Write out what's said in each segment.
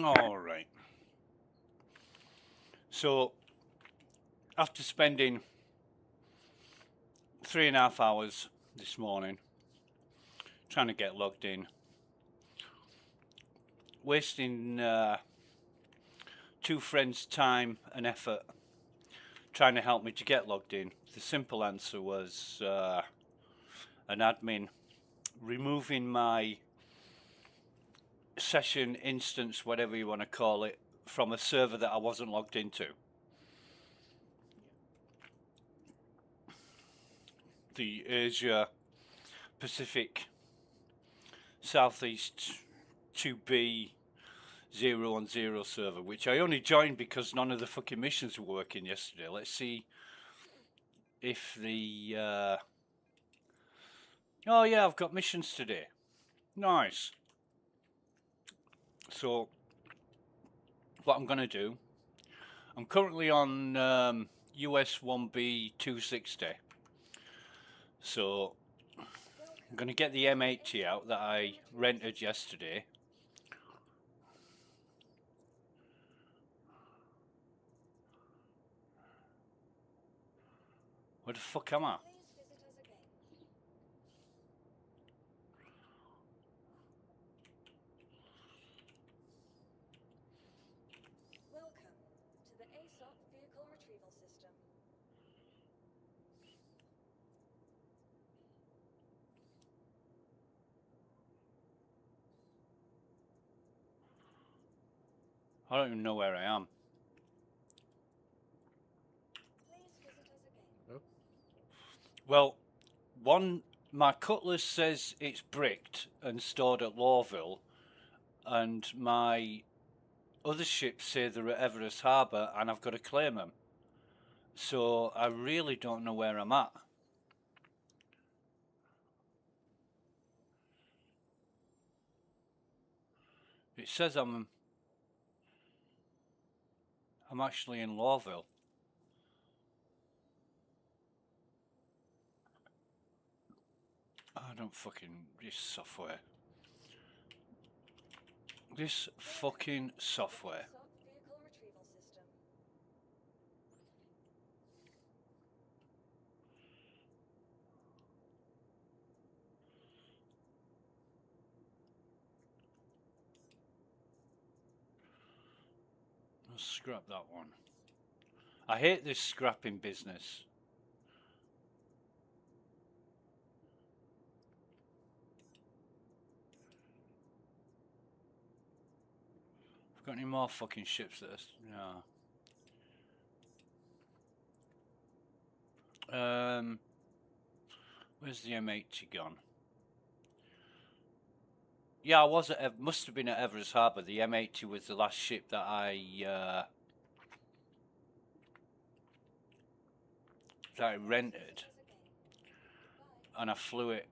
All right. So, after spending 3.5 hours this morning trying to get logged in, wasting two friends' time and effort trying to help me to get logged in, the simple answer was an admin removing my session instance, whatever you want to call it, from a server that I wasn't logged into. The Asia Pacific Southeast 2B 010 server, which I only joined because none of the fucking missions were working yesterday. Let's see if the oh yeah, I've got missions today. Nice. So what I'm gonna do, I'm currently on US 1B 260, so I'm gonna get the M80 out that I rented yesterday. Where the fuck am I? Welcome to the ASOP vehicle retrieval system. I don't even know where I am. Please visit us again. Well, my cutlass says it's bricked and stored at Lawville, and my other ships say they're at Everest Harbour, and I've got to claim them. So I really don't know where I'm at. It says I'm actually in Lawville. I don't fucking this software. This fucking software. ASOP vehicle retrieval system. Let's scrap that one. I hate this scrapping business. Got any more fucking ships that are... No. Where's the M80 gone? Yeah, I was at... must have been at Everest Harbour. The M80 was the last ship that I rented. And I flew it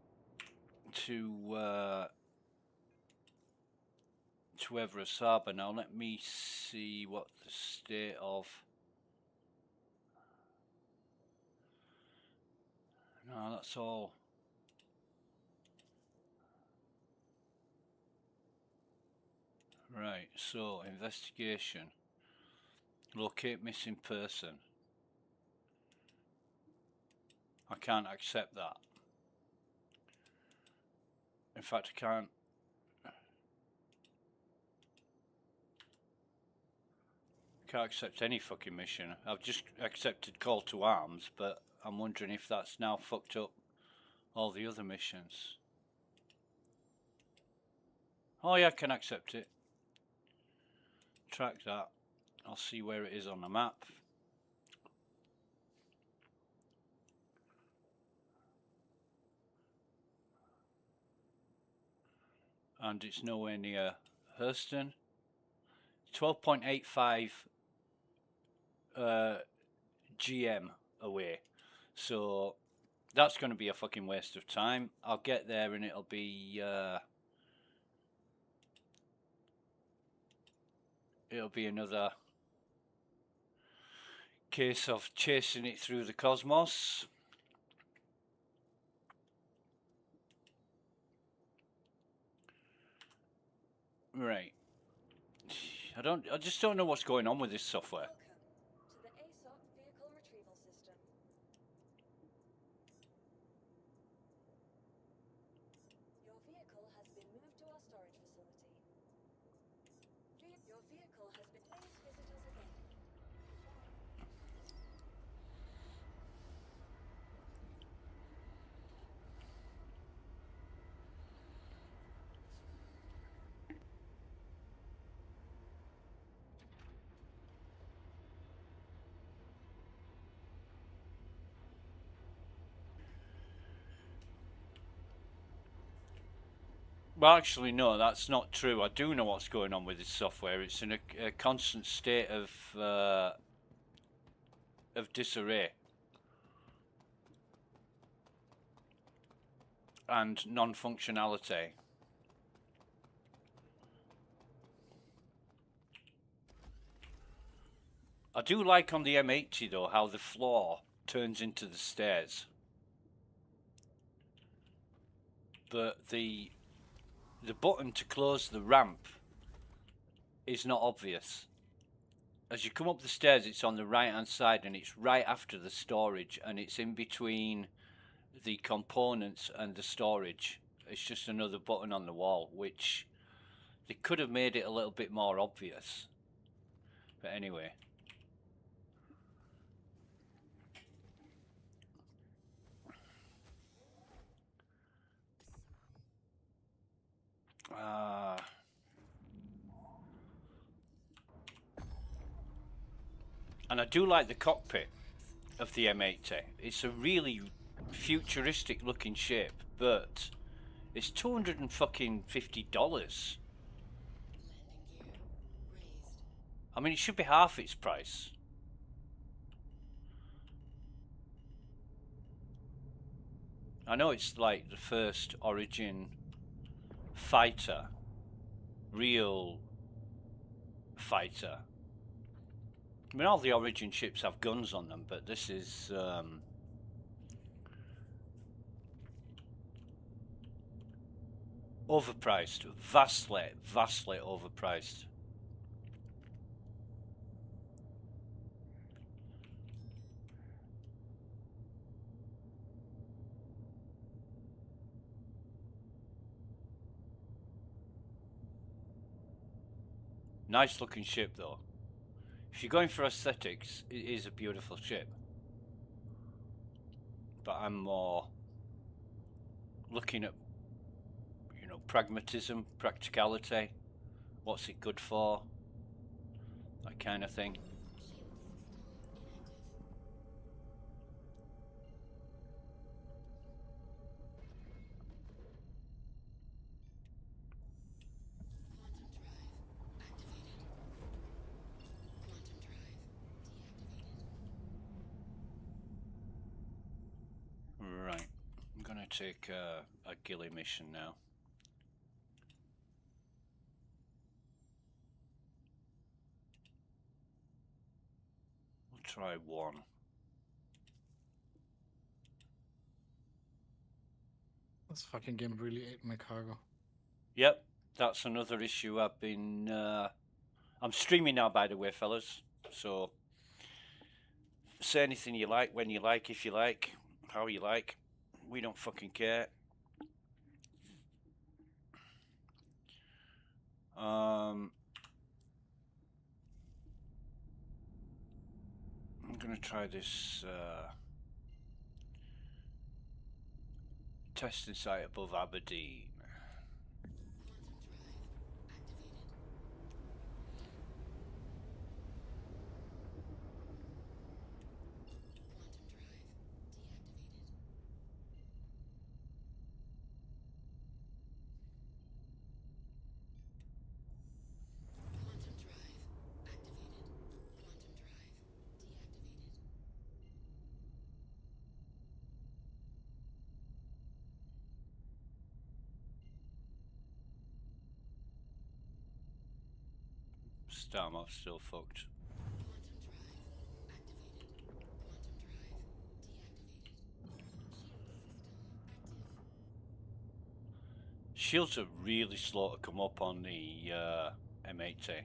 to Everest Harbour. Now let me see what the state of... No, that's all. Right, so investigation. Locate missing person. I can't accept that. In fact, I can't accept any fucking mission. I've just accepted call to arms, but I'm wondering if that's now fucked up all the other missions. Oh yeah, I can accept it. Track that. I'll see where it is on the map. And it's nowhere near Hurston. 12.85 GM away. So that's going to be a fucking waste of time. I'll get there and it'll be another case of chasing it through the cosmos. Right. I just don't know what's going on with this software. Welcome to the ASOP vehicle retrieval system. Your vehicle has been moved to our storage facility. Your vehicle has been. Please visit us again. Well, actually, no, that's not true. I do know what's going on with this software. It's in a constant state of disarray and non-functionality. I do like on the M80 though how the floor turns into the stairs, but the button to close the ramp is not obvious. As you come up the stairs, it's on the right hand side and it's right after the storage, and it's in between the components and the storage. It's just another button on the wall, which they could have made it a little bit more obvious. But anyway. And I do like the cockpit of the M80. It's a really futuristic looking shape, but it's $250. I mean, it should be half its price. I know it's like the first Origin fighter, real fighter. I mean, all the Origin ships have guns on them, but this is overpriced, vastly overpriced. Nice looking ship though. If you're going for aesthetics, it is a beautiful ship. But I'm more looking at, you know, pragmatism, practicality, what's it good for, that kind of thing. Right, I'm gonna take a ghillie mission now. We'll try one. This fucking game really ate my cargo. Yep, that's another issue I've been... I'm streaming now, by the way, fellas, so say anything you like, when you like, if you like, how you like. We don't fucking care. I'm gonna try this testing site above Aberdeen. Starmap's still fucked. Shields are really slow to come up on the M80.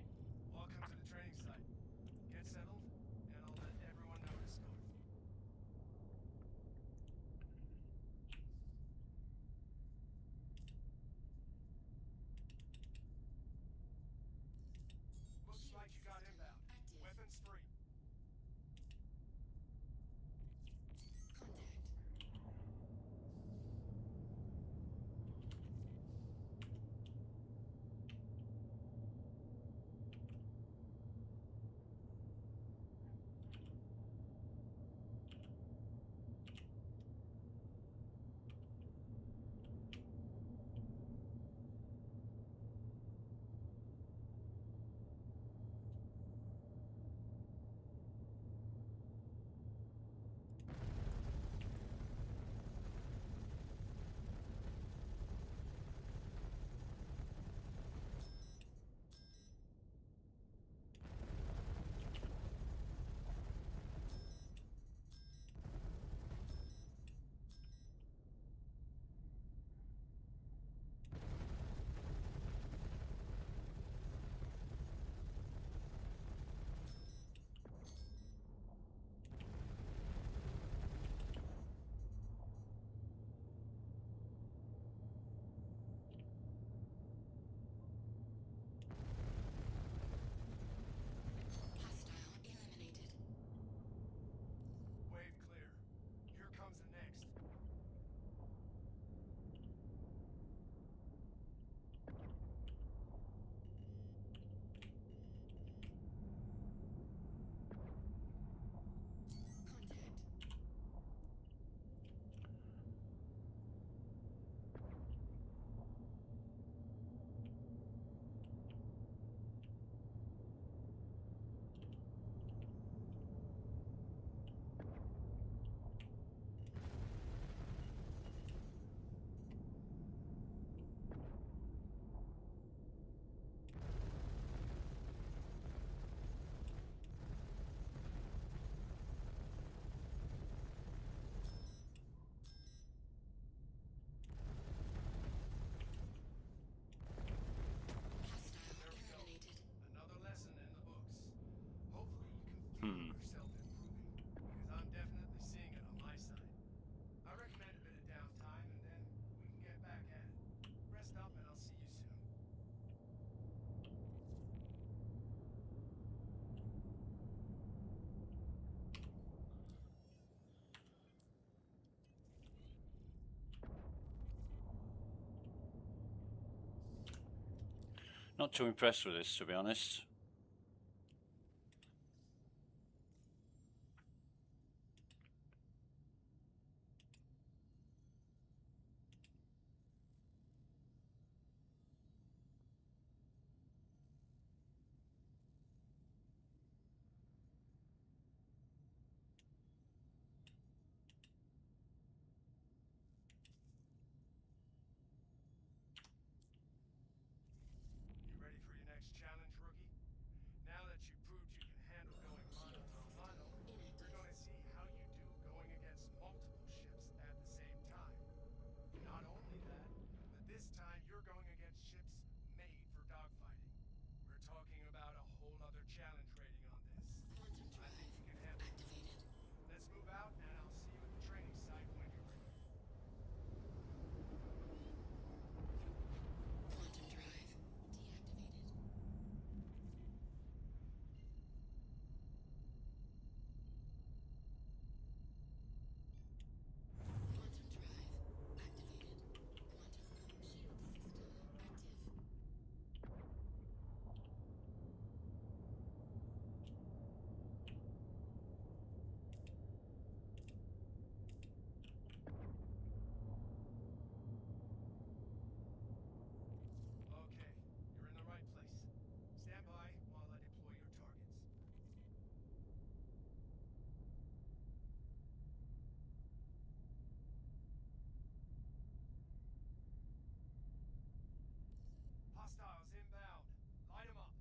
Not too impressed with this, to be honest. You ready for your next challenge, rookie? Now that you've proved you can handle going mano a mano, we're going to see how you do going against multiple ships at the same time. Not only that, but this time you're going against ships made for dogfighting. We're talking about a whole other challenge rating on this. I think you can handle it. Let's move out, and I'll see you at the training site when you're ready. Okay, you're in the right place. Stand by while I deploy your targets. Hostiles inbound. Light 'em up.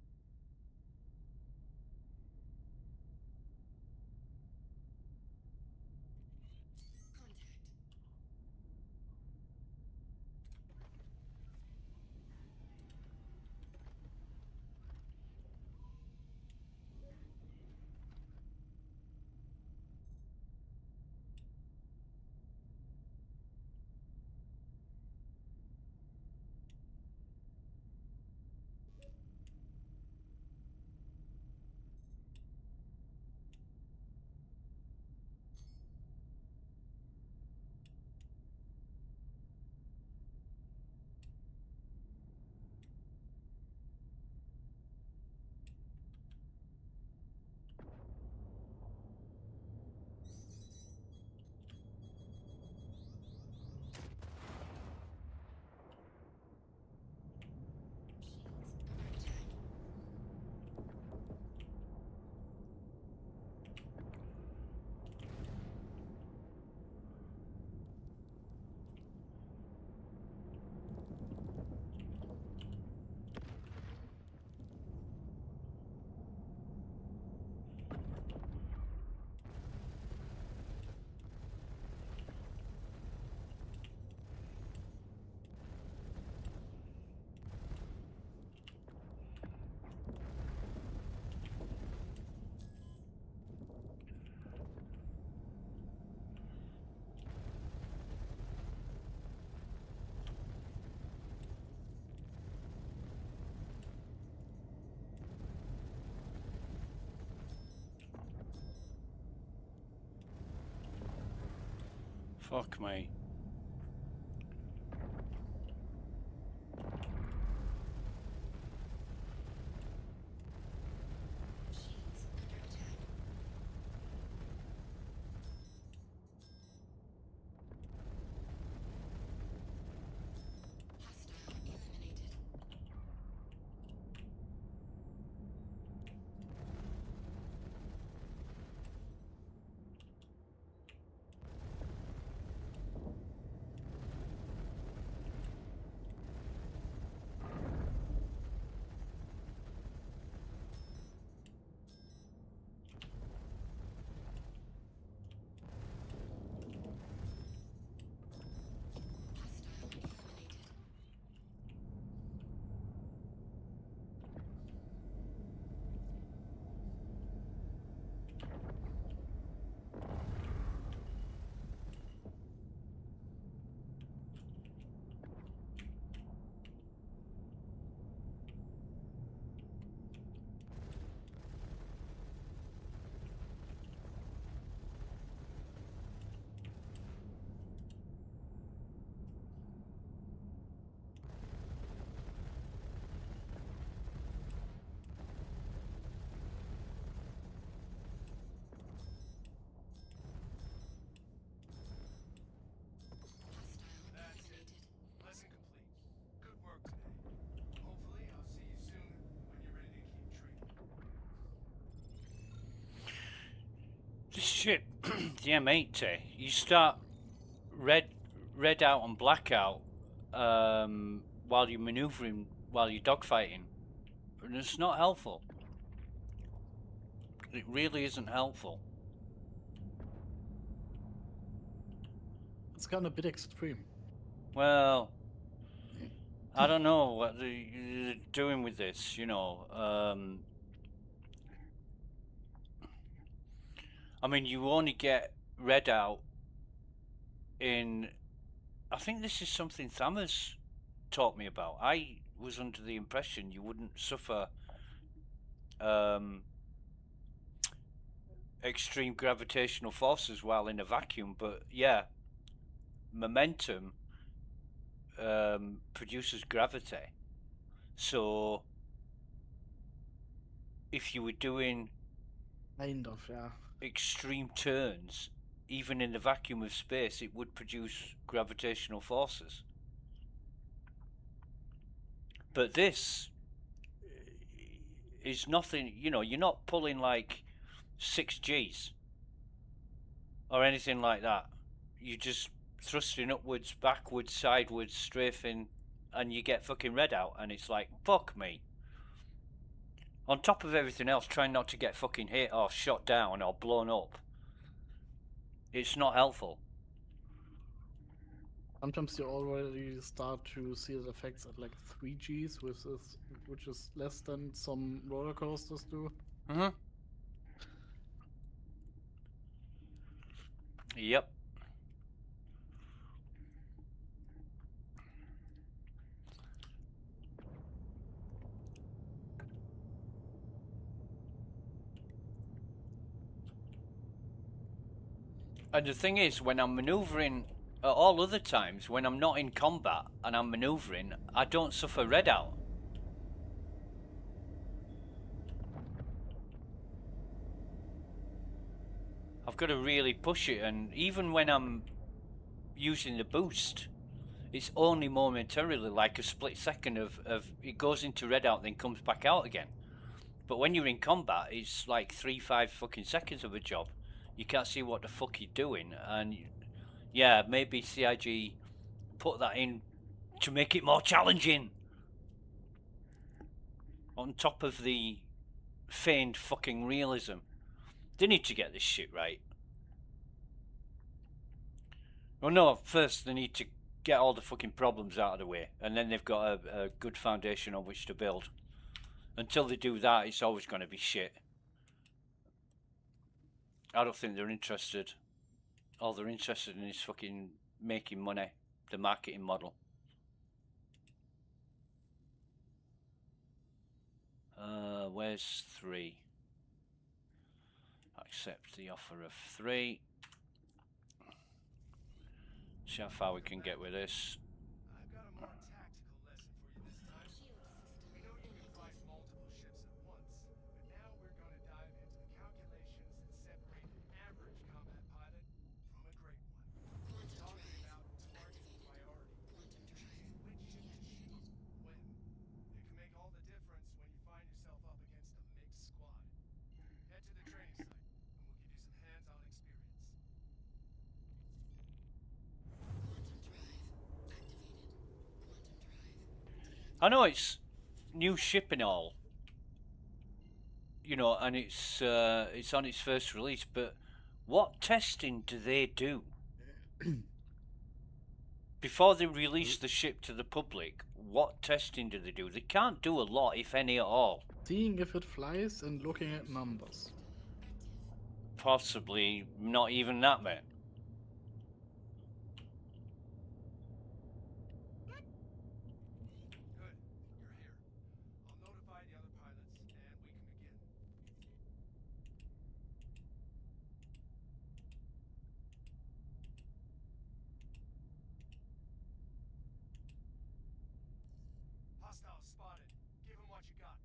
Fuck me. shit, the M80, you start red out and blackout while you're maneuvering, while you're dogfighting. And it's not helpful. It really isn't helpful. It's gotten a bit extreme. Well, I don't know what they're doing with this, you know. I mean, you only get red out in... I think this is something Thammers taught me about. I was under the impression you wouldn't suffer extreme gravitational forces while in a vacuum, but yeah, momentum produces gravity. So if you were doing Kind of, yeah. extreme turns, even in the vacuum of space, it would produce gravitational forces. But this is nothing, you know, you're not pulling like 6 Gs or anything like that. You're just thrusting upwards, backwards, sideways, strafing, and you get fucking red out, and it's like, fuck me. On top of everything else, trying not to get fucking hit or shot down or blown up. It's not helpful. Sometimes you already start to see the effects at like 3 Gs, which is less than some roller coasters do. Mm-hmm. Yep. And the thing is, when I'm maneuvering at all other times, when I'm not in combat and I'm maneuvering, I don't suffer red out. I've got to really push it, and even when I'm using the boost, it's only momentarily, like a split second of it goes into red out, then comes back out again. But when you're in combat, it's like 3-5 fucking seconds of a job. You can't see what the fuck you're doing, and yeah, maybe CIG put that in to make it more challenging. On top of the feigned fucking realism. They need to get this shit right. Well, no, first they need to get all the fucking problems out of the way, and then they've got a good foundation on which to build. Until they do that, it's always going to be shit. I don't think they're interested. All they're interested in is fucking making money, the marketing model. Where's 3? Accept the offer of 3. See how far we can get with this. I've got a more tactical lesson for you this time. We know you can fight multiple ships at once, but now we're going to dive into the calculations that separate an average combat pilot from a great one. We're talking about target priority. Choosing which ship to shoot when. It can make all the difference when you find yourself up against a mixed squad. Head to the training site, and we'll give you some hands-on experience. I know it's new ship and all, you know, and it's on its first release, but what testing do they do? Before they release the ship to the public, what testing do they do? They can't do a lot, if any at all. Seeing if it flies and looking at numbers. Possibly not even that, mate. Good, you're here. I'll notify the other pilots, and we can begin. Hostiles spotted. Give them what you got.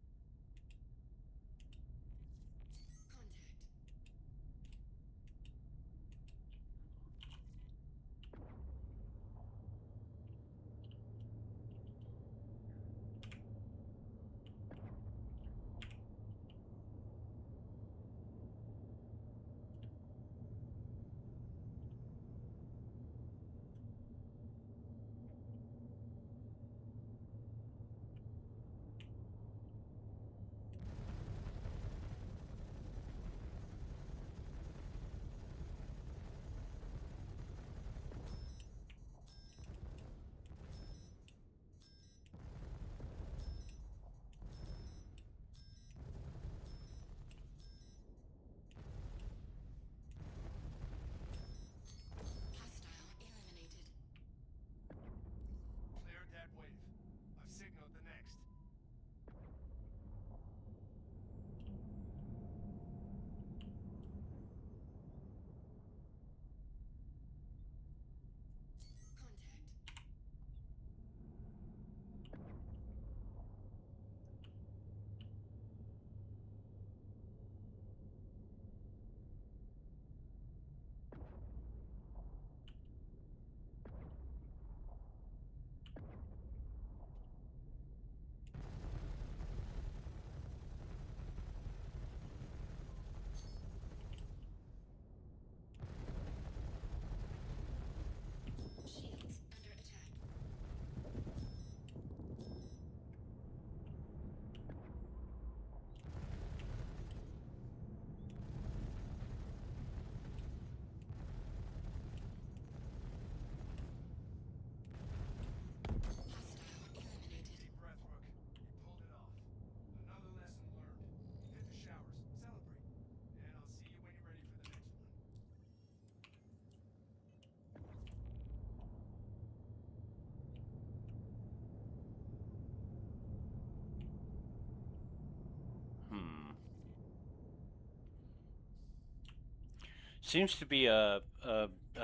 Seems to be a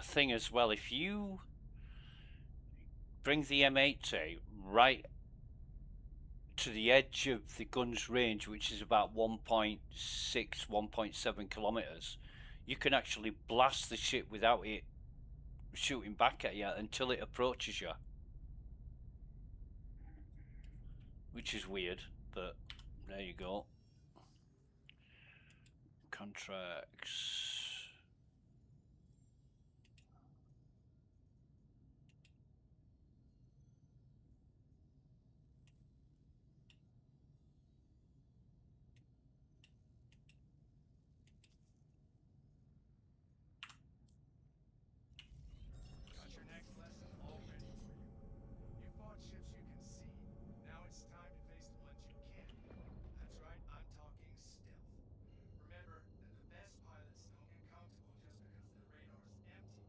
thing as well. If you bring the M80 right to the edge of the gun's range, which is about 1.6, 1.7 kilometers, you can actually blast the ship without it shooting back at you until it approaches you. Which is weird, but there you go. Contracts. Got your next lesson all ready for you. You fought ships you can see. Now it's time to face the ones you can't. That's right, I'm talking stealth. Remember, the best pilots don't get comfortable just because their radar's empty.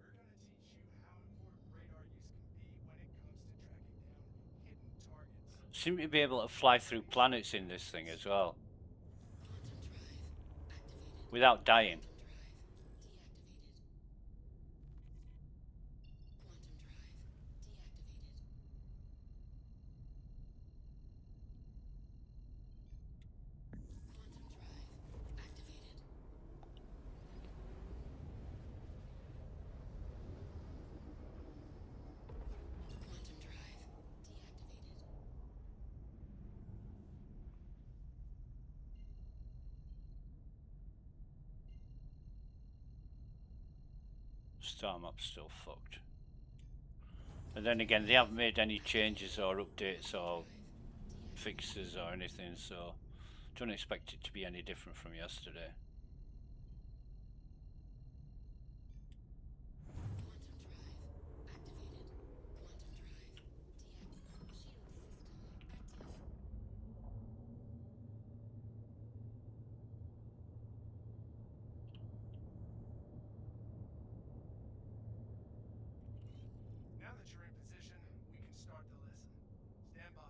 We're gonna teach you how important radar use can be when it comes to tracking down hidden targets. Seem to be able to fly through planets in this thing as well. Without dying. Star map's still fucked. And then again, they haven't made any changes or updates or fixes or anything, so don't expect it to be any different from yesterday. Now that you're in position, we can start the lesson. Stand by.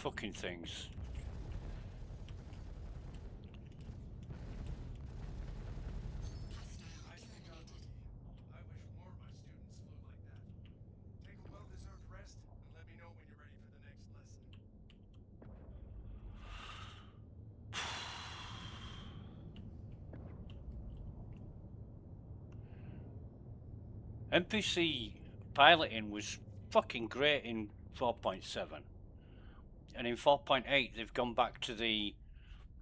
fucking things. Nicely done, rookie. I wish more of my students flew like that. Take a well-deserved rest, and let me know when you're ready for the next lesson. NPC piloting was fucking great in 4.7. And in 4.8 they've gone back to the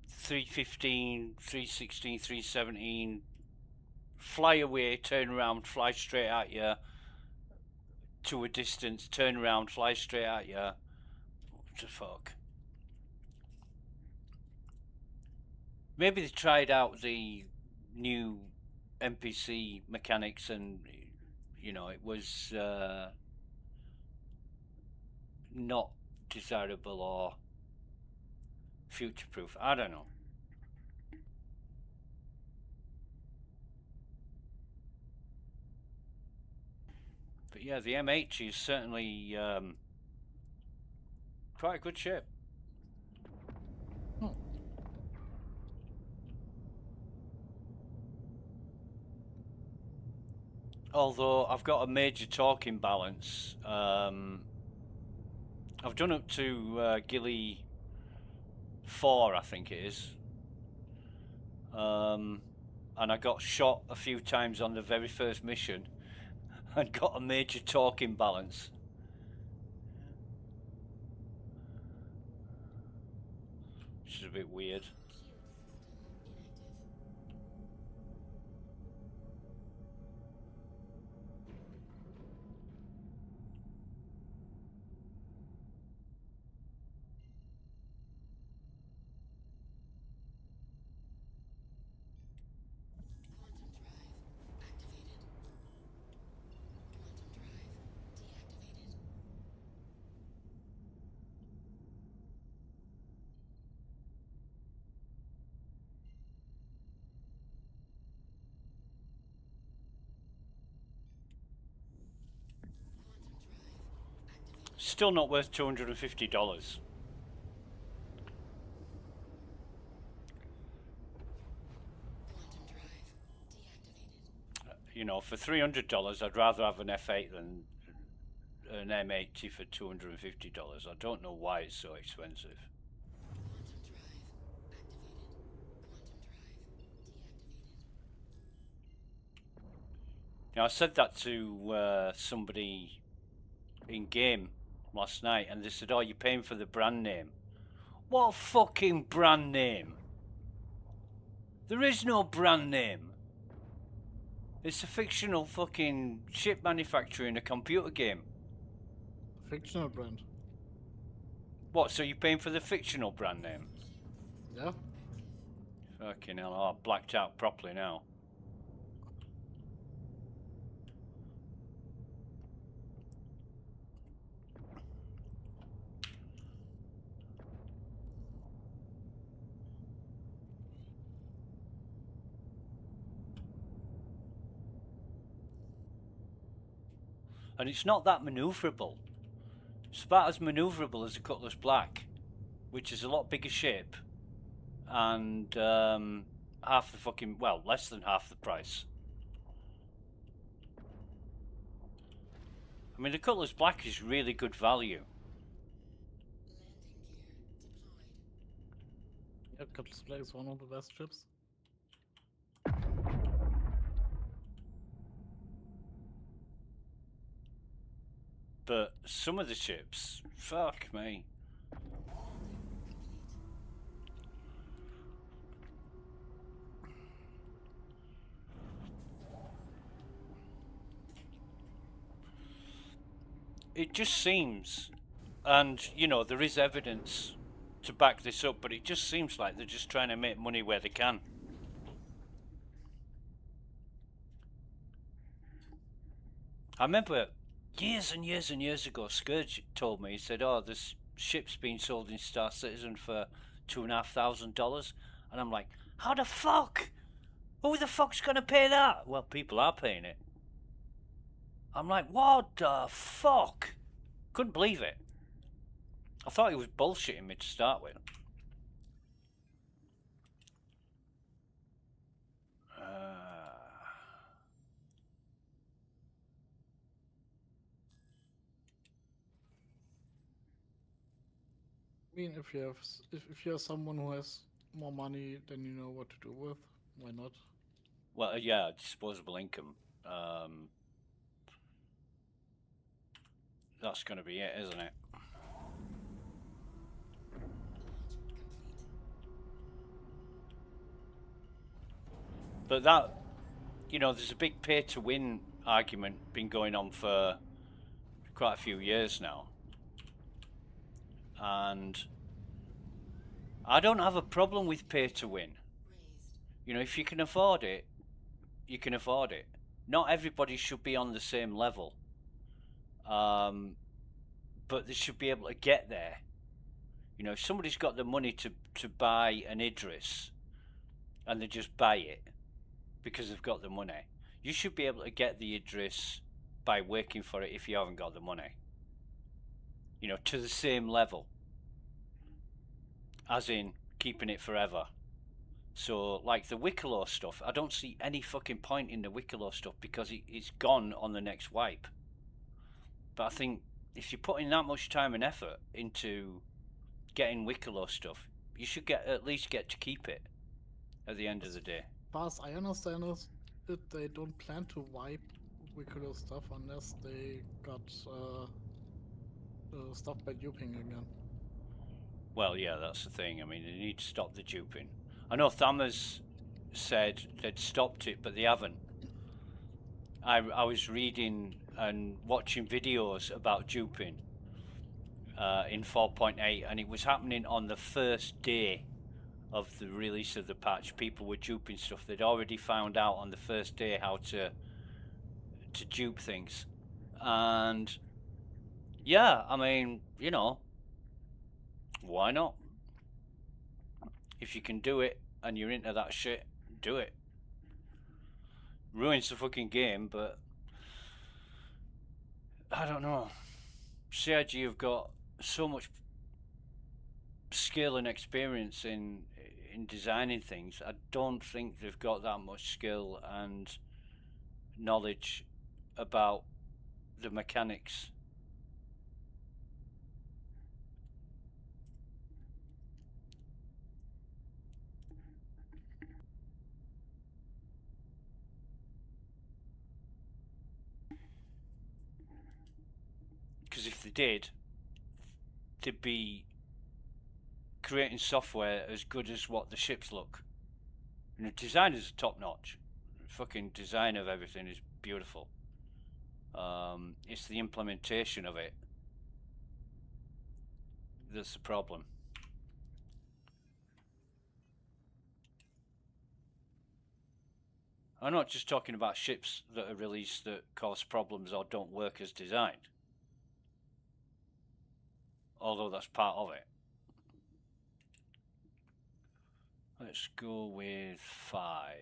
315, 316, 317 fly away, turn around, fly straight at you to a distance, turn around, fly straight at you. What the fuck? Maybe they tried out the new NPC mechanics and, you know, it was not desirable or future proof. I don't know. But yeah, the MH is certainly quite a good ship. Oh. Although I've got a major torque imbalance. I've done up to Gilly 4, I think it is. And I got shot a few times on the very first mission and got a major torque imbalance. Which is a bit weird. Still not worth $250. You know, for $300, I'd rather have an F8 than an M80 for $250. I don't know why it's so expensive. Now, I said that to somebody in game last night, and they said, "Oh, you're paying for the brand name." What fucking brand name? There is no brand name. It's a fictional fucking ship manufacturer in a computer game. Fictional brand. What, so you're paying for the fictional brand name? Yeah. Fucking hell, oh, I've blacked out properly now. And it's not that manoeuvrable. It's about as manoeuvrable as a Cutlass Black, which is a lot bigger ship and half the fucking, well, less than half the price. I mean, the Cutlass Black is really good value. Yeah, Cutlass Black is one of the best ships. But some of the ships, fuck me. It just seems, and you know, there is evidence to back this up, but it just seems like they're just trying to make money where they can. I remember years and years and years ago, Scourge told me, he said, "Oh, this ship's been sold in Star Citizen for $2,500. And I'm like, how the fuck? Who the fuck's gonna pay that? Well, people are paying it. I'm like, what the fuck? Couldn't believe it. I thought he was bullshitting me to start with. I mean, if you have, if you're someone who has more money than you know what to do with, why not? Well, yeah, disposable income. That's going to be it, isn't it? But that, you know, there's a big pay to win argument been going on for quite a few years now. And I don't have a problem with pay to win. You know, if you can afford it, you can afford it. Not everybody should be on the same level. But they should be able to get there. You know, if somebody's got the money to buy an Idris and they just buy it because they've got the money, you should be able to get the Idris by working for it if you haven't got the money. You know, to the same level. As in keeping it forever. So, like the Wicklow stuff, I don't see any fucking point in the Wicklow stuff because it's gone on the next wipe. But I think if you're putting that much time and effort into getting Wicklow stuff, you should at least get to keep it at the end of the day. As far as I understand it, they don't plan to wipe Wicklow stuff unless they got stuff by duping again. Well, yeah, that's the thing. I mean, they need to stop the duping. I know Thammers said they'd stopped it, but they haven't. I was reading and watching videos about duping in 4.8, and it was happening on the first day of the release of the patch. People were duping stuff. They'd already found out on the first day how to dupe things. And yeah, I mean, you know, why not? If you can do it and you're into that shit, do it. Ruins the fucking game, but I don't know. CIG have got so much skill and experience in designing things. I don't think they've got that much skill and knowledge about the mechanics. Because if they did, they'd be creating software as good as what the ships look. You know, design is top notch. Fucking design of everything is beautiful. It's the implementation of it that's the problem. I'm not just talking about ships that are released that cause problems or don't work as designed, although that's part of it. Let's go with 5.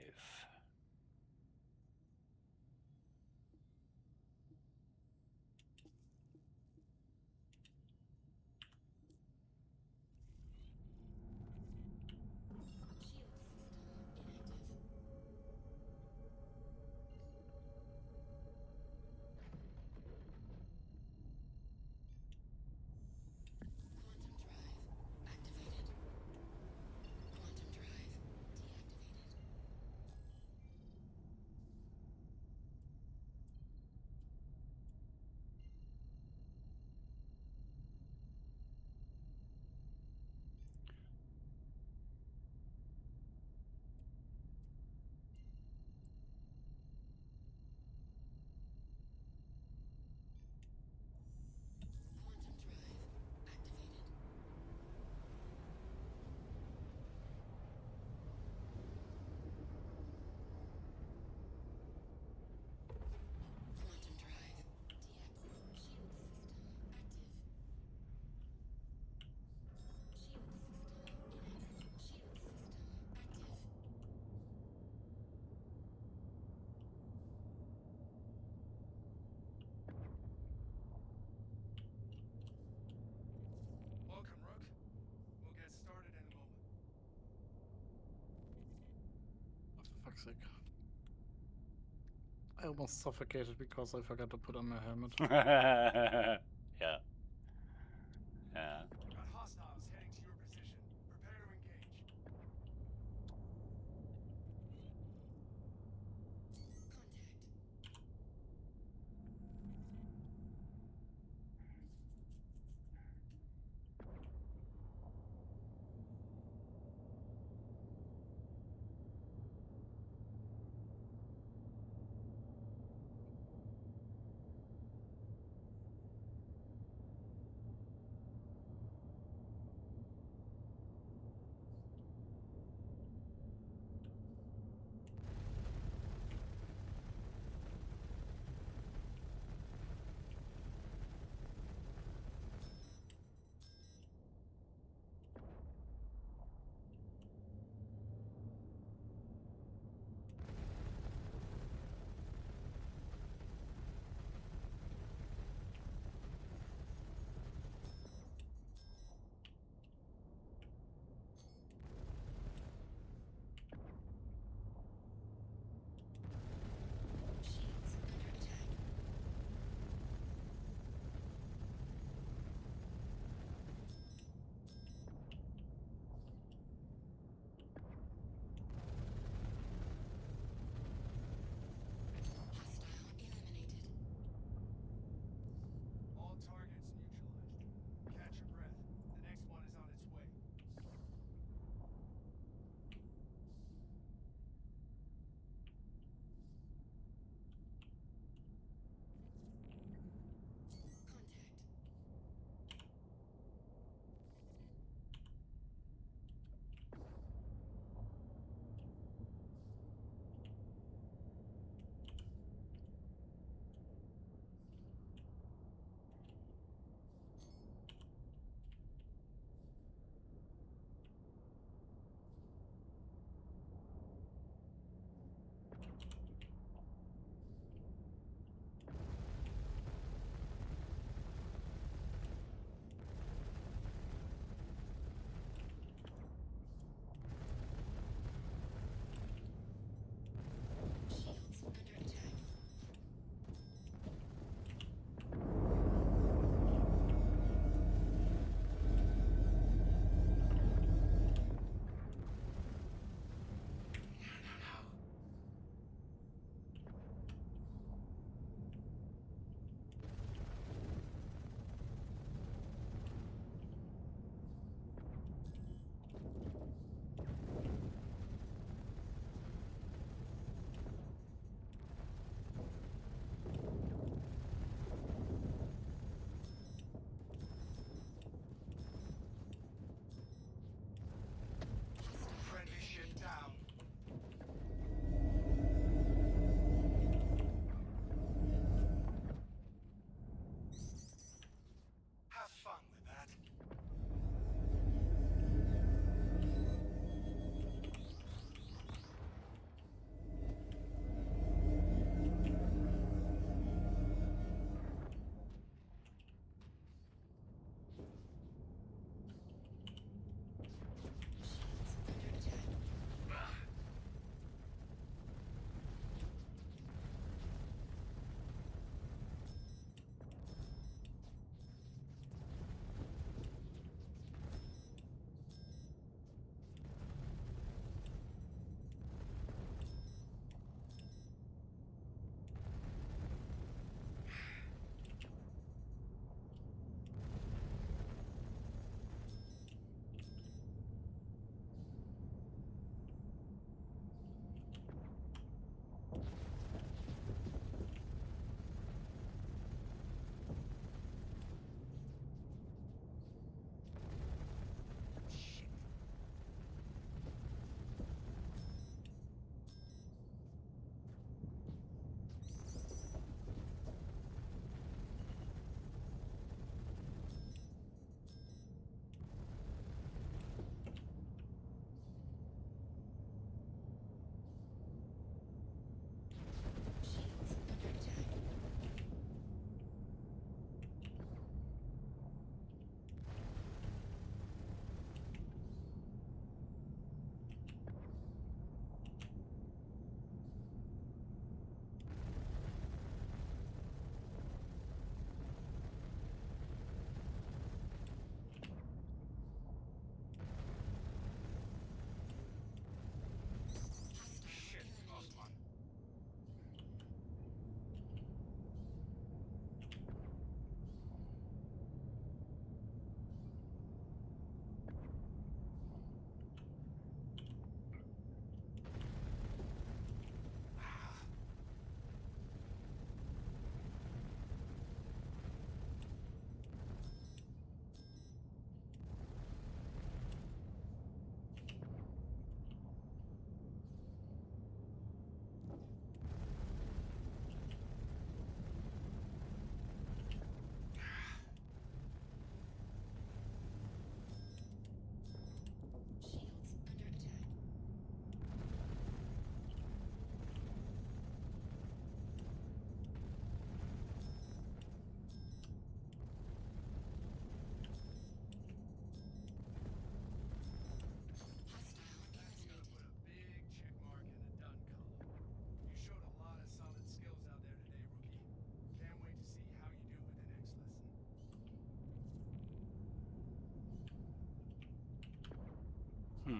fuck's sake. I almost suffocated because I forgot to put on my helmet. Yeah. Yeah. Got hostiles heading to your position. Prepare to engage. Hmm.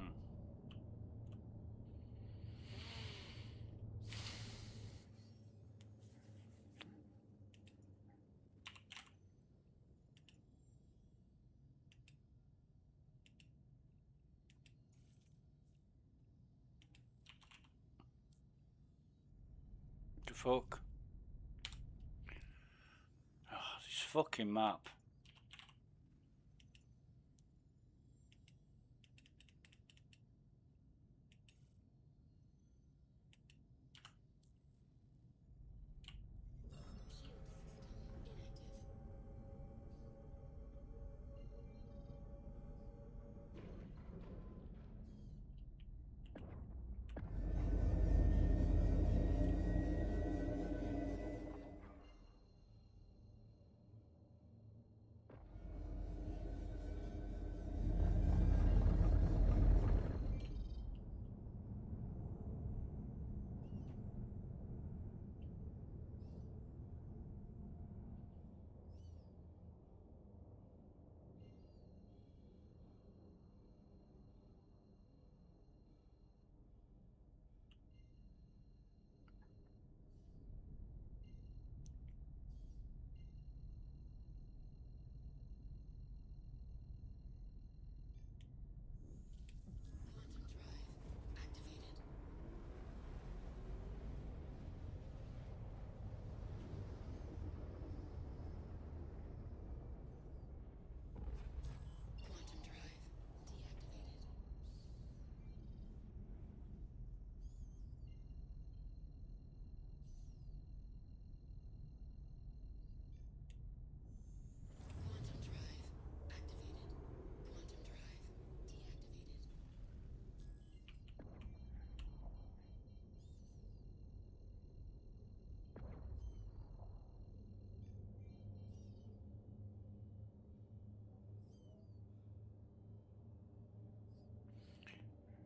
The fuck? Oh, this fucking map.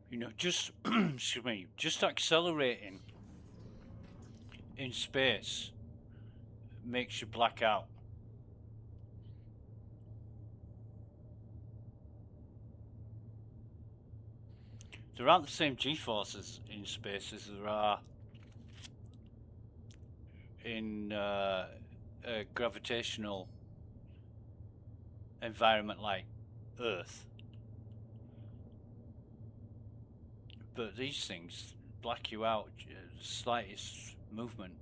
You know, just excuse me, just accelerating in space makes you black out. There aren't the same G-forces in space as there are in a gravitational environment like Earth. But these things black you out, slightest movement.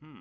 Hmm.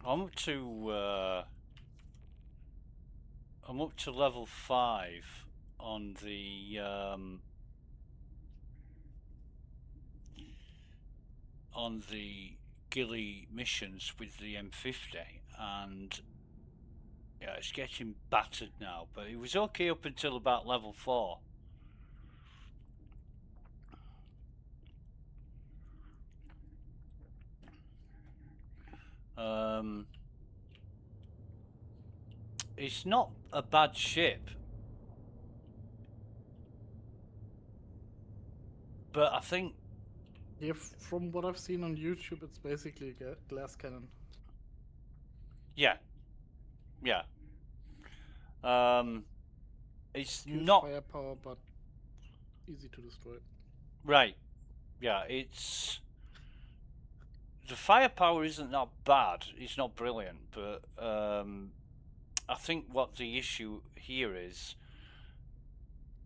I'm up to level 5 on the ghillie missions with the M50, and yeah, it's getting battered now, but it was okay up until about level 4. It's not a bad ship, but I think Yeah, from what I've seen on YouTube, it's basically a glass cannon. yeah, it's Huge not firepower, but easy to destroy. right. Yeah, it's the firepower isn't that bad. It's not brilliant, but I think what the issue here is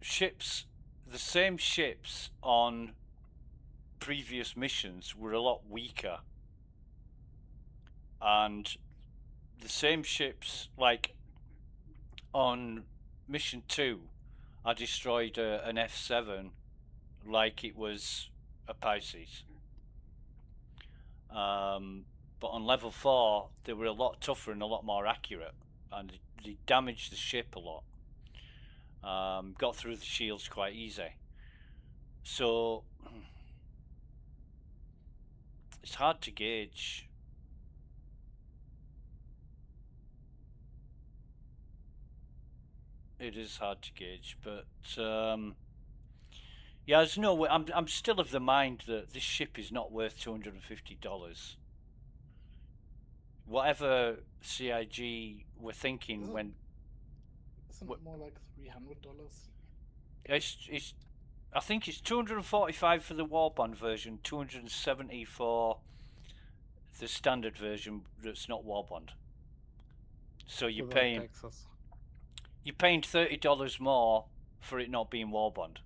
ships, the same ships on previous missions were a lot weaker, and the same ships, like on mission 2, I destroyed an F7 like it was a Pisces. But on level 4, they were a lot tougher and a lot more accurate, and they damaged the ship a lot. Got through the shields quite easy. So it's hard to gauge. It is hard to gauge, but yeah, there's no way. I'm still of the mind that this ship is not worth $250. Whatever CIG were thinking when Isn't it more like $300? it's I think it's 245 for the Warband version, 270 for the standard version that's not Warband. So you're Without paying taxes. $30 more for it not being Warband,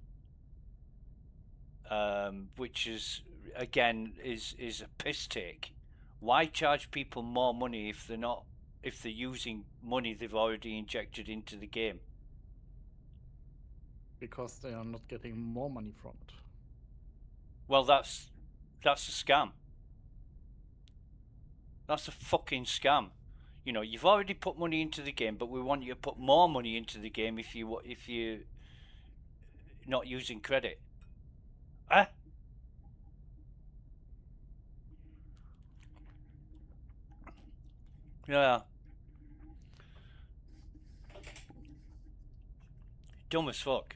which is again is a piss take. Why charge people more money if they're using money they've already injected into the game? Because they are not getting more money from it. Well, that's a scam. That's a fucking scam. You know, you've already put money into the game, but we want you to put more money into the game if you're not using credit. Huh? Yeah. Dumb as fuck.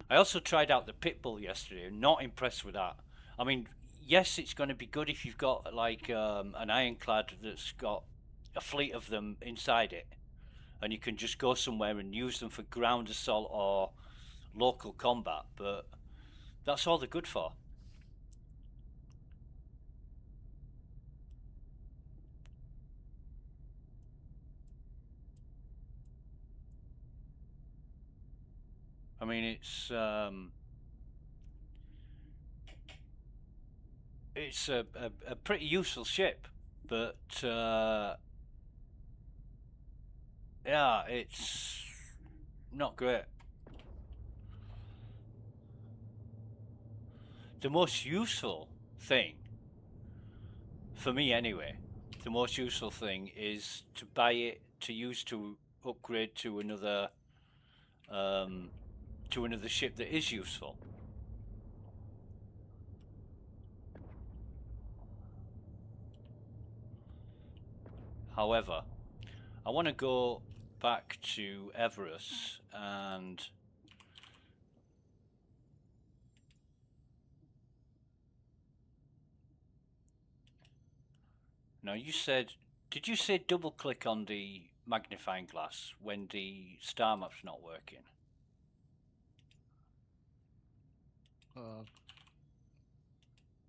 I also tried out the Pitbull yesterday. Not impressed with that. I mean, yes, it's going to be good if you've got like an ironclad that's got a fleet of them inside it, and you can just go somewhere and use them for ground assault or local combat. But that's all they're good for. I mean, it's a pretty useful ship, but yeah, it's not great. The most useful thing, for me anyway, the most useful thing is to buy it to use to upgrade to another ship that is useful. However, I want to go back to Everest and now you said, did you say double click on the magnifying glass when the star map's not working?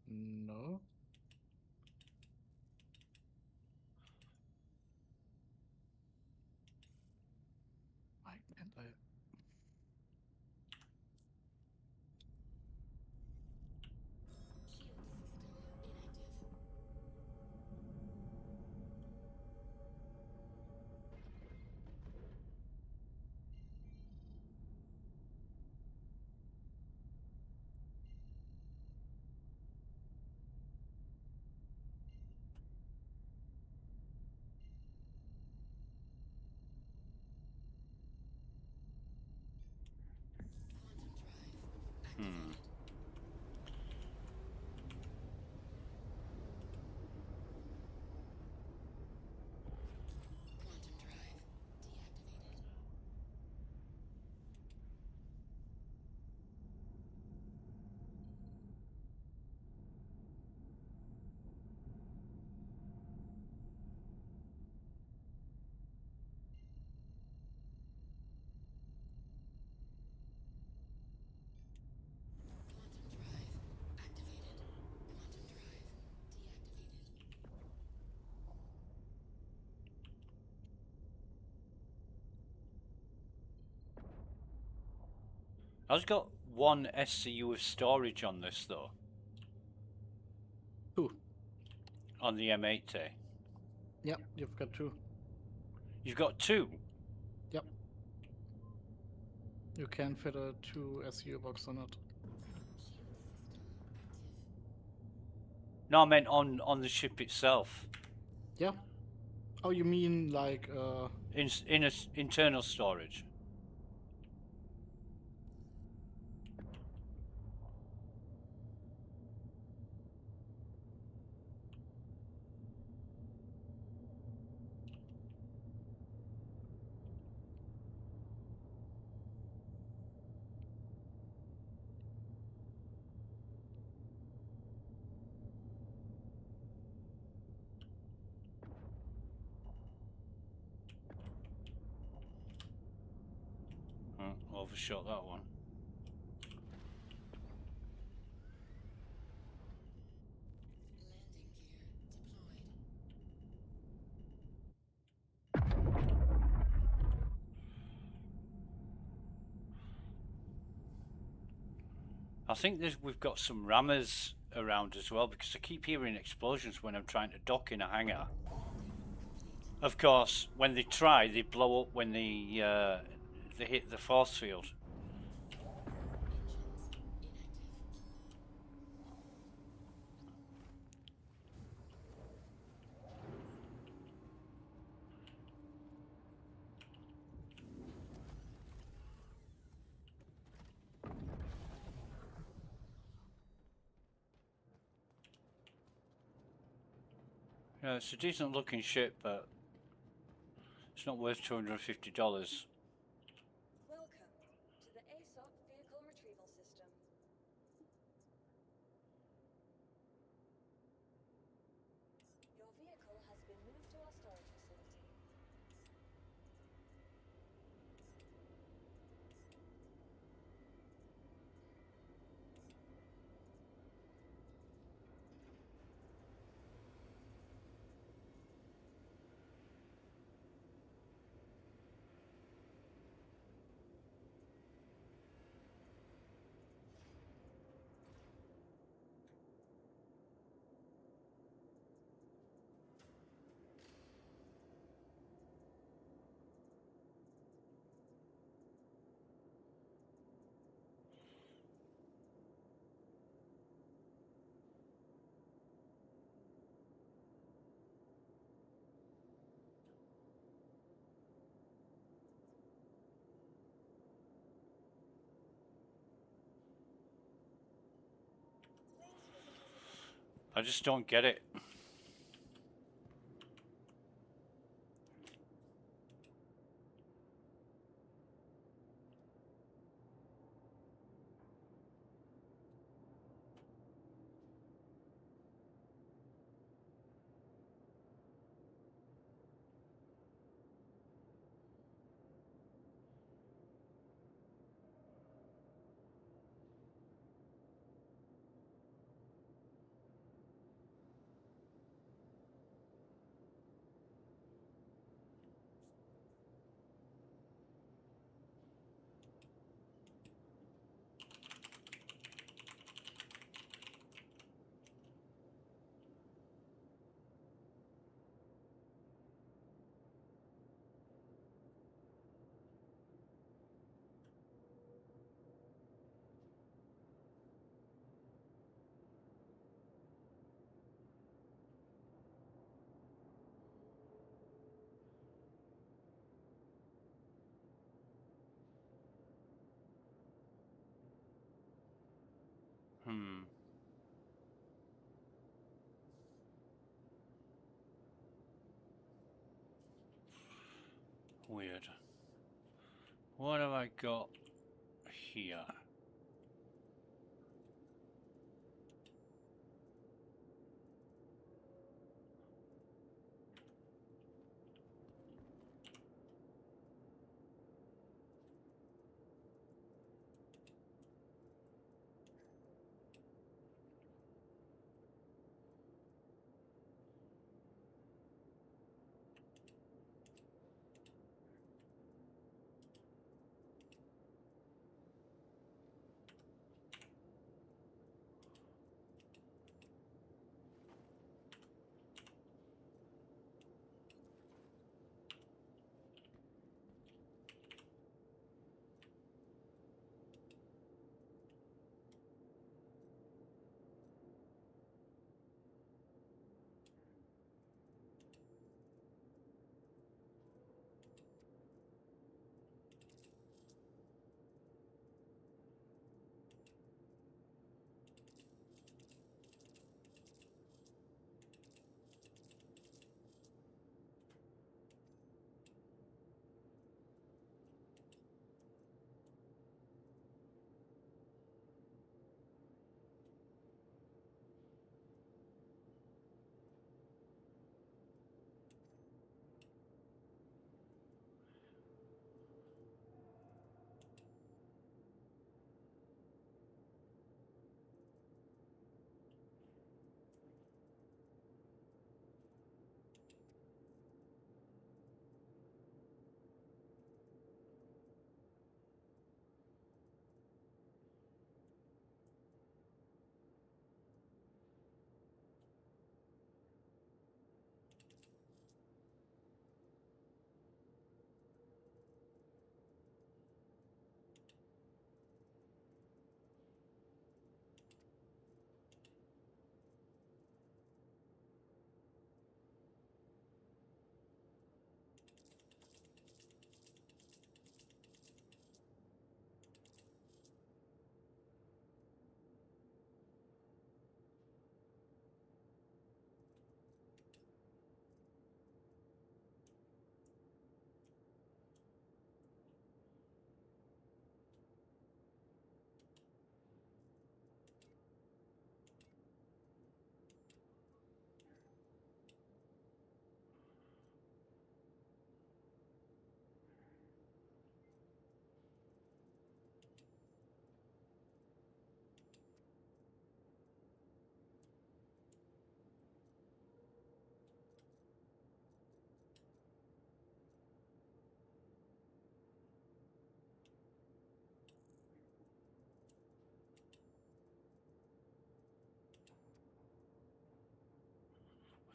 No. Why can't I? I've got one SCU of storage on this though. Two. On the M80. Yep, you've got two. You've got two? Yep. You can fit a 2 SU box on it. No, I meant on the ship itself. Yeah. Oh, you mean like In a internal storage. Overshot that one. I think we've got some rammers around as well, because I keep hearing explosions when I'm trying to dock in a hangar. Of course, when they try, they blow up when they hit the force field. Yeah, it's a decent looking ship, but it's not worth $250. Welcome to the ASOP vehicle retrieval system. Your vehicle has been moved to our storage facility. I just don't get it. Weird. What have I got here?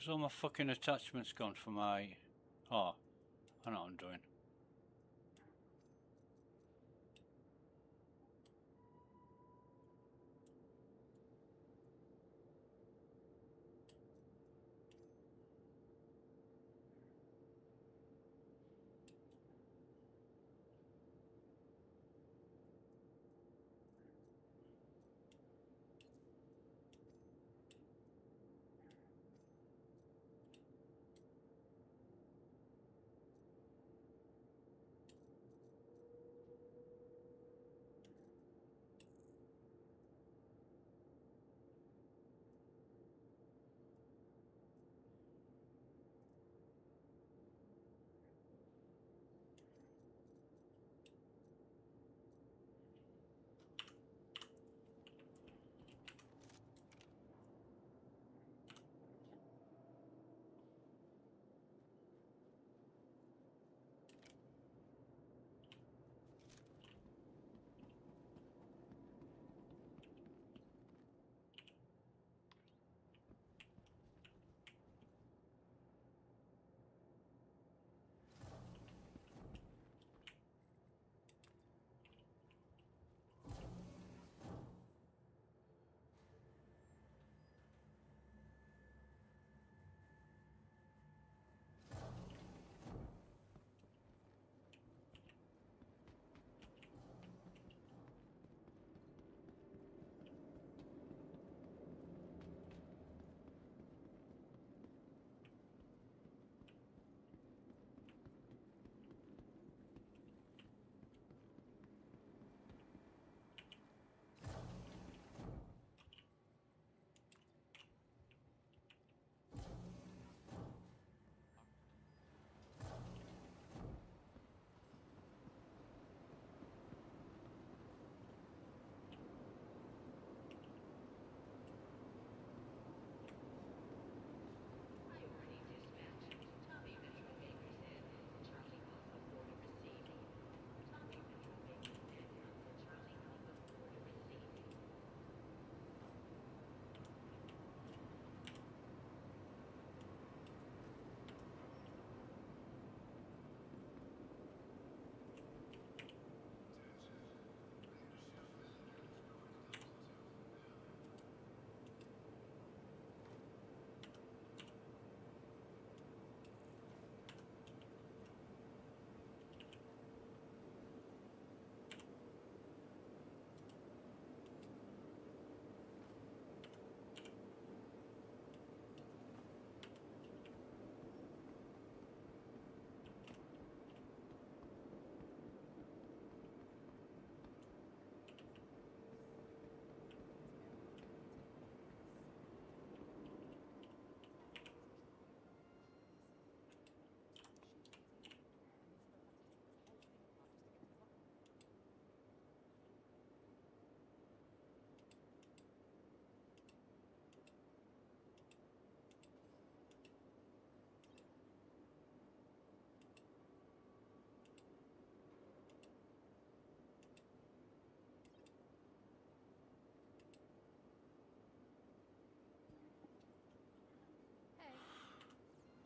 Where's all my fucking attachments gone for my... Oh, I know what I'm doing.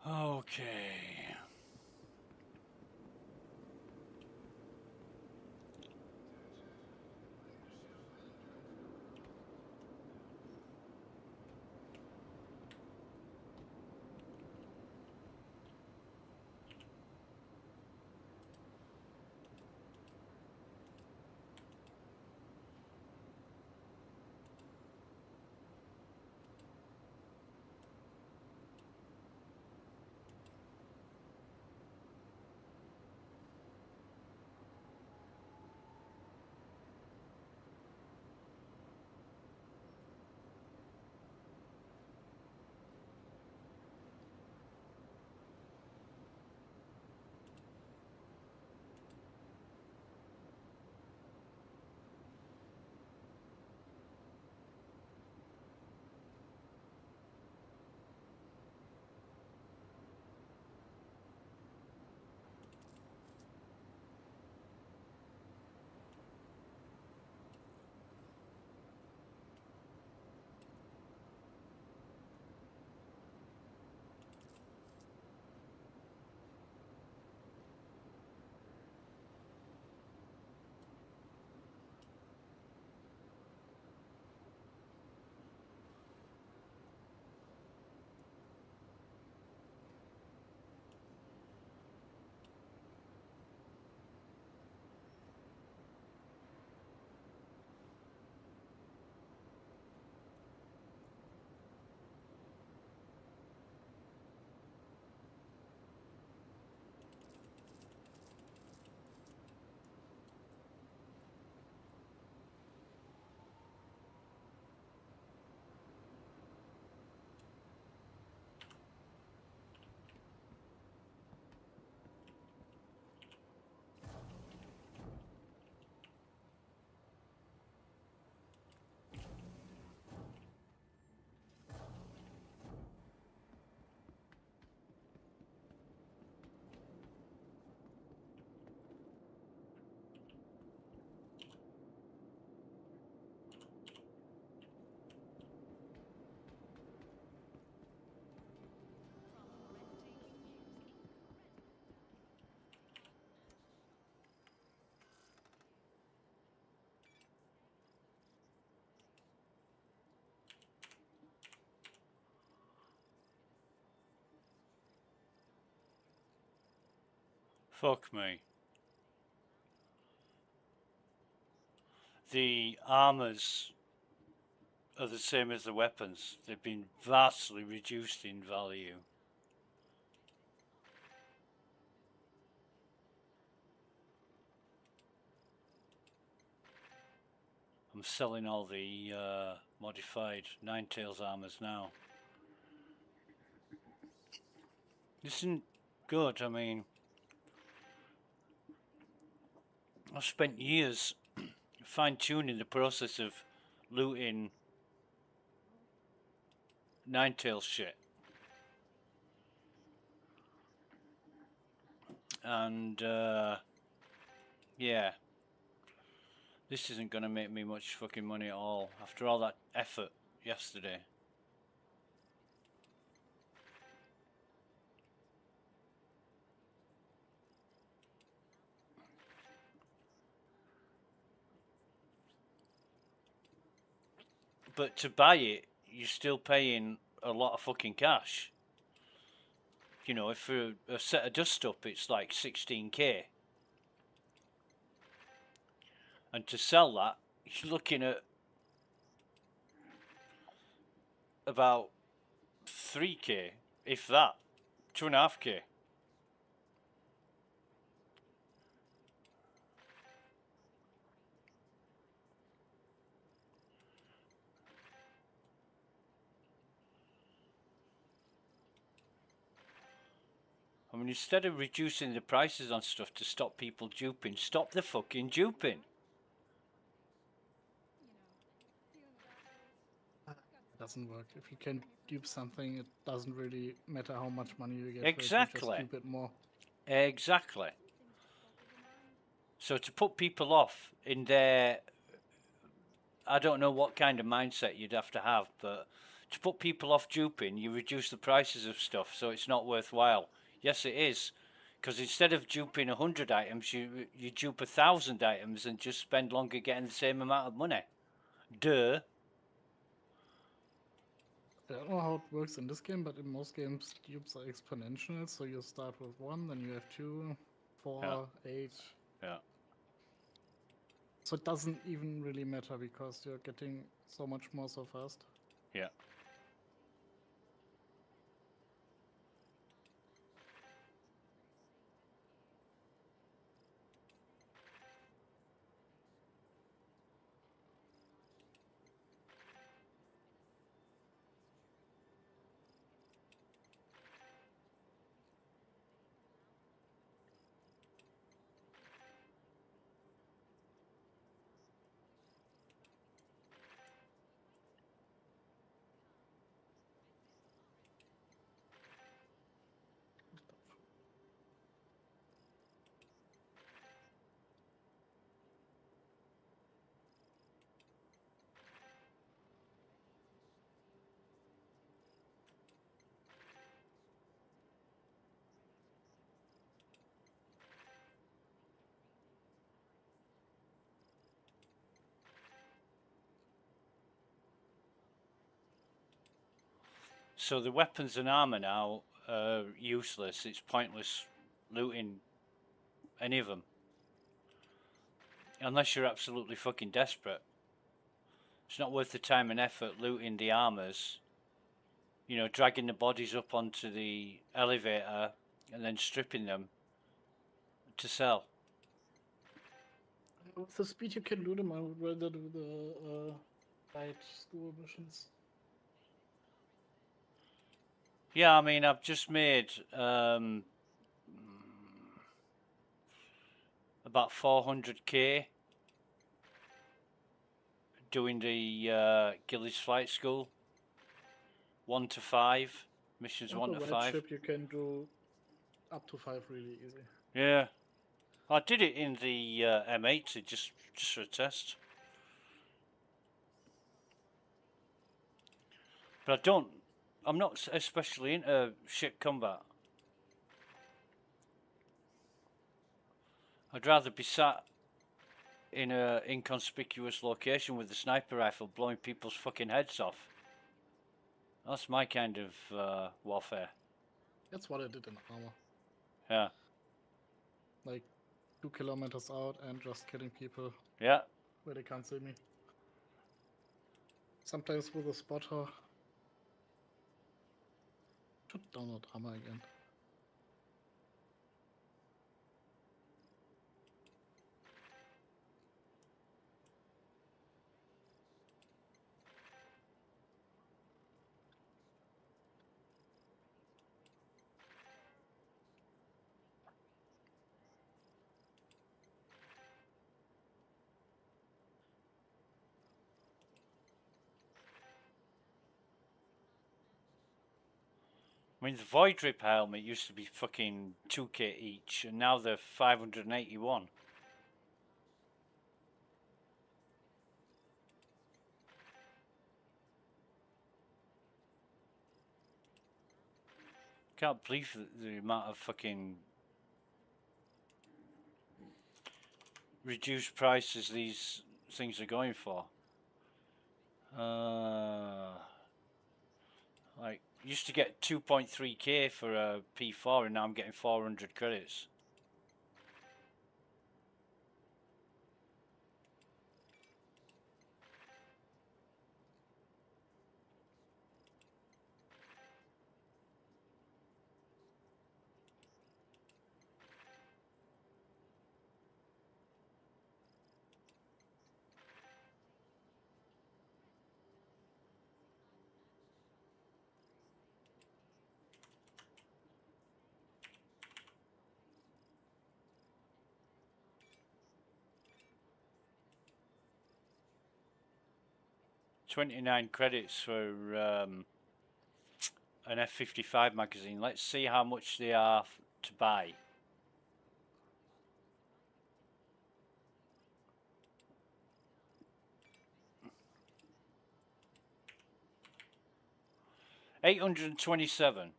Okay. Fuck me. The armors are the same as the weapons. They've been vastly reduced in value. I'm selling all the modified Ninetales armors now. This isn't good. I mean, I've spent years fine-tuning the process of looting Ninetales shit. And yeah, this isn't gonna make me much fucking money at all after all that effort yesterday. But to buy it, you're still paying a lot of fucking cash. You know, if for a set of dust up, it's like 16k. And to sell that, you're looking at about 3k, if that, 2.5k. I mean, instead of reducing the prices on stuff to stop people duping, stop the fucking duping. It doesn't work. If you can dupe something, it doesn't really matter how much money you get Exactly. for it. You just dupe it more. Exactly. So to put people off in their, I don't know what kind of mindset you'd have to have, but to put people off duping, you reduce the prices of stuff, so it's not worthwhile. Yes, it is, because instead of duping 100 items, you dupe 1,000 items and just spend longer getting the same amount of money. Duh. I don't know how it works in this game, but in most games, dupes are exponential. So you start with 1, then you have 2, 4, 8. Yeah. So it doesn't even really matter because you're getting so much more so fast. Yeah. So the weapons and armor now are useless. It's pointless looting any of them. Unless you're absolutely fucking desperate. It's not worth the time and effort looting the armors. You know, dragging the bodies up onto the elevator and then stripping them to sell. With the speed you can do them, I would rather do the night school missions. Yeah, I mean, I've just made about 400k doing the Gillis Flight School. 1 to 5. Missions On 1 the to red 5. ship, you can do up to 5 really easy. Yeah. I did it in the M8 just for a test. But I'm not especially into ship combat. I'd rather be sat in a inconspicuous location with a sniper rifle blowing people's fucking heads off. That's my kind of warfare. That's what I did in armor. Yeah. like 2 kilometers out and just killing people Yeah. where they can't see me. Sometimes with a spotter. Should download armor again. I mean, the Void Rip helmet used to be fucking 2k each, and now they're 581. Can't believe the amount of fucking reduced prices these things are going for. Like, used to get 2.3k for a P4, and now I'm getting 400 credits. $29 credits for an F-55 magazine. Let's see how much they are to buy. $827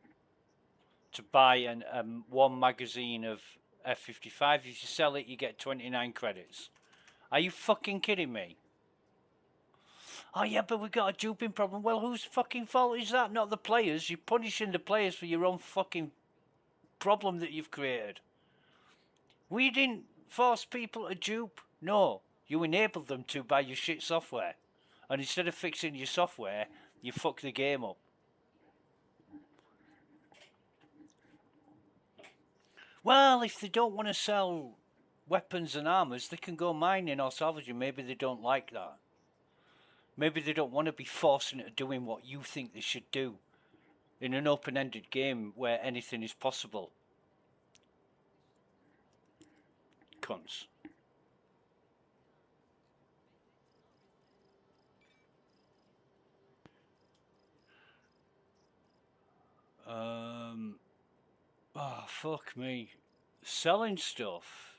to buy one magazine of F-55. If you sell it, you get 29 credits. Are you fucking kidding me? Oh yeah, but we got a duping problem. Well, whose fucking fault is that? Not the players. You're punishing the players for your own fucking problem that you've created. We didn't force people to dupe. No, you enabled them to by your shit software. And instead of fixing your software, you fuck the game up. Well, if they don't want to sell weapons and armors, they can go mining or salvaging. Maybe they don't like that. Maybe they don't want to be forcing it doing what you think they should do in an open-ended game where anything is possible. Cunts. Oh, fuck me. Selling stuff.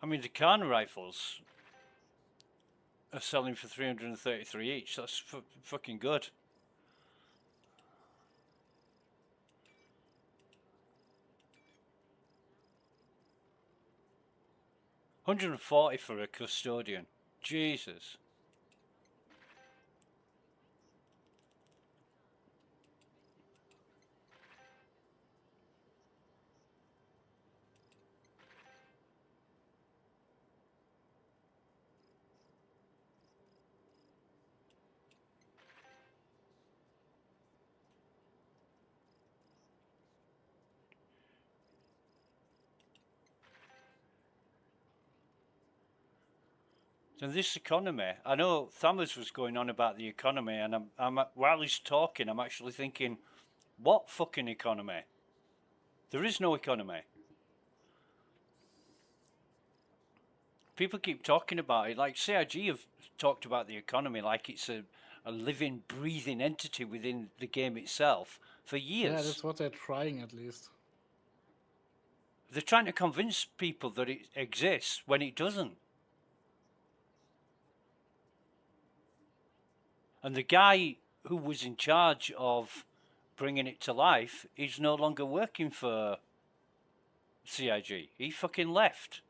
I mean, the Karna rifles are selling for 333 each. That's fucking good. $140 for a custodian. Jesus. And this economy, I know Thammers was going on about the economy, and I'm while he's talking, I'm actually thinking, what fucking economy? There is no economy. People keep talking about it, like CIG have talked about the economy like it's a living, breathing entity within the game itself for years. Yeah, that's what they're trying at least. They're trying to convince people that it exists when it doesn't. And the guy who was in charge of bringing it to life is no longer working for CIG. He fucking left,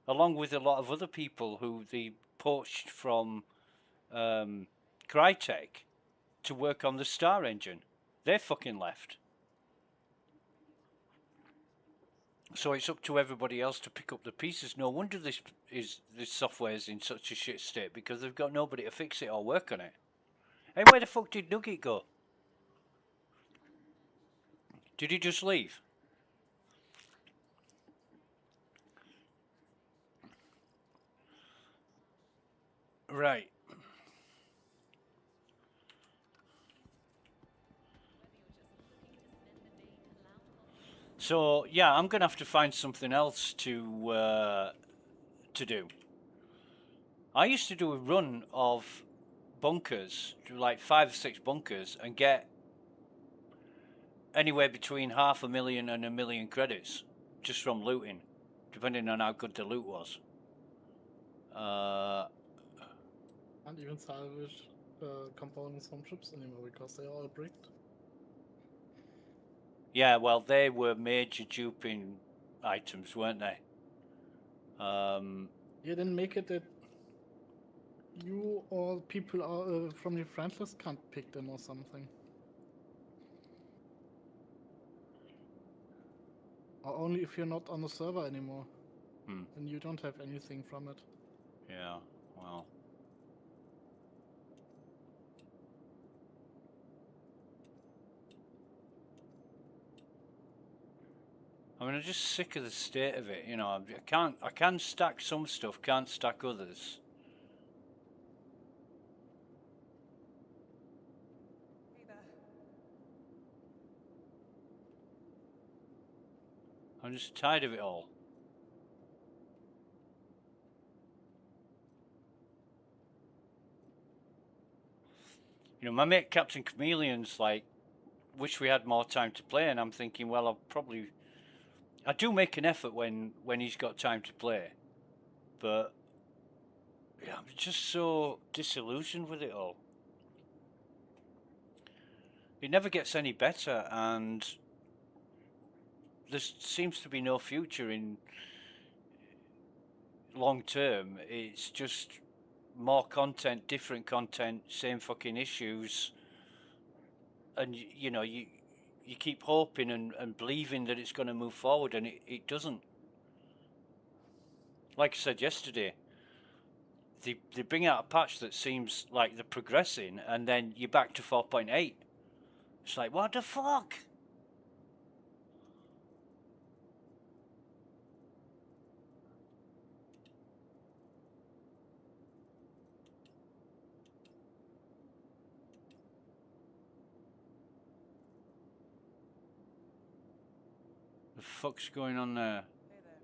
along with a lot of other people who they poached from Crytek to work on the Star engine. They fucking left. So it's up to everybody else to pick up the pieces. No wonder this software is in such a shit state, because they've got nobody to fix it or work on it. Hey, where the fuck did Nugget go? Did he just leave? Right. So yeah, I'm gonna have to find something else to do. I used to do a run of bunkers, like 5 or 6 bunkers, and get anywhere between 500,000 and 1,000,000 credits just from looting, depending on how good the loot was. Can't even salvage components from ships anymore because they're all bricked. Yeah, well, they were major duping items, weren't they? You didn't make it that you or people from your friend list can't pick them or something. Or only if you're not on the server anymore. Then you don't have anything from it. Yeah, well. I mean, I'm just sick of the state of it, you know. I can stack some stuff, can't stack others. Hey there. I'm just tired of it all. You know, my mate Captain Chameleon's like, wish we had more time to play, and I'm thinking, well, I do make an effort when he's got time to play, but yeah, I'm just so disillusioned with it all. It never gets any better, and there seems to be no future in long term. It's just more content, different content, same fucking issues, and you know, you keep hoping and believing that it's going to move forward, and it doesn't. Like I said yesterday, they bring out a patch that seems like they're progressing, and then you're back to 4.8. It's like, what the fuck? The fuck's going on there? Hey there.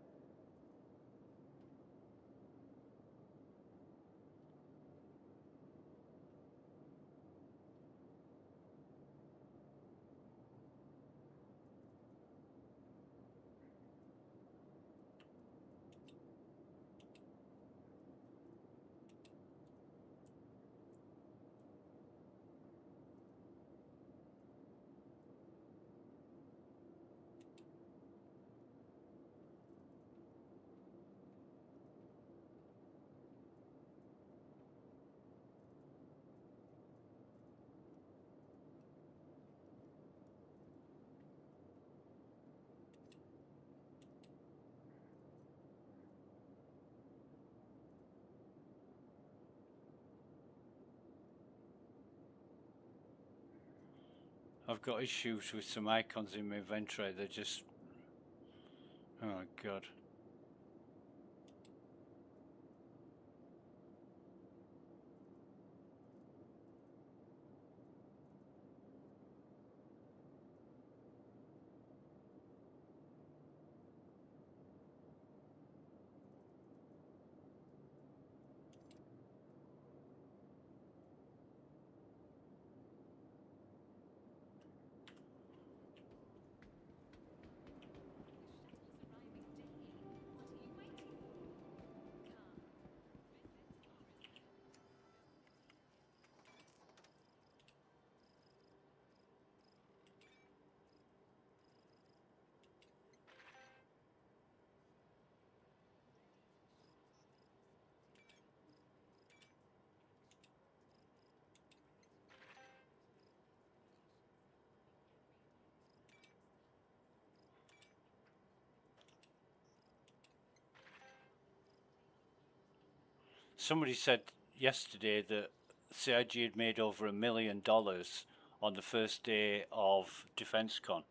I've got issues with some icons in my inventory. They're just, oh god. Somebody said yesterday that CIG had made over $1 million on the first day of DefenseCon.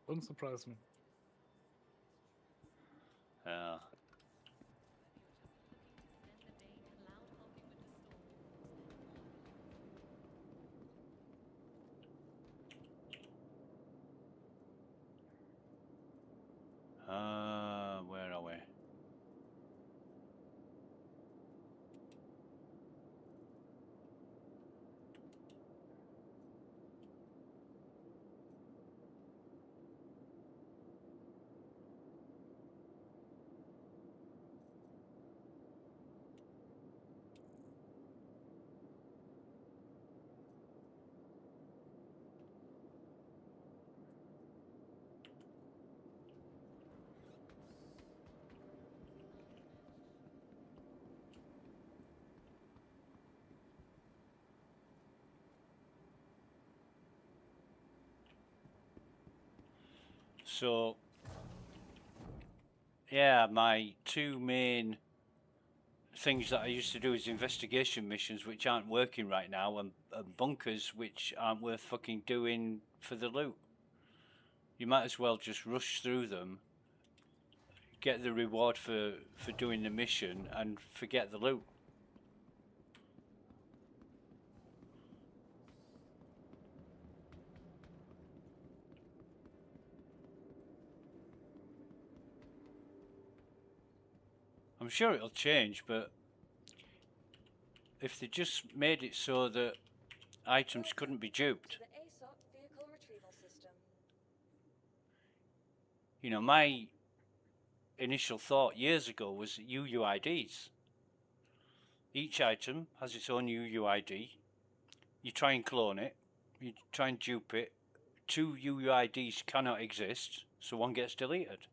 Wouldn't surprise me. Where are we? So, yeah, my two main things that I used to do is investigation missions, which aren't working right now, and bunkers, which aren't worth fucking doing for the loot. You might as well just rush through them, get the reward for doing the mission, and forget the loot. I'm sure it'll change, but if they just made it so that items couldn't be duped. To the ASOP vehicle retrieval system. You know, my initial thought years ago was UUIDs. Each item has its own UUID. You try and clone it, you try and dupe it. Two UUIDs cannot exist, so one gets deleted.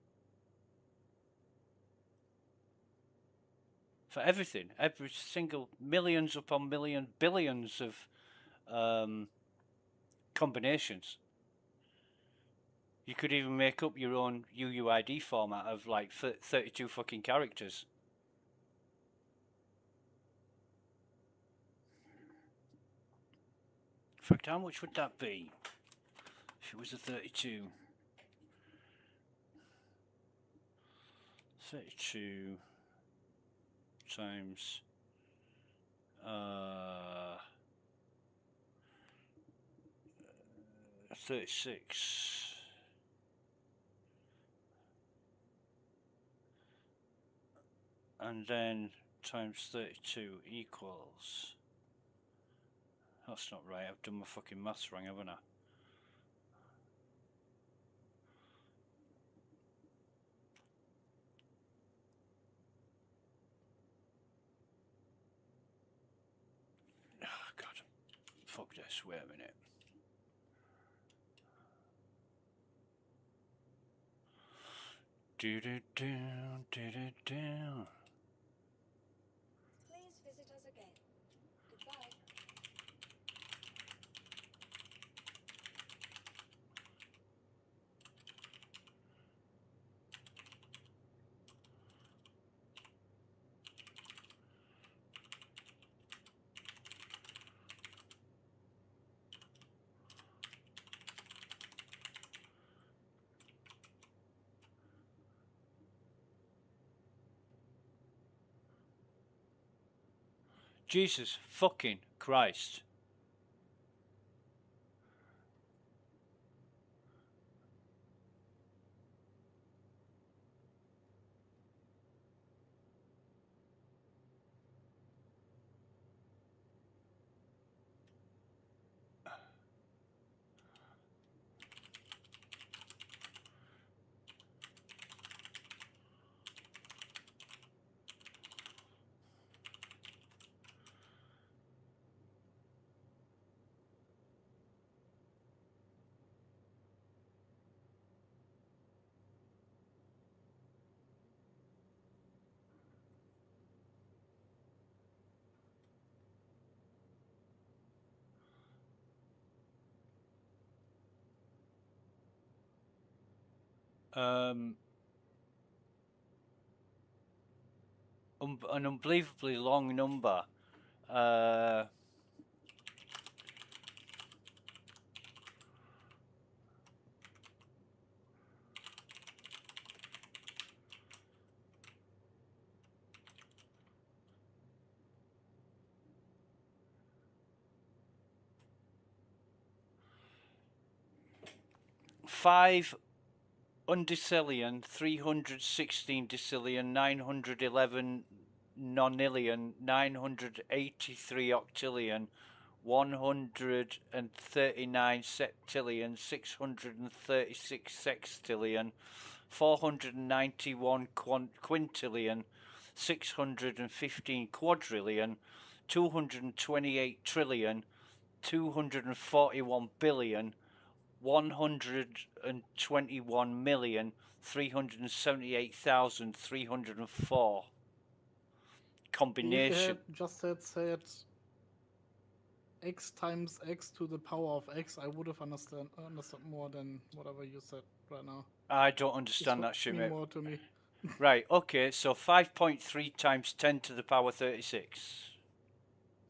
For everything, every single millions upon million, billions of combinations. You could even make up your own UUID format of like 32 fucking characters. In fact, how much would that be if it was a 32? 32 times 36. And then times 32 equals... That's not right, I've done my fucking maths wrong, haven't I? Oh, God. Fuck this, wait a minute. Do-do-do, do-do-do. Please visit us again. Goodbye. Jesus fucking Christ. an unbelievably long number. 5 undecillion, 316 decillion, 911 nonillion, 983 octillion, 139 septillion, 636 sextillion, 491 quintillion, 615 quadrillion, 228 trillion, 241 billion, 121,378,304 If you combination. had just had said x times x to the power of x, I would have understood more than whatever you said right now. I don't This understand would that shit, mean mate. more to me. Right, okay, so 5.3 times 10 to the power 36.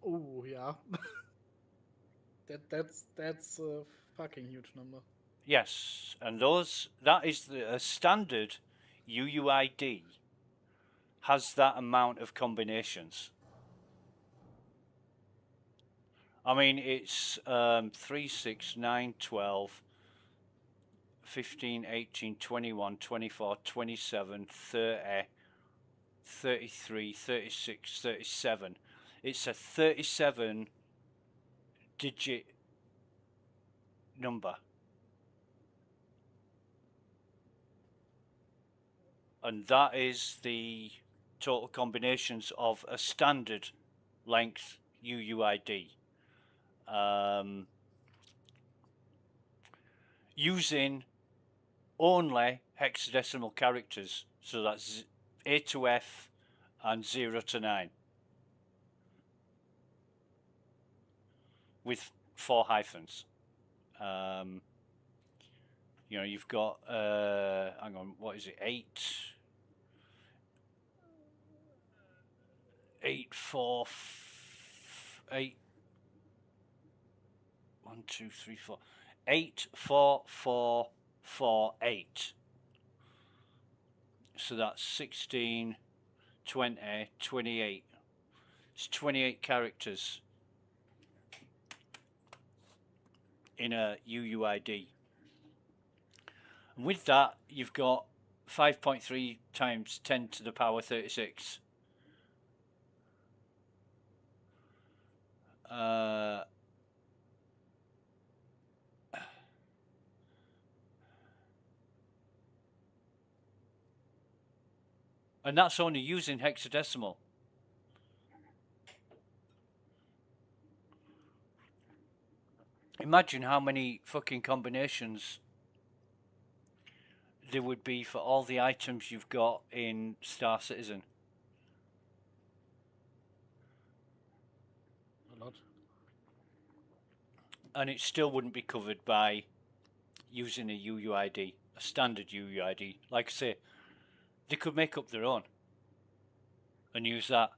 Oh yeah. That's a fucking huge number. Yes, and that is a standard UUID has that amount of combinations. I mean, it's 3, 6, 9, 12, 15, 18, 21, 24, 27, 30, 33, 36, 37. It's a 37 digit number. And that is the total combinations of a standard length UUID. Using only hexadecimal characters, so that's A to F and 0 to 9, with 4 hyphens. You know, you've got hang on, what is it? 8, 4, 8. 1, 2, 3, 4. 8, 4, 4, 4, 8. So that's 16, 20, 28. It's 28 characters in a UUID. And with that, you've got 5.3 times 10 to the power 36. And that's only using hexadecimal. Imagine how many fucking combinations there would be for all the items you've got in Star Citizen. A lot. And it still wouldn't be covered by using a UUID, a standard UUID. Like I say, they could make up their own and use that.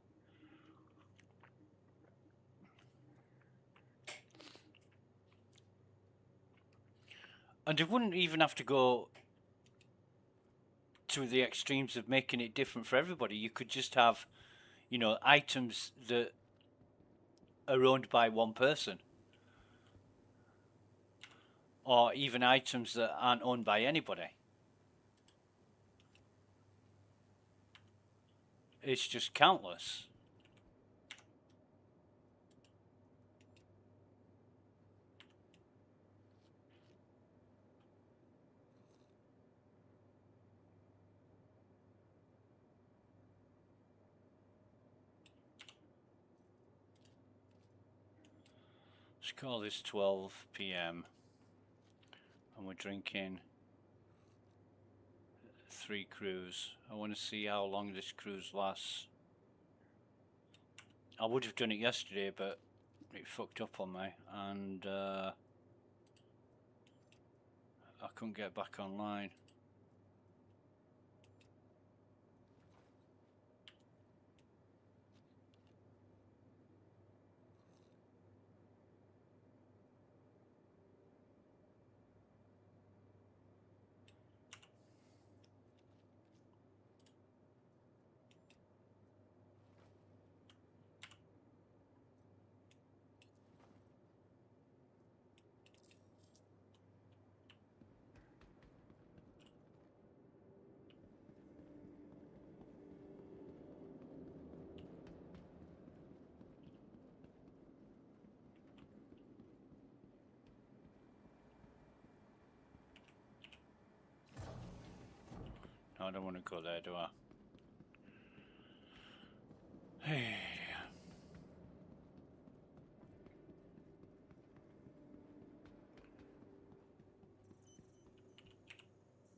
And they wouldn't even have to go to the extremes of making it different for everybody. You could just have, you know, items that are owned by one person, or even items that aren't owned by anybody. It's just countless. Let's call this 12 p.m. and we're drinking 3 crews. I want to see how long this cruise lasts. I would have done it yesterday, but it fucked up on me, and I couldn't get back online. I don't want to go there, do I? Hey.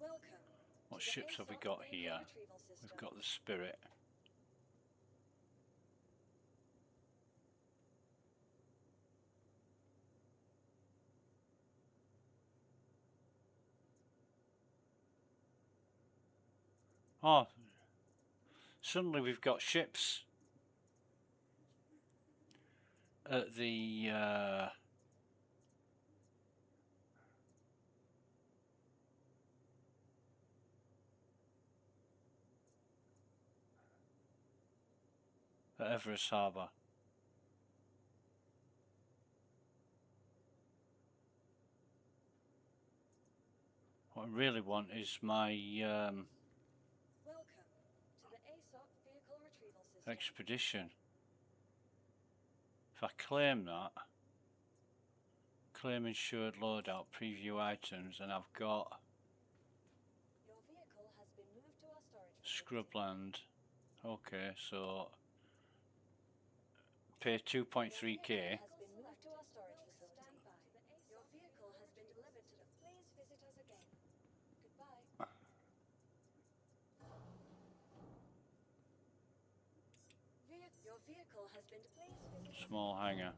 Welcome. What to the ships have we ASOP got vehicle here? retrieval system. We've got the Spirit. Oh, suddenly we've got ships at the at Everest Harbour. What I really want is my Welcome to the ASOP vehicle retrieval system. expedition. If I claim that, claim insured loadout, preview items, and I've got Your vehicle has been moved to our storage facility. Scrubland. Okay, so pay Your 2.3k. vehicle has been moved to our storage facility. Stand by. Your vehicle has been delivered to the. Please visit us again. Goodbye. Your vehicle has been. Please visit. Small hangar.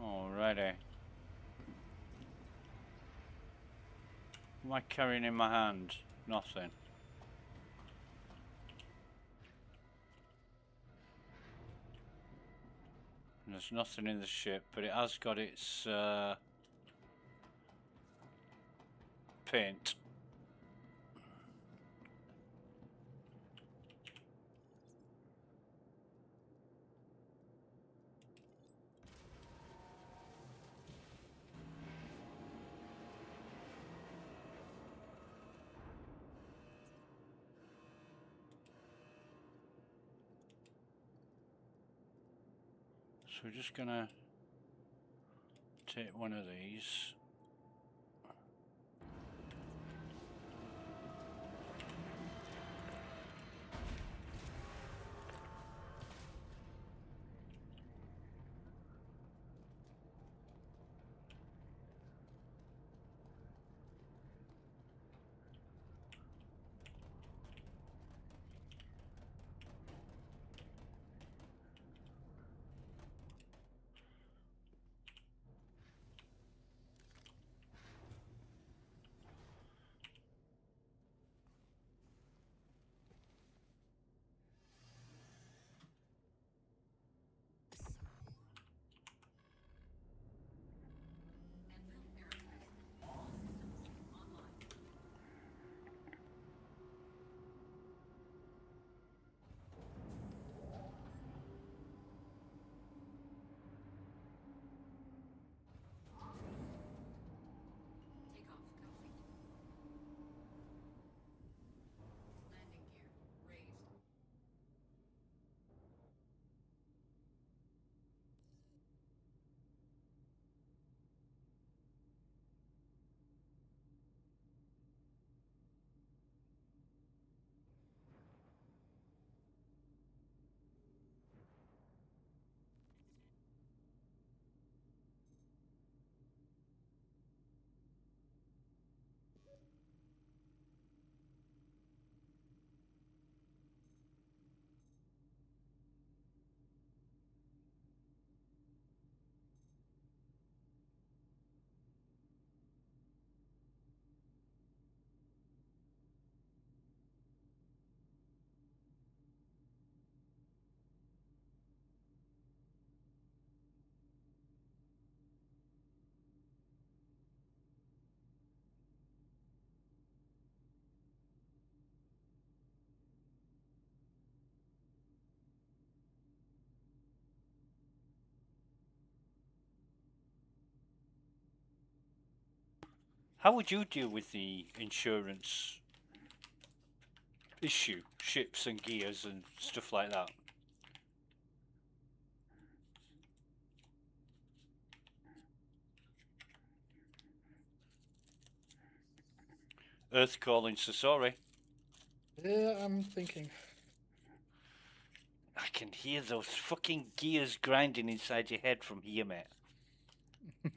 Alrighty. What am I carrying in my hand? Nothing. And there's nothing in the ship, but it has got its paint. So we're just gonna take one of these. How would you deal with the insurance issue, ships and gears and stuff like that? Earth calling, so sorry. Yeah, I'm thinking. I can hear those fucking gears grinding inside your head from here, mate. I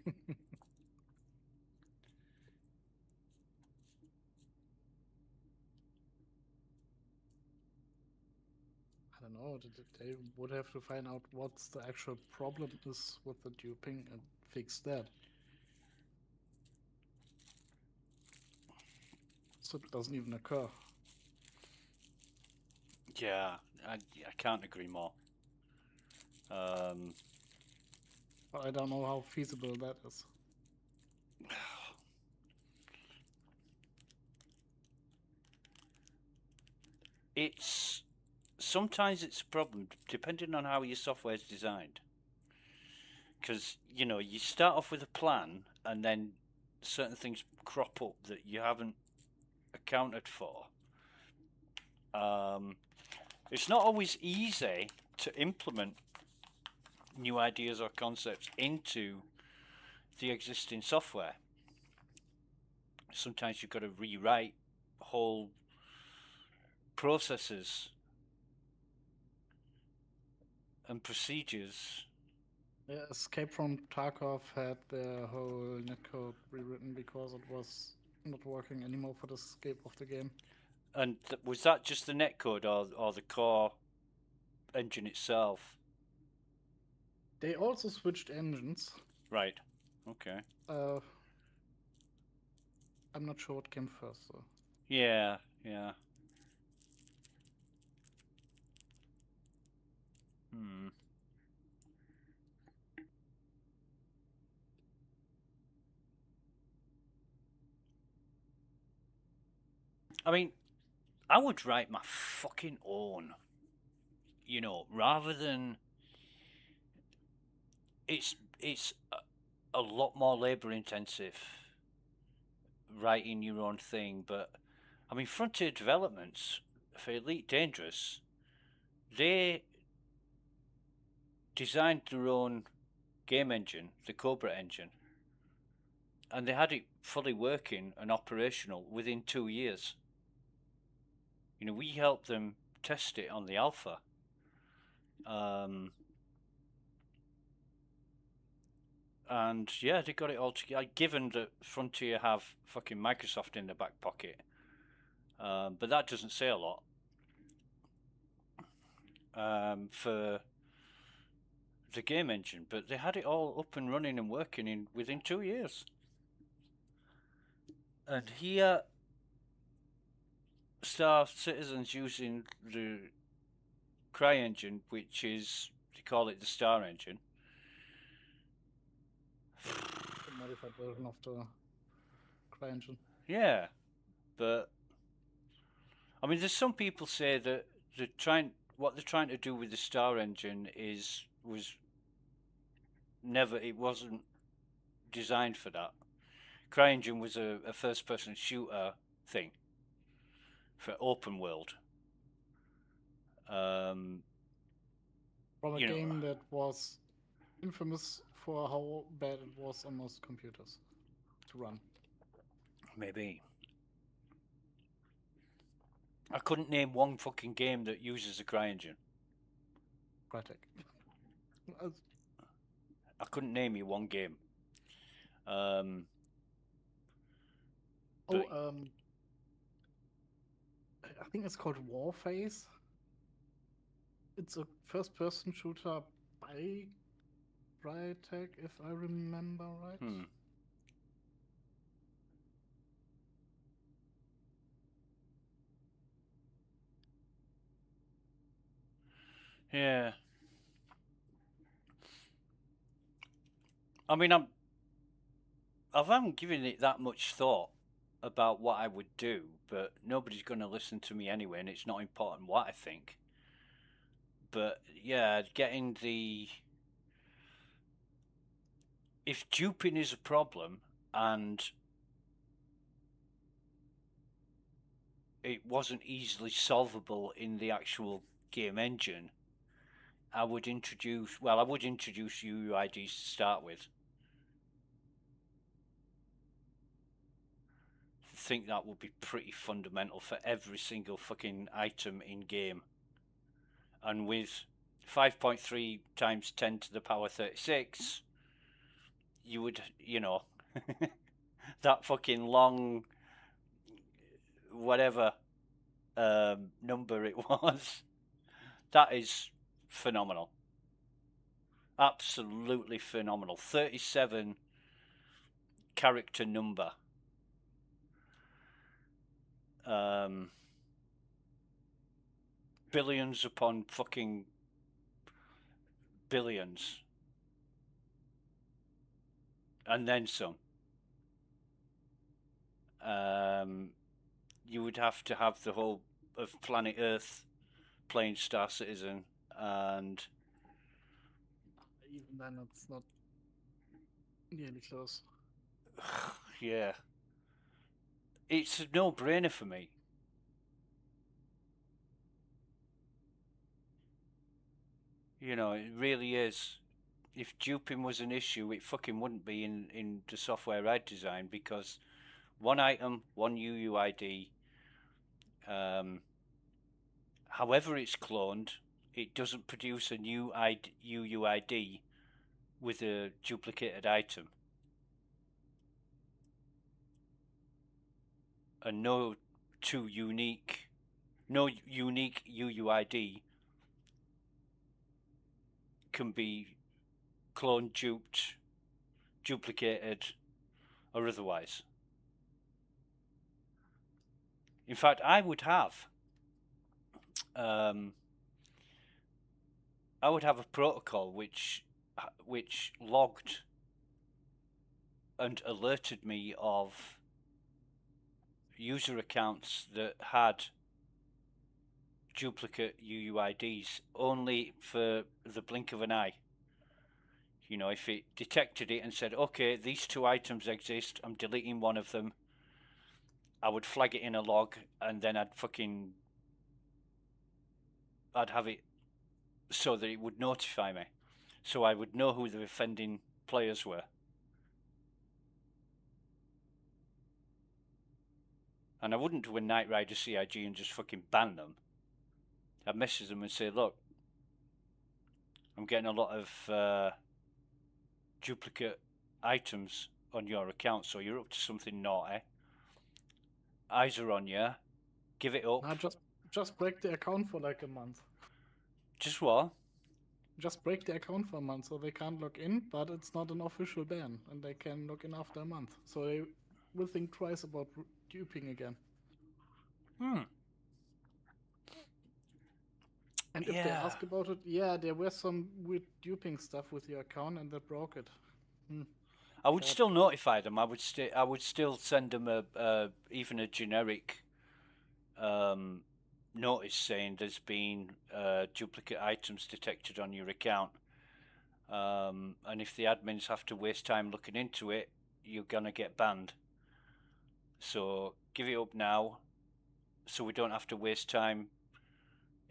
don't know. They would have to find out what's the actual problem is with the duping and fix that. So it doesn't even occur. Yeah, I can't agree more. But I don't know how feasible that is. It's sometimes it's a problem depending on how your software is designed. Because you start off with a plan, and then certain things crop up that you haven't accounted for. It's not always easy to implement new ideas or concepts into the existing software. Sometimes you've got to rewrite whole processes and procedures. Yeah, Escape from Tarkov had their whole netcode rewritten because it was not working anymore for the escape of the game. And was that just the netcode or the core engine itself? They also switched engines. Right. Okay. I'm not sure what came first, though. Yeah, yeah. Hmm. I mean, I would write my fucking own. Rather than it's a lot more labor intensive writing your own thing, but I mean, Frontier Developments for Elite Dangerous, they designed their own game engine, the Cobra engine, and they had it fully working and operational within 2 years. We helped them test it on the alpha. And yeah, they got it all together. Given that Frontier have fucking Microsoft in their back pocket, but that doesn't say a lot. For the game engine, but they had it all up and running and working within 2 years. And here, Star Citizen's using the Cry engine, which is, they call it the Star engine. The modified version of the Cry engine. Yeah, but I mean, there's some people say that what they're trying to do with the Star engine it wasn't designed for that. CryEngine was a first-person shooter thing for open world. From a game that was infamous for how bad it was on most computers to run. Maybe. I couldn't name one fucking game that uses a CryEngine. Crytek. I couldn't name you one game. I think it's called Warface. It's a first-person shooter by Crytek, if I remember right. Yeah. I mean, I haven't given it that much thought about what I would do, but nobody's going to listen to me anyway, and it's not important what I think. But yeah, if duping is a problem and it wasn't easily solvable in the actual game engine, I would introduce UUIDs to start with. I think that would be pretty fundamental for every single fucking item in game. And with 5.3 times 10 to the power 36, you would, that fucking long, whatever number it was, that is phenomenal. Absolutely phenomenal. 37 character number. Billions upon fucking billions. And then some. You would have to have the whole of planet Earth playing Star Citizen, and Even then, it's not nearly close. yeah, it's a no-brainer for me. It really is. If duping was an issue, it fucking wouldn't be in the software I designed, because one item, one UUID, however it's cloned, it doesn't produce a new UUID with a duplicated item. And no unique UUID can be cloned, duped, duplicated, or otherwise. In fact, I would have a protocol which logged and alerted me of user accounts that had duplicate UUIDs only for the blink of an eye. If it detected it and said, okay, these two items exist, I'm deleting one of them, I would flag it in a log, and then I'd have it so that it would notify me, so I would know who the offending players were. And I wouldn't do a Knight Rider CIG and just fucking ban them. I'd message them and say, look, I'm getting a lot of duplicate items on your account, so you're up to something naughty. Eyes are on you. Give it up. Nah, just break the account for like a month. Just what? Just break the account for a month so they can't log in, but it's not an official ban, and they can log in after a month. So they will think twice about duping again. And if they ask about it, yeah, there were some weird duping stuff with your account, and they broke it. I would still notify them. I would still send them even a generic notice saying there's been duplicate items detected on your account. And if the admins have to waste time looking into it, you're gonna get banned. So give it up now, so we don't have to waste time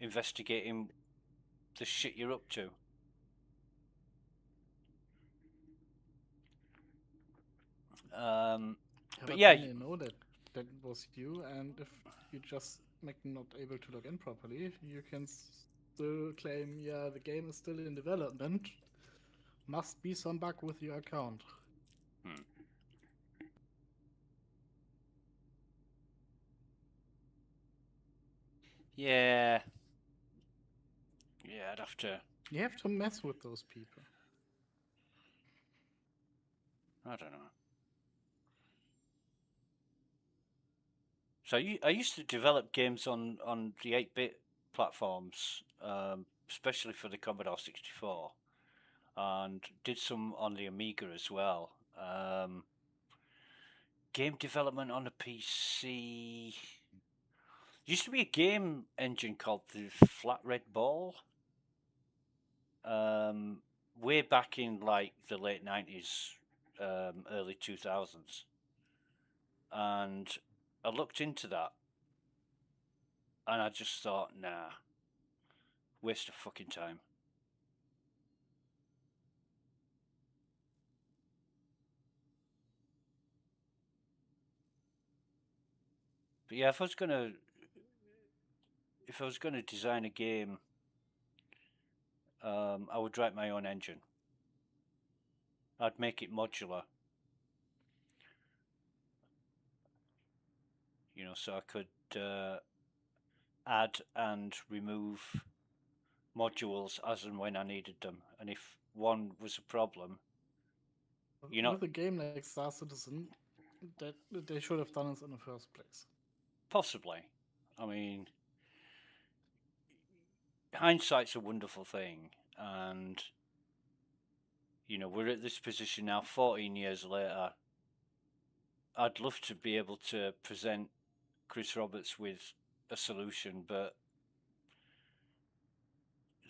investigating the shit you're up to. But yeah, they know that was you, and if you just make them not able to log in properly, you can still claim, yeah, the game is still in development. Must be some bug with your account. Yeah, I'd have to. You have to mess with those people. I don't know. So I used to develop games on the 8-bit platforms, especially for the Commodore 64, and did some on the Amiga as well. Game development on a PC. Used to be a game engine called the Flat Red Ball. Way back in like the late 90s, early 2000s. And I looked into that, And I just thought, nah, waste of fucking time. But yeah, if I was gonna design a game, I would write my own engine. I'd make it modular. You know, so I could add and remove modules as and when I needed them. And if one was a problem, you know, With a game like Star Citizen, that they should have done this in the first place. possibly. I mean, hindsight's a wonderful thing, and you know, we're at this position now 14 years later. I'd love to be able to present Chris Roberts with a solution, but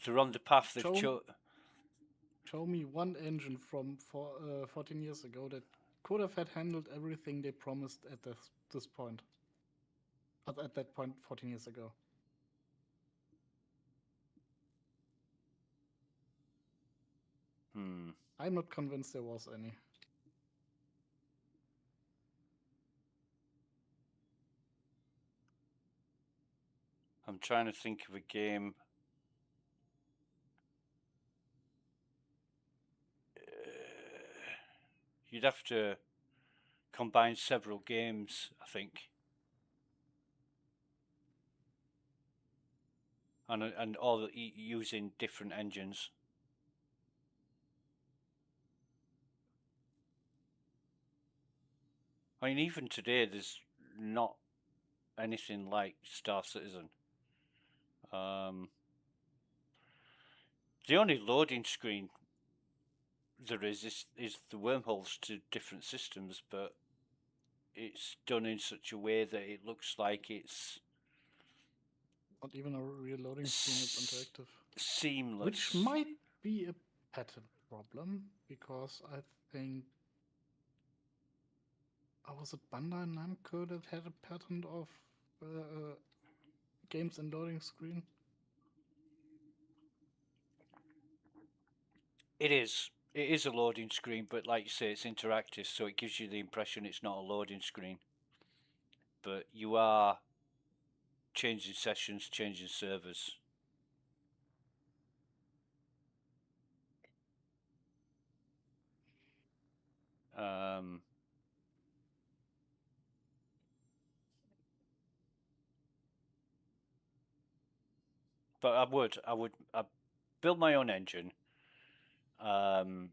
they're on the path they've chosen. Show me one engine from 14 years ago that could have had handled everything they promised at this point. At that point, 14 years ago. I'm not convinced there was any. I'm trying to think of a game. You'd have to combine several games, I think, and all using different engines. I mean, even today, there's not anything like Star Citizen. The only loading screen there is the wormholes to different systems, but it's done in such a way that it looks like it's Not even a real loading screen, it's interactive. Seamless. Which might be a pattern problem, because I think... was it Bandai Namco that had a pattern of games and loading screen? It is. It is a loading screen, but like you say, it's interactive, so it gives you the impression it's not a loading screen. But you are changing sessions, changing servers. But I'd build my own engine. I'd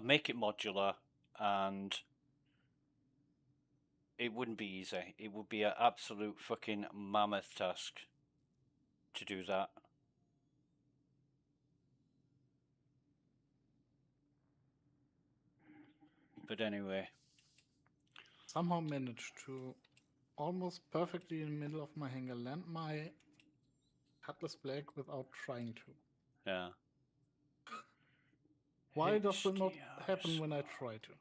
make it modular, and it wouldn't be easy. It would be an absolute fucking mammoth task to do that. But anyway. Somehow managed to almost perfectly in the middle of my hangar land my Cutlass Black without trying to. Yeah. Why does it not happen when I try to?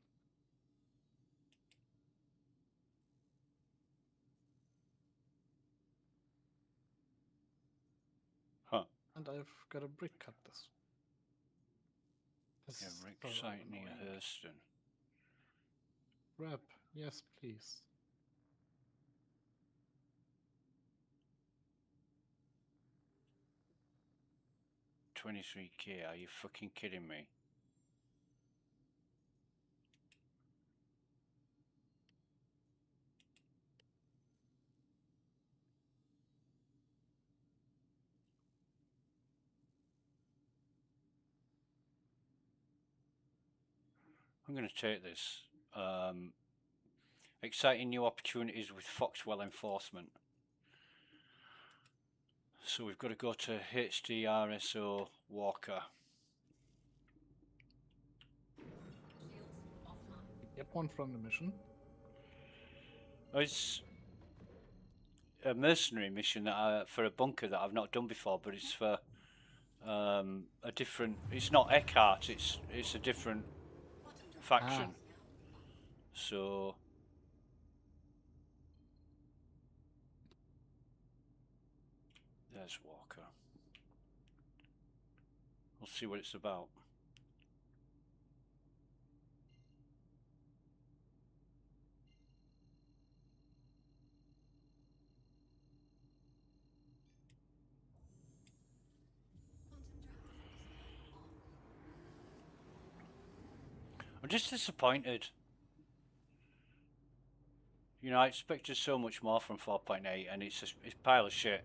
Huh. And I've got a brick Cutlass. Yeah, Rick site near Hurston. Rep, yes please. $23K, are you fucking kidding me? I'm going to take this. Exciting new opportunities with Foxwell enforcement. So we've got to go to HDRSO Walker. Get one from the mission. It's a mercenary mission that for a bunker that I've not done before, but it's for a different. It's not Eckhart. It's a different faction. So There's Walker. We'll see what it's about. I'm just disappointed. You know, I expected so much more from 4.8, and it's a pile of shit.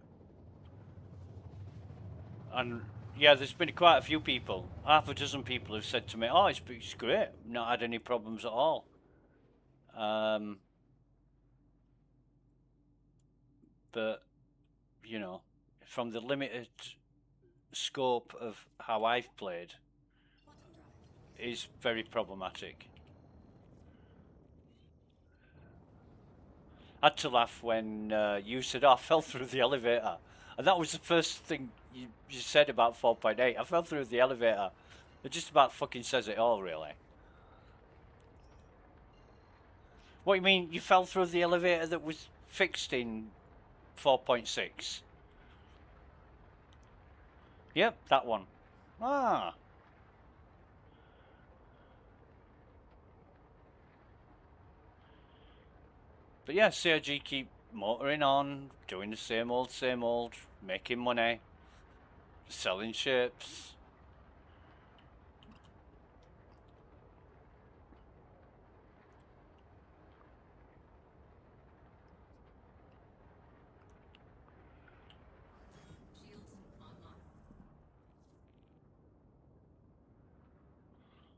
And yeah, there's been quite a few people, half a dozen people have said to me, "Oh, it's great, not had any problems at all." But you know, from the limited scope of how I've played, is very problematic. I had to laugh when you said, "Oh, I fell through the elevator," and that was the first thing you said about 4.8. I fell through the elevator. It just about fucking says it all, really. What do you mean? You fell through the elevator that was fixed in 4.6? Yep, that one. Ah. But yeah, CRG keep motoring on, doing the same old, making money, selling ships.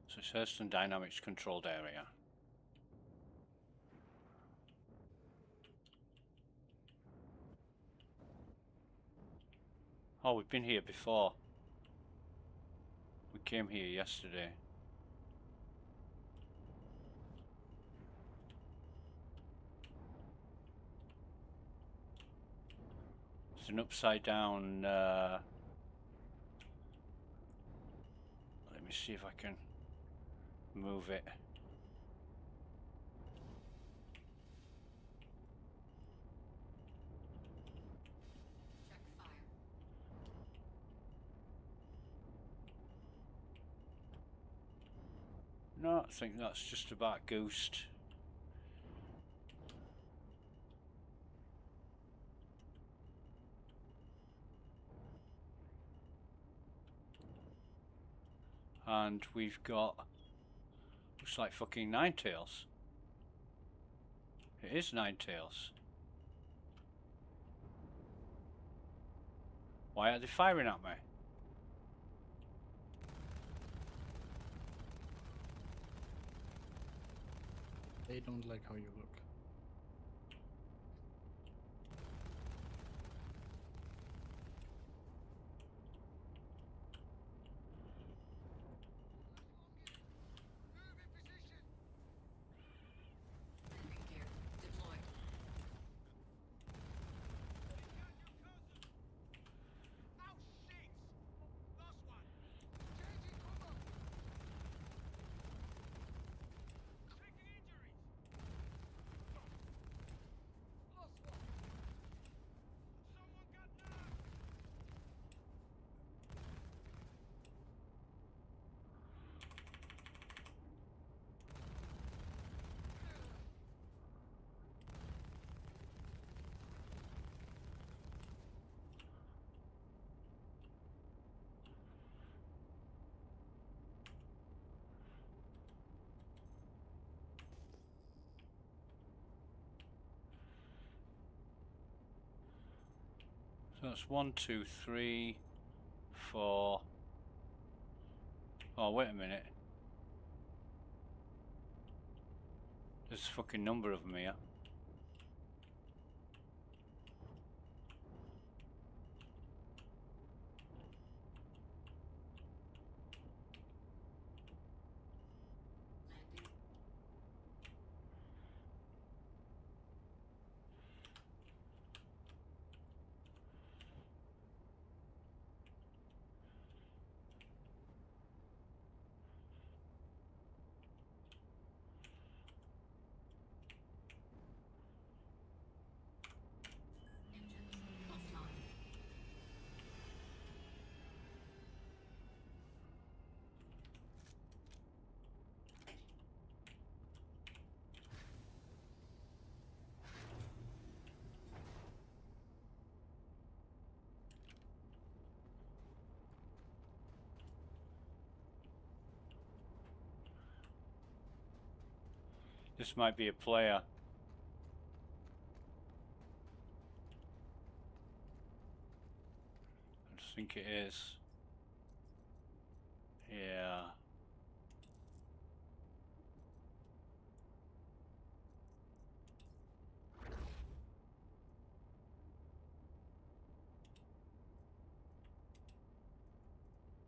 So it says some dynamics controlled area. Oh, we've been here before. We came here yesterday. It's an upside down. Let me see if I can move it. No, I think that's just about goosed. And we've got, looks like fucking Ninetales. It is Ninetales. Why are they firing at me? They don't like how you look. So that's 1, 2, 3, 4. Oh, wait a minute. There's a fucking number of them here. This might be a player. I just think it is. Yeah.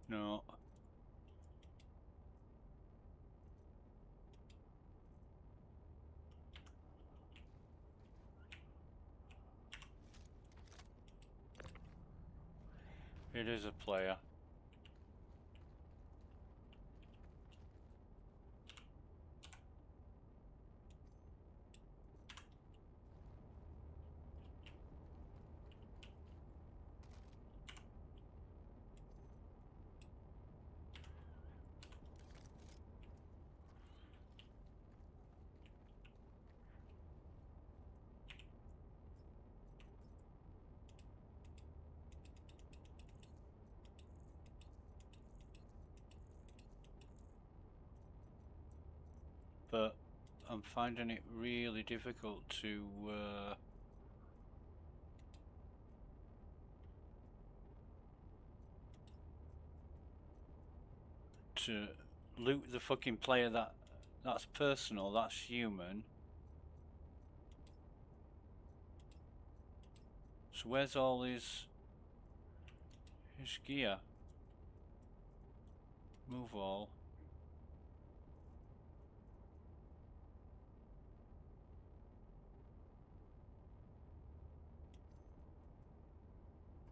No. It is a player. But I'm finding it really difficult to loot the fucking player that's personal, that's human. So where's all his gear? Move all.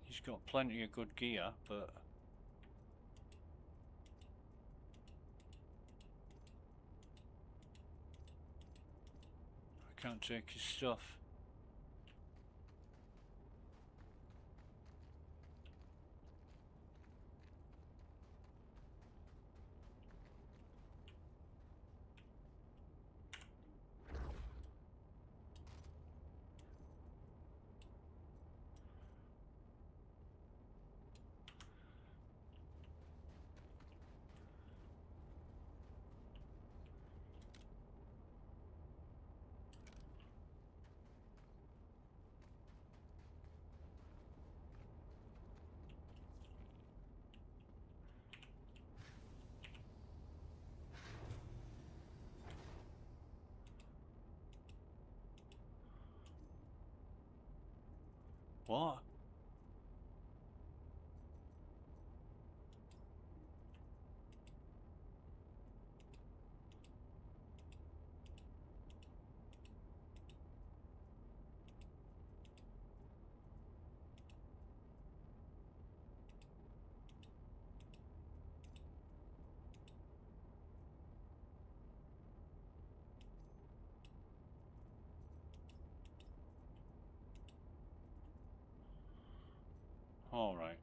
He's got plenty of good gear, but I can't take his stuff. What? All right.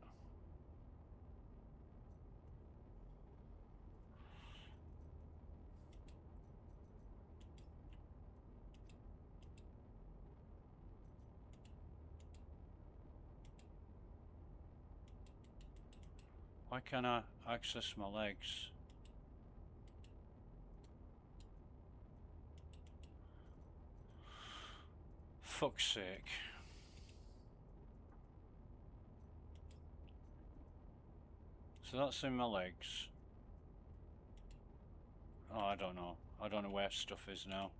Why can't I access my legs? Fuck's sake. So that's in my legs. Oh, I don't know. I don't know where stuff is now.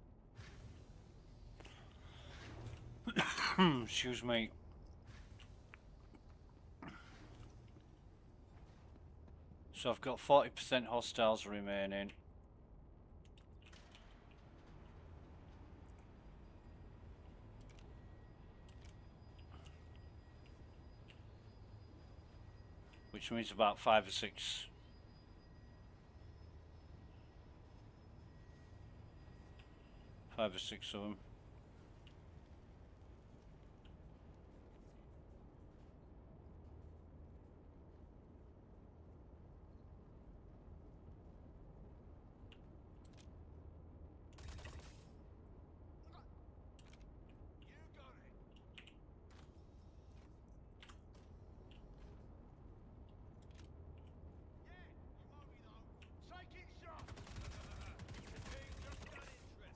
Excuse me. So I've got 40% hostiles remaining. Which means about 5 or 6. 5 or 6 of them. You got it. Yeah, you might be though. Taking shots. Being just uninterested.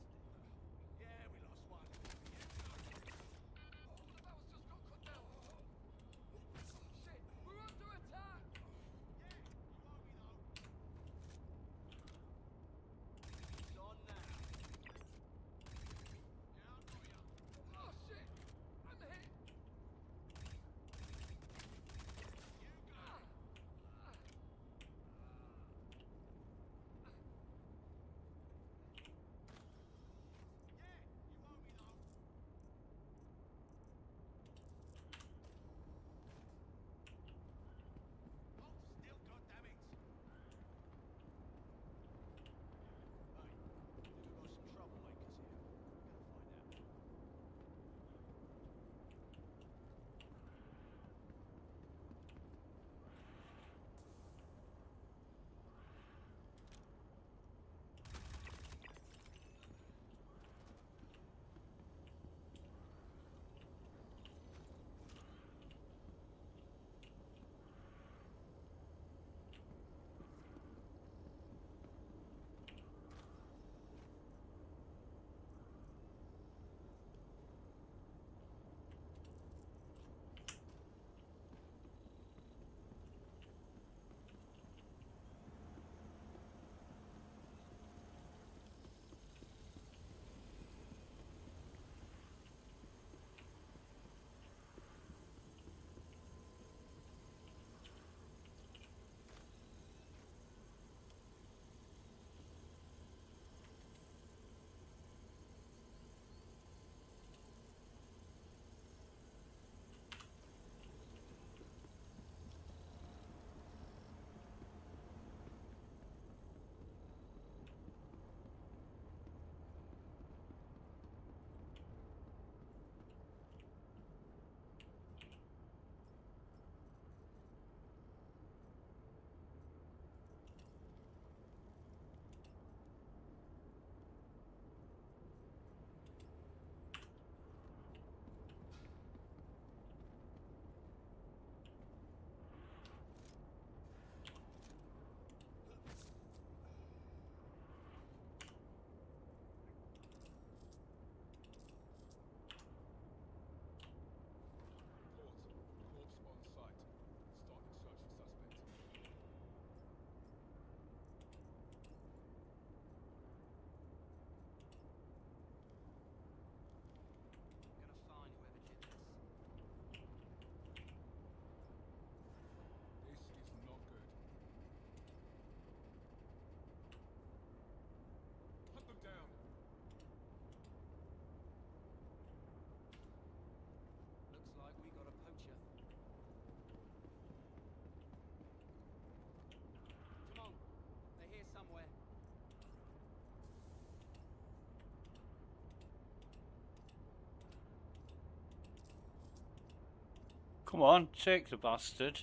Come on, take the bastard.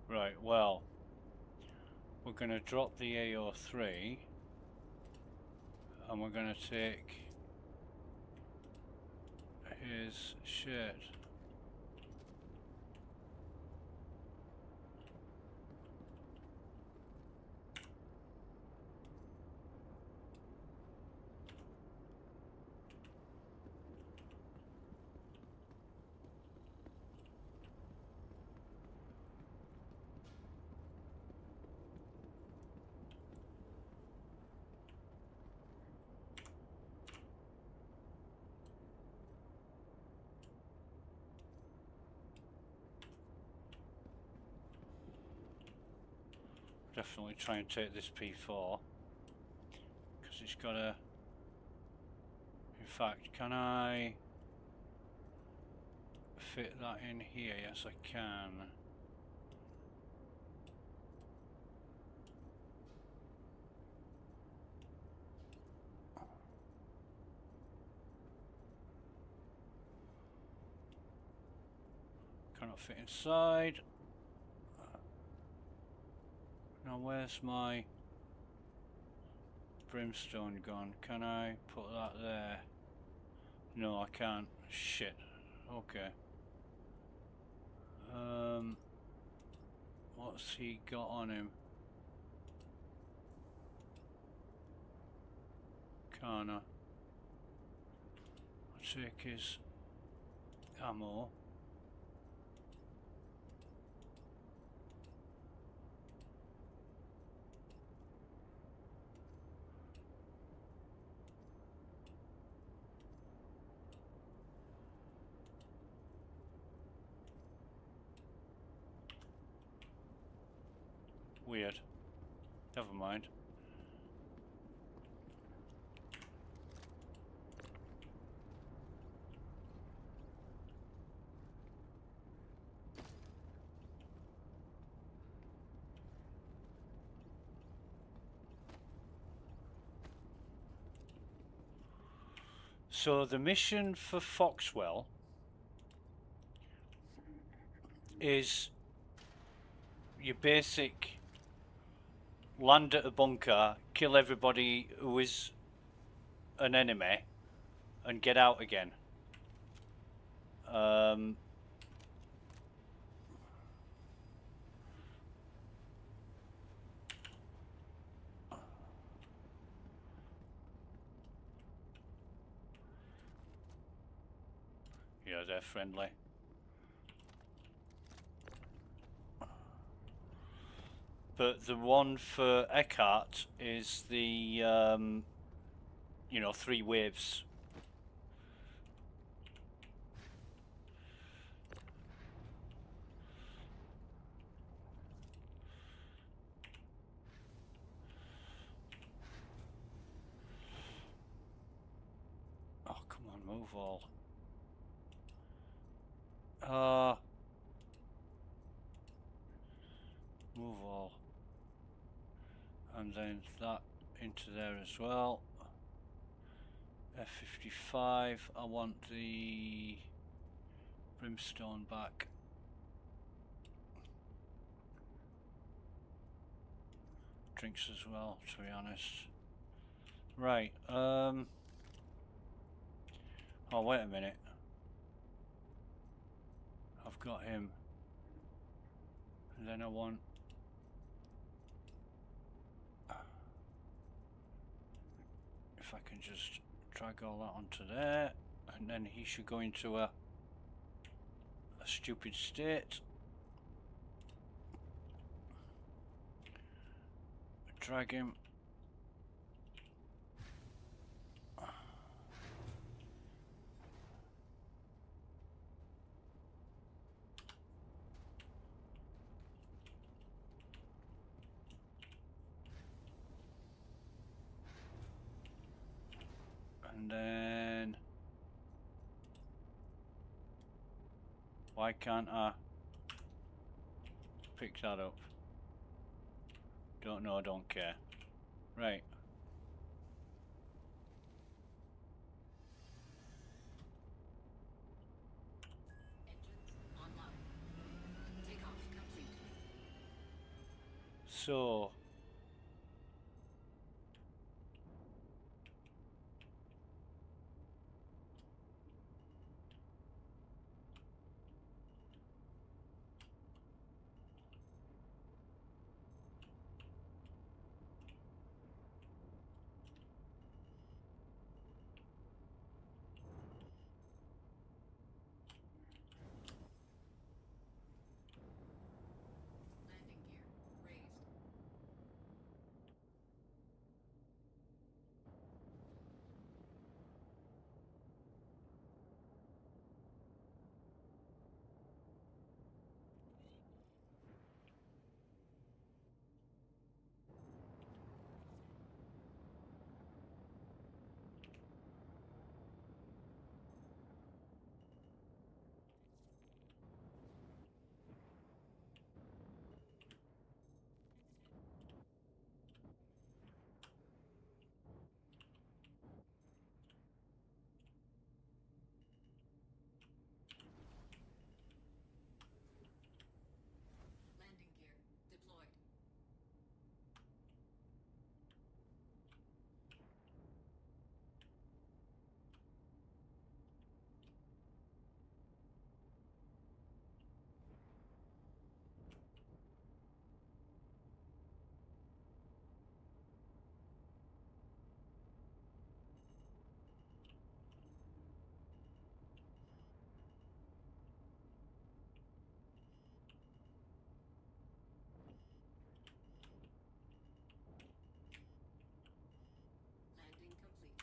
Right, well, we're going to drop the AO3 and we're going to take his shit. Definitely try and take this P4 because it's got a. In fact, can I fit that in here? Yes, I can. Cannot fit inside. Now, where's my brimstone gone? Can I put that there? No, I can't. Shit. Okay. What's he got on him? Can't I? I'll take his ammo. Weird. Never mind. So the mission for Foxwell is your basic land at a bunker, kill everybody who is an enemy, and get out again. Yeah, they're friendly. But the one for Eckhart is the, you know, 3 waves. Oh, come on, move all. Move all. And then that into there as well. F55, I want the brimstone back. drinks as well, to be honest. Right, oh, wait a minute. I've got him. And then I want... If I can just drag all that onto there, and then he should go into a stupid state. Drag him. And then... Why can't I pick that up? Don't know, don't care. Right. Engines online. Takeoff complete. So... Landing gear raised. Landing gear deployed. Landing complete.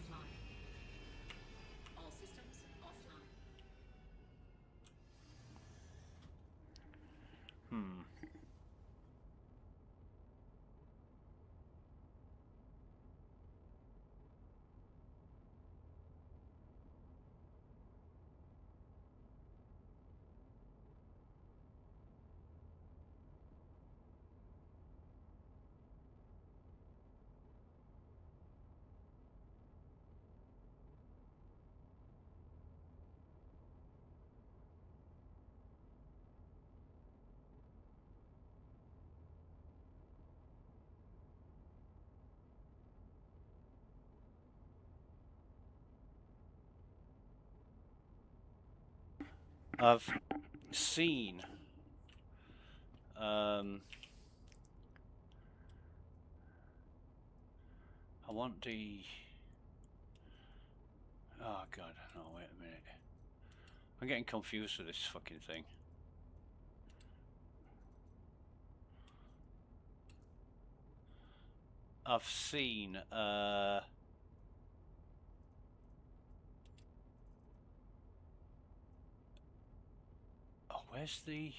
Flying. All systems offline. Hmm. I've seen I want the... Oh god, no, wait a minute. I'm getting confused with this fucking thing. I've seen oh, where's the...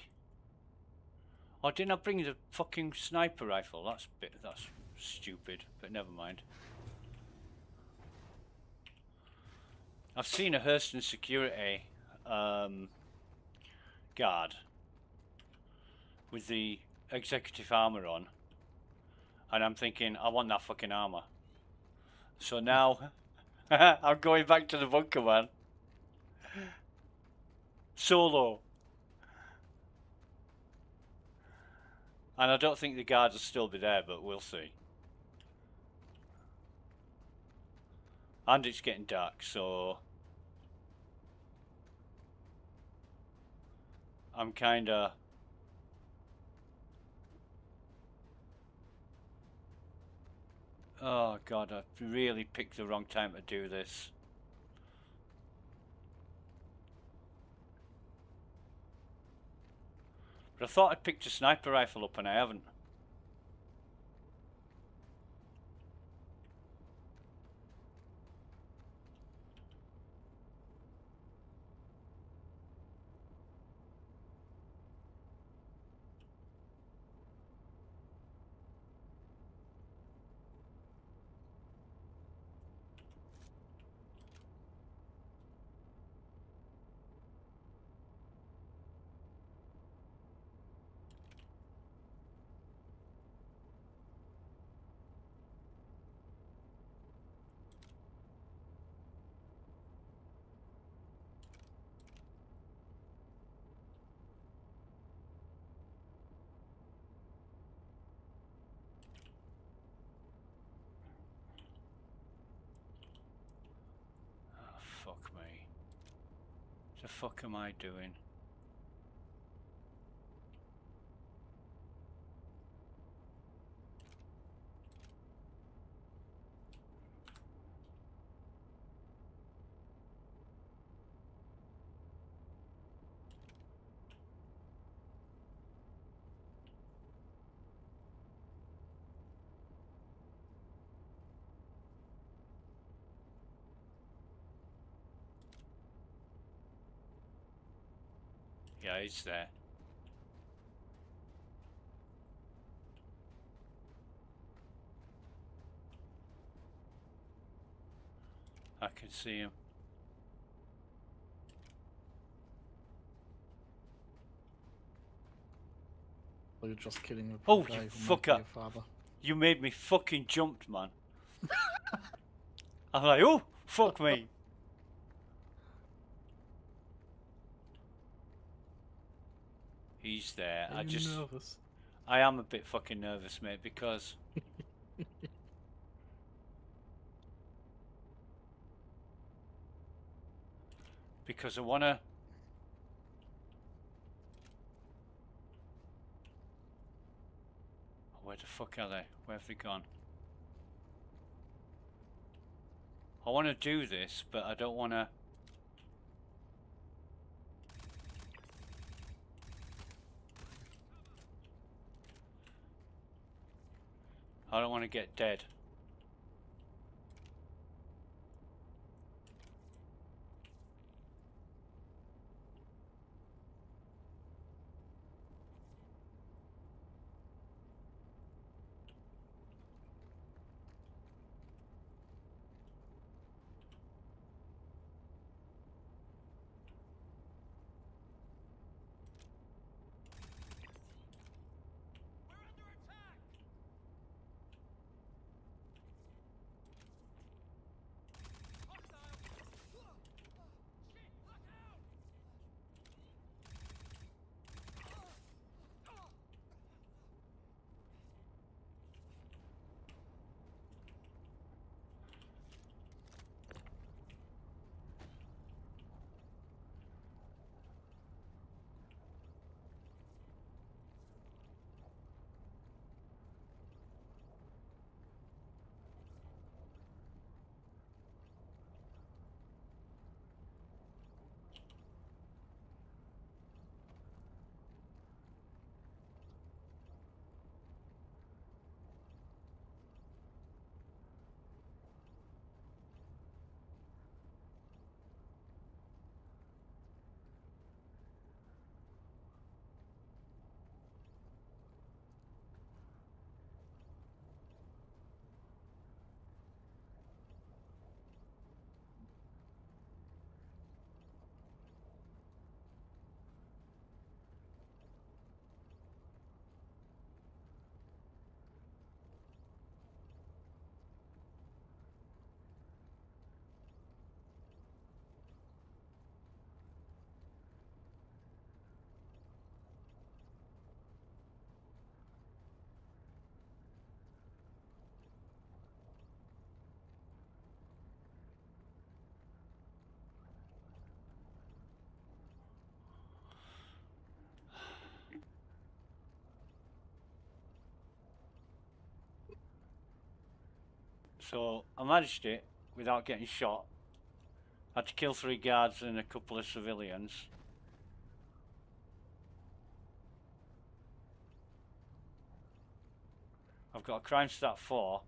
Oh, didn't I bring the fucking sniper rifle? That's stupid, but never mind. I've seen a Hurston security guard with the executive armor on, And I'm thinking, I want that fucking armor. So now, I'm going back to the bunker, man. Solo. And I don't think the guards will still be there, but we'll see. And it's getting dark, so... I'm kinda... Oh god, I really picked the wrong time to do this. But I thought I'd picked a sniper rifle up and I haven't. Oh, fuck me. What the fuck am I doing? Yeah, it's there. I can see him. Or you're just killing the Oh, guy you who might be fucker. your father. You made me fucking jumped, man. I'm like, oh, fuck me. He's there. Are you nervous? I am a bit fucking nervous, mate, because... because I wanna... Where the fuck are they? Where have they gone? I want to do this, but I don't want to... I don't want to get dead. So I managed it without getting shot. Had to kill 3 guards and a couple of civilians. I've got a crime stat 4.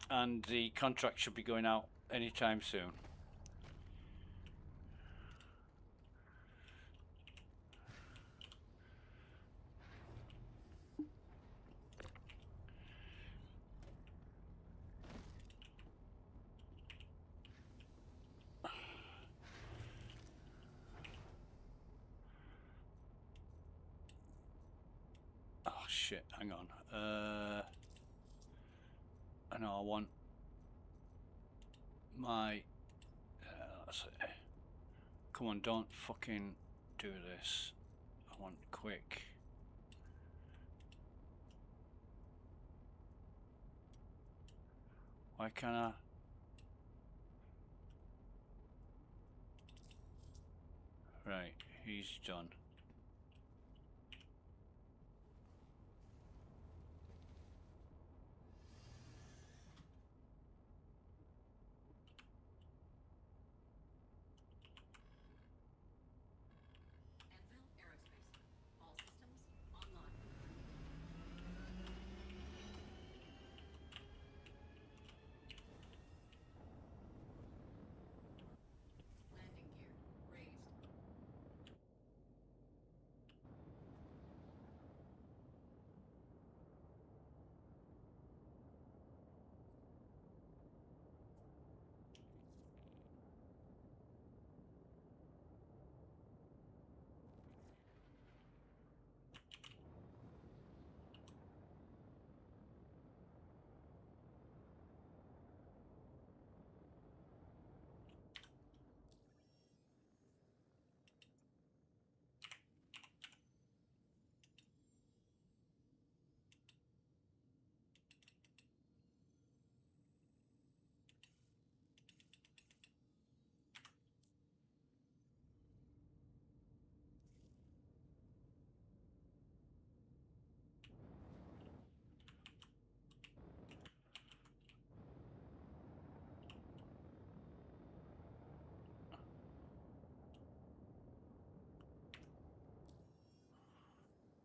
And the contract should be going out anytime soon. Oh shit, hang on. I know I want my... that's it. Come on, don't fucking do this. I want quick. Why can't I? Right, he's done. Anvil Aerospace. All systems online. Landing gear raised.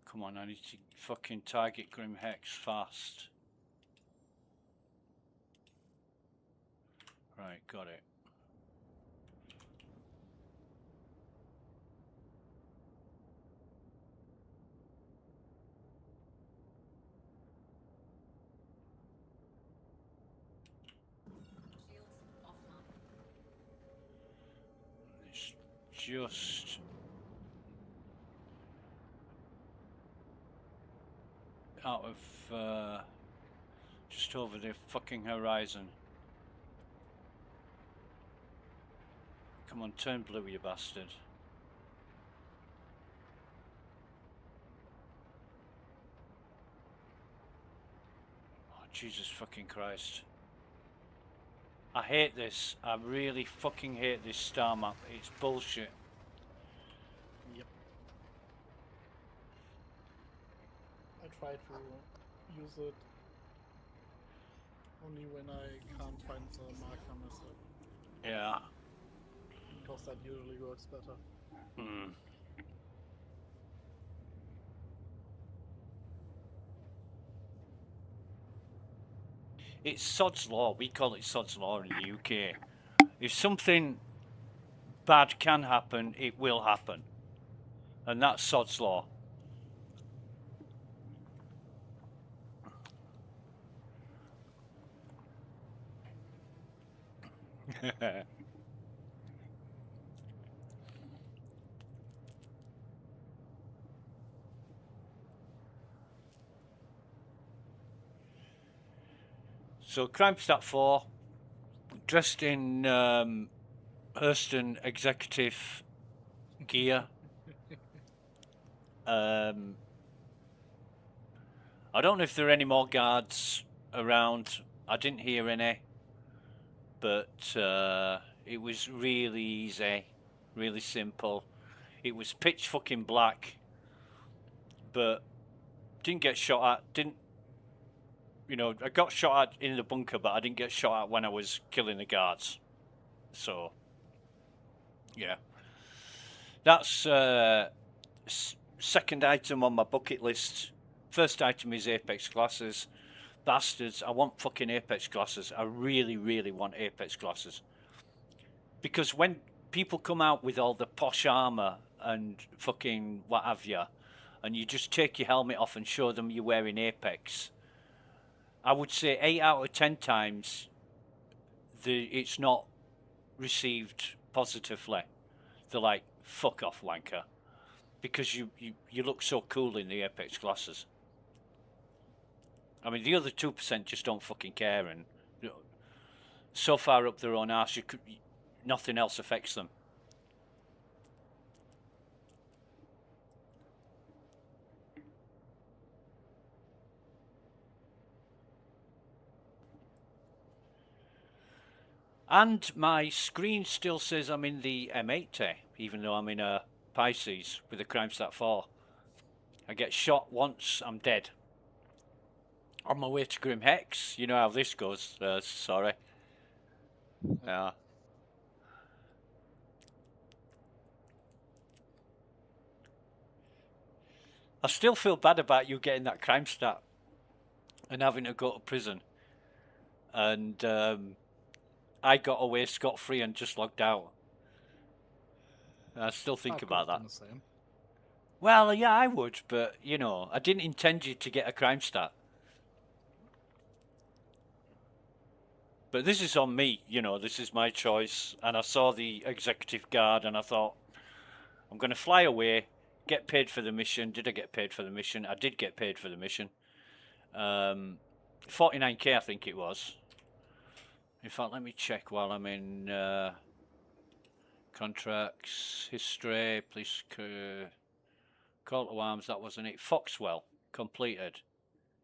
Come on, I need to fucking target Grim Hex fast. Right, got it. Shields offline. It's just... out of... just over the fucking horizon. Come on, turn blue, you bastard. Oh, Jesus fucking Christ. I hate this. I really fucking hate this star map. It's bullshit. Yep. I try to use it only when I can't find the marker myself, Yeah. because that usually works better. Hmm. It's sod's law. We call it sod's law in the UK. If something bad can happen, it will happen. And that's sod's law. So Crime Stat 4, dressed in Hurston executive gear. I don't know if there are any more guards around. I didn't hear any, but it was really easy, really simple. It was pitch fucking black, but didn't get shot at. Didn't, you know, I got shot at in the bunker, but I didn't get shot at when I was killing the guards. So, yeah. That's second item on my bucket list. First item is Apex glasses. Bastards, I want fucking Apex glasses. I really, really want Apex glasses. Because when people come out with all the posh armor and fucking what have you, and you just take your helmet off and show them you're wearing Apex, I would say 8 out of 10 times it's not received positively. They're like, fuck off, wanker. Because you look so cool in the Apex glasses. I mean, the other 2% just don't fucking care, and you know, so far up their own arse, nothing else affects them. And my screen still says I'm in the M80, even though I'm in a Pisces with a Crime Stat 4. I get shot once, I'm dead. On my way to Grim Hex, you know how this goes, sorry. Yeah. I still feel bad about you getting that crime stat and having to go to prison. And I got away scot-free and just logged out. I still think about that. The same. Well, yeah, I would, but, you know, I didn't intend you to get a crime stat. But this is on me, you know, this is my choice. And I saw the executive guard and I thought, I'm going to fly away, get paid for the mission. Did I get paid for the mission? I did get paid for the mission. 49k, I think it was. In fact, let me check while I'm in contracts, history, police, call to arms, that wasn't it. Foxwell, completed.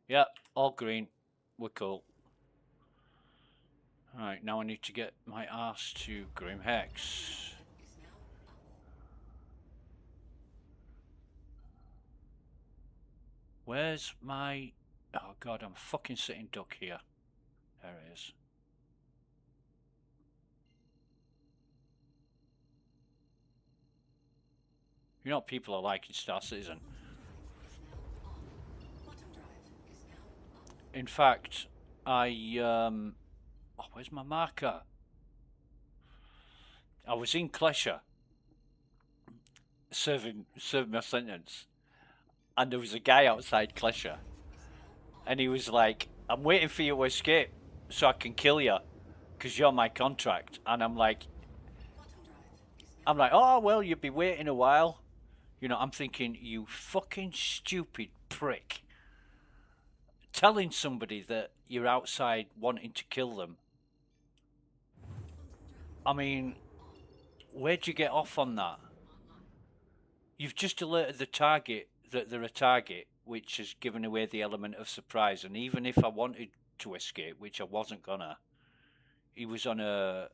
Yeah, all green. We're cool. Alright, now I need to get my ass to Grim Hex. Where's my... Oh god, I'm fucking sitting duck here. There it is. You know what people are like in Star Citizen. In fact, oh, where's my marker? I was in Klesher serving my sentence, and there was a guy outside Klesher, and he was like, I'm waiting for you to escape so I can kill you because you're my contract. And I'm like, oh well, you'll be waiting a while. You know, I'm thinking, you fucking stupid prick, telling somebody that you're outside wanting to kill them. I mean, where'd you get off on that? You've just alerted the target that they're a target, which has given away the element of surprise. And even if I wanted to escape, which I wasn't gonna, he was on a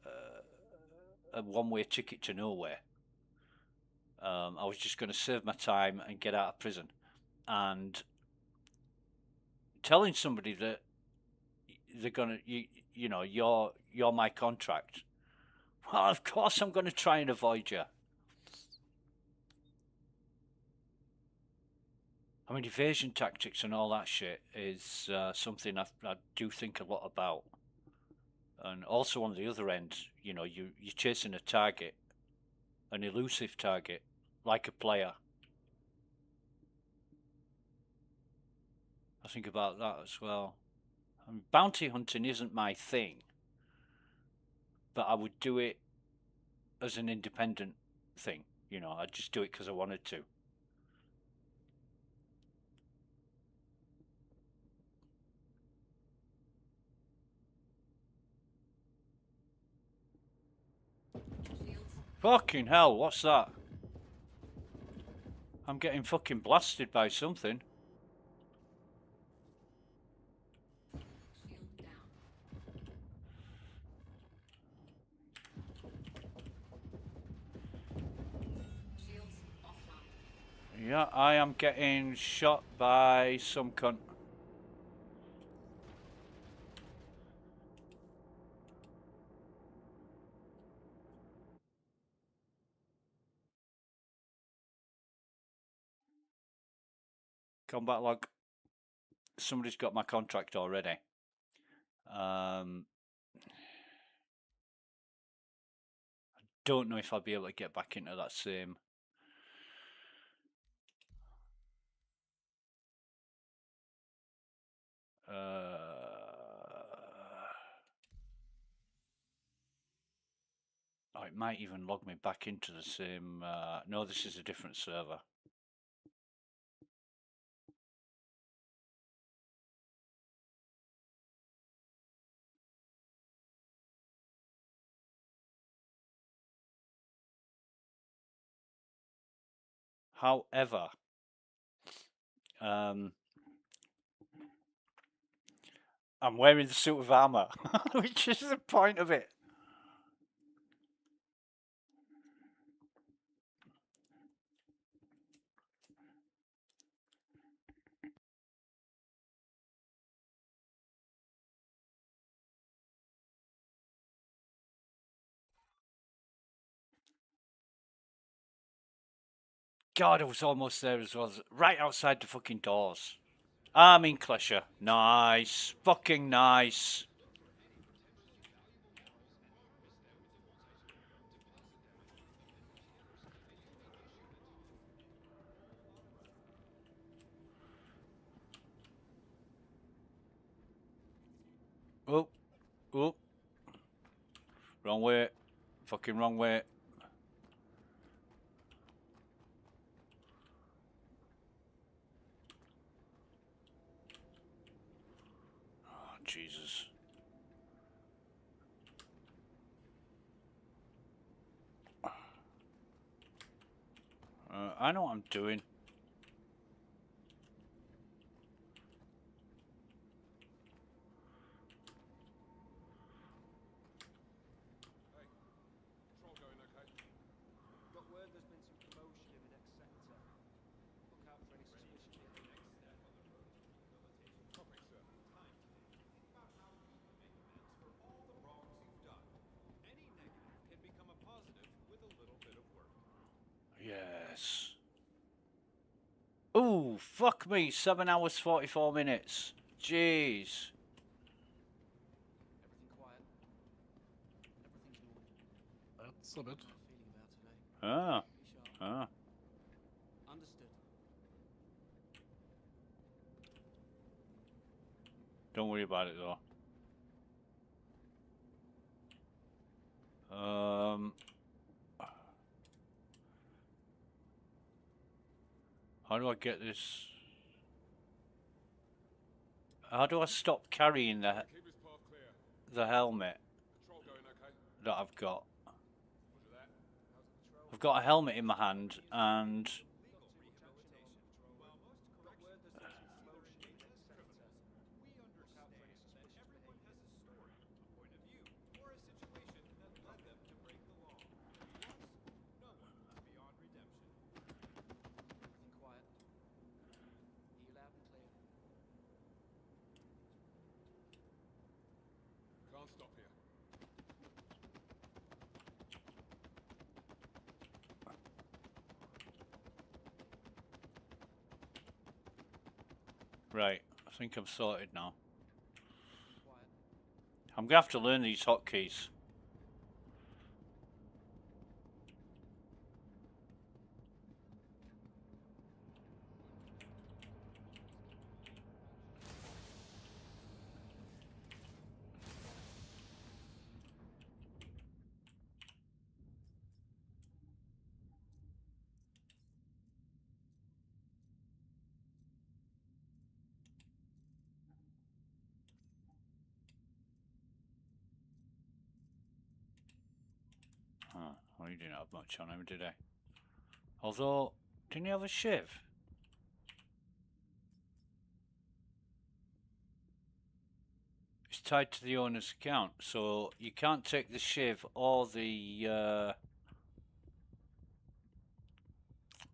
one-way ticket to nowhere. I was just going to serve my time and get out of prison. And telling somebody that they're gonna, you know, you're my contract. Well, of course I'm going to try and avoid you. I mean, evasion tactics and all that shit is something I do think a lot about. And also on the other end, you know, you're chasing a target, an elusive target, like a player. I think about that as well. I mean, bounty hunting isn't my thing, but I would do it as an independent thing. You know, I'd just do it because I wanted to. Fucking hell, what's that? I'm getting fucking blasted by something. Shield down. Shields offline. Yeah, I am getting shot by some cunt. Combat log. Somebody's got my contract already. Don't know if I'll be able to get back into that same. Oh, it might even log me back into the same. No, this is a different server. However, I'm wearing the suit of armor, which is the point of it. God, I was almost there as well. Right outside the fucking doors. I'm in Klesher. Nice. Fucking nice. Oh. Oh. Wrong way. Fucking wrong way. Oh, Jesus. I know what I'm doing. Hey, control going okay? Got word there's been some commotion in the next sector. Look out for any suspicious behavior. Copy, sir. Think about how you can make amends for all the wrongs you've done. Any negative can become a positive with a little bit of work. Yes. Ooh, fuck me. 7 hours, 44 minutes. Jeez. Everything quiet. Everything's normal. That's a bit. How am I feeling about today? Ah. Be sharp. Ah. Understood. Don't worry about it though. How do I get this? How do I stop carrying Keep his path clear. the helmet Control going okay? that I've got? Roger that. How's the patrol? I've got a helmet in my hand and Legal rehabilitation. While most Got word there's been some commotion in the next sector. we Look out for any understand that suspicious everyone behavior. has a story, a point of view, or a situation that led them to break the law. Once, no one is beyond redemption. Everything quiet. Hear you loud and clear. Can't stop here. right. I think I'm sorted now. Quiet. I'm gonna have to learn these hotkeys. Well, he didn't have much on him, did he? Although, didn't he have a shiv? It's tied to the owner's account, so you can't take the shiv or the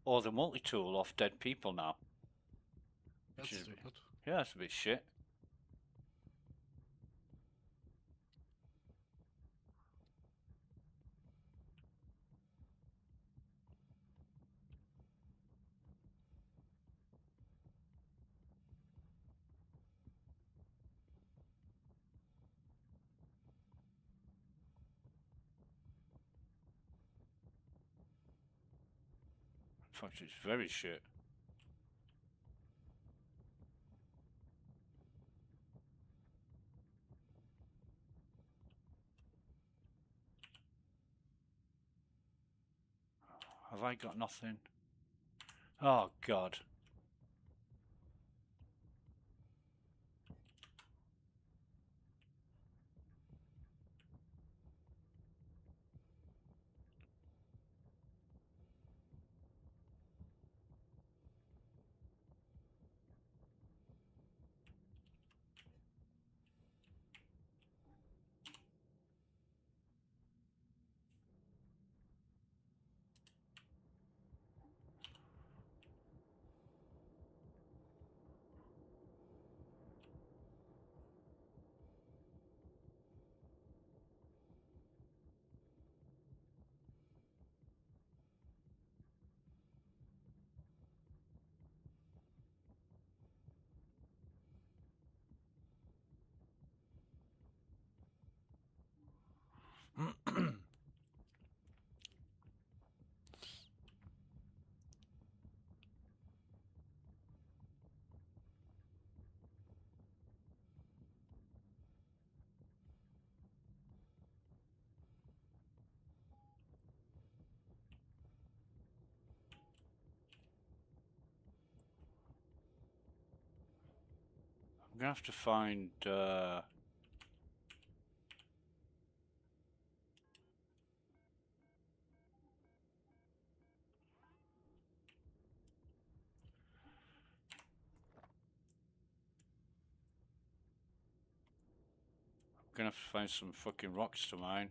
multi-tool off dead people now. That's Which is, stupid. yeah, that's a bit shit. In fact, it's very shit. Have I got nothing? Oh, God. I'm gonna have to find some fucking rocks to mine.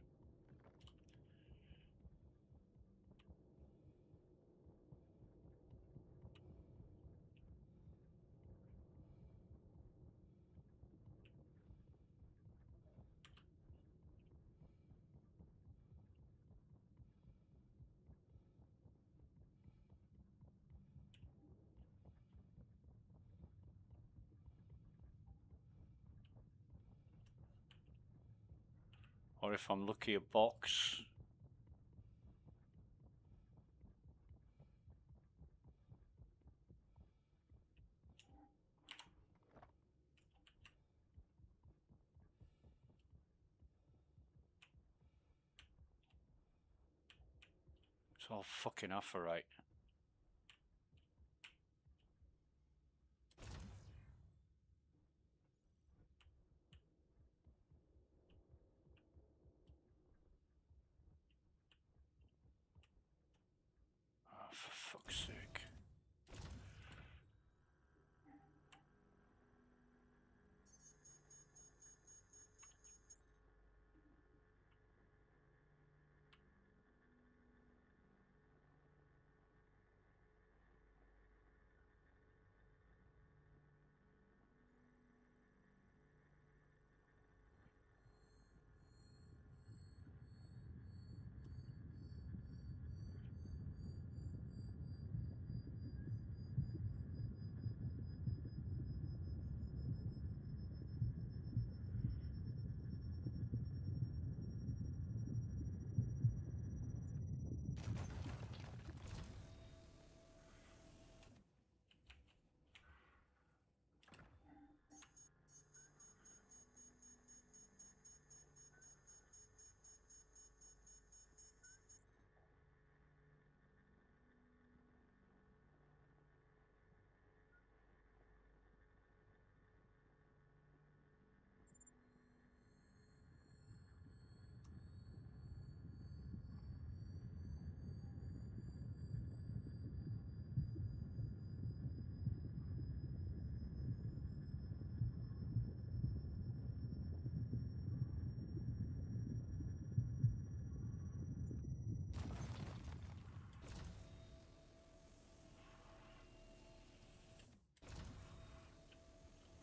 Or if I'm lucky, a box. It's all fucking apherite. Oh, for fuck's sake.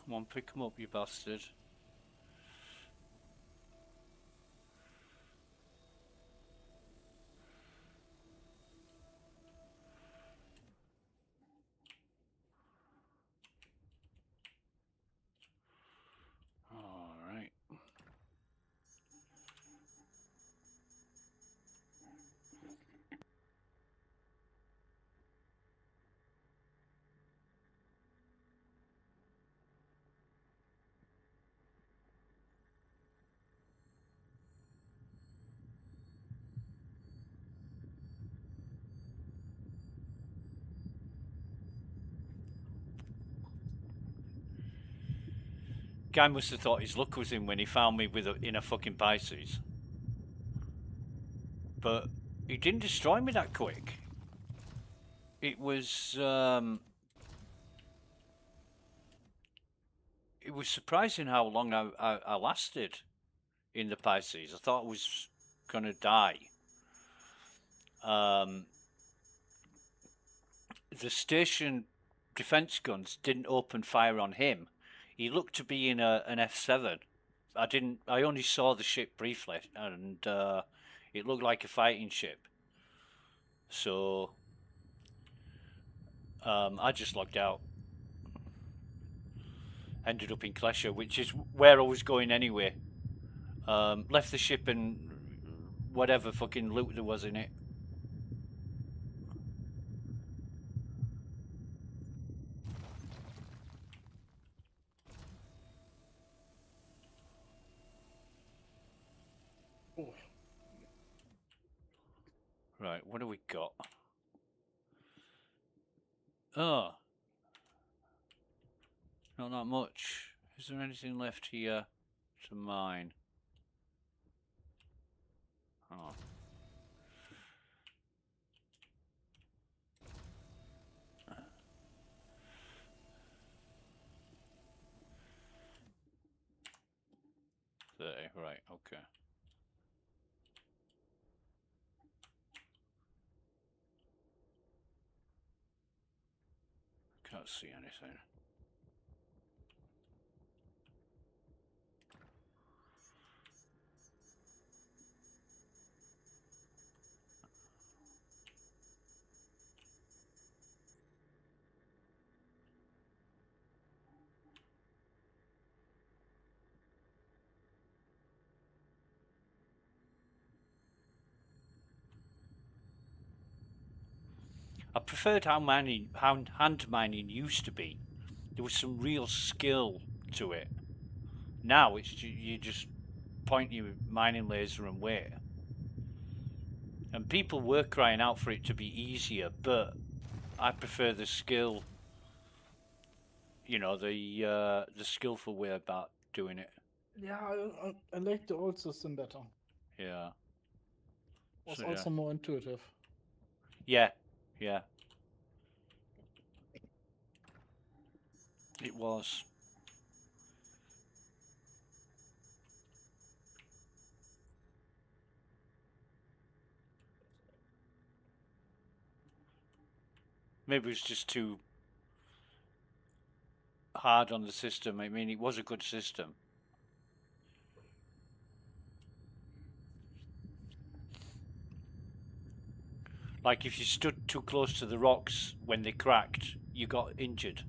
Come on, pick him up, you bastard. All right. Guy must have thought his luck was in when he found me with in a fucking Pisces. But he didn't destroy me that quick. It was surprising how long I lasted in the Pisces. I thought I was gonna die. The station defense guns didn't open fire on him. He looked to be in an F7. I only saw the ship briefly, and it looked like a fighting ship. So I just logged out. Ended up in Klesha, which is where I was going anyway. Left the ship and whatever fucking loot there was in it. Oh. Right, what do we got? Oh, not that much. Is there anything left here to mine? Oh. There, right, okay. Can't see anything. I preferred how hand mining used to be. There was some real skill to it. Now it's you just point your mining laser and wait. And people were crying out for it to be easier, but I prefer the skill. You know, the skillful way about doing it. Yeah, I like the old system better. Yeah. Was So, yeah. also more intuitive. Yeah, yeah. It was. Maybe it was just too hard on the system. I mean, it was a good system. Like if you stood too close to the rocks when they cracked, you got injured.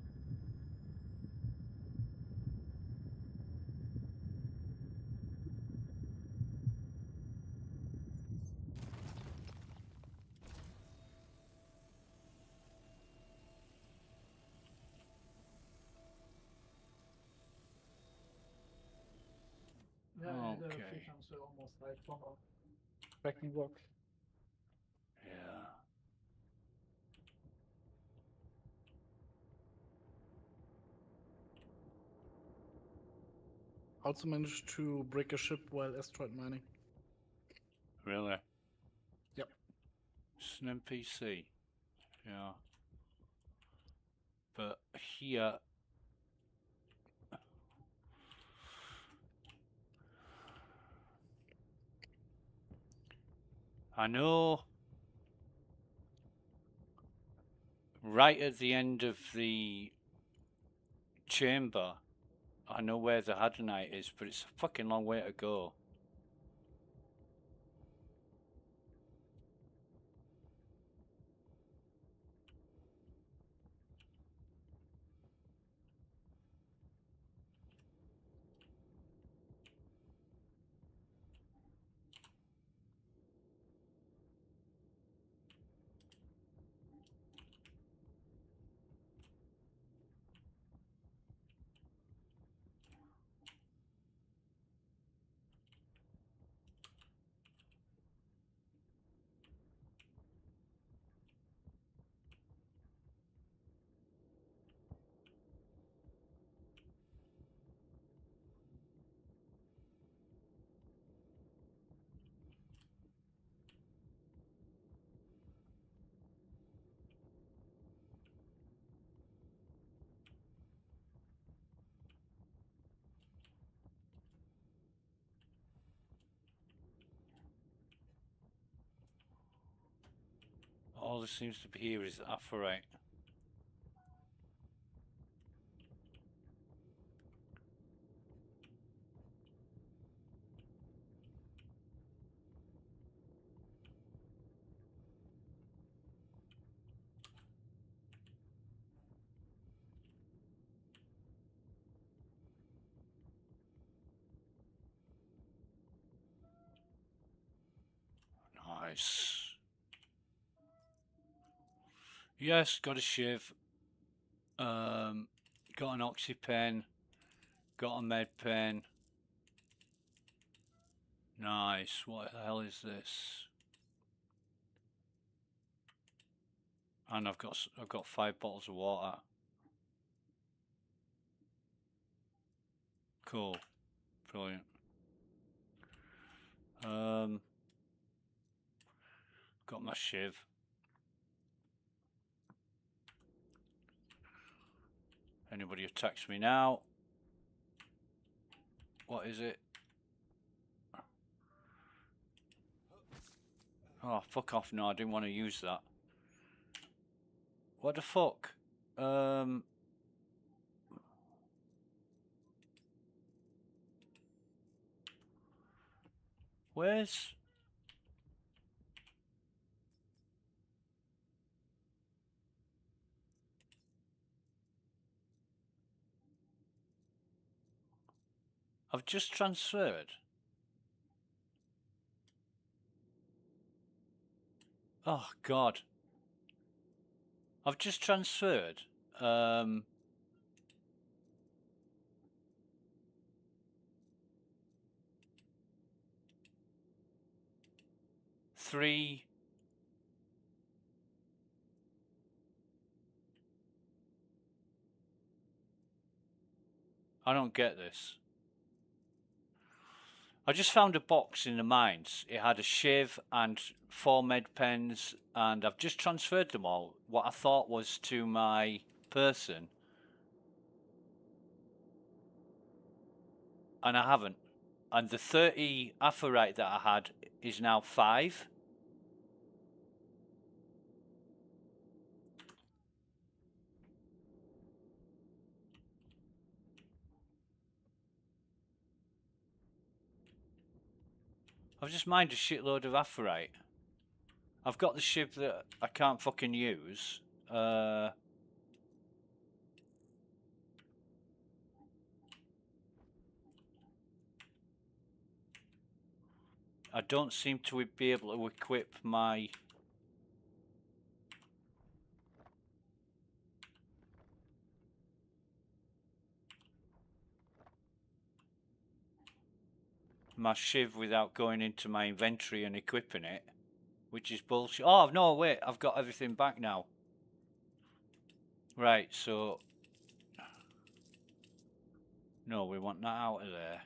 Yeah, okay. the free times were almost like from backing rock. Yeah. Also managed to break a ship while asteroid mining. Really? Yep. It's an NPC. Yeah. But here... I know... Right at the end of the chamber, I know where the Hadronite is, but it's a fucking long way to go. All there seems to be here is aphrite. Nice. Yes, got a shiv. Got an oxy pen. Got a med pen. Nice. What the hell is this? And I've got 5 bottles of water. Cool. Brilliant. Got my shiv. Anybody attacks me now? What is it? Oh, fuck off. No, I didn't want to use that. What the fuck? Where's... I've just transferred. Oh, God. I've just transferred. 3... I don't get this. I just found a box in the mines. It had a shiv and 4 med pens, and I've just transferred them all, what I thought was to my person. And I haven't. And the 30 aphrite that I had is now 5. I've just mined a shitload of aphrite. I've got the shiv that I can't fucking use. I don't seem to be able to equip my... my shiv without going into my inventory and equipping it, which is bullshit. Oh, no, wait, I've got everything back now. Right, so... No, we want that out of there.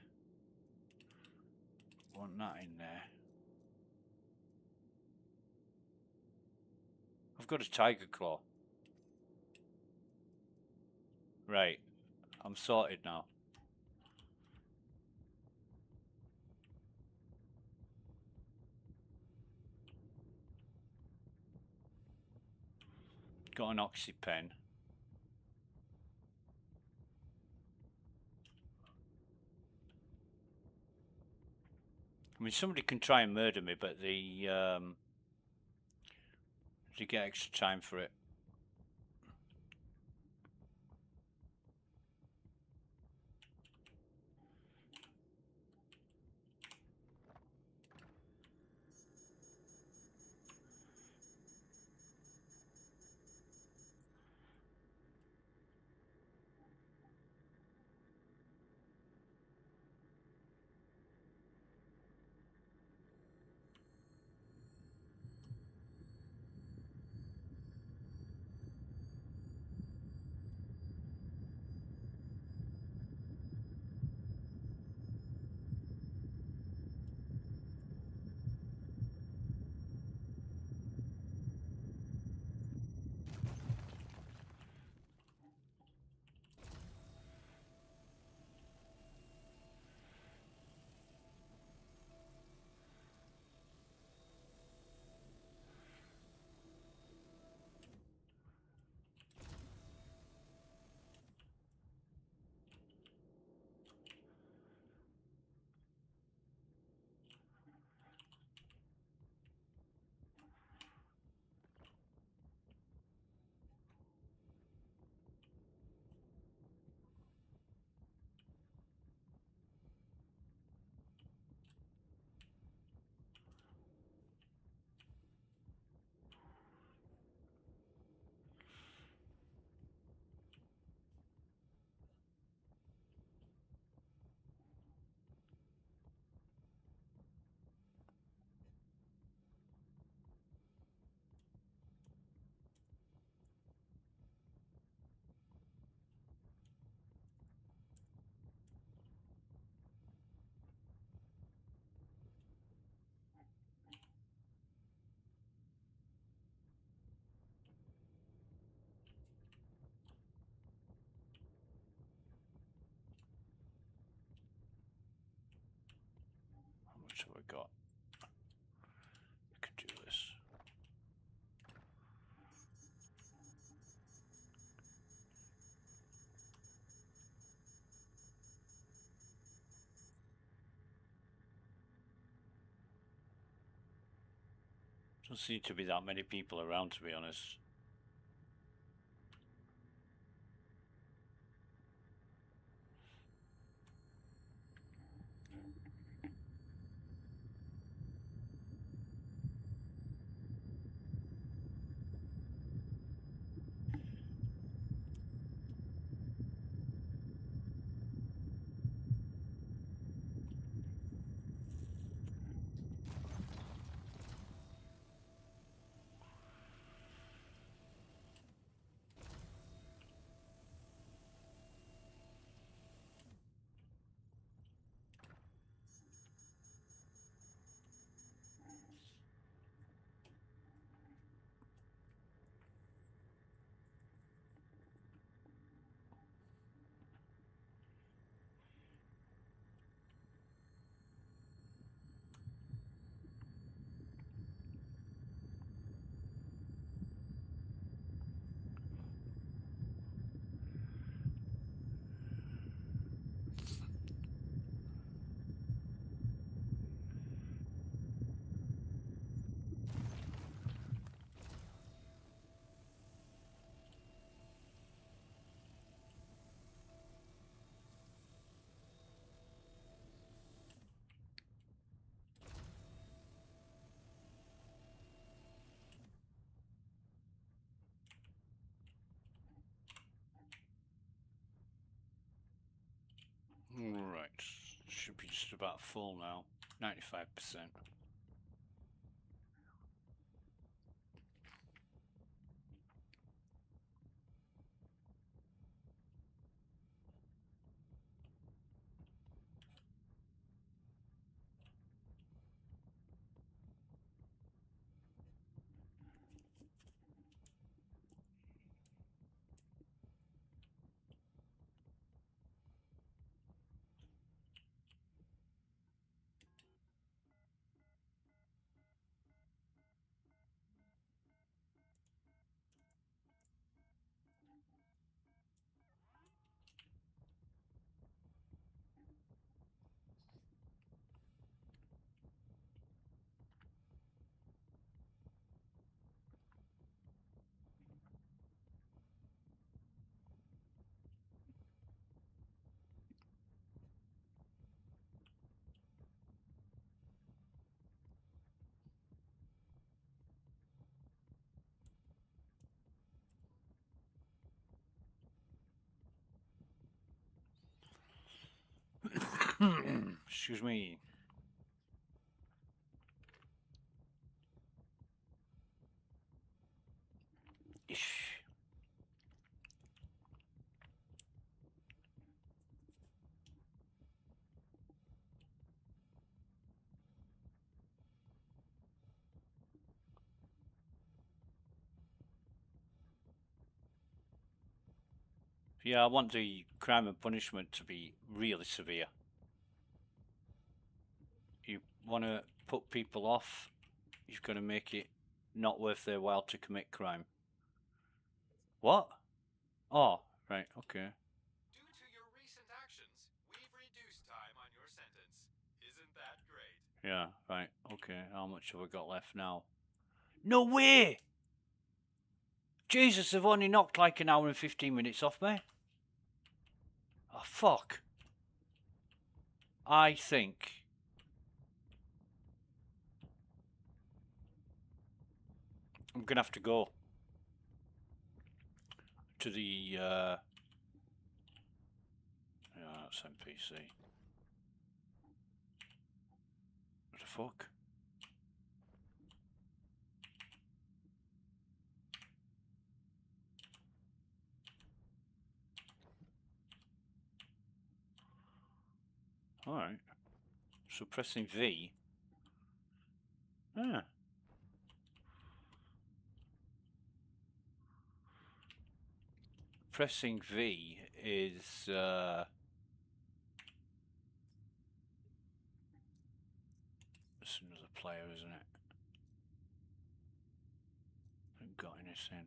Want that in there. I've got a tiger claw. Right, I'm sorted now. Got an oxy pen. I mean, somebody can try and murder me, but they get extra time for it. How much have I got? I could do this. Doesn't seem to be that many people around, to be honest. Right, should be just about full now, 95%. Excuse me. Ish. Yeah, I want the crime and punishment to be really severe. You want to put people off, you've got to make it not worth their while to commit crime. What? Oh, right, okay. Due to your recent actions, we've reduced time on your sentence. Isn't that great? Yeah, right, okay. How much have I got left now? No way! Jesus, they've only knocked like an hour and 15 minutes off me. Oh, fuck. I think... I'm gonna have to go to the, yeah, that's NPC. What the fuck? Alright. So pressing V. Ah. Pressing V is as another player, isn't it? Haven't got anything.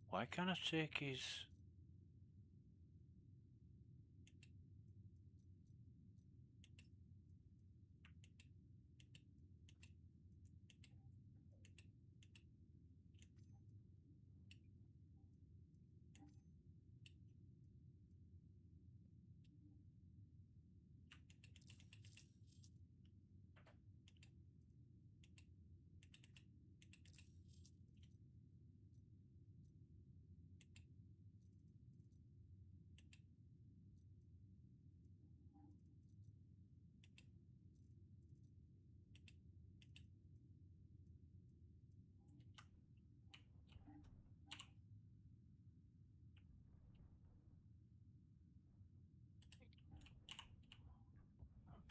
Why can't I take his...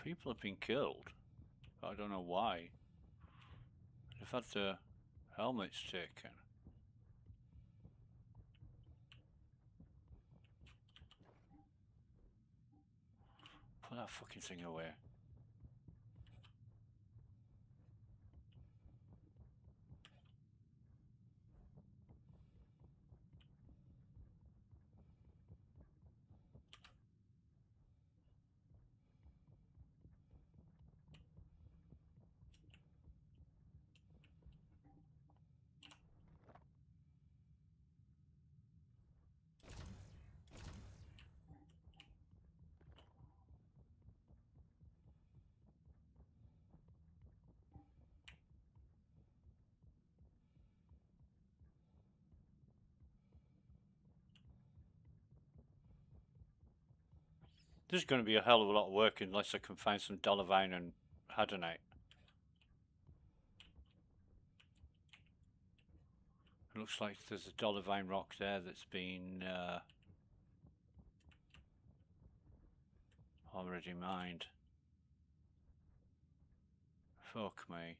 People have been killed. I don't know why. They've had their helmets taken. Put that fucking thing away. This is going to be a hell of a lot of work unless I can find some Dollarvine and Hadonite. It looks like there's a Dollarvine rock there that's been already mined. Fuck me.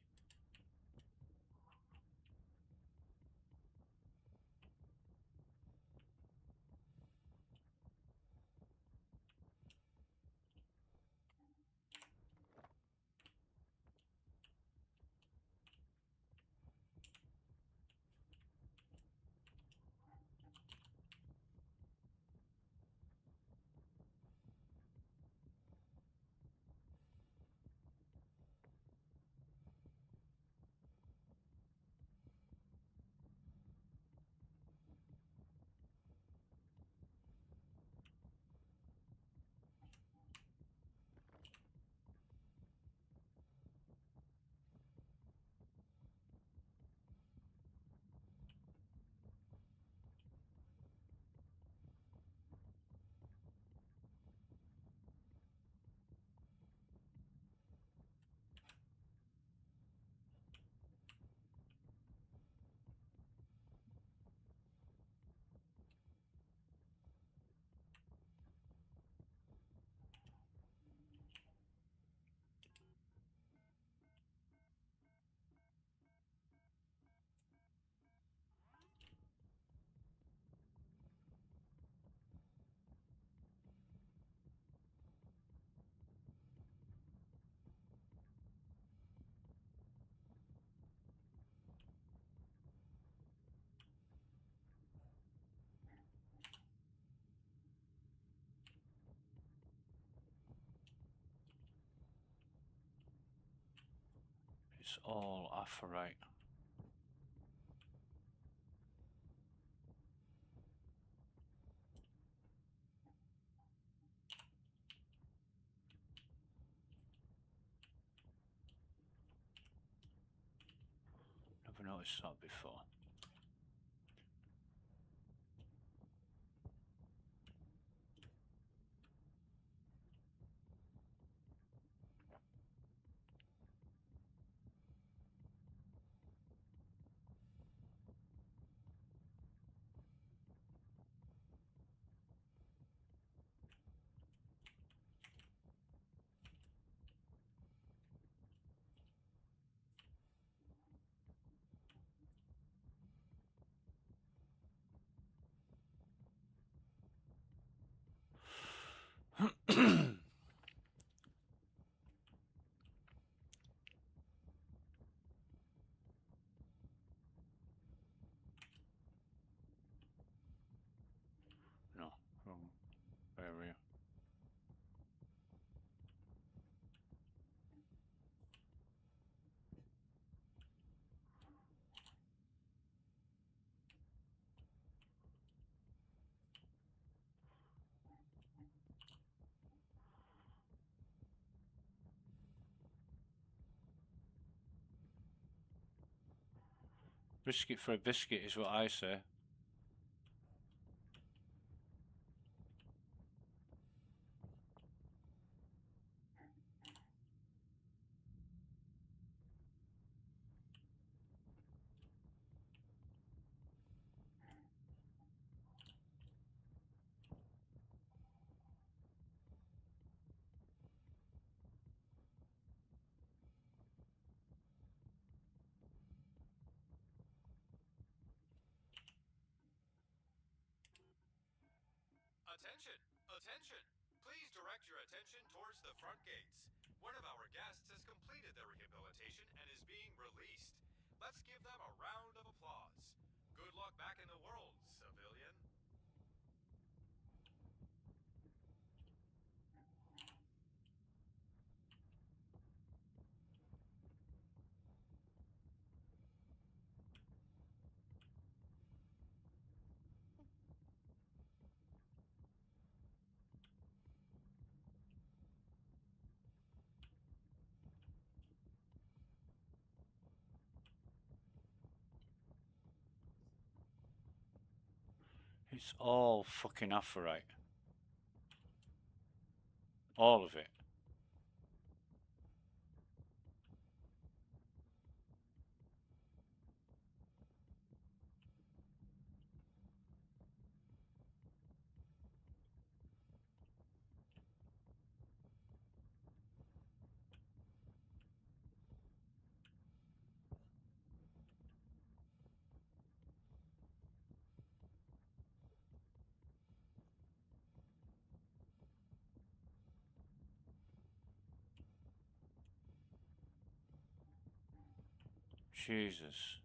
It's all apherite. Never noticed that before. No, wrong area. Biscuit for a biscuit is what I say. Attention! Attention! Please direct your attention towards the front gates. One of our guests has completed their rehabilitation and is being released. Let's give them a round of applause. Good luck back in the world, civilian. It's all fucking apherite. All of it. Jesus.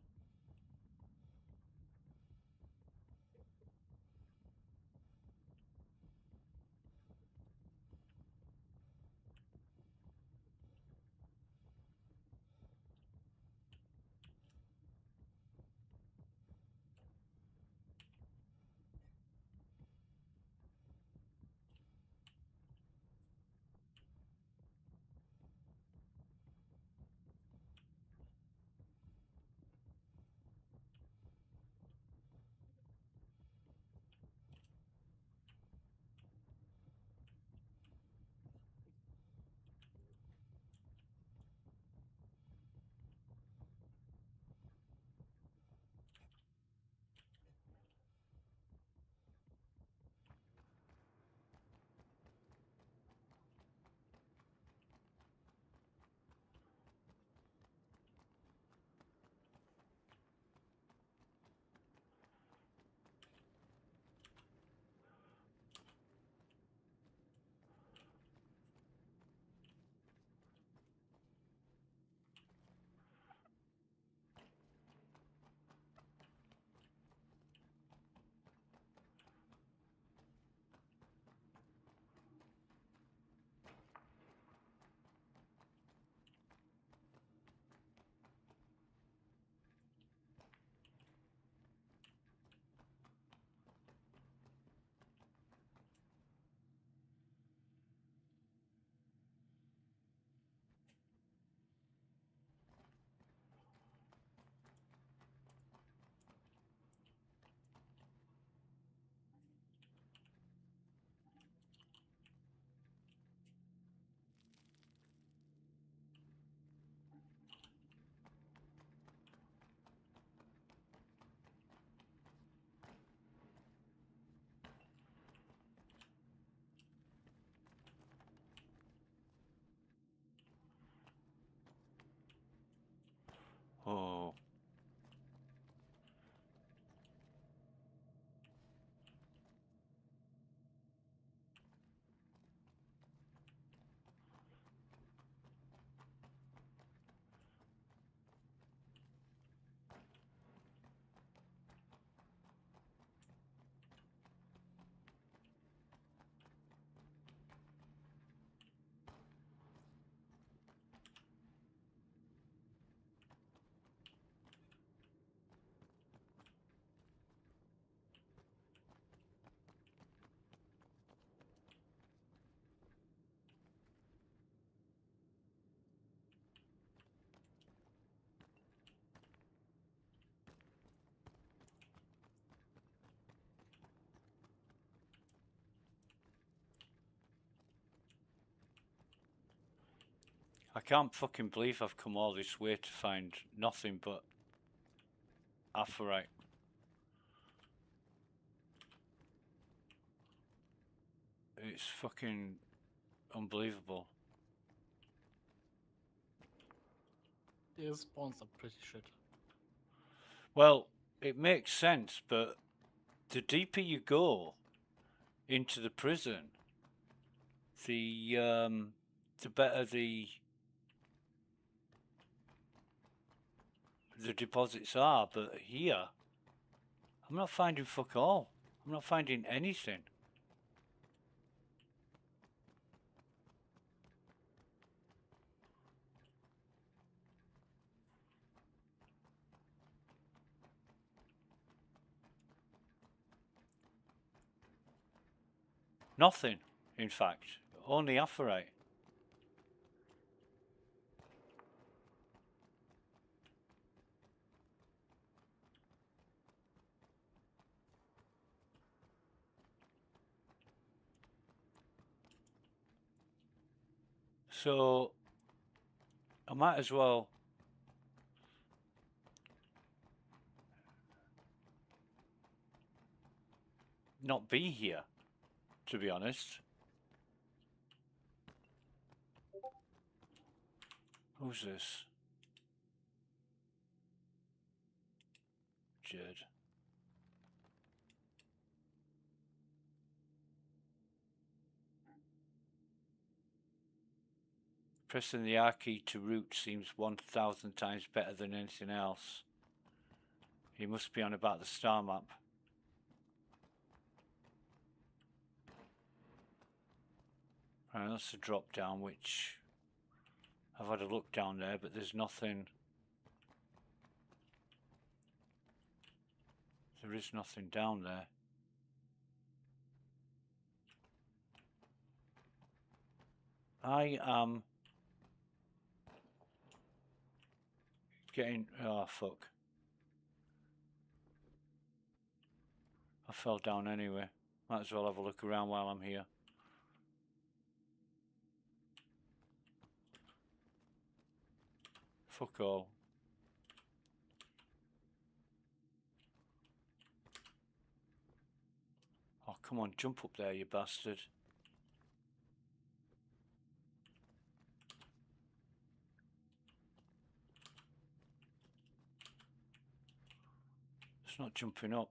I can't fucking believe I've come all this way to find nothing but Aphorite. It's fucking unbelievable. Their spawns are pretty shit. Well, it makes sense, but the deeper you go into the prison, the better the deposits are. But here, I'm not finding fuck all. I'm not finding anything. Nothing, in fact. Only Aphorite. So I might as well not be here, to be honest. Who's this? Jed. Pressing the R key to root seems 1,000 times better than anything else. He must be on about the star map. Right, that's a drop down, which I've had a look down there, but there's nothing. There is nothing down there. I am getting. Oh, fuck. I fell down anyway. Might as well have a look around while I'm here. Fuck all. Oh, come on, jump up there, you bastard. It's not jumping up.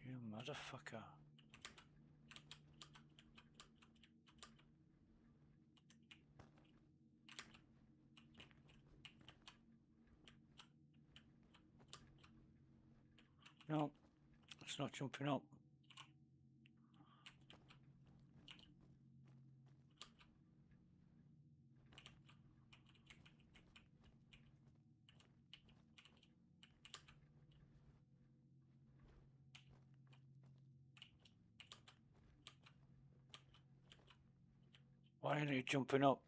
You motherfucker. No, it's not jumping up. Why ain't it jumping up?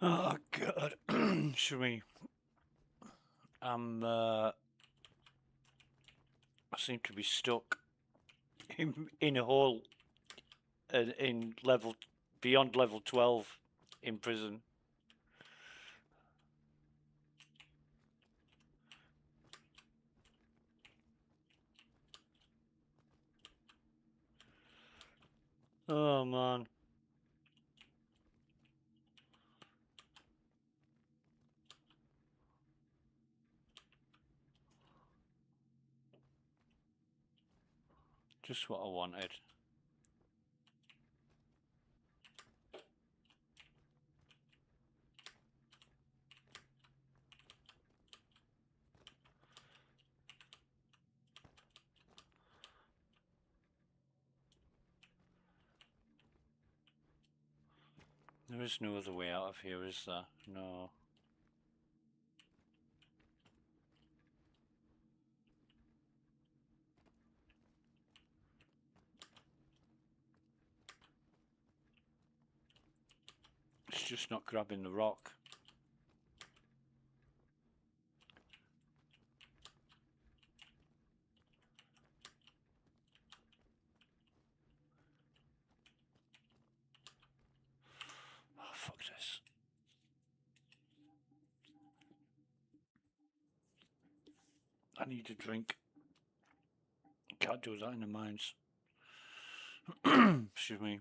Oh god. Should we? I seem to be stuck in a hole in level beyond level 12 in prison. Oh man. Just what I wanted. There is no other way out of here, is there? No. It's just not grabbing the rock. Oh, fuck this. I need a drink. Can't do that in the mines. Excuse me.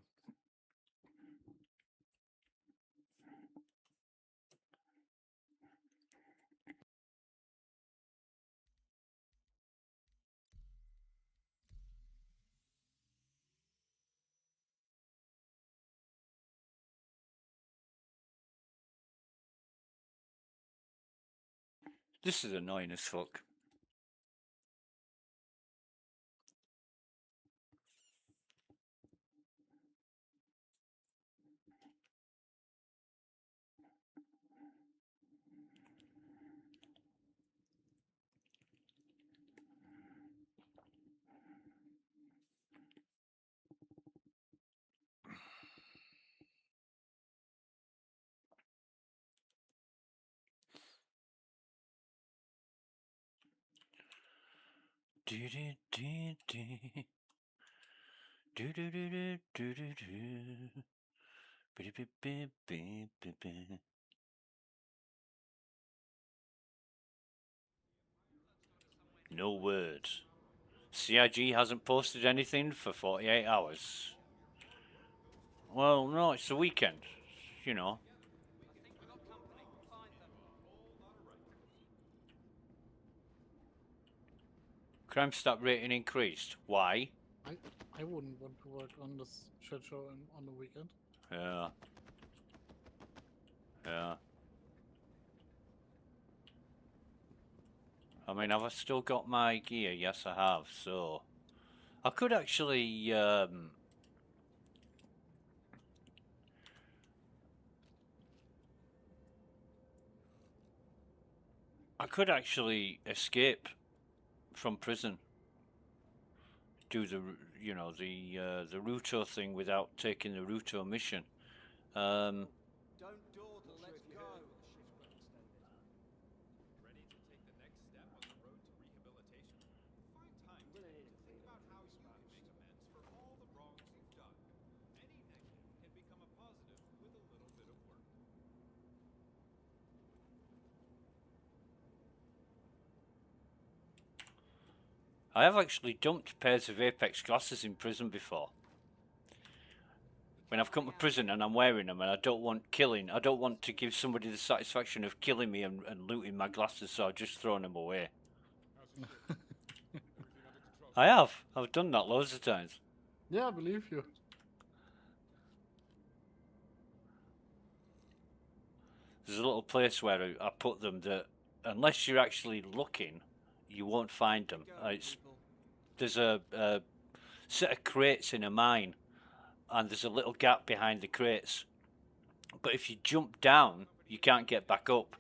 This is annoying as fuck. No word. CIG hasn't posted anything for 48 hours. Well, no, it's the weekend. You know. I think we've got company. Find them. Crime stat rating increased. Why? I wouldn't want to work on this shit show on the weekend. Yeah. Yeah. I mean, have I still got my gear? Yes, I have. So, I could actually, escape from prison. Do the, you know, the Ruto thing without taking the Ruto mission. Don't dawdle. Let's go. Ready to take the next step on the road to rehabilitation? Find time today to think about how you can make amends for all the wrongs you've done. Any negative can become a positive with a little bit of work. I have actually dumped pairs of Apex glasses in prison before. When I've come to prison and I'm wearing them and I don't want to give somebody the satisfaction of killing me and looting my glasses, so I've just thrown them away. I have. I've done that loads of times. Yeah, I believe you. There's a little place where I put them that, unless you're actually looking, you won't find them. There's a set of crates in a mine, and there's a little gap behind the crates. But if you jump down, you can't get back up.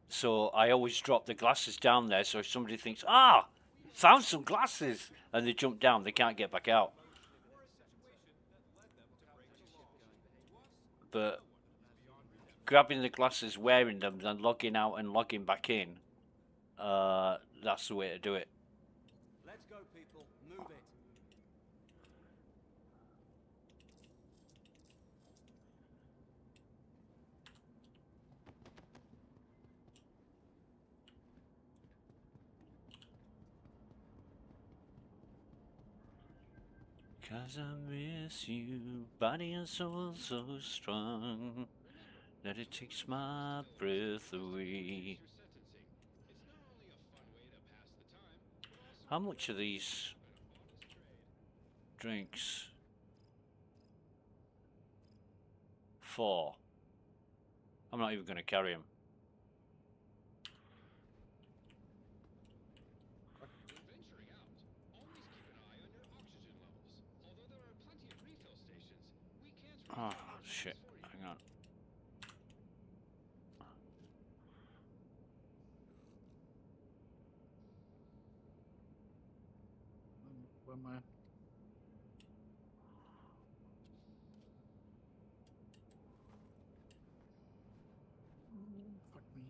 So I always drop the glasses down there, so if somebody thinks, found some glasses, and they jump down, they can't get back out. But grabbing the glasses, wearing them, then logging out and logging back in, that's the way to do it. Let's go, people. Move it. Cause I miss you, body and soul so strong that it takes my breath away. How much are these drinks? 4. I'm not even going to carry them. Oh, shit. never mind. Fuck me.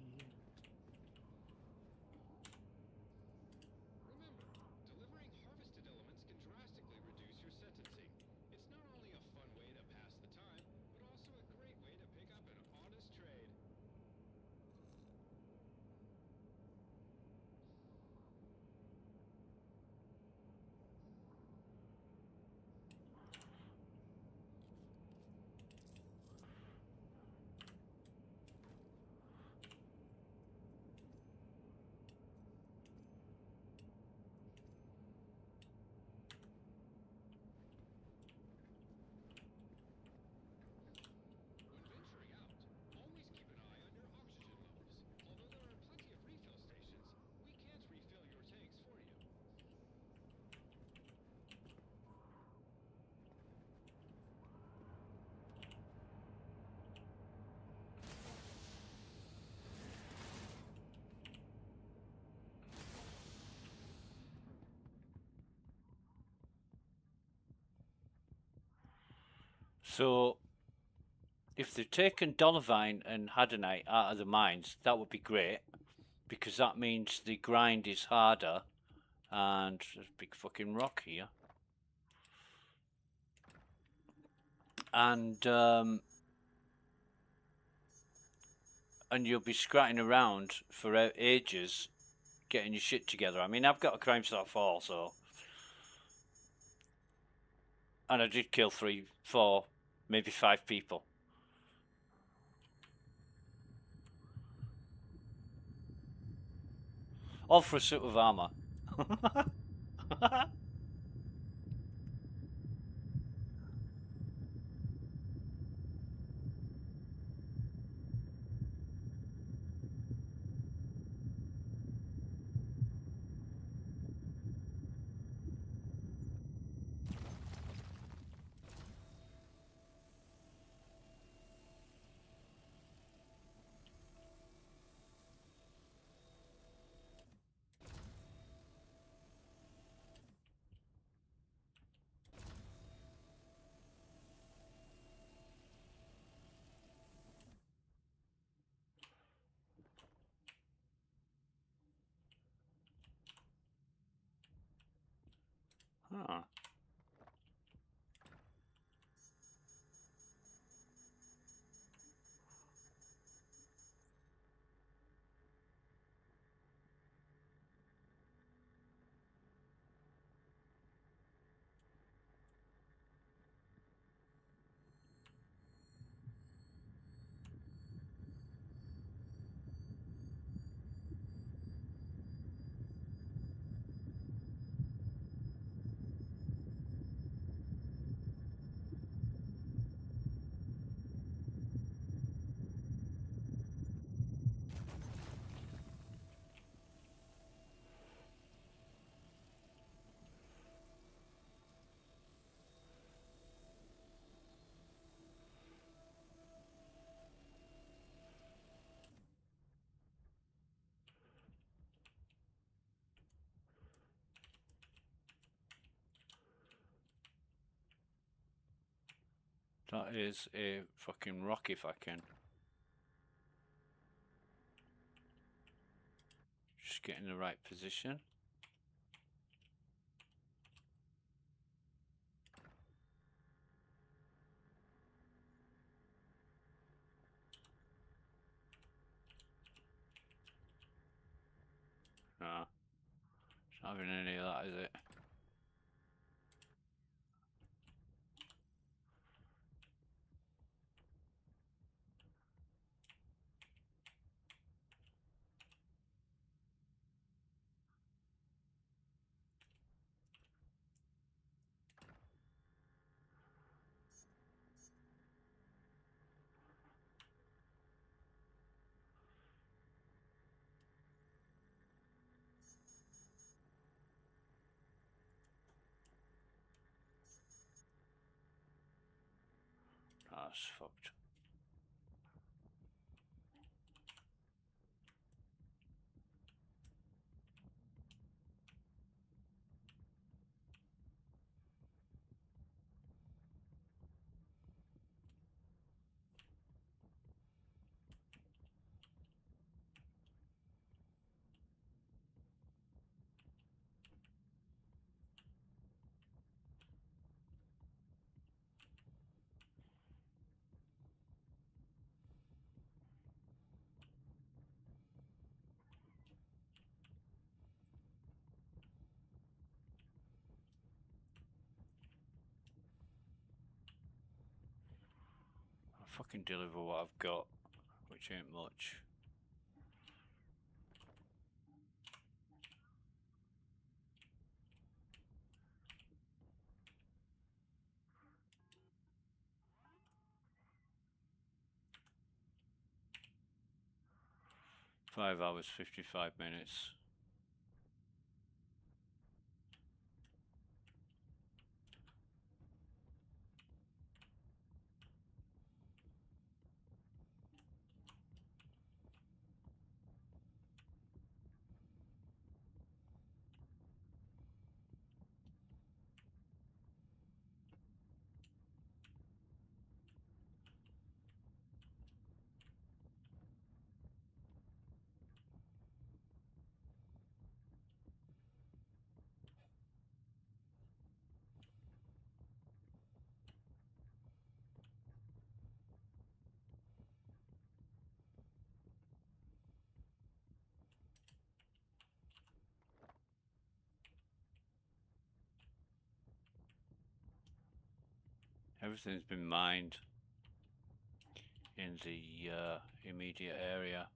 Remember, delivering harvested elements can drastically reduce your sentencing. It's not only a fun way to pass the time, but also a great way to pick up an honest trade. When venturing out, always keep an eye on your oxygen levels. Although there are plenty of refill stations, we can't refill your tanks for you. So, if they've taken Donovine and Hadanite out of the mines, that would be great, because that means the grind is harder, and there's a big fucking rock here. And you'll be scratching around for ages getting your shit together. I mean, I've got a crime stop 4, so... And I did kill 3, 4, maybe 5 people. All for a suit of armor. Huh. That is a fucking rock if I can. Just get in the right position. No. It's not having any of that, is it? That's fucked. fucking deliver what I've got, which ain't much. Five hours, 55 minutes. Everything's been mined in the immediate area.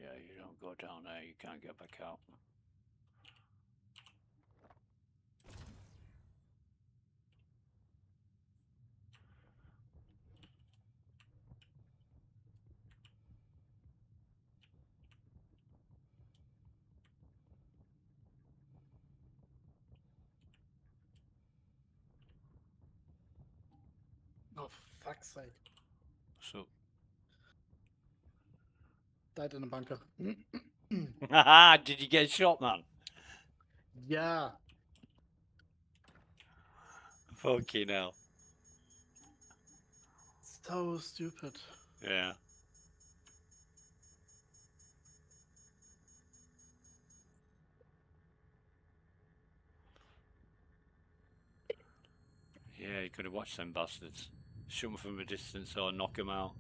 Yeah, you don't go down there, you can't get back out. Oh, for fuck's sake. So, Died in a bunker. did you get shot, man? Yeah. Fucking hell. So stupid. Yeah. Yeah, you could have watched them bastards. Shoot them from a distance or knock them out.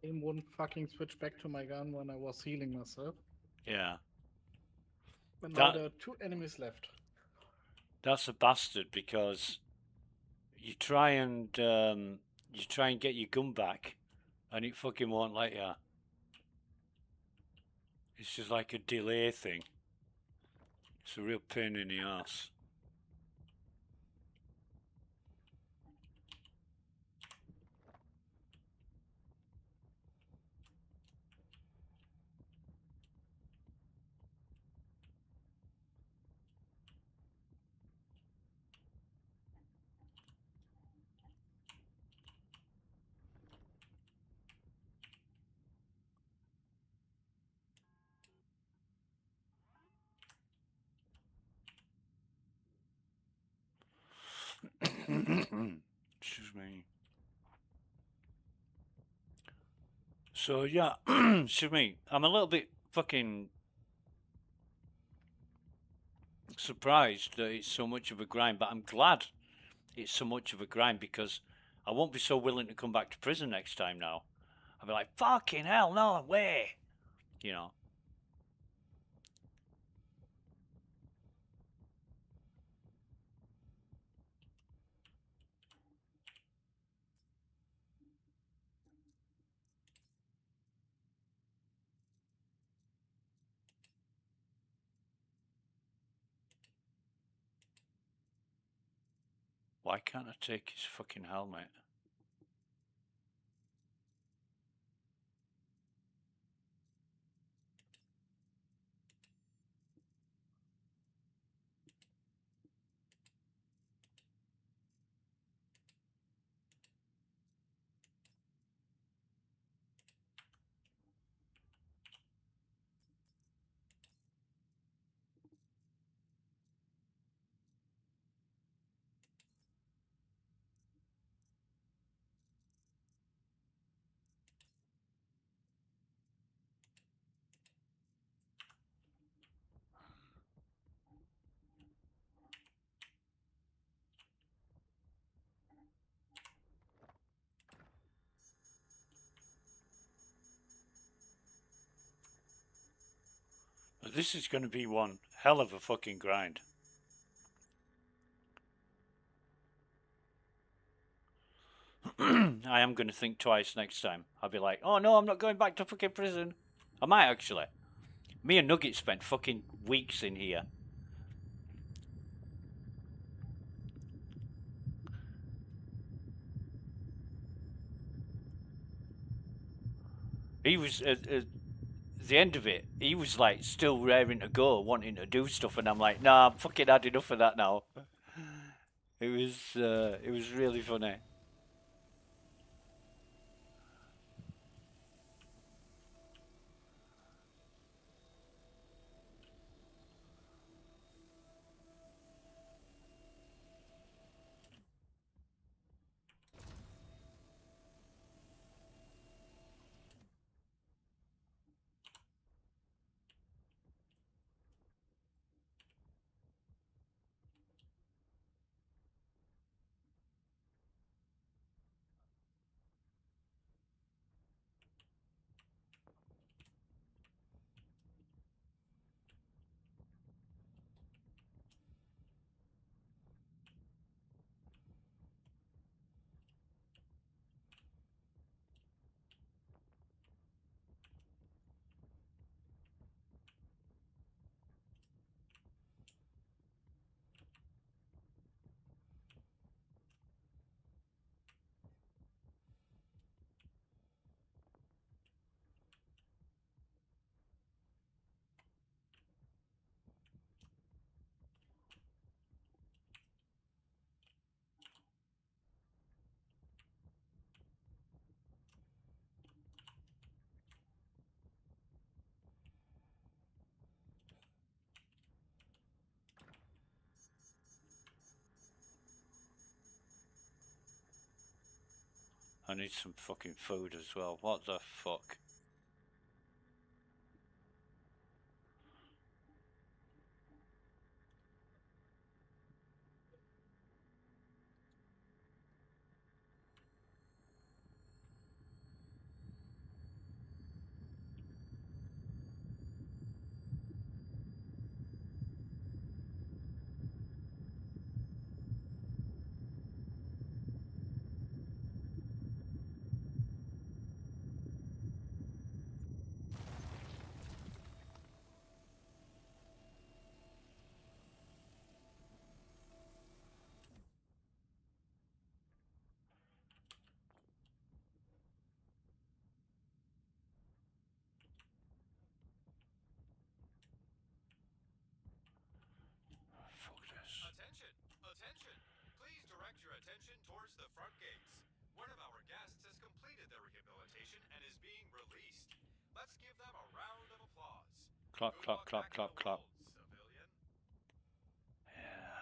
Game wouldn't fucking switch back to my gun when I was healing myself. Yeah. But now That- there are 2 enemies left. That's a bastard because you try and get your gun back and it fucking won't let you. It's just like a delay thing. It's a real pain in the ass. Excuse me. So yeah, excuse me. I'm a little bit fucking surprised that it's so much of a grind, but I'm glad it's so much of a grind because I won't be so willing to come back to prison next time now. I'll be like, fucking hell, no way. You know. Why can't I take his fucking helmet? This is going to be one hell of a fucking grind. I am going to think twice next time. I'll be like, oh no, I'm not going back to fucking prison. I might actually. Me and Nugget spent fucking weeks in here. He was at the end of it. He was like still raring to go, wanting to do stuff, and I'm like, nah, I'm fucking had enough of that now. It was really funny. I need some fucking food as well. What the fuck? Fuck this. Attention! Attention! Please direct your attention towards the front gates. One of our guests has completed their rehabilitation and is being released. Let's give them a round of applause. Clap, Good clap, luck clap, back in clap, the clap. world, civilian. Yeah.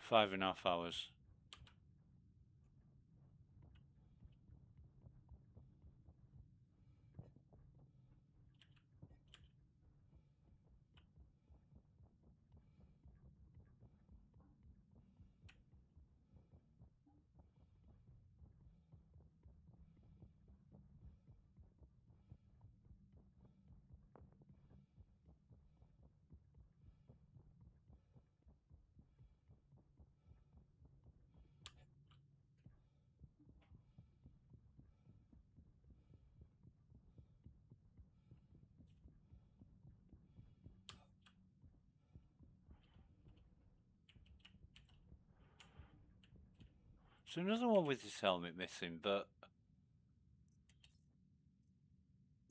Five and a half hours. So another one with his helmet missing, but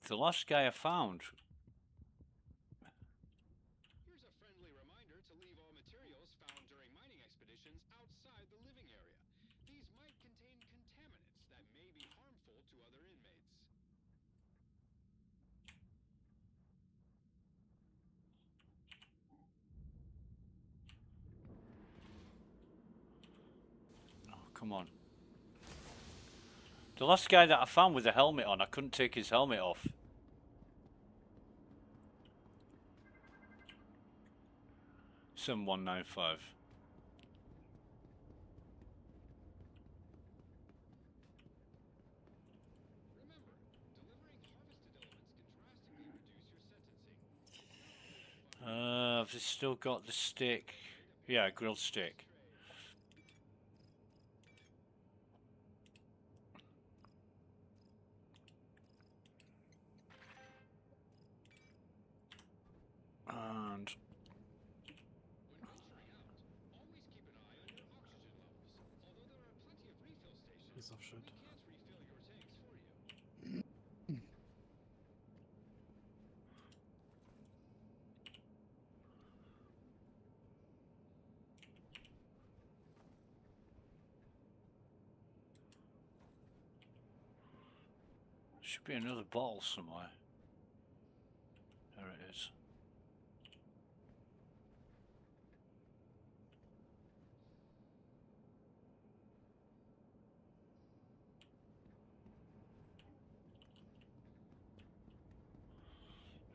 the last guy I found. Here's a friendly reminder to leave all materials found during mining expeditions outside the living area. These might contain contaminants that may be harmful to other inmates. Oh, come on. The last guy that I found with a helmet on, I couldn't take his helmet off. 7195. Remember, delivering harvested elements can drastically reduce your sentencing. It's not only I've still got the stick. Yeah, grilled steak. And when venturing out, always keep an eye on your oxygen levels. Although there are plenty of refill stations, Piece of shit. we can't refill your tanks for you. should be another bottle somewhere. There it is.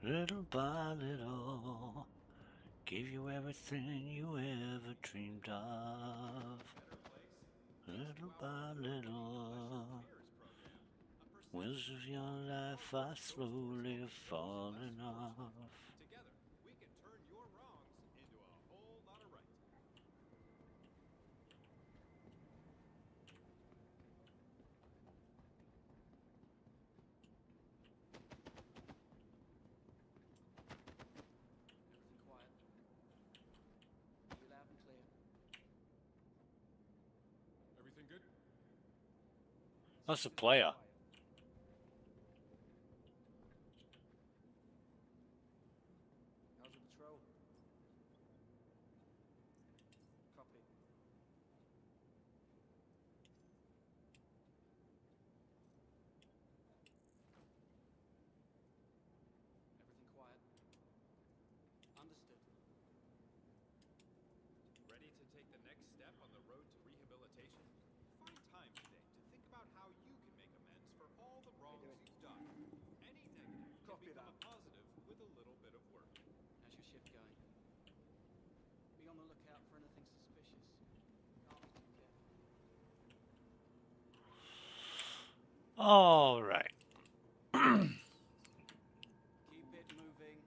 Little by little, give you everything you ever dreamed of. Little by little, wheels of your life are slowly falling off. Together, we can turn your wrongs into a whole lot of right. Everything quiet. You loud and clear. Everything good? That's a player. How's the patrol? Copy. Everything quiet. Understood. Ready to take the next step on the road to rehabilitation? Find time today to think about how you can make amends for all the wrongs you've done. Any negative can Copy become that. a positive with a little bit of work. How's your shift going? Be on the lookout for anything suspicious. Can't be too careful. All right. Keep it moving.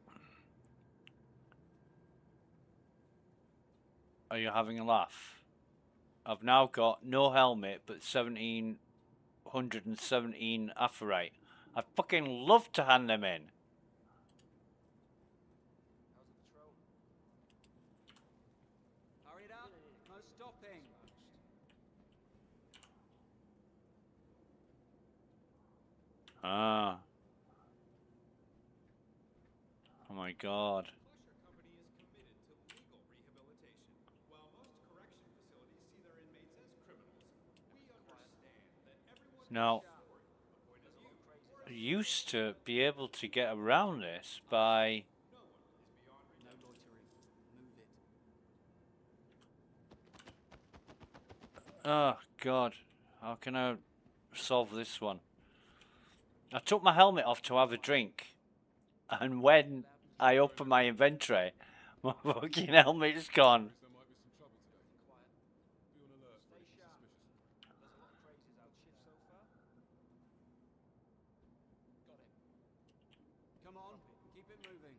Are you having a laugh? I've now got no helmet but 1717 Aphorite. I'd fucking love to hand them in. How's the patrol? Hurry it up. No stopping. Ah. Oh my god. Fleischer Company is committed to legal rehabilitation. While most correction facilities see their inmates as criminals, we understand that everyone Now, has a story, a point of view, or I a used to be able to get around this by... no one is beyond No redemption. loitering. Move it. Oh god. How can I solve this one? I took my helmet off to have a drink. And when I open my inventory, my fucking helmet's gone. There might be some trouble today. Quiet. Be on alert for Stay anything sharp. suspicious. There's a lot of crazies out shift so far. Got it. Come on. Keep it moving.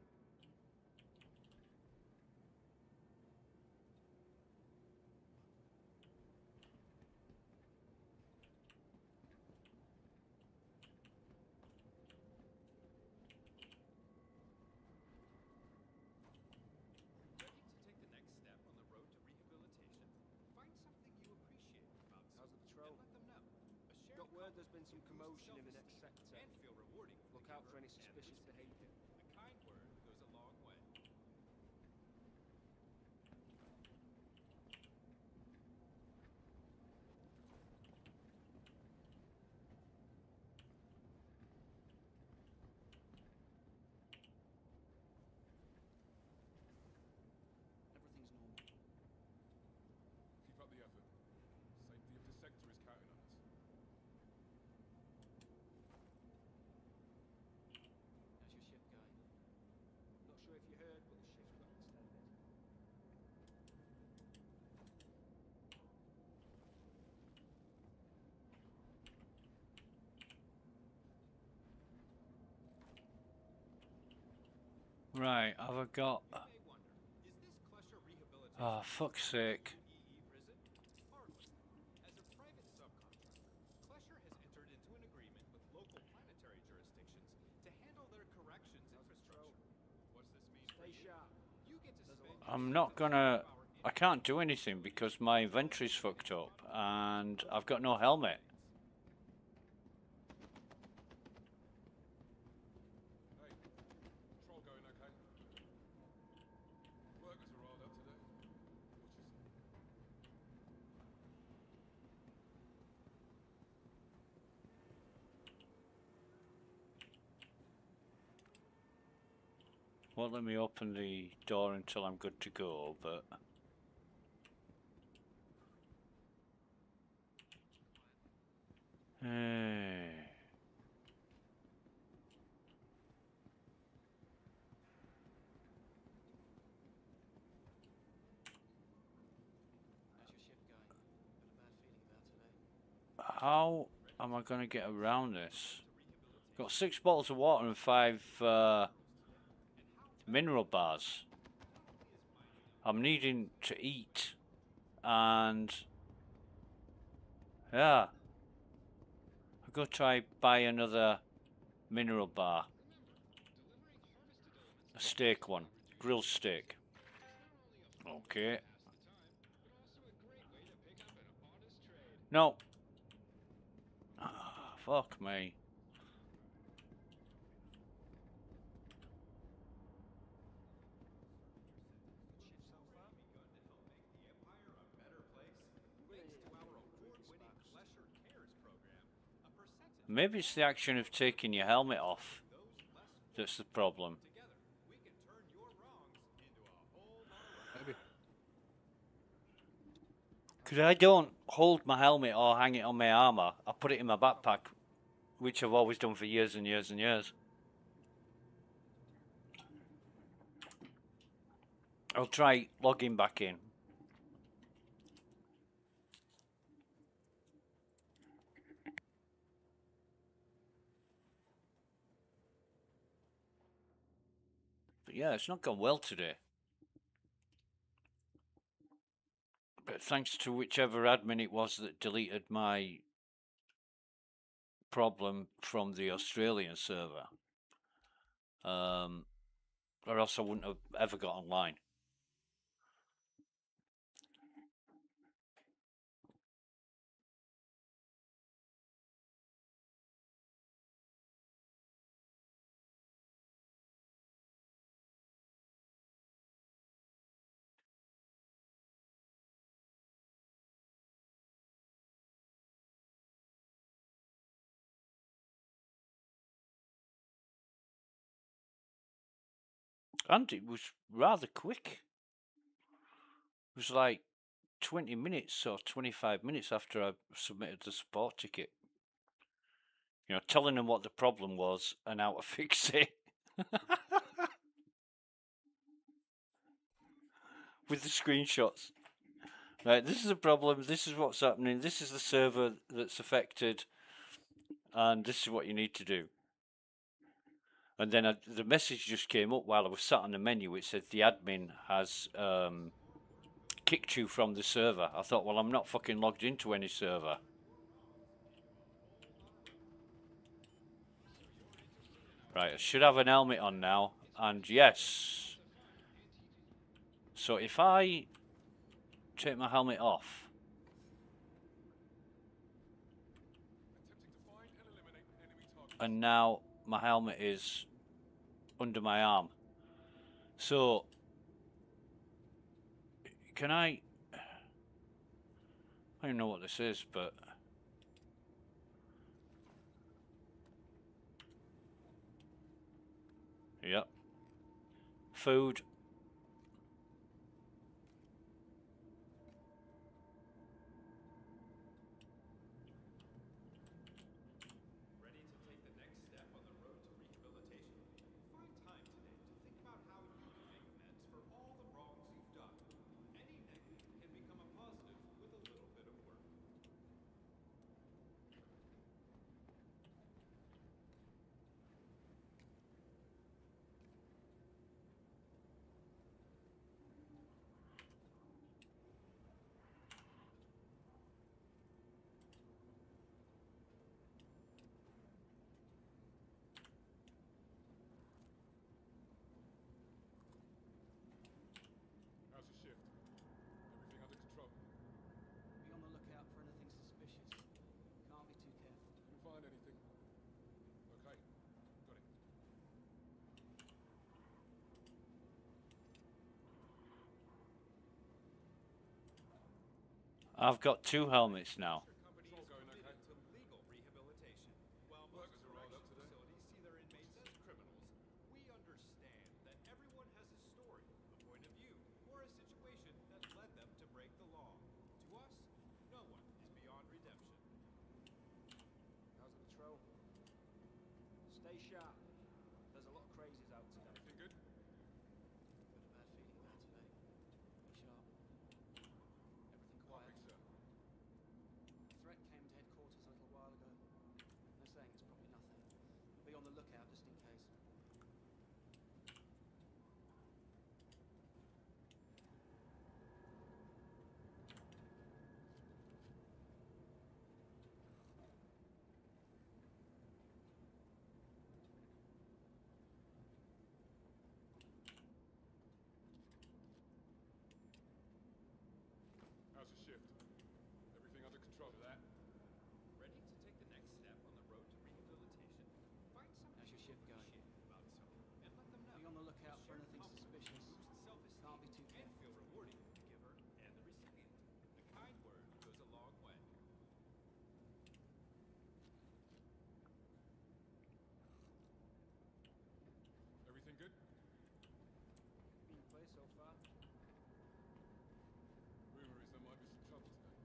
Ready to take the next step on the road to rehabilitation? Find something you appreciate about How's the someone patrol? and let them know. A shared Got word there's been compliment some can boost commotion in the next self-esteem sector. and feel rewarding for Look the out for giver any and suspicious receiver. behavior. A kind word goes a long way. Everything's normal. Keep up the effort. Safety of this sector is counting on us. How's your shift Right, have I got... You may wonder, is this Klesher rehabilitation Oh, fuck's sake. EE prison? Hardly. As a private subcontractor, Klesher has entered into an agreement with local planetary jurisdictions to handle their corrections infrastructure. What's this mean for you? You get to spend I'm not gonna... I can't do anything because my inventory's fucked up and I've got no helmet. Hey, patrol going okay? Workers are riled up today. Which is Won't let me open the door until I'm good to go, but... Hey. How's your shift going? Got a bad feeling about today. How am I going to get around this? Got 6 bottles of water and 5 mineral bars. I'm needing to eat and yeah, I'll go try buy another mineral bar. A steak one, grilled steak. Okay. No. Ah, fuck me. Maybe it's the action of taking your helmet off that's the problem. Maybe. Because I don't hold my helmet or hang it on my armor. I put it in my backpack, which I've always done for years and years and years. I'll try logging back in. But yeah, it's not gone well today. But thanks to whichever admin it was that deleted my problem from the Australian server, or else I wouldn't have ever got online. And it was rather quick. It was like 20 minutes or 25 minutes after I submitted the support ticket. You know, telling them what the problem was and how to fix it. With the screenshots. Right, this is a problem, this is what's happening, this is the server that's affected, and this is what you need to do. And then the message just came up while I was sat on the menu. It said the admin has kicked you from the server. I thought, well, I'm not fucking logged into any server. Right, I should have an helmet on now. And yes. So if I take my helmet off. And now my helmet is under my arm. So can I don't know what this is, but yep. Food. Ready to take the next step on the road to rehabilitation? Find time today to think about how you can make amends for all the wrongs you've done. Any negative can become a positive with a little bit of work. I've got 2 helmets now. Company is committed to legal rehabilitation. While most Workers are riled up correctional today. facilities see their inmates as criminals, we understand that everyone has a story, a point of view, or a situation that led them to break the law. To us, no one is beyond redemption. How's the patrol? Stay sharp. There's a lot of crazies out today. Everything good? Got a bad feeling about today. Be sharp. Everything quiet. Copy, sir. A threat came to headquarters a little while ago. They're saying it's probably nothing. But be on the lookout just in case. How's the shift? Everything under control? For that, ready to take the next step on the road to rehabilitation? Find something How's your you shift going? appreciate about someone and let them know. Be on the lookout for Shared anything confidence suspicious. boosts self-esteem Can't be too and careful. feel rewarding for the giver and the recipient. A kind word goes a long way. Everything good? Been play so far? Rumor is there might be some trouble today.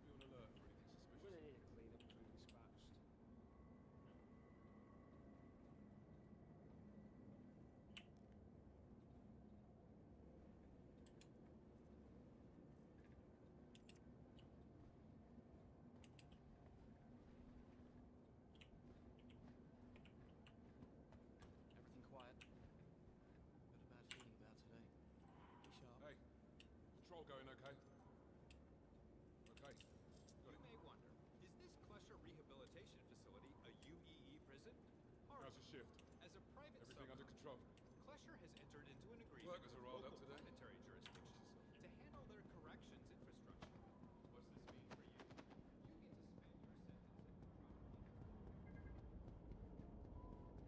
Be on alert for anything We're suspicious. gonna need a cleanup crew dispatched. Everything quiet. Got a bad feeling about today. Be sharp. Hey, patrol going okay? Okay, got You it. may wonder, is this Klesher Rehabilitation Facility a UEE prison? How's the shift? As a private Everything under subcontractor, control? Klesher has entered into an agreement Workers with are riled up local today. planetary jurisdictions to handle their corrections infrastructure. What's this mean for you? You get to spend your sentence at the property.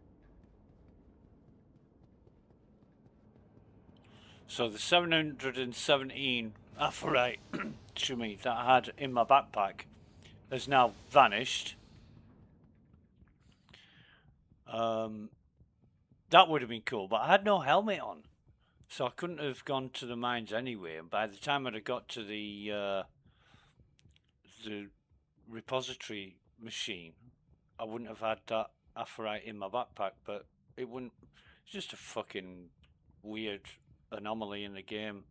So the 717 Aphorite, excuse me, that I had in my backpack has now vanished. That would have been cool, but I had no helmet on, so I couldn't have gone to the mines anyway. And by the time I'd have got to the repository machine, I wouldn't have had that Aphorite in my backpack. But it wouldn't. It's just a fucking weird anomaly in the game.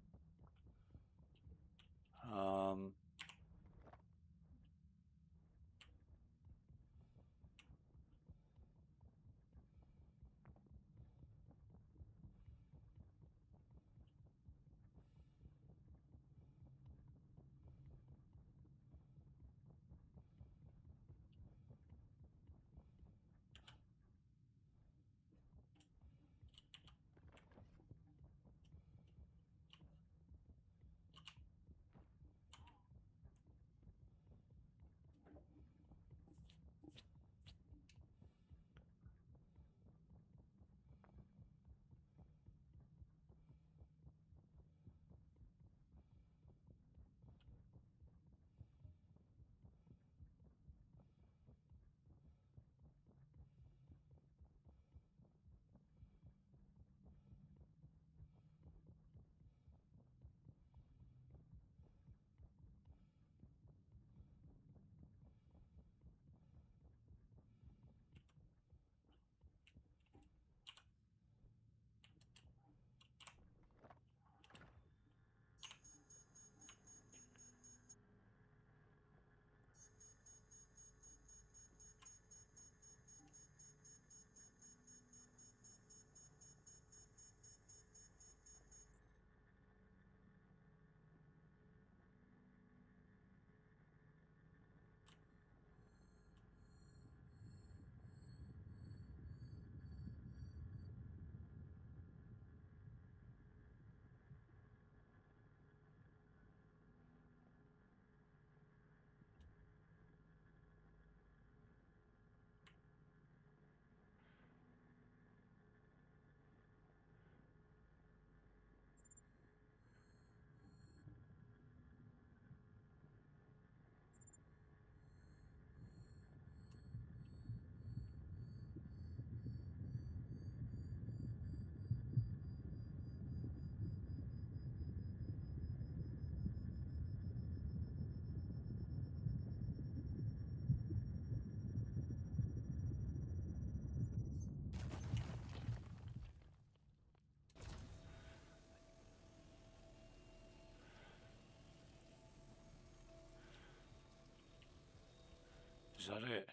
that it?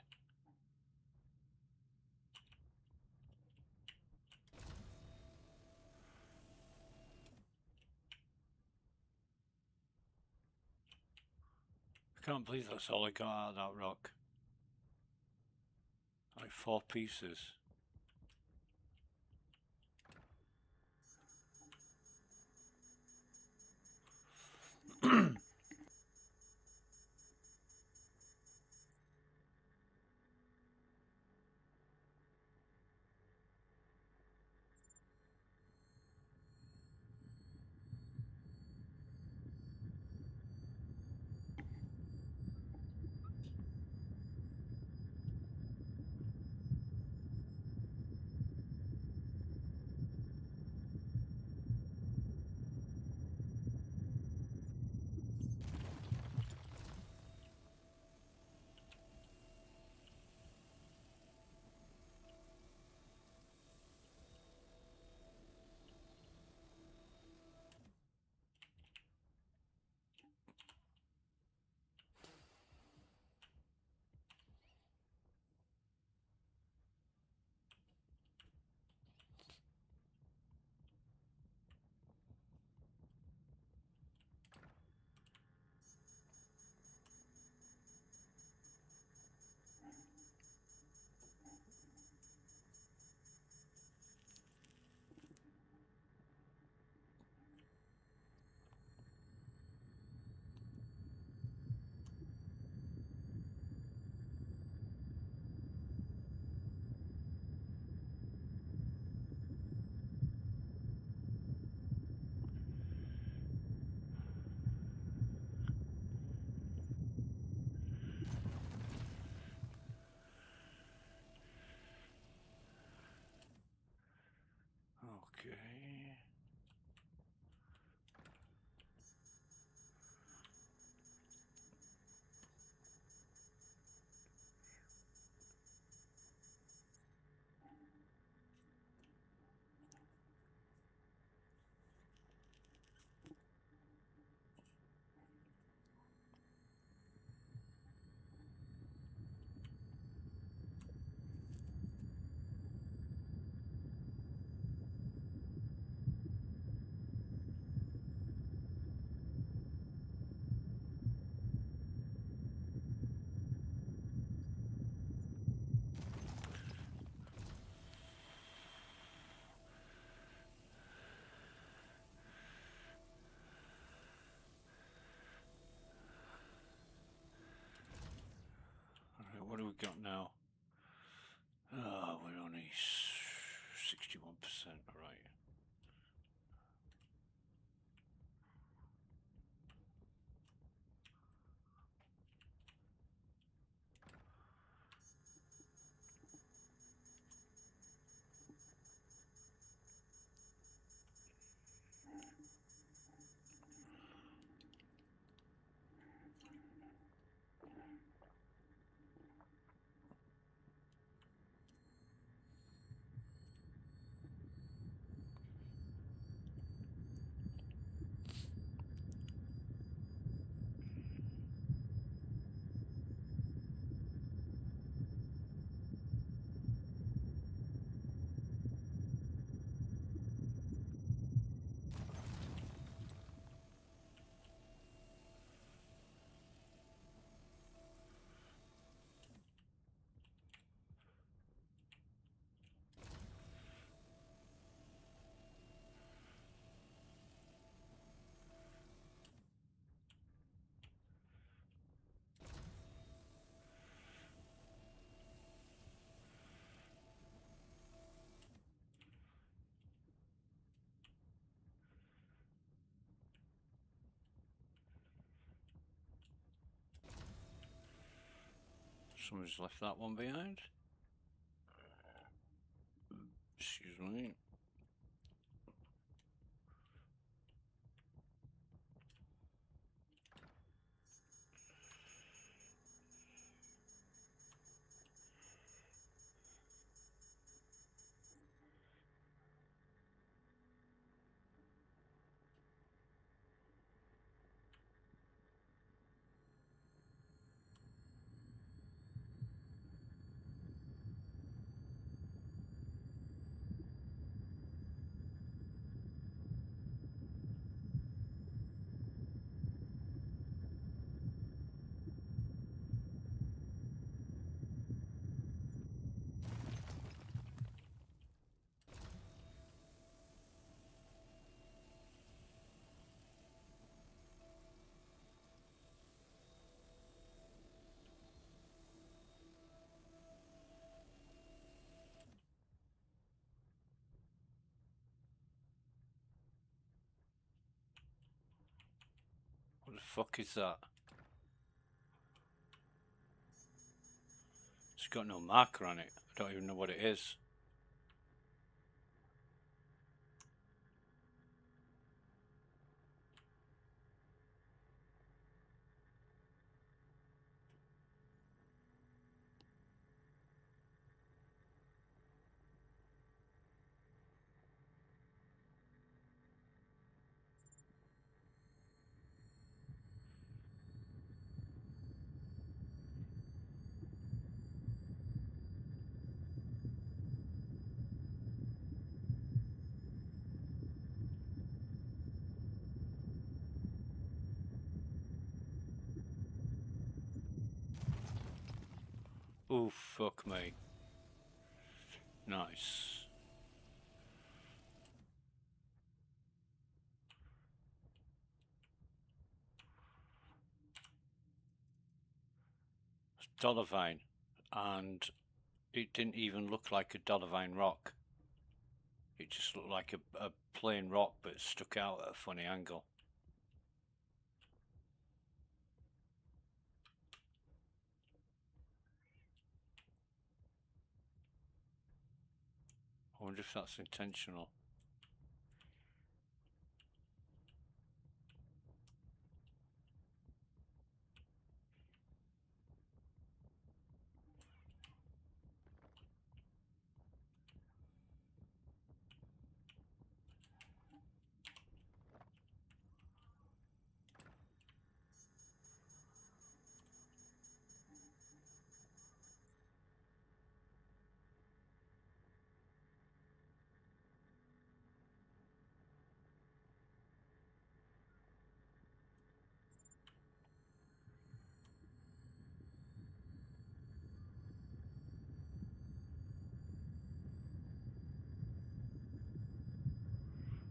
I can't believe that's all I got out of that rock. Like 4 pieces. Okay. Alright, what do we got now? We're only 61%, alright. Someone's left that one behind. Excuse me. the fuck is that? It's got no marker on it. I don't even know what it is. Oh, fuck me. Nice. Dollarvine. And it didn't even look like a Dollarvine rock. It just looked like a plain rock but stuck out at a funny angle. I wonder if that's intentional.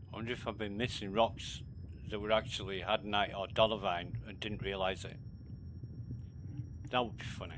I wonder if I've been missing rocks that were actually Hadnite or Dollarvine and didn't realise it. That would be funny.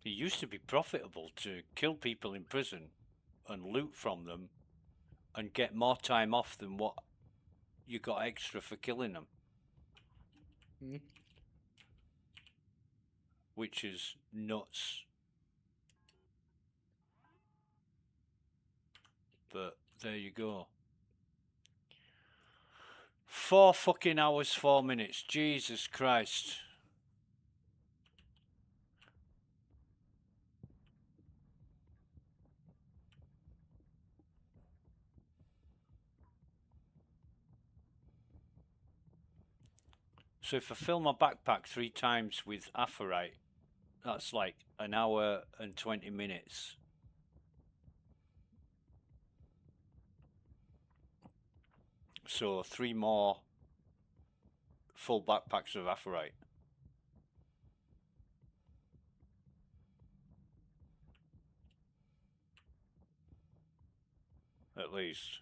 It used to be profitable to kill people in prison and loot from them and get more time off than what you got extra for killing them. Which is nuts. But there you go. 4 fucking hours, 4 minutes. Jesus Christ. So if I fill my backpack 3 times with apherite, that's like an hour and 20 minutes. So 3 more full backpacks of apherite. At least.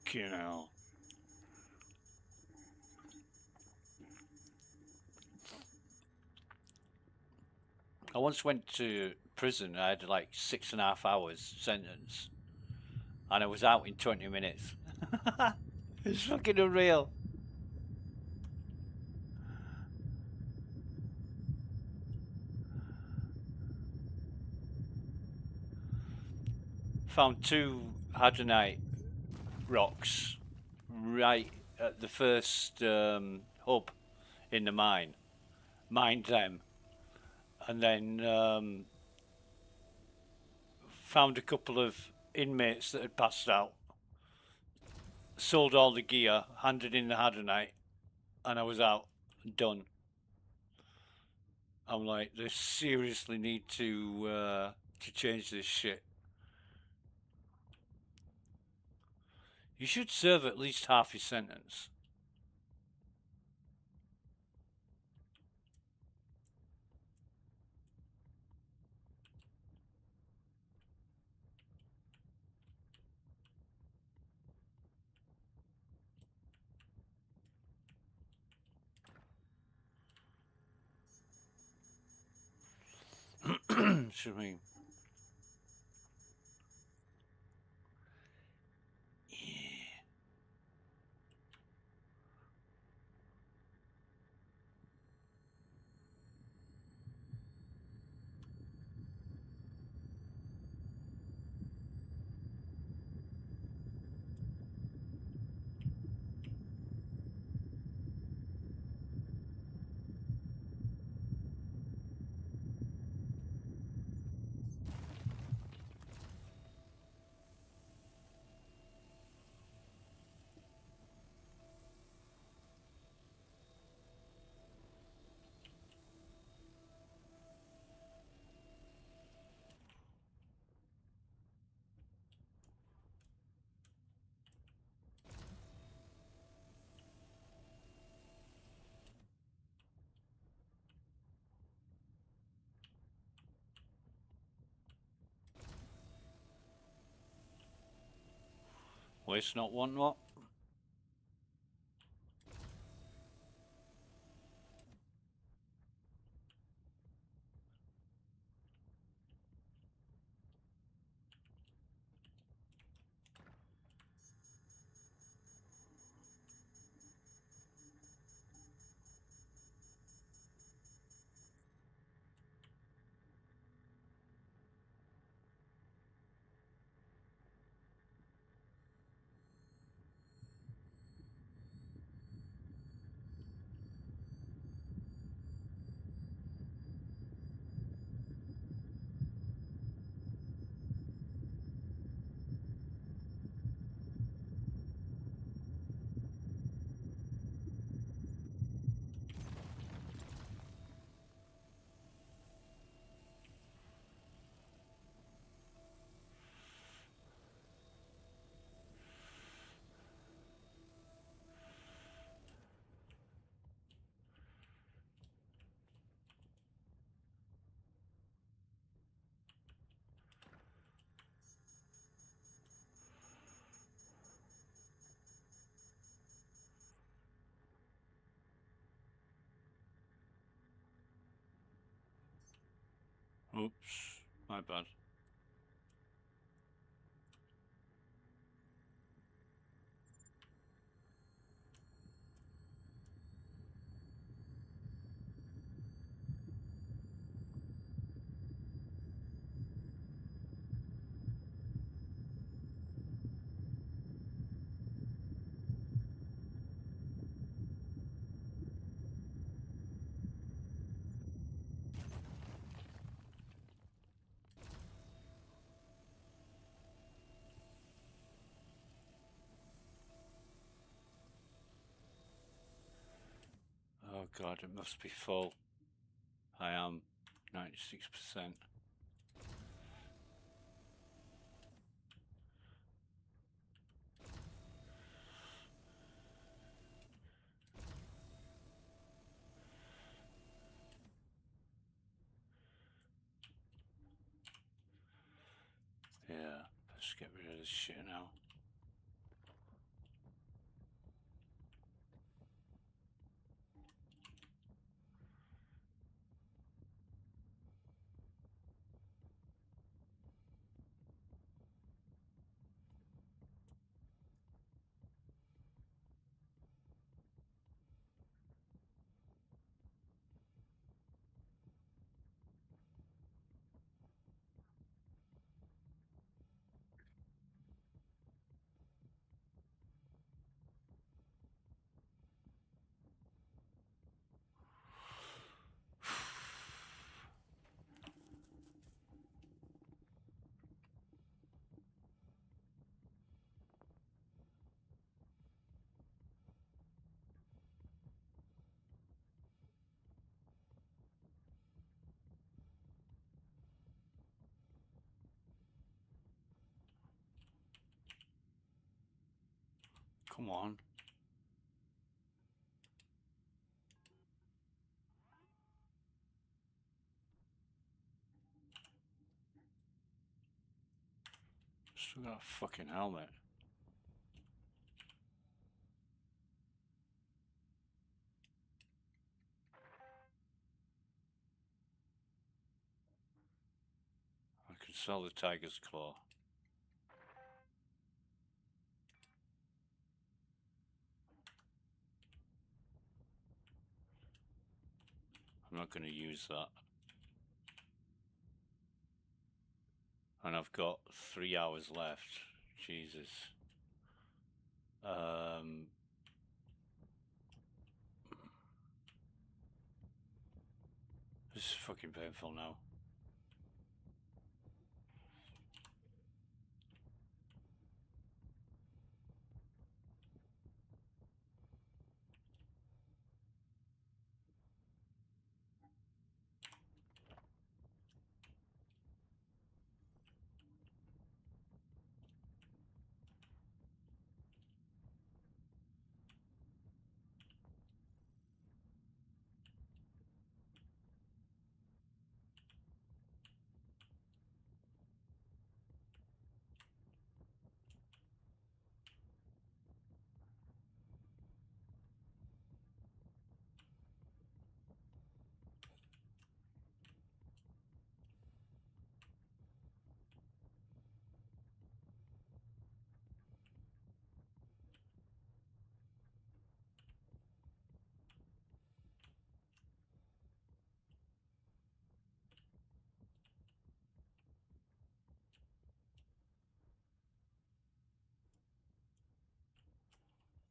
Fucking hell. I once went to prison. I had like 6.5 hours sentence, and I was out in 20 minutes. It's fucking unreal. Found 2 hadronite rocks right at the first hub in the mine. Mined them, and then found a couple of inmates that had passed out. Sold all the gear, handed in the hadronite, and I was out, done. I'm like, they seriously need to change this shit. You should serve at least half your sentence. Should we? Waste not, want not. Oops, my bad. Oh god, it must be full. I am 96%. Yeah, let's get rid of this shit now. Come on. Still got a fucking helmet. I can sell the tiger's claw. I'm not going to use that. And I've got 3 hours left. Jesus. This is fucking painful now.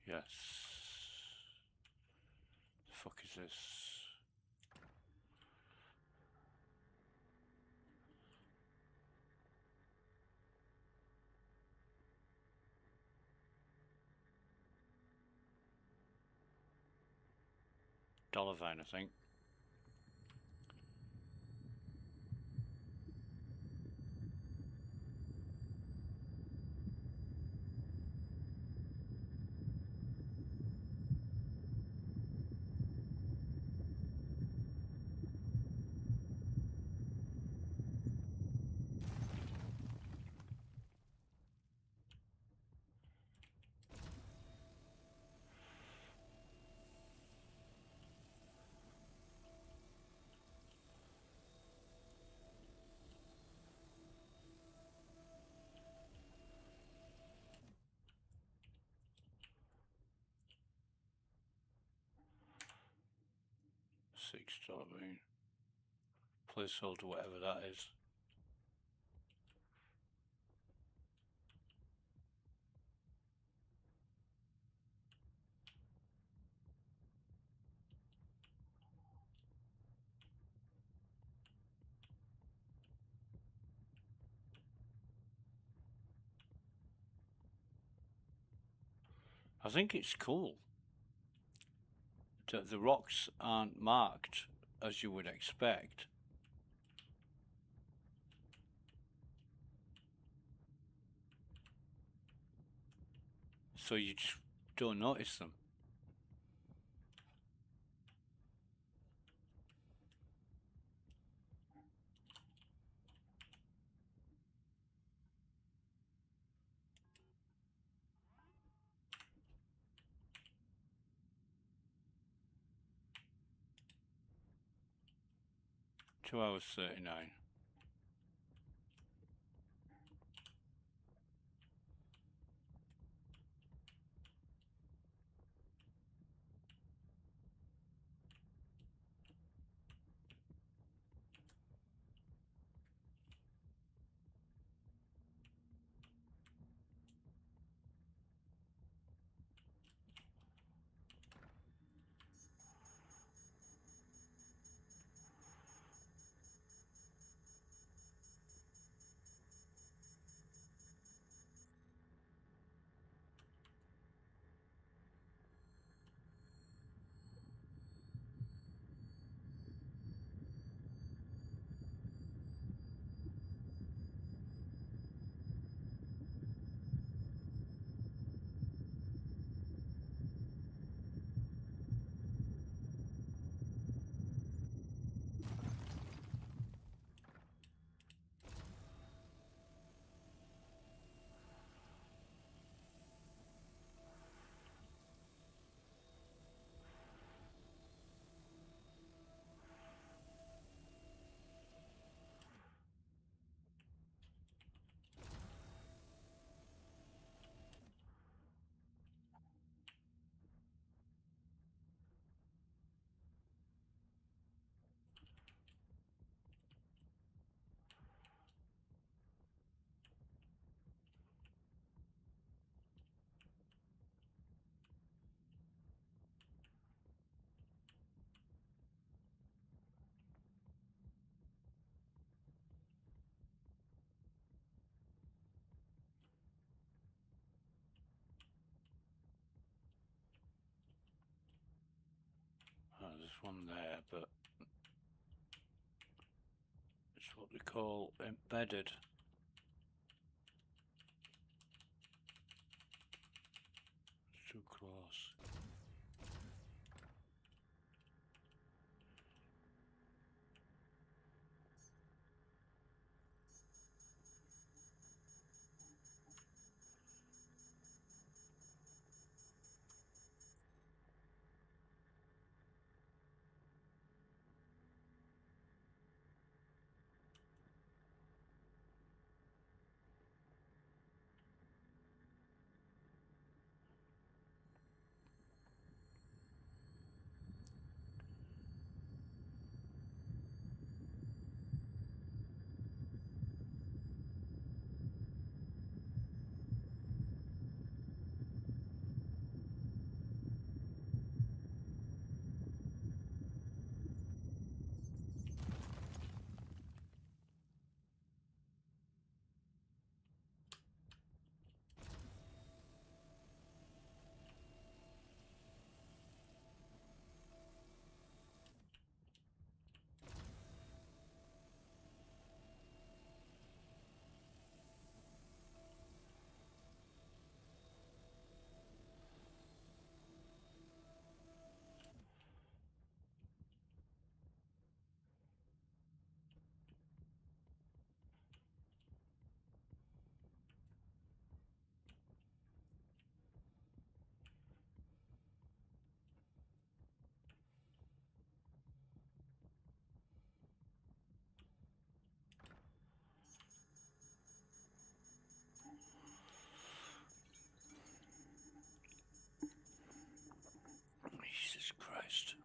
Yes. The fuck is this? Dollarvine, I think. $6. Placeholder, whatever that is. I think it's cool that the rocks aren't marked as you would expect. So you just don't notice them. Two hours 39. one there, but it's what they call embedded. It's too close. Jesus Christ.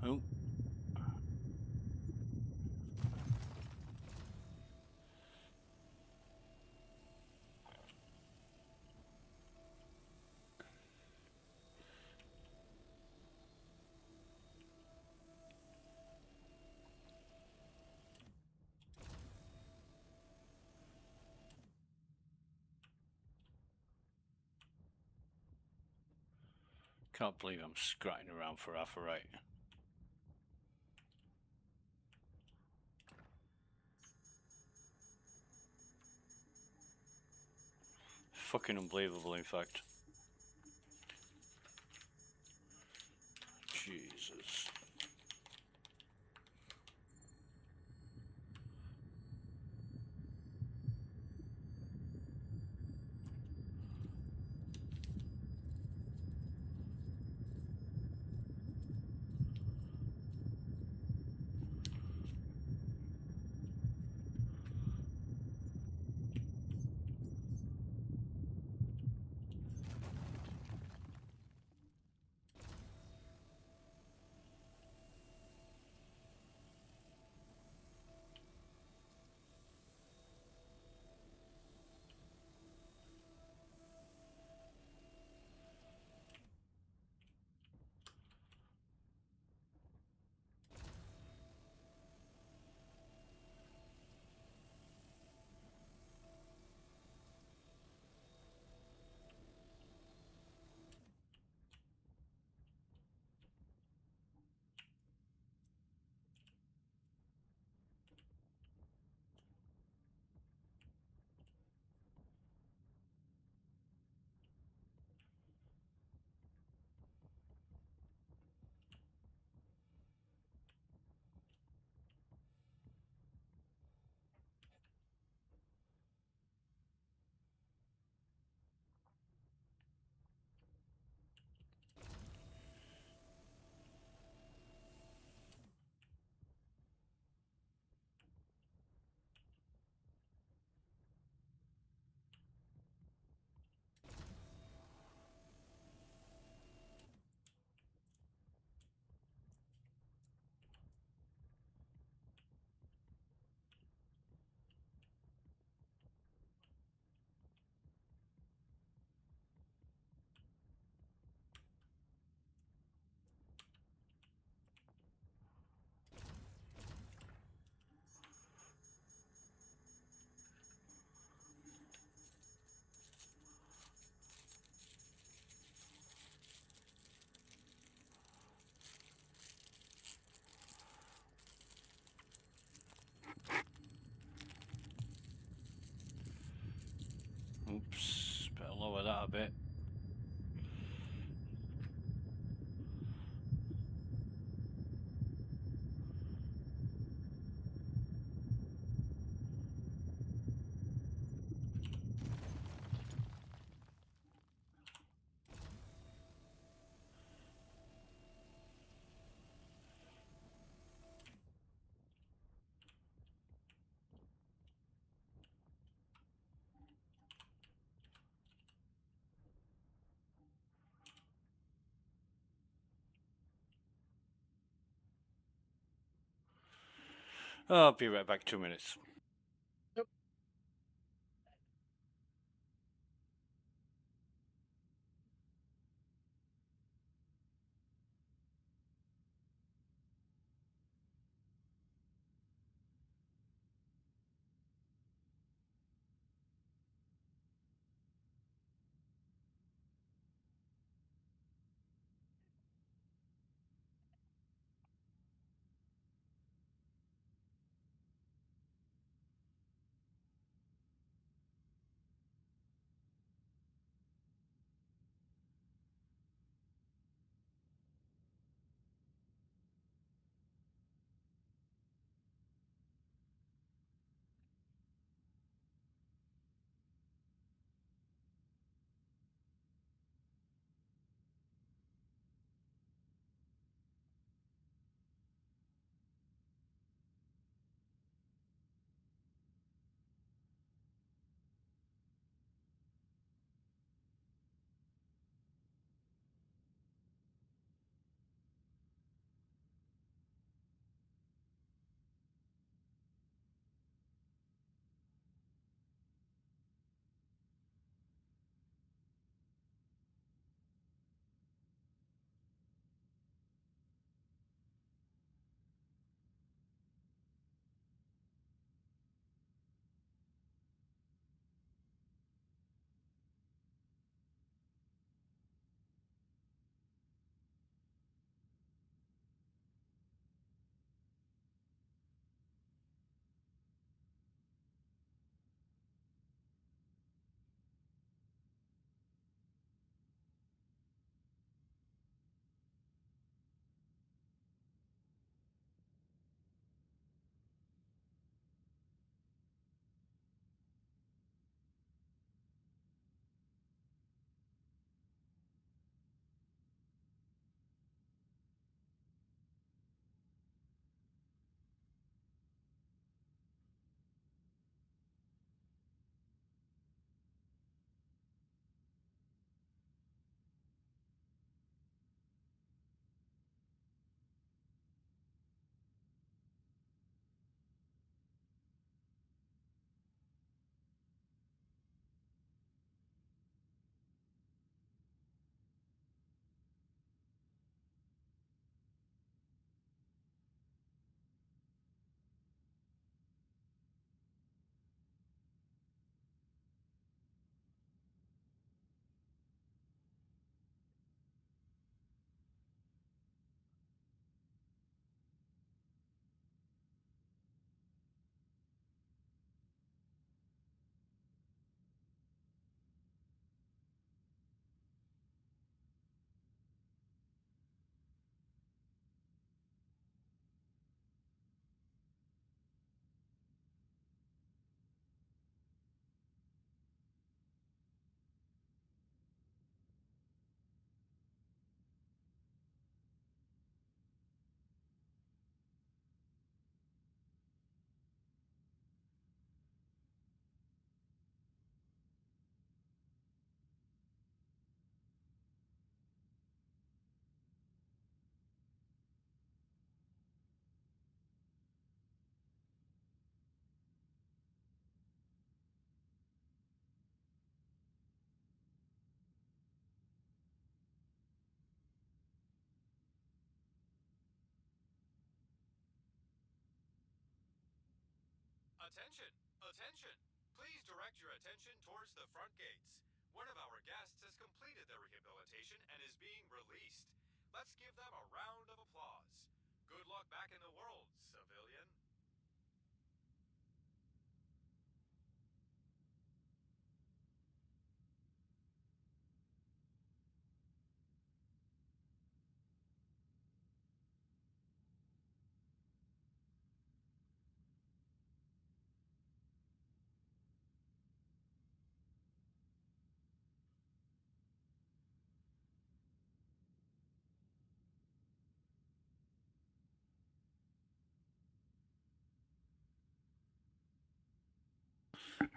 Oh. Can't believe I'm scratching around for half a right. Fucking unbelievable, in fact. Jesus. I'll be right back. 2 minutes. Yep. Attention! Attention! Please direct your attention towards the front gates. One of our guests has completed their rehabilitation and is being released. Let's give them a round of applause. Good luck back in the world, civilian.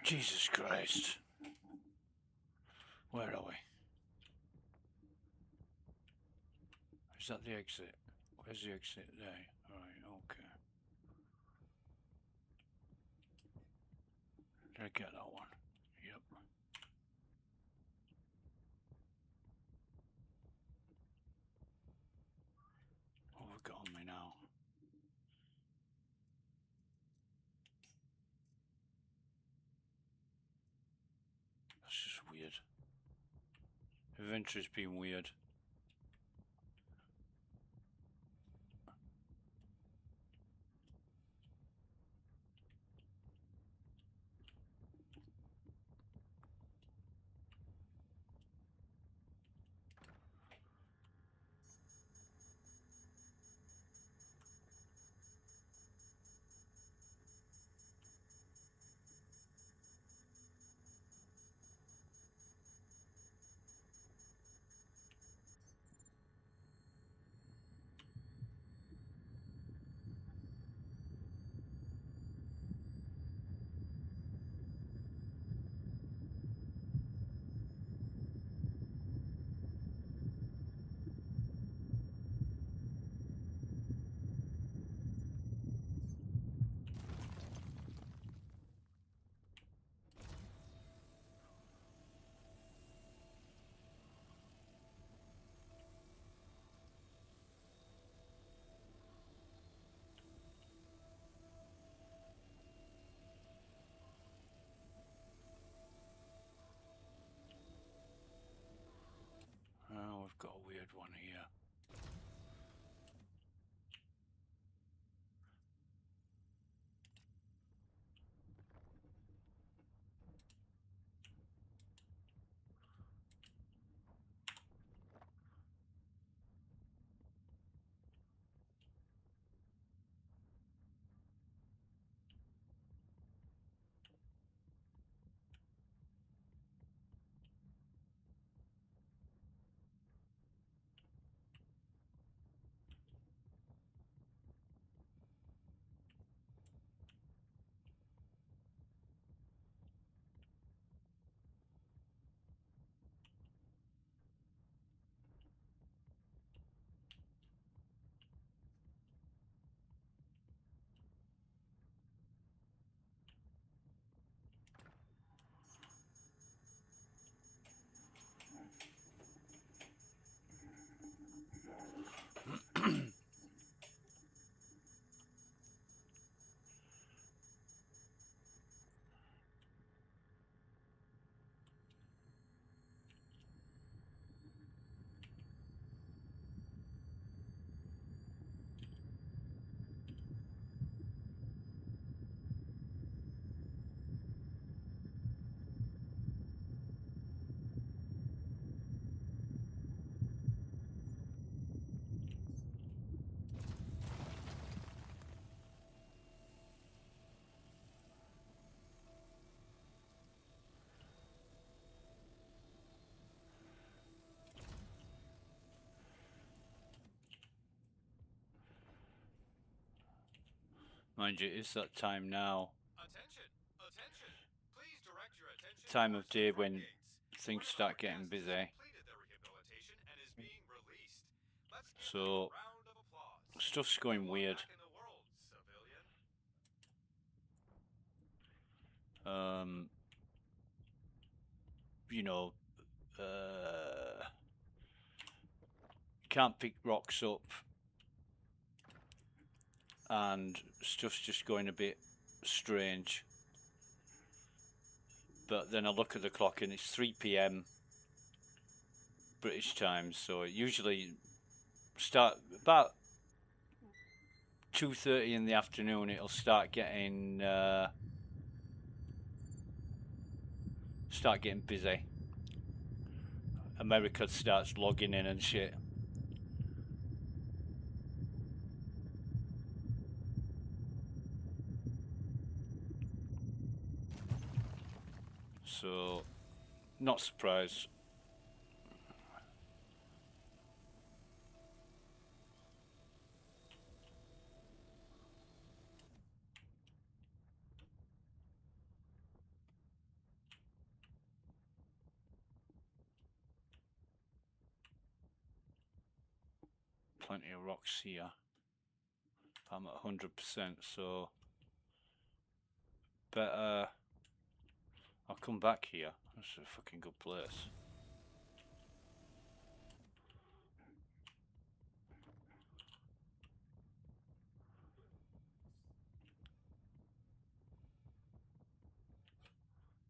Jesus Christ. Where are we? Is that the exit? Where's the exit? There. Alright, okay. Did I get that one? Yep. What have I got on me now? That's just weird. Inventory's been weird. Oh, we've got a weird one here. Mind you, it's that time now. Attention! Attention! Please direct your attention Time of towards the day front when gates. things One of start our getting guests has busy. completed their rehabilitation and is being released. Let's give them So, a round of applause. stuff's Good going luck weird. back in the world, civilian. You know, can't pick rocks up, and stuff's just going a bit strange. But then I look at the clock and it's 3 p.m. British time, so it usually start about 2:30 in the afternoon. It'll start getting busy. America starts logging in and shit. So, not surprised. Plenty of rocks here. I'm at 100%, so better I'll come back here. That's a fucking good place.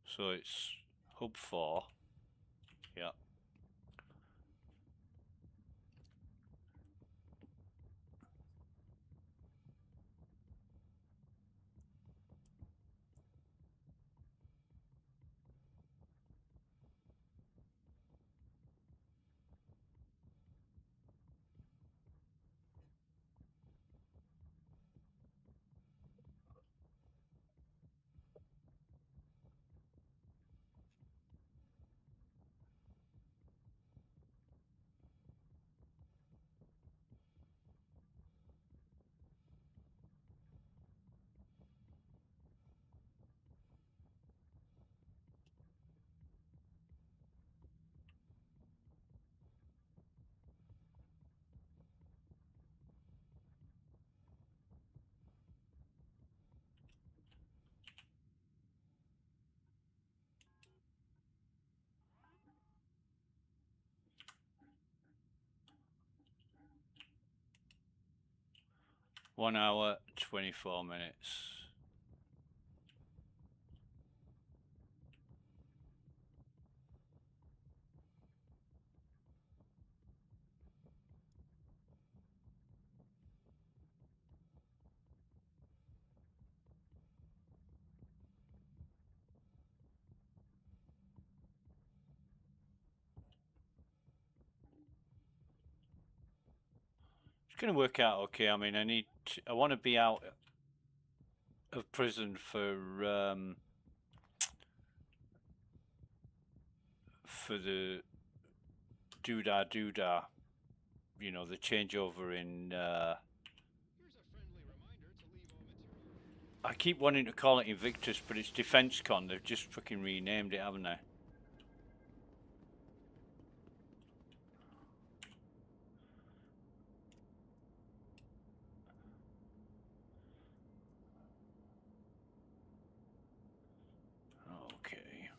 So it's hub 4. Yeah. One hour, 24 minutes. It's going to work out okay. I mean, I want to be out of prison for the doodah, you know, the changeover in. I keep wanting to call it Invictus, but it's Defense Con. They've just fucking renamed it, haven't they? Okay.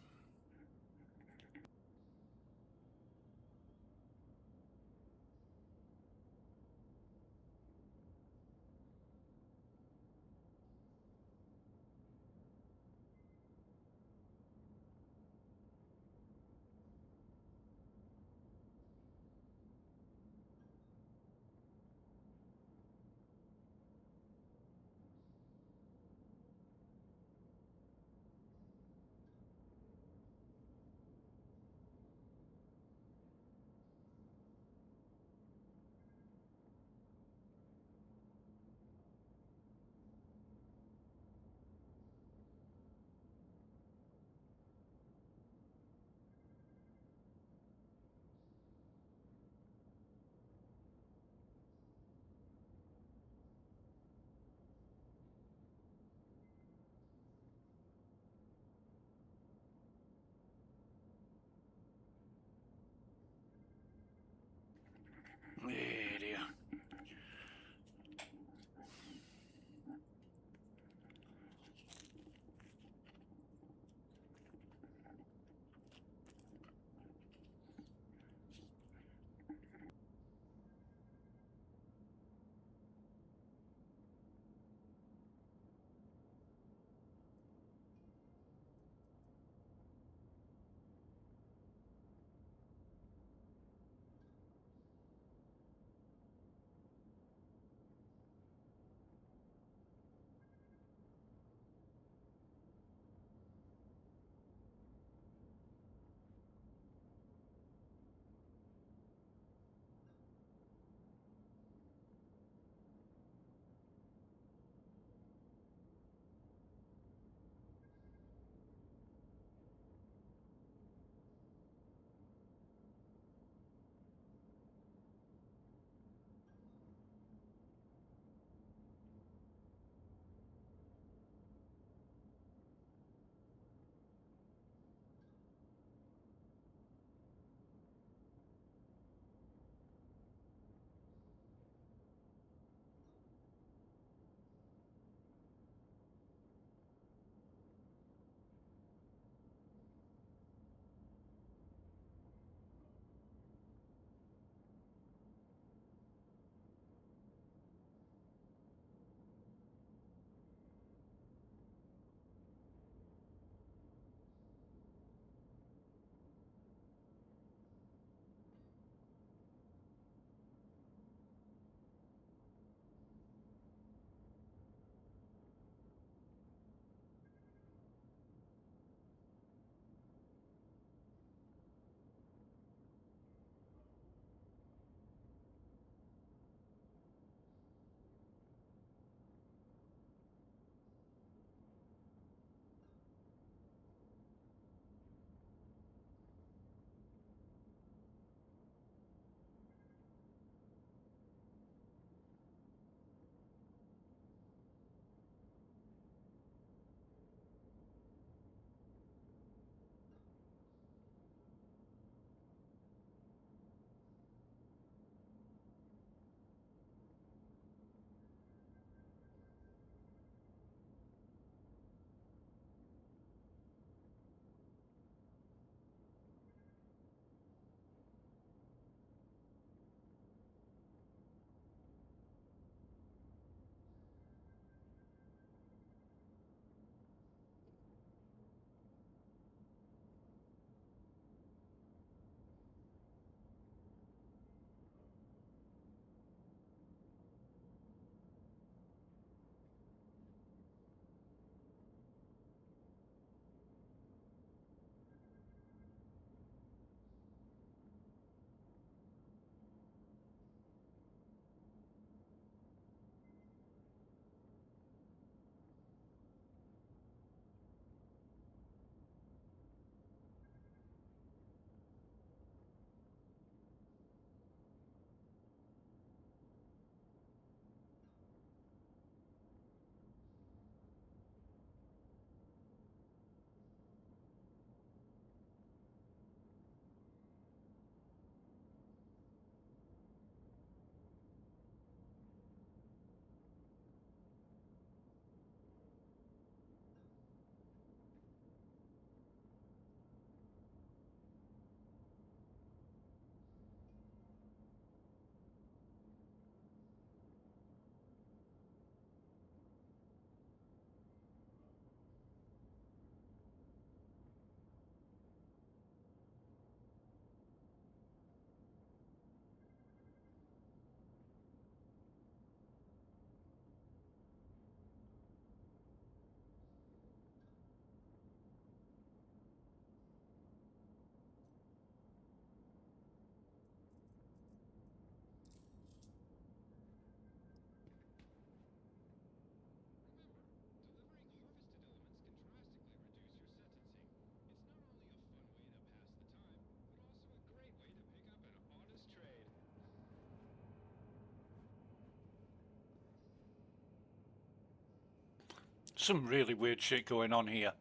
Some really weird shit going on here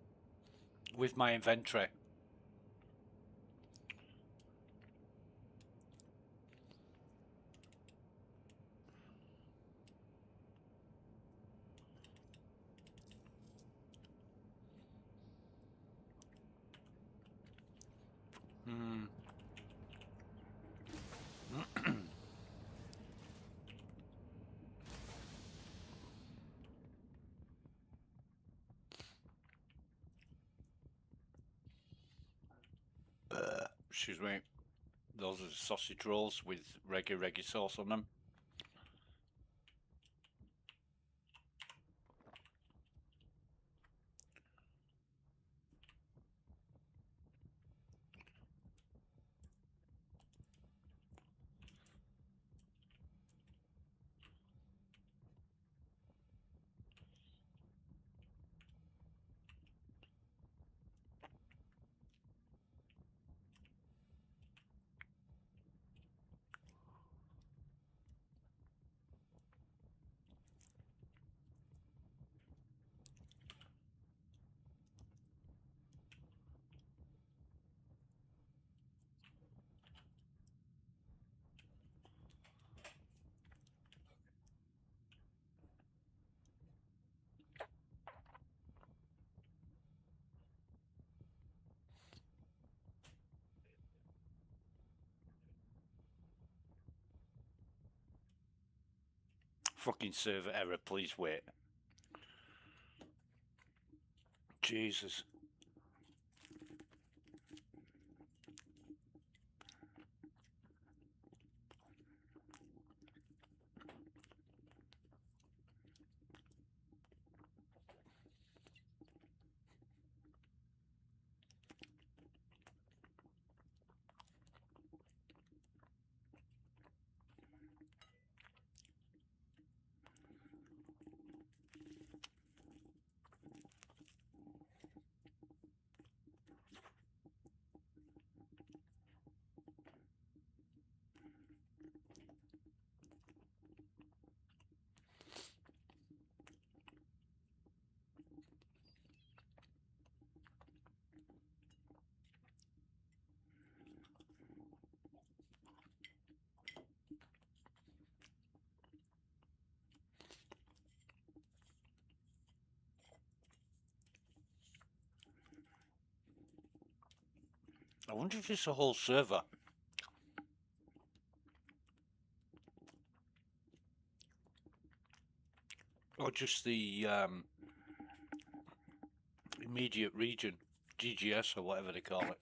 with my inventory. Excuse me. Those are sausage rolls with reggae sauce on them. Fucking server error, please wait. Jesus. I wonder if it's a whole server. Or just the immediate region, GGS or whatever they call it.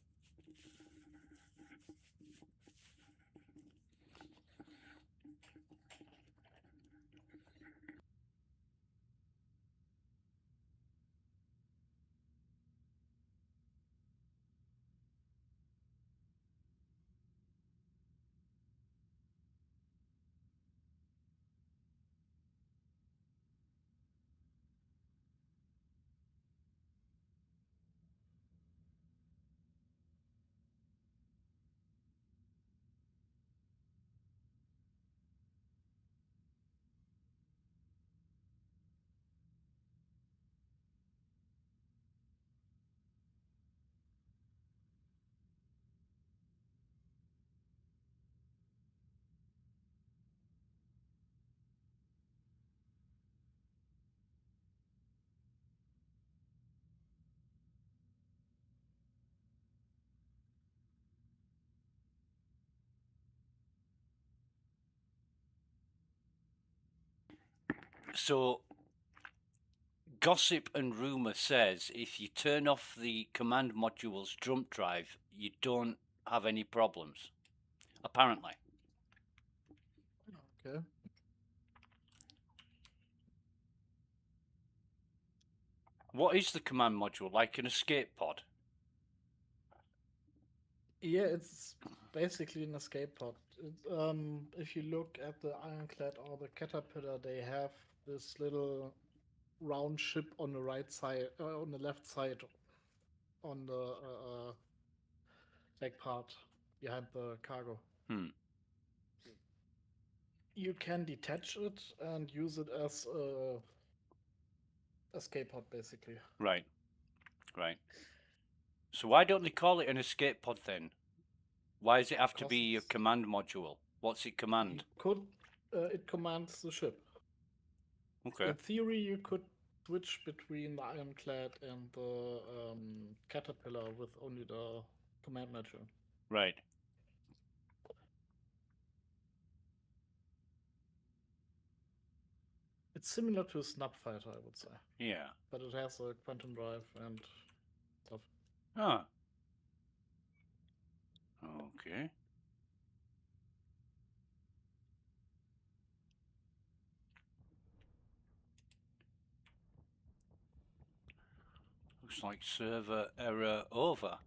So, gossip and rumor says if you turn off the command module's jump drive, you don't have any problems. Apparently. Okay. What is the command module? Like an escape pod? Yeah, it's basically an escape pod. If you look at the Ironclad or the Caterpillar, they have this little round ship on the right side, on the left side, on the back part behind the cargo. You can detach it and use it as a escape pod, basically. Right. Right. So why don't they call it an escape pod then? Why does it have to Because be a it's- command module? What's it command? it commands the ship. Okay. In theory, you could switch between the Ironclad and the Caterpillar with only the command module. Right. It's similar to a snub fighter, I would say. Yeah. But it has a quantum drive and stuff. Ah. Okay. Looks like server error over.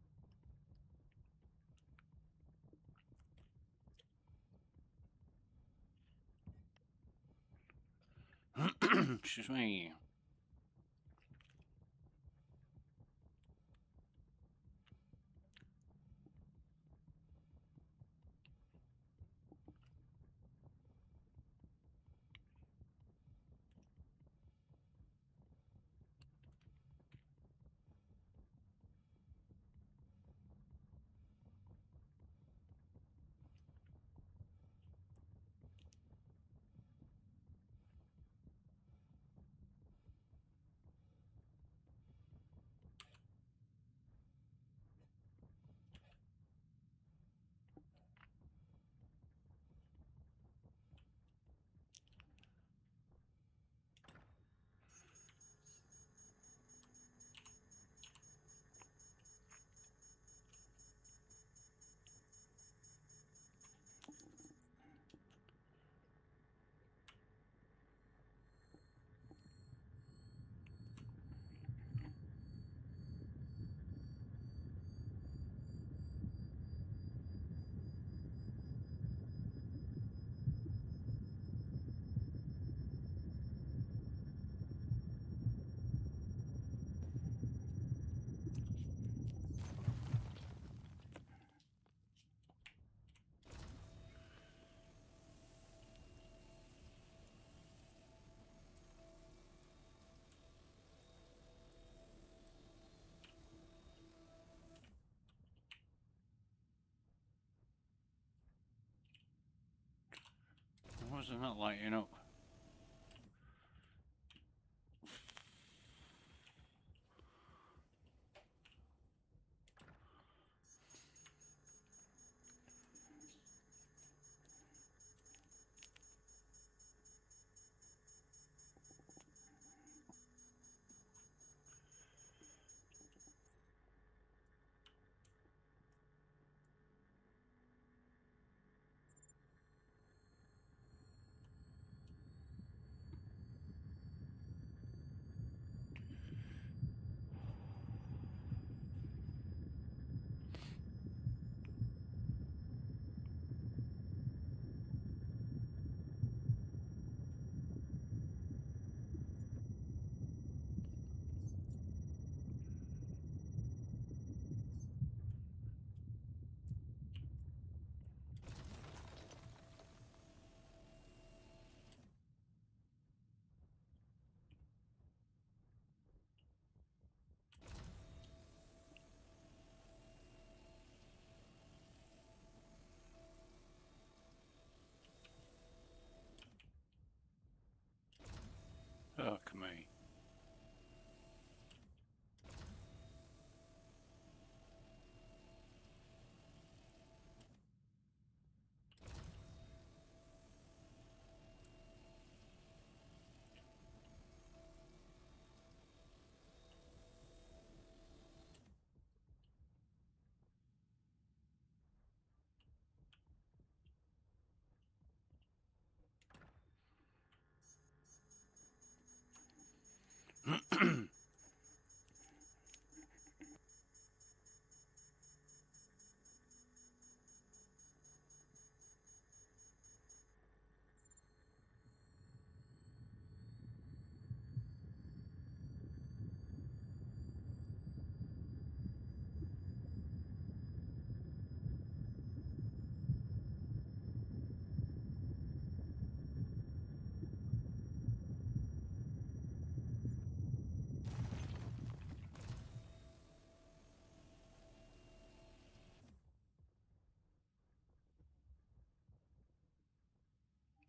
Excuse me. Wasn't that lighting up?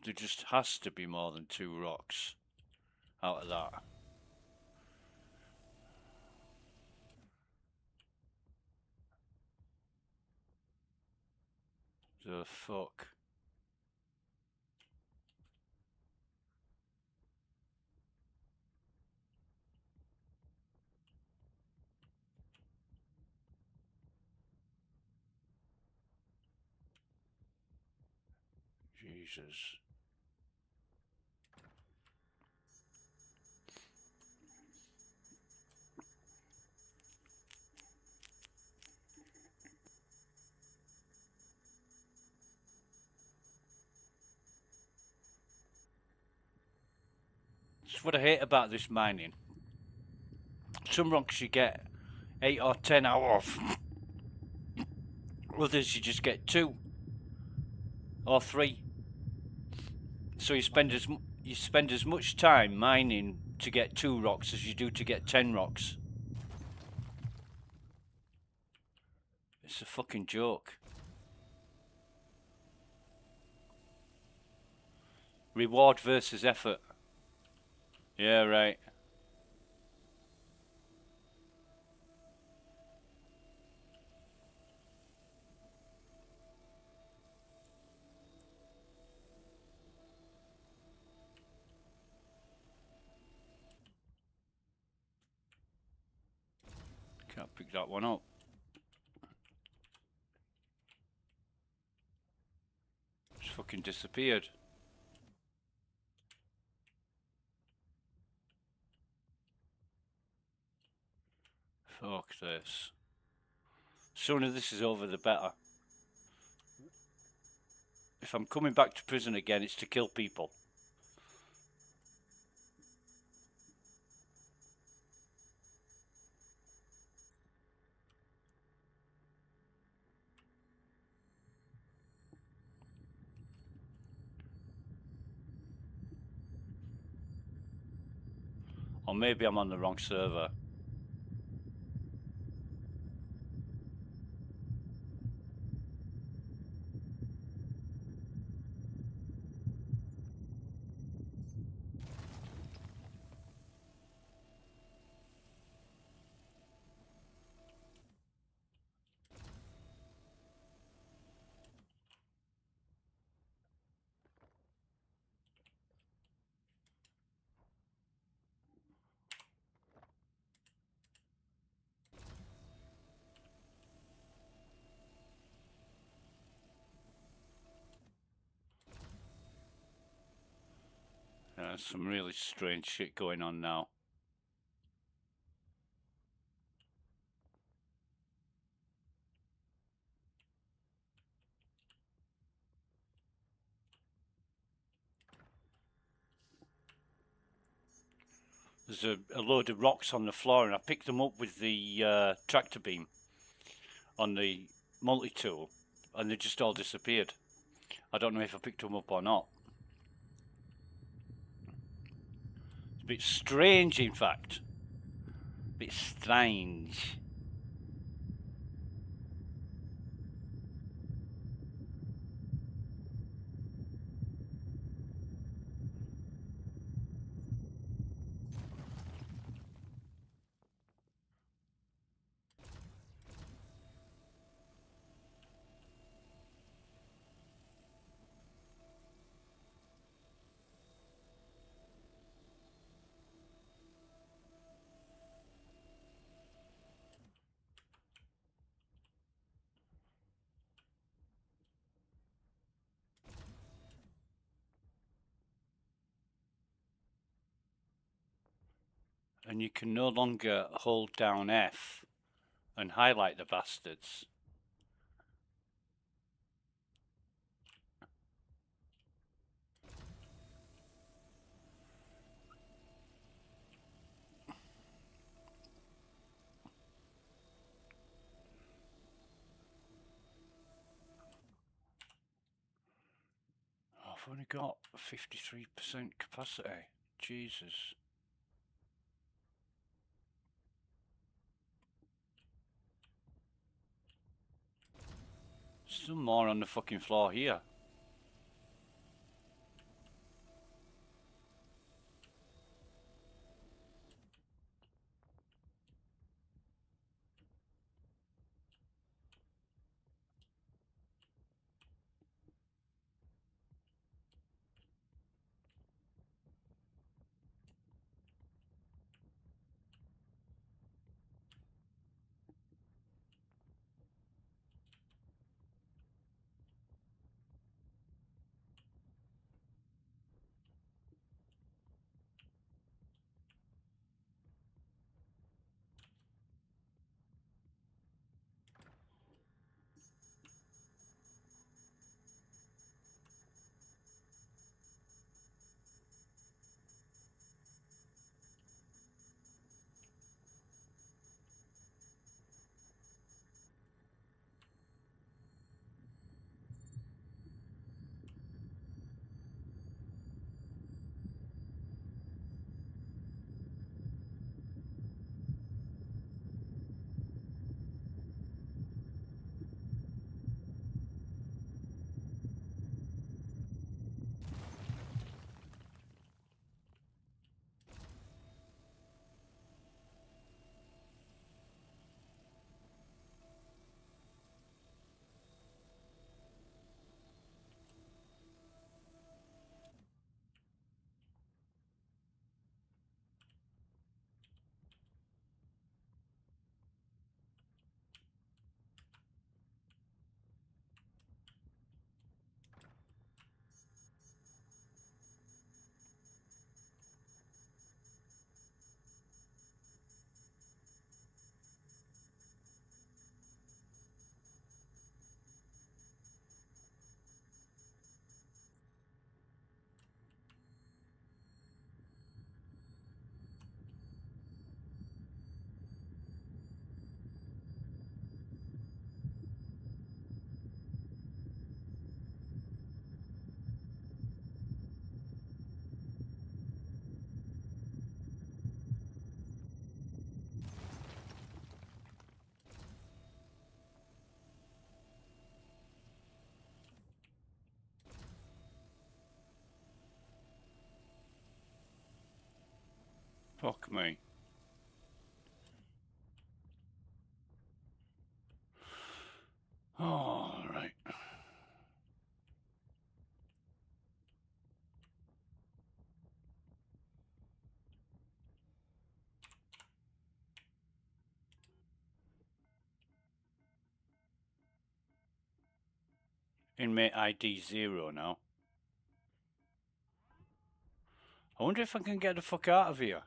There just has to be more than 2 rocks out of that. The fuck? Jesus. That's what I hate about this mining. Some rocks you get 8 or 10 out of. Others you just get 2 or 3. So you spend as much time mining to get 2 rocks as you do to get 10 rocks. It's a fucking joke. Reward versus effort. Yeah, right. Can't pick that one up. It's fucking disappeared. Fuck this. Sooner this is over, the better. If I'm coming back to prison again, it's to kill people. Or maybe I'm on the wrong server. There's some really strange shit going on now. There's a load of rocks on the floor, and I picked them up with the tractor beam on the multi-tool, and they just all disappeared. I don't know if I picked them up or not. It's a bit strange, in fact. A bit strange. And you can no longer hold down F and highlight the bastards. I've only got 53% capacity. Jesus. Still more on the fucking floor here. Fuck me. All right. Inmate ID 0 now. I wonder if I can get the fuck out of here.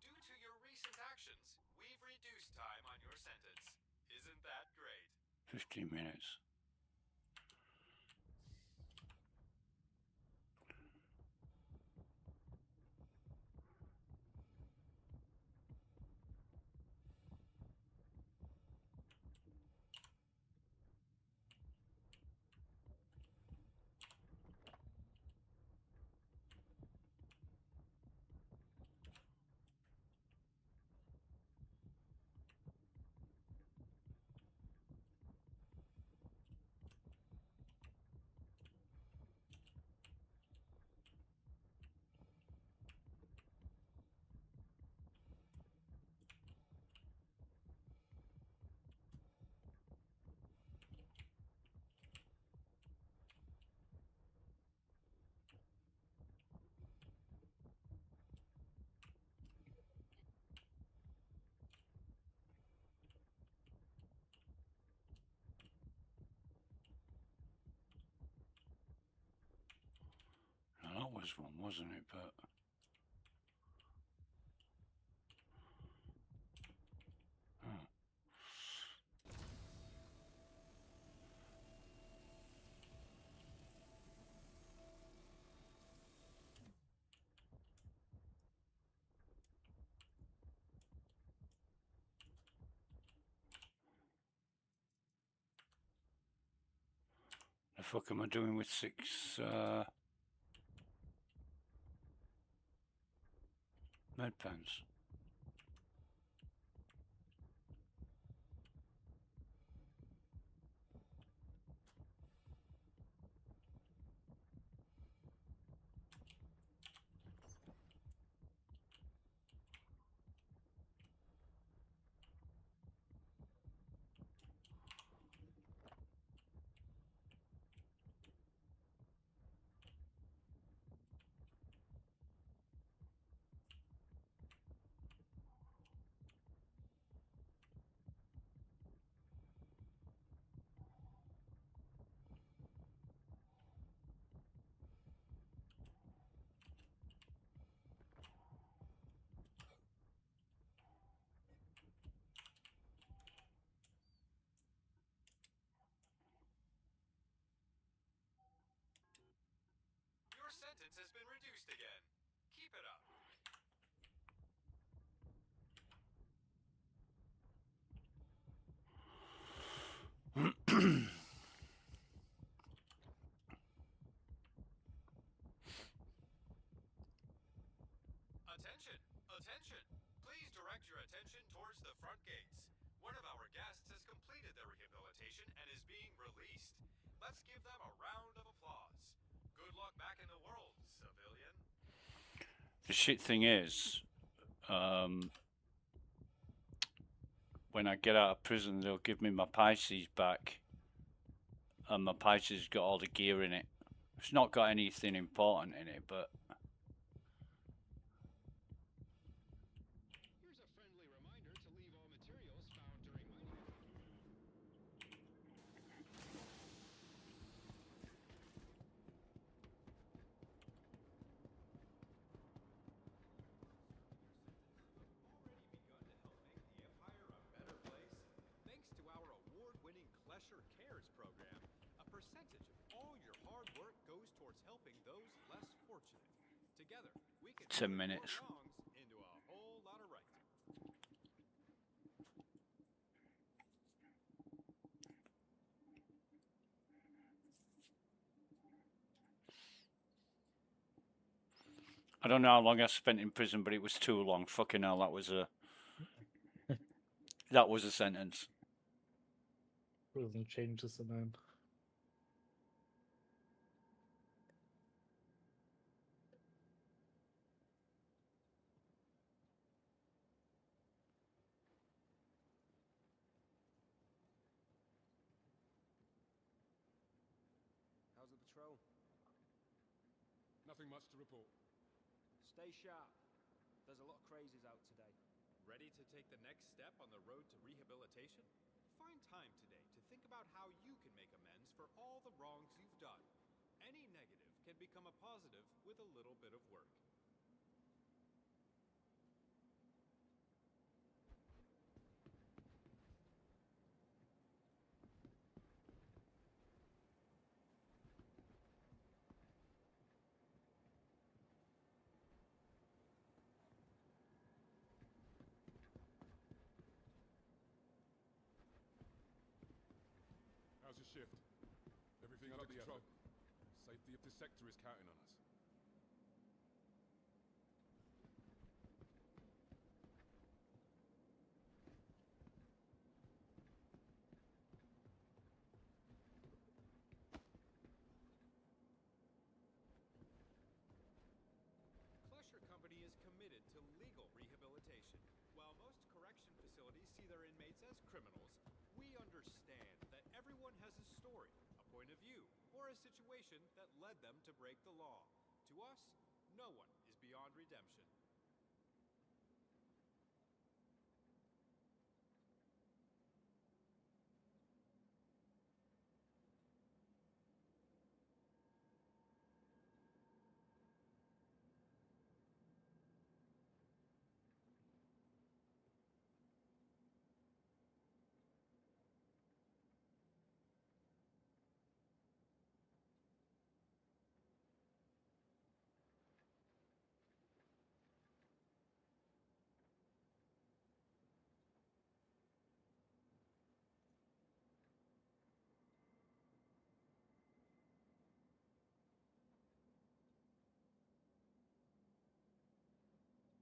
Due to your recent actions, we've reduced time on your sentence. Isn't that great? 15 minutes. Now that was one, wasn't it? But the fuck am I doing with 6 med pens? Your sentence has been reduced again. Keep it up. attention towards the front gates. One of our guests has completed their rehabilitation and is being released. Let's give them a round of applause. Good luck back in the world, civilian. The shit thing is, when I get out of prison, they'll give me my Pisces back. And my Pisces got all the gear in it. It's not got anything important in it, but... Here's a friendly reminder to leave all materials found during mining. Already begun to help make the Empire a better place? Thanks to our award-winning Klesher Cares program, a percentage of all your hard work goes towards helping those less fortunate. Together, we can 10 turn minutes. your wrongs into a whole lot of right. I don't know how long I spent in prison, but it was too long. Fucking hell, that was a... that was a sentence. Prison changes a man. How's the patrol? Nothing much to report. Stay sharp. There's a lot of crazies out today. Ready to take the next step on the road to rehabilitation? Find time today to think about how you can make amends for all the wrongs you've done. Any negative can become a positive with a little bit of work. How's your shift? Everything under control? Safety of this sector is counting on us. Klesher Company is committed to legal rehabilitation. While most correction facilities see their inmates as criminals, we understand that everyone has a story, a point of view, or a situation that led them to break the law. To us, no one is beyond redemption.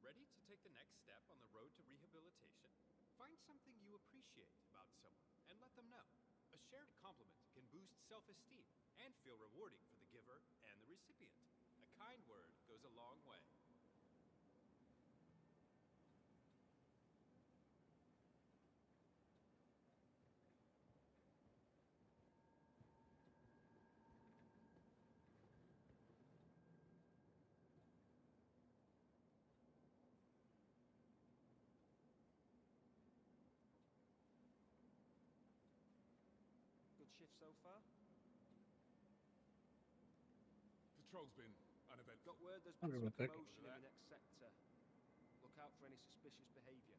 Ready to take the next step on the road to rehabilitation? Find something you appreciate about someone and let them know. A shared compliment can boost self-esteem and feel rewarding for the giver and the recipient. A kind word goes a long way. Good shift so far? Patrol's been uneventful. Got word there's been some Uneventful. commotion in the next sector. Look out for any suspicious behavior.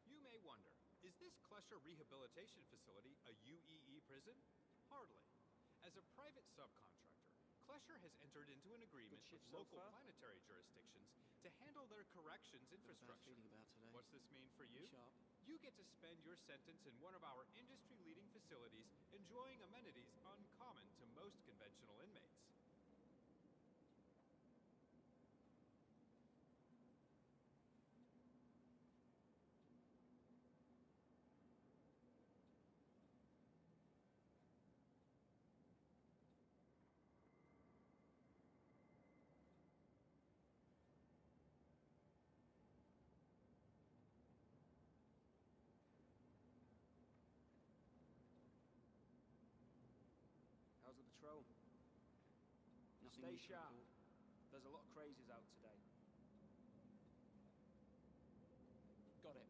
You may wonder, is this Klesher Rehabilitation Facility a UEE prison? Hardly. As a private subcontractor, Klesher has entered into an agreement with shift so local far? planetary jurisdictions to handle their corrections infrastructure. feeling about today. What's this mean for you? Sharp. You get to spend your sentence in one of our industry-leading facilities facilities, enjoying amenities uncommon to most conventional inmates. How's the patrol? Nothing Stay new to sharp. report. There's a lot of crazies out today. Got it.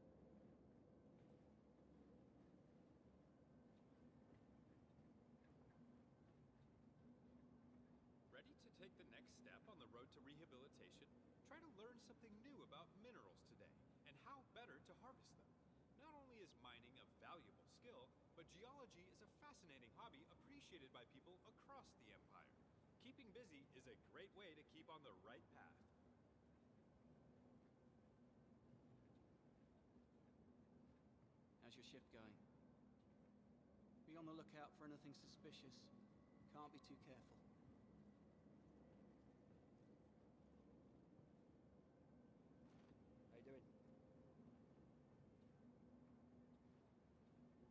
Ready to take the next step on the road to rehabilitation? Try to learn something new about minerals today and how better to harvest them. Not only is mining a valuable skill, but geology is a fascinating hobby appreciated by people across the Empire. Keeping busy is a great way to keep on the right path. How's your shift going? Be on the lookout for anything suspicious. Can't be too careful. How you doing?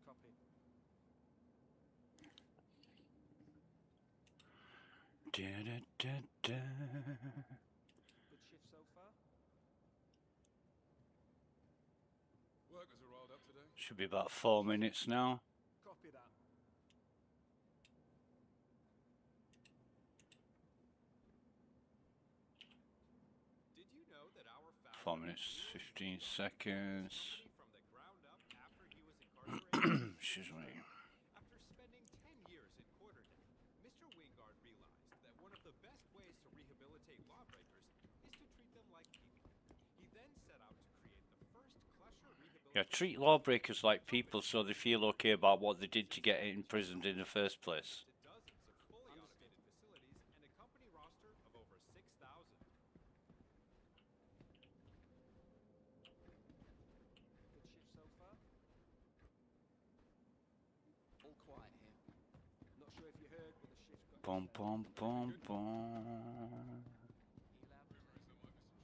Copy. Da-da-da-da. Good shift so far? Workers are rolled up today. Should be about 4 minutes now. Copy that. Did you know that our founder 4 minutes, 15 seconds. from the ground up after he was incarcerated? Excuse me. After spending 10 years in quarterdeck, Mr. Wingard realized that one of the best ways to rehabilitate lawbreakers is to treat them like people. He then set out to create the first Klesher rehabilitation. Yeah, treat lawbreakers like people so they feel okay about what they did to get imprisoned in the first place. Dozens of fully automated facilities and a company roster of over 6,000. Good shift so far? All quiet here. Not sure if you heard, but the shift got Bum extended. bum bum bum. There might be some trouble today.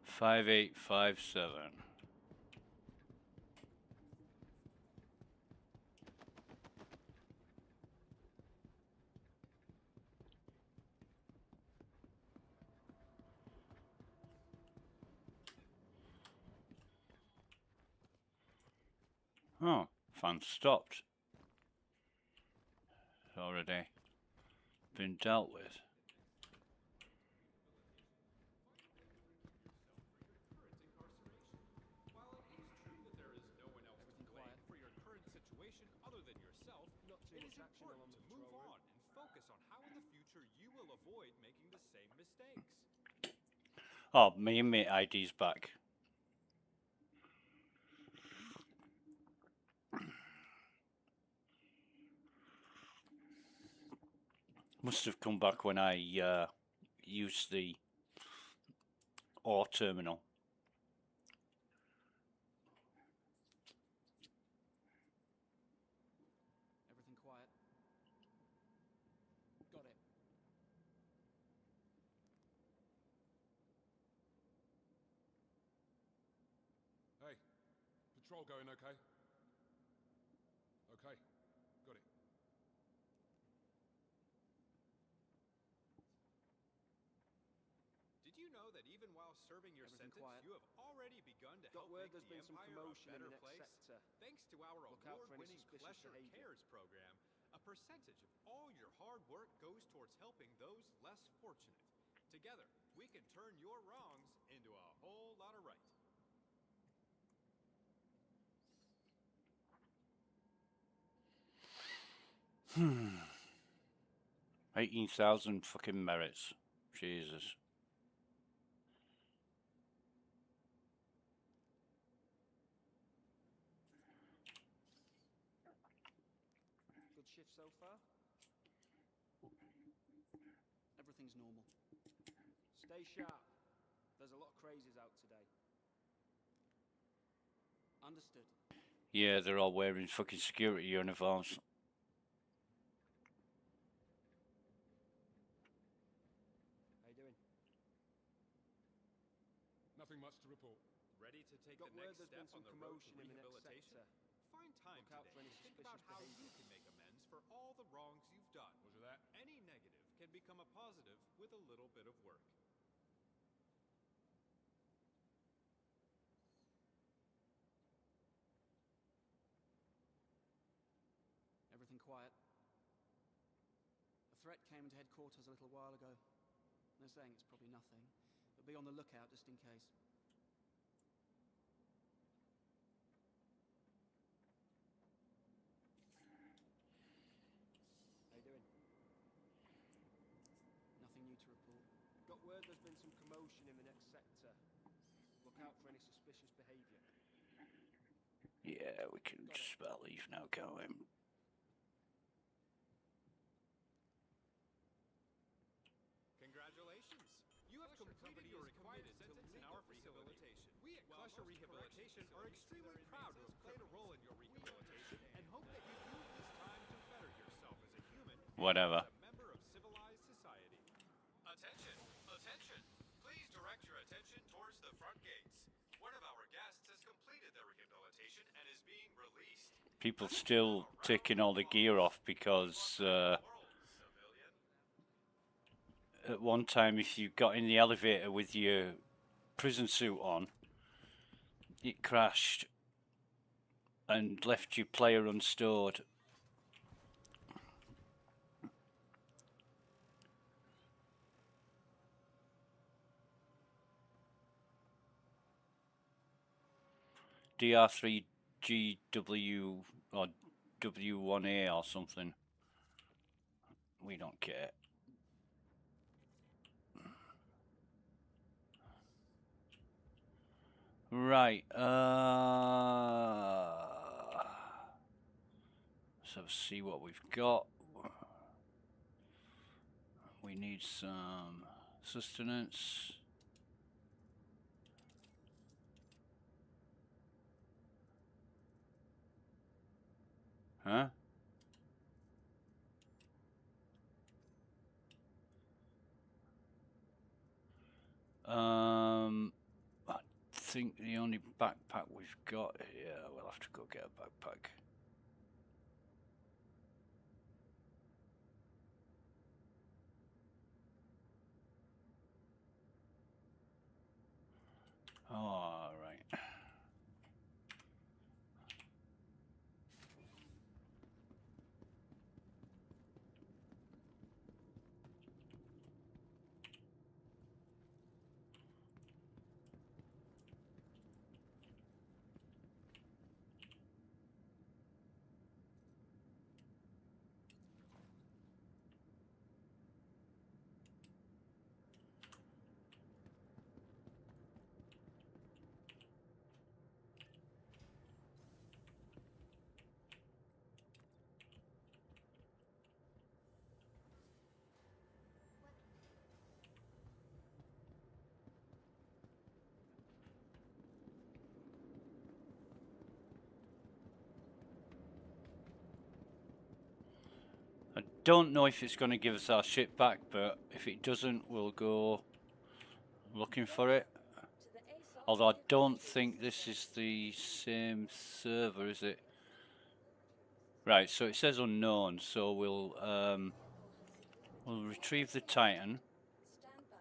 5857. Oh, fan stopped. It's already been dealt with. While it is true that there is no one else to Everything blame quiet? for your current situation other than yourself, Not too it much is action important along to the move patrol on route. and focus on how in the future you will avoid making the same mistakes. Oh, my inmate ID's back. Must have come back when I used the OR terminal. Everything quiet? Got it. Hey, patrol going okay? Okay, got it. Did you know that even while serving your Everything sentence, quiet? you have already begun to Got help word make there's the been some Empire commotion a in the better next place? sector. Thanks to our Look out for any award-winning suspicious Klesher behavior. Cares program, a percentage of all your hard work goes towards helping those less fortunate. Together, we can turn your wrongs into a whole lot of right. 18,000 fucking merits. Jesus. Good shift so far? Everything's normal. Stay sharp. There's a lot of crazies out today. Understood. Yeah, they're all wearing fucking security uniforms. How you doing? Nothing much to report. Ready to take Got the word next there's been step some on the road to commotion in the next rehabilitation? sector. Find time Look out for today any to think about suspicious how you behavior. can make amends for all the wrongs you've done. Roger that. Any negative can become a positive with a little bit of work. Everything quiet. A threat came into headquarters a little while ago. They're saying it's probably nothing, but be on the lookout just in case. How you doing? Nothing new to report. Got word there's been some commotion in the next sector. Look out for any suspicious behavior. Yeah, we can just about leave now, can't we? Congratulations! You have completed your required sentence in our rehabilitation. We at Clusher Rehabilitation are extremely proud to have played a role in your rehabilitation and hope that you use this time to better yourself as a human Whatever. and as a member of civilized society. Attention! Attention! Please direct your attention towards the front gates. One of our guests has completed their rehabilitation and is being released. People still taking all the gear off because at one time, if you got in the elevator with your prison suit on, it crashed and left your player unstored. DR3GW or W1A or something. We don't care. Right. So see what we've got. We need some sustenance. Huh? I think the only backpack we've got here, we'll have to go get a backpack. All right. I don't know if it's going to give us our ship back, but if it doesn't, we'll go looking for it. Although I don't think this is the same server, is it? Right, so it says unknown, so we'll retrieve the Titan. Stand by.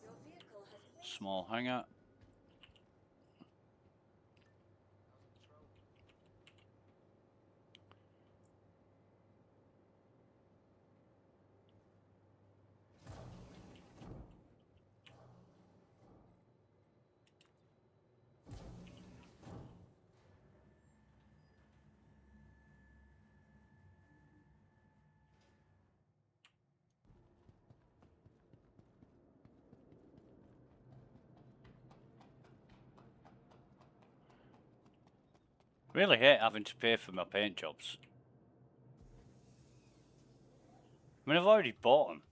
Your vehicle has been Small hangar. How's the patrol? Really hate having to pay for my paint jobs. I mean, I've already bought them.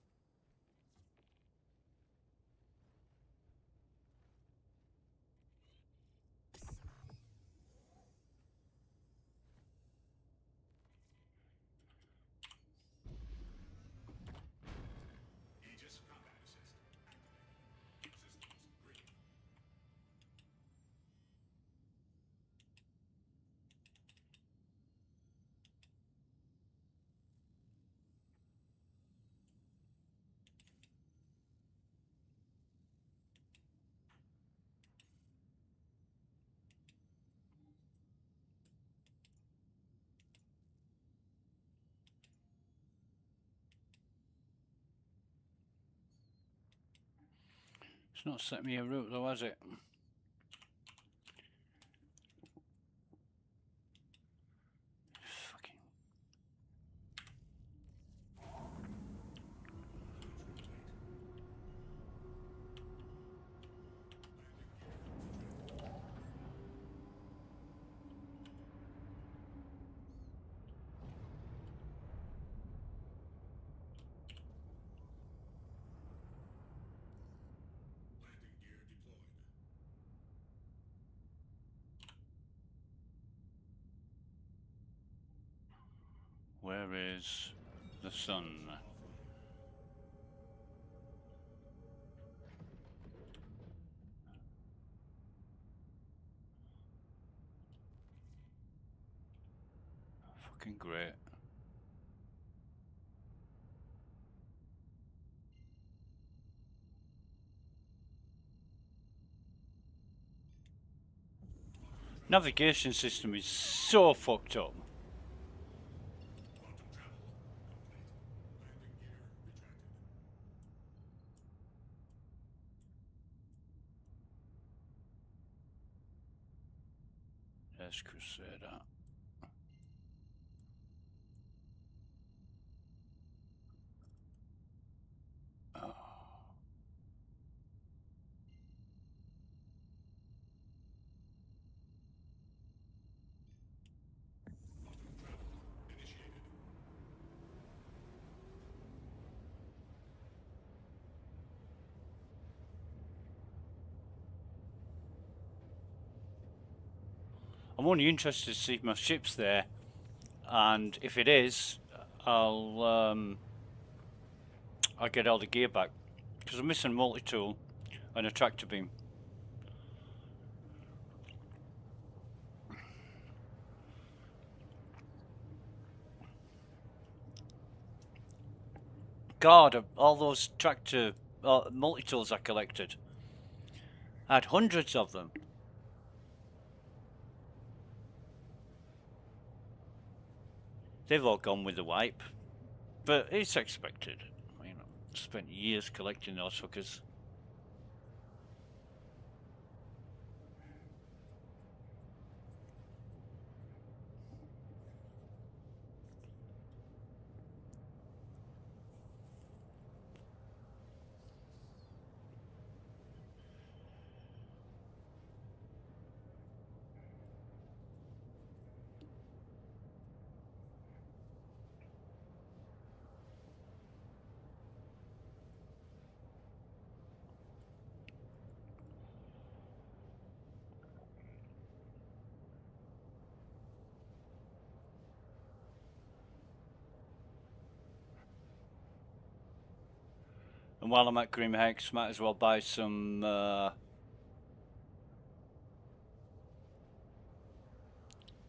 not set me a route though, has it? Fucking. Where is the sun? Fucking great. Navigation system is so fucked up. There's Crusader. Oh. I'm only interested to see if my ship's there, and if it is, I'll get all the gear back because I'm missing a multi-tool and a tractor beam. God, all those tractor multi-tools I collected. I had hundreds of them. They've all gone with the wipe, but it's expected. You know, spent years collecting those fuckers. And while I'm at Grimhex, might as well buy some well,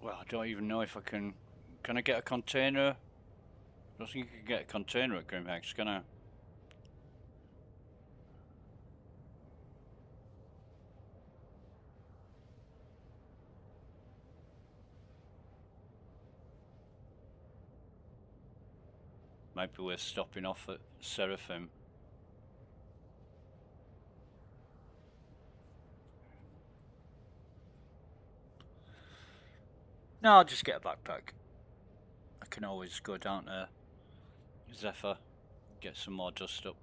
I don't even know if I can I get a container? I don't think you can get a container at Grimhex, can I? Might be worth stopping off at Seraphim. No, I'll just get a backpack. I can always go down to Zephyr, get some more dust up.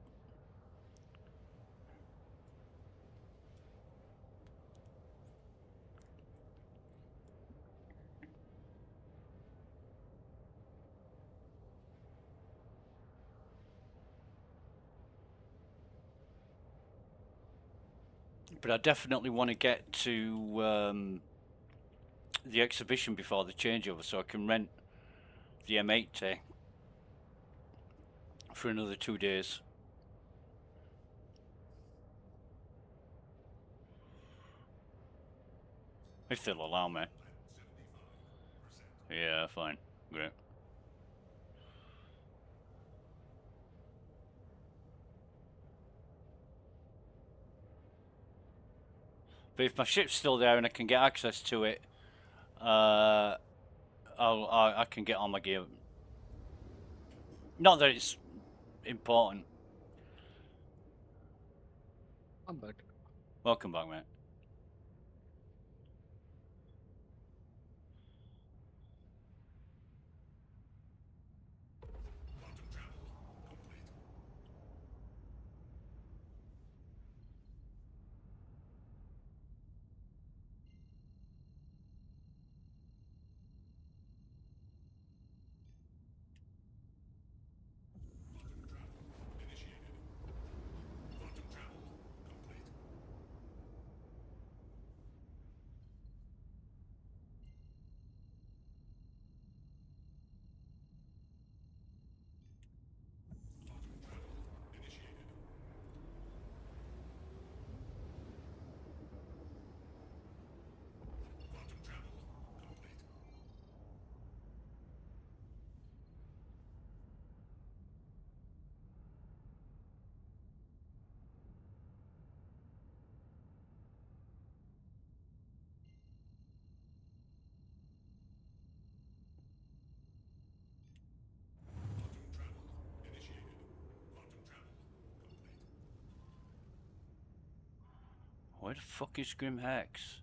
But I definitely want to get to the exhibition before the changeover, so I can rent the M80 for another 2 days. If they'll allow me. Yeah, fine. Great. But if my ship's still there and I can get access to it, I can get on my gear. Not that it's important. I'm back. Welcome back, mate. Where the fuck is Grim Hex?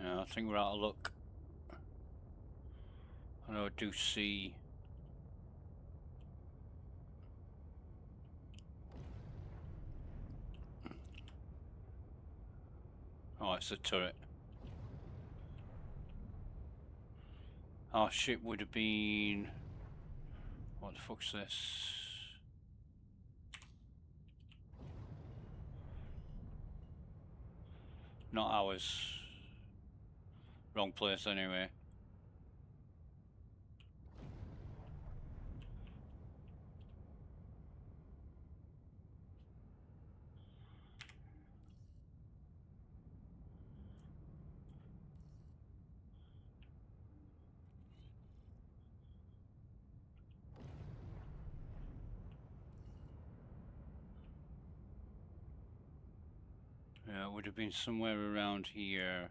Yeah, I think we're out of luck. I know I do see... Oh, it's a turret. Our ship would have been... What the fuck's this? Not ours. Wrong place anyway. Yeah, it would have been somewhere around here.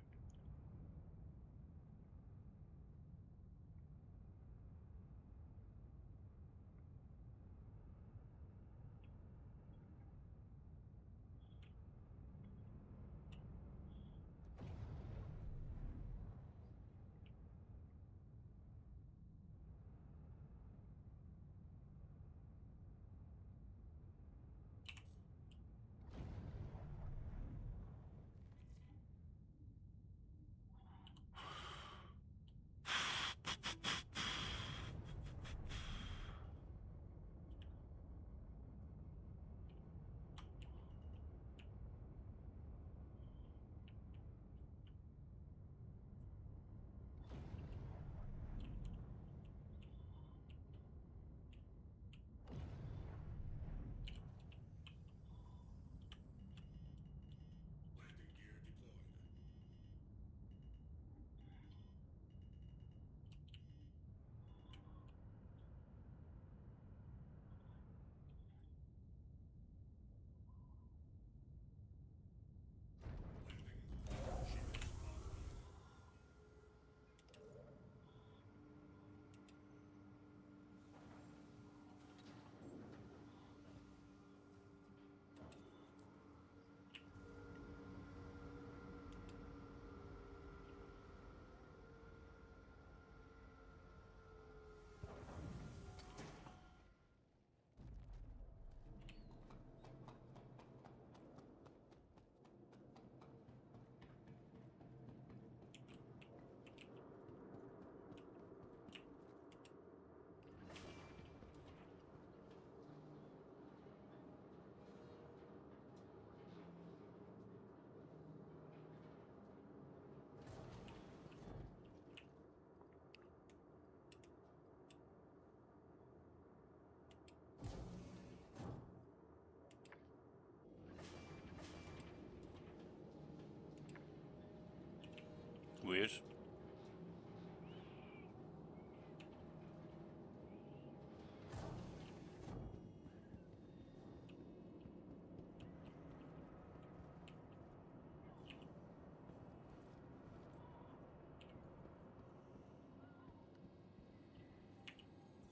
Weird.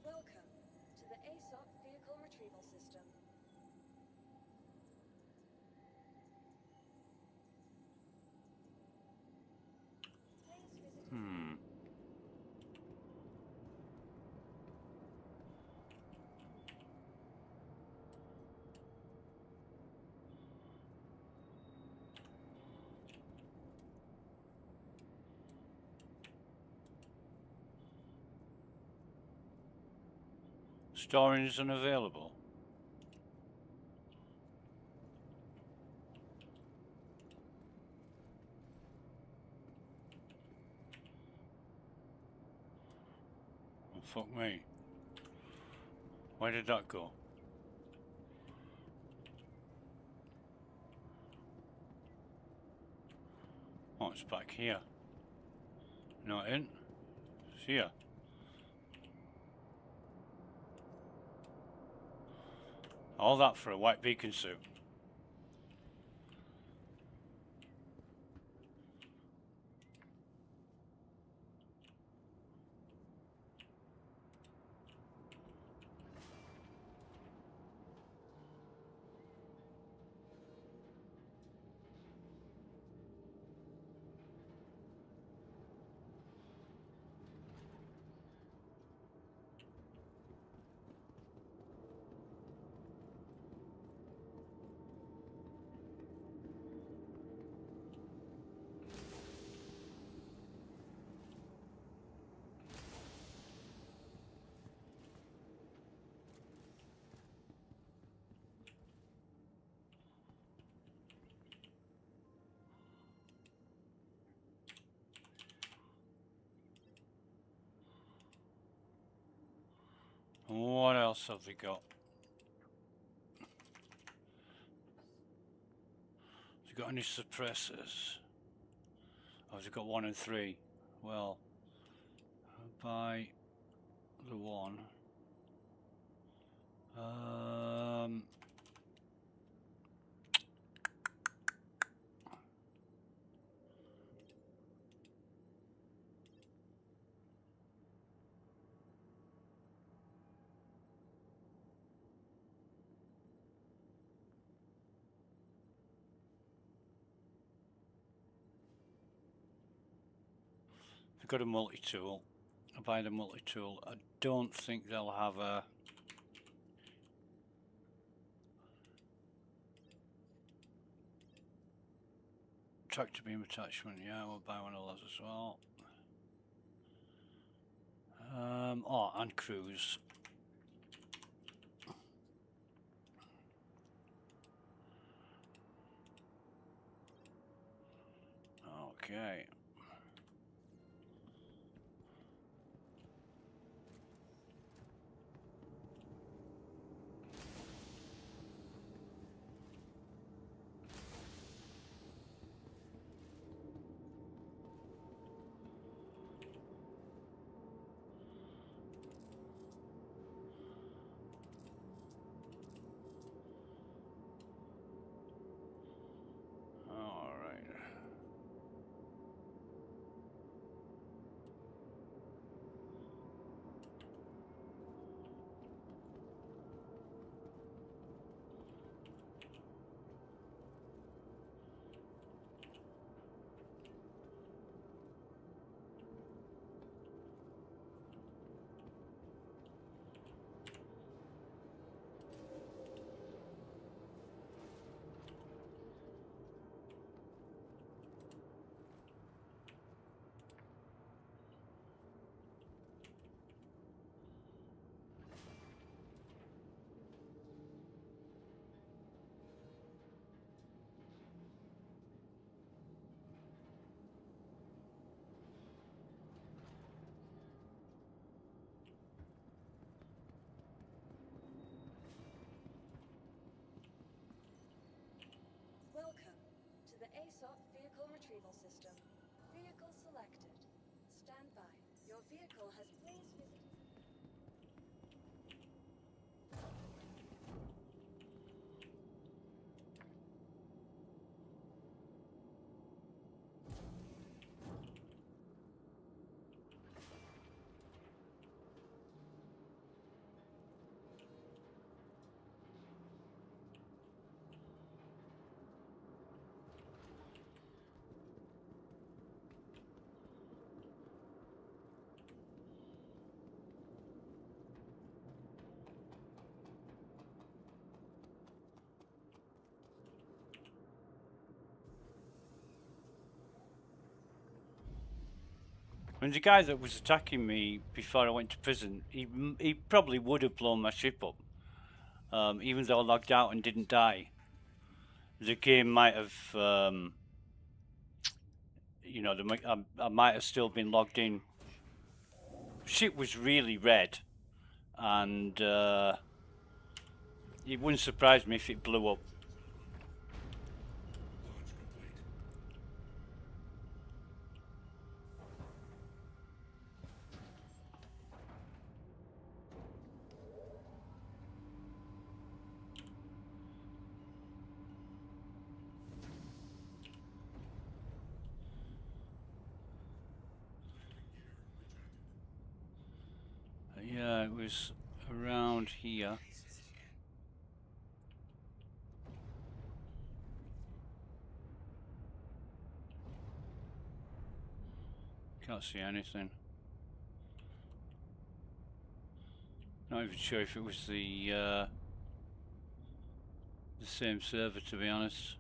Welcome to the ASOP Vehicle Retrieval System. Please visit. Storing is unavailable. Oh, fuck me. Where did that go? Oh, it's back here. Not in. It's here. All that for a white beacon suit. What else have they got? Have they got any suppressors? Oh, they've got 1 and 3. Well, I'll buy the 1. They've got a multi-tool. I'll buy the multi-tool. I don't think they'll have a tractor beam attachment. Yeah, we'll buy one of those as well. Oh, and cruise. Okay. All right. selected. Stand by. Your vehicle has please visit. And the guy that was attacking me before I went to prison, he probably would have blown my ship up. Even though I logged out and didn't die. The game might have, you know, I might have still been logged in. Shit was really red, and it wouldn't surprise me if it blew up. Yeah, it was around here. Can't see anything. Not even sure if it was the same server, to be honest.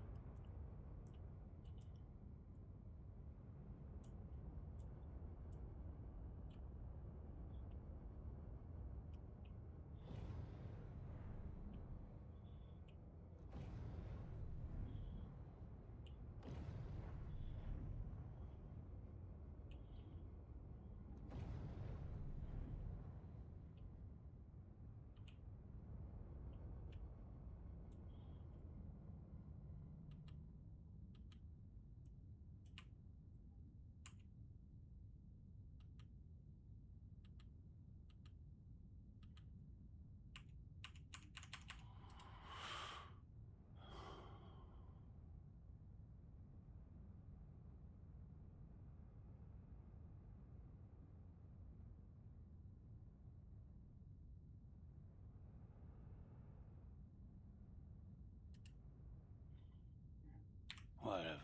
Whatever.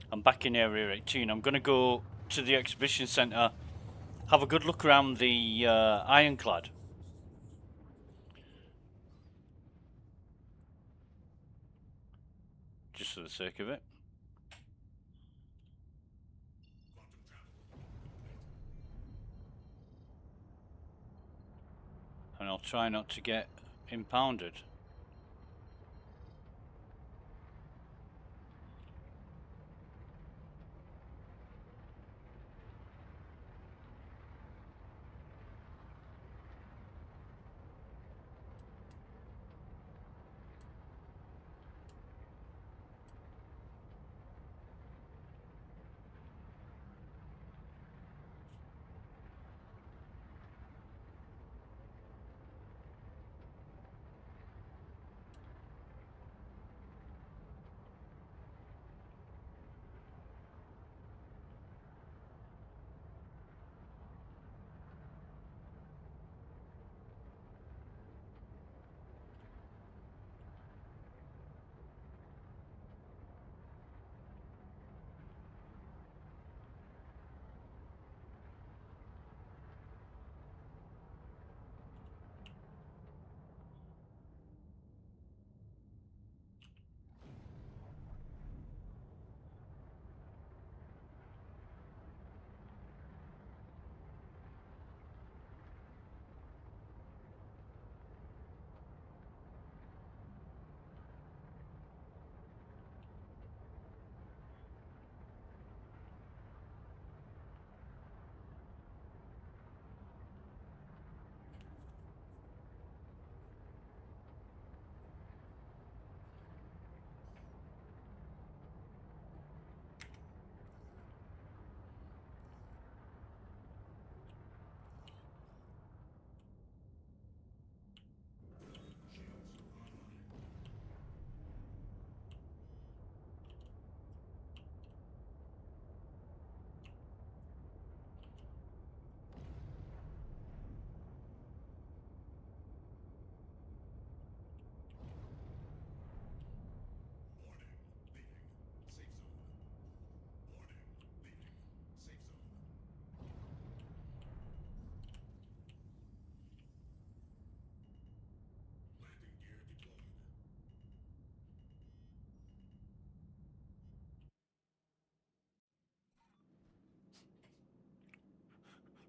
I'm back in Area 18. I'm going to go to the exhibition centre, have a good look around the Ironclad. Just for the sake of it. And I'll try not to get impounded.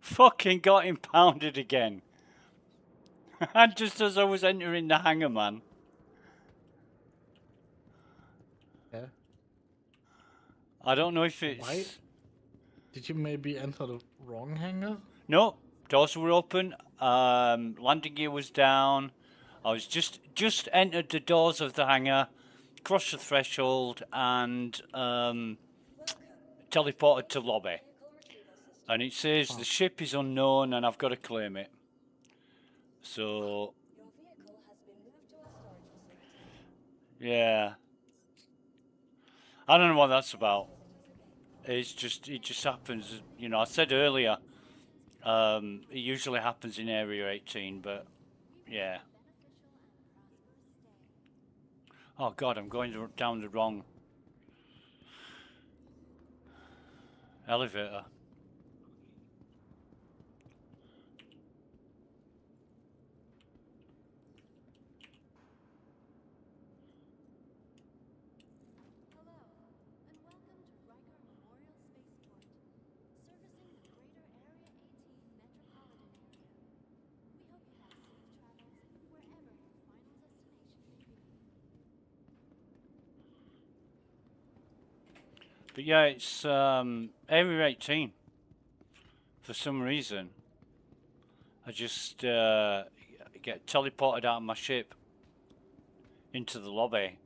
Fucking got impounded again. And just as I was entering the hangar, man. Yeah. I don't know if it's... Why? Did you maybe enter the wrong hangar? No, doors were open. Landing gear was down. I was just entered the doors of the hangar, crossed the threshold, and teleported to lobby. And it says the ship is unknown, and I've got to claim it. So... yeah. I don't know what that's about. It just happens. You know, I said earlier, it usually happens in Area 18, but yeah. Oh God, I'm going down the wrong elevator. But yeah, it's Area 18. For some reason, I just get teleported out of my ship into the lobby.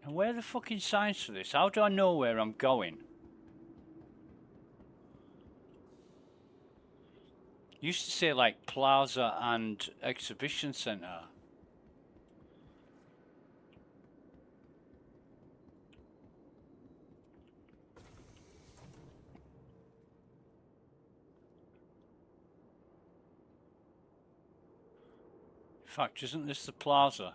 And where are the fucking signs for this? How do I know where I'm going? Used to say like Plaza and Exhibition Centre. In fact, isn't this the Plaza?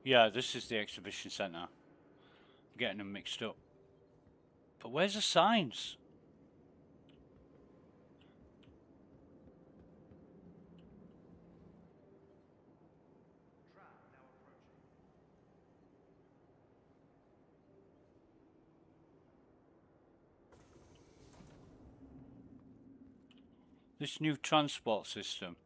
Yeah, this is the exhibition centre. I'm getting them mixed up. But where's the signs? This new transport system.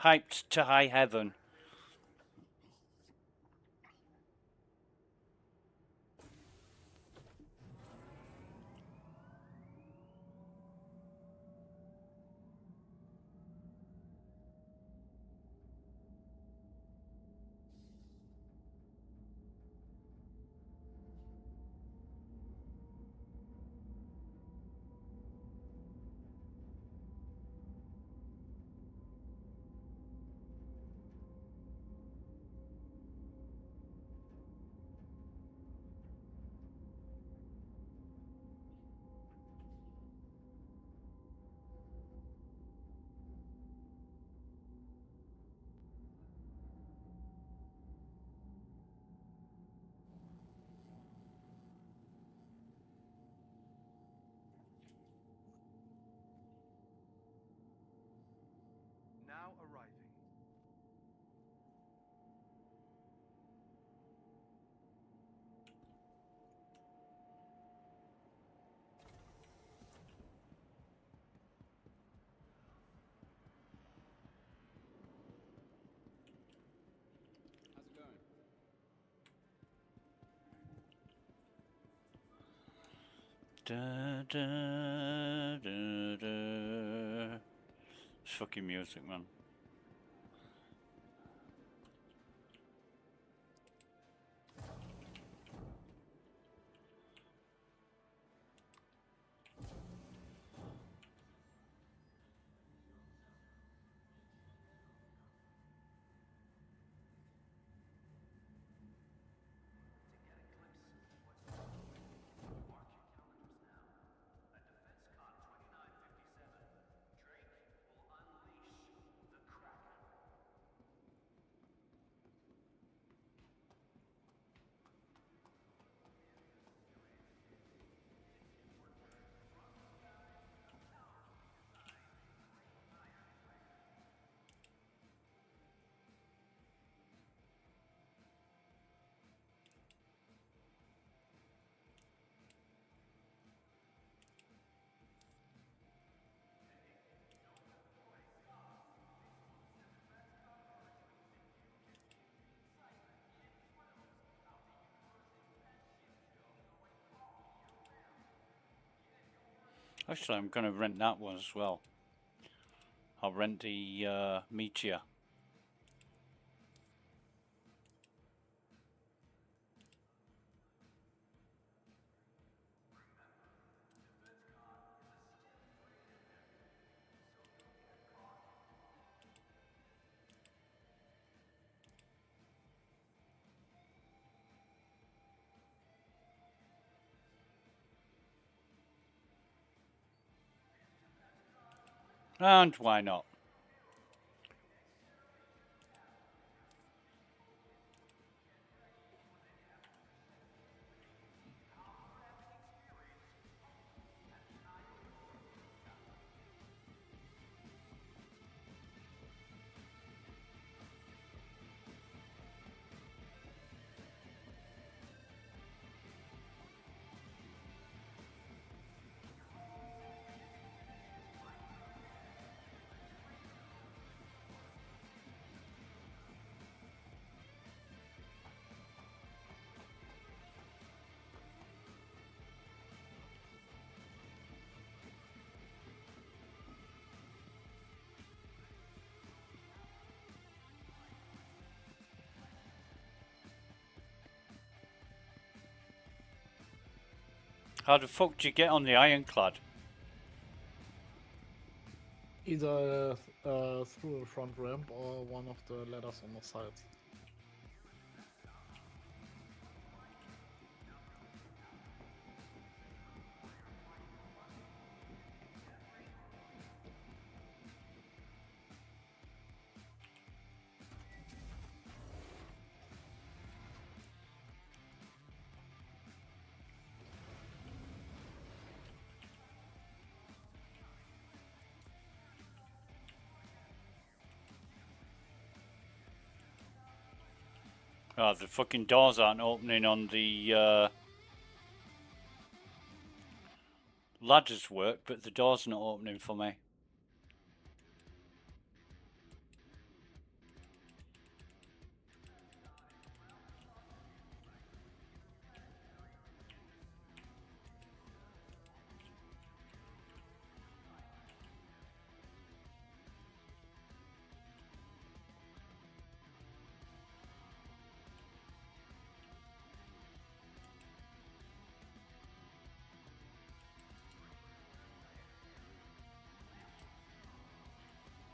Hyped to high heaven. Now arriving. How's it going? Da, da, da, da. It's fucking music, man. Actually, I'm going to rent that one as well. I'll rent the Meteor. And why not? How the fuck do you get on the ironclad? Either through a front ramp or one of the ladders on the sides. Oh, the fucking doors aren't opening on the ladders work, but the door's not opening for me.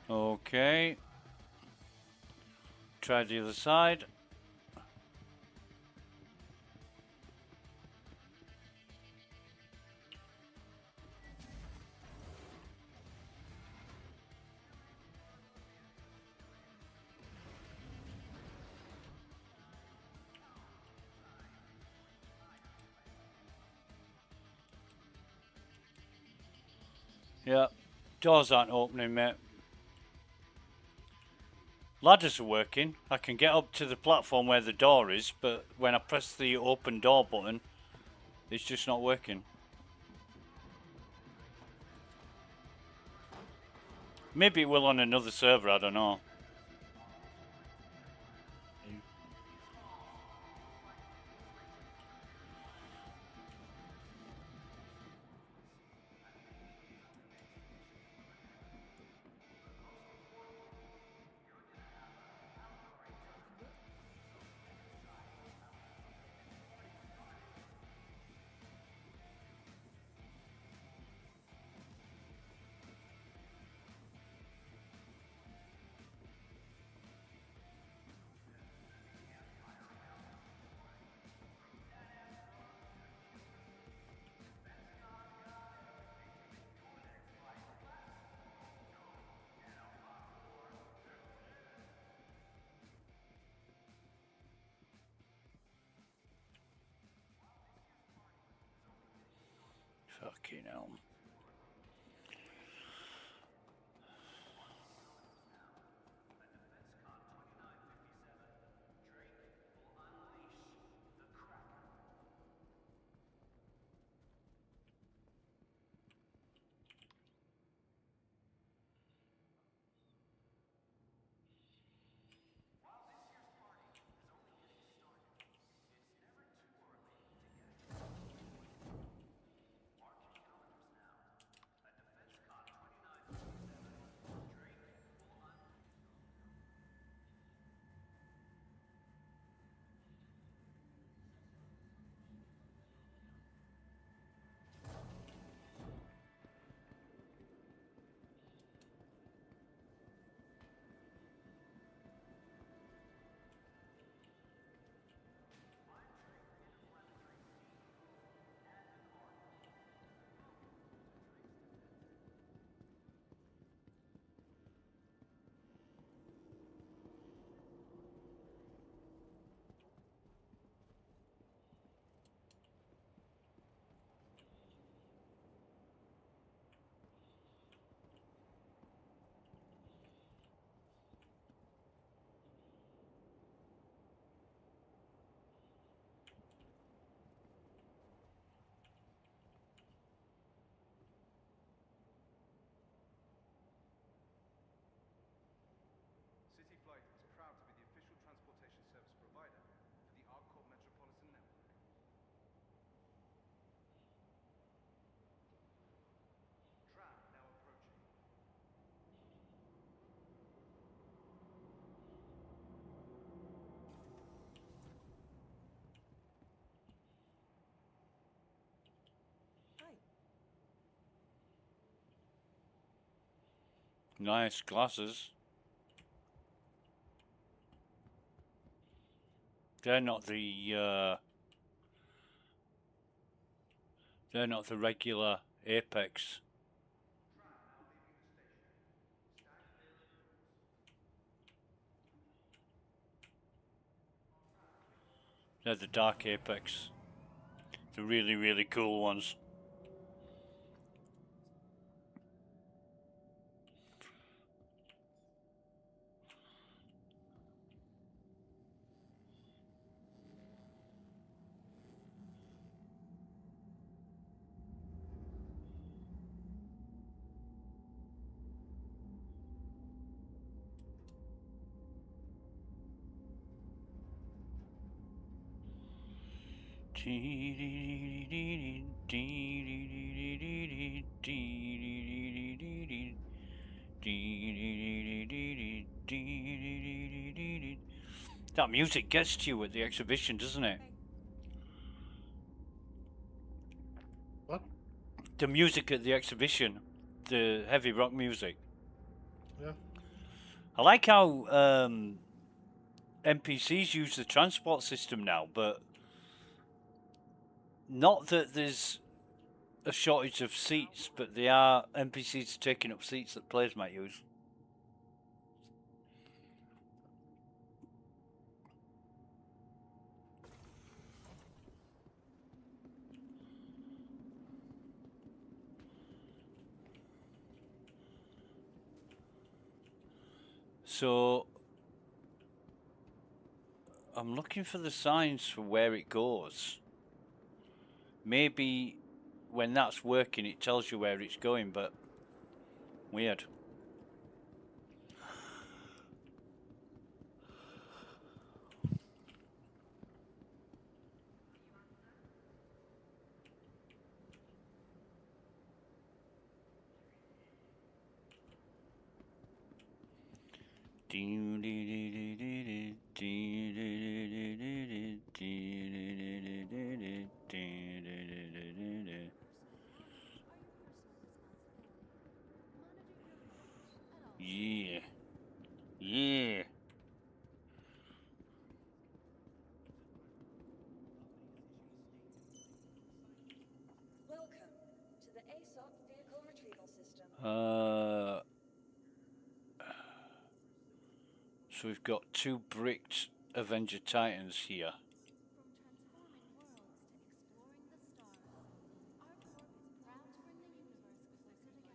Okay. Try the other side. Yeah. Doors aren't opening, mate. Ladders are working. I can get up to the platform where the door is, but when I press the open door button, it's just not working. Maybe it will on another server, I don't know. Fucking hell. City Flight is proud to be the official transportation service provider for the Arcot Metropolitan Network. Tram now approaching. Hi. Nice glasses. They're not the regular Apex. They're the dark Apex. The really, really cool ones. That music gets to you at the exhibition, doesn't it? What? The music at the exhibition, the heavy rock music. Yeah. I like how NPCs use the transport system now, but not that there's a shortage of seats, but they are NPCs taking up seats that players might use. So I'm looking for the signs for where it goes. Maybe when that's working it tells you where it's going, but weird. Yeah. Yeah. Welcome to the ASOP vehicle retrieval system. So we've got 2 bricked Avenger Titans here. From transforming worlds to exploring the stars, our corp is proud to bring the universe closer together.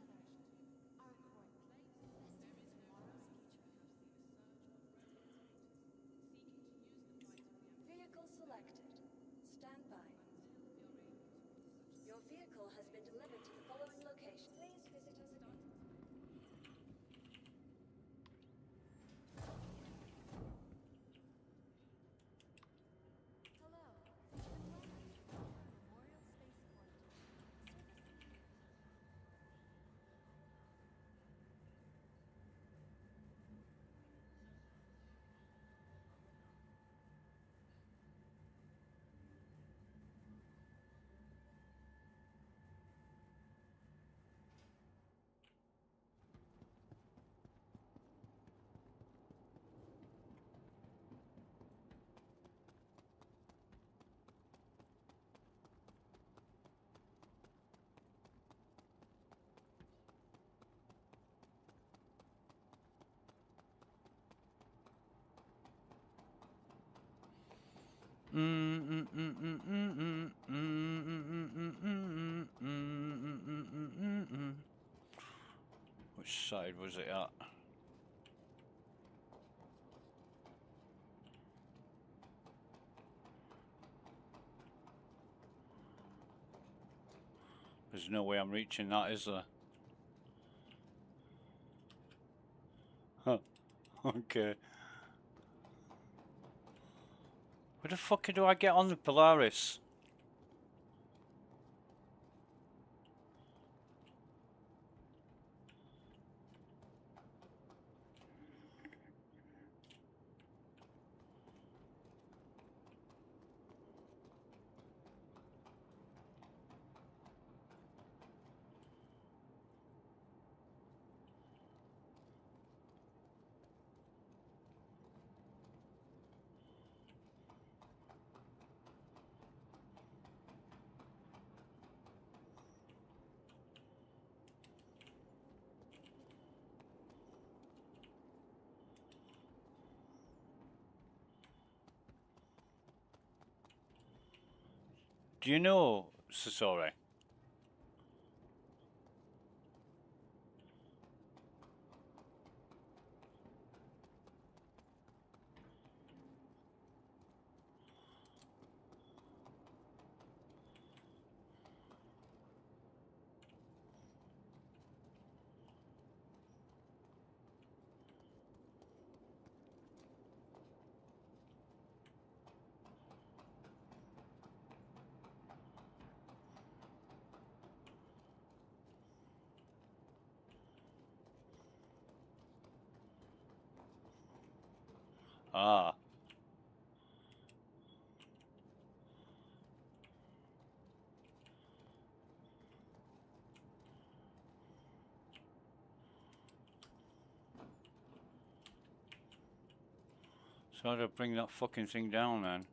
Our corp, investing in tomorrow's future. Vehicle selected. Stand by. Your vehicle has been delivered to the following location. Please visit us again. Hello, and welcome to Walker Memorial Spaceport. Service. Which side was it at? There's no way I'm reaching that, is there? Huh. Okay. Where the fuck do I get on the Polaris? Do you know, Sasori? Ah. So how do I bring that fucking thing down then?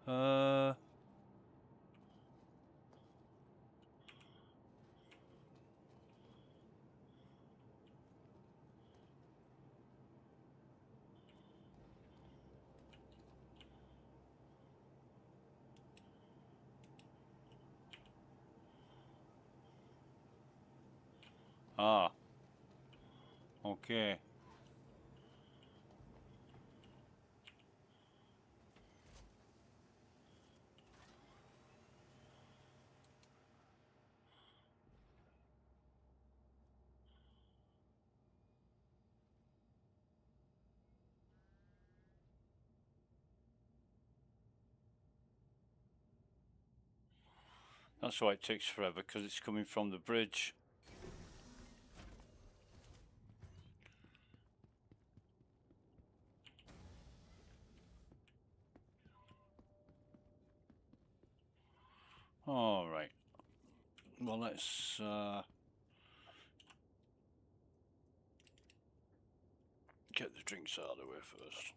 Uh... Ah. Okay. That's why it takes forever, because it's coming from the bridge. All right. Well, let's get the drinks out of the way first.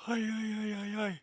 Ay, ay, ay, ay, ay.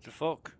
The fuck?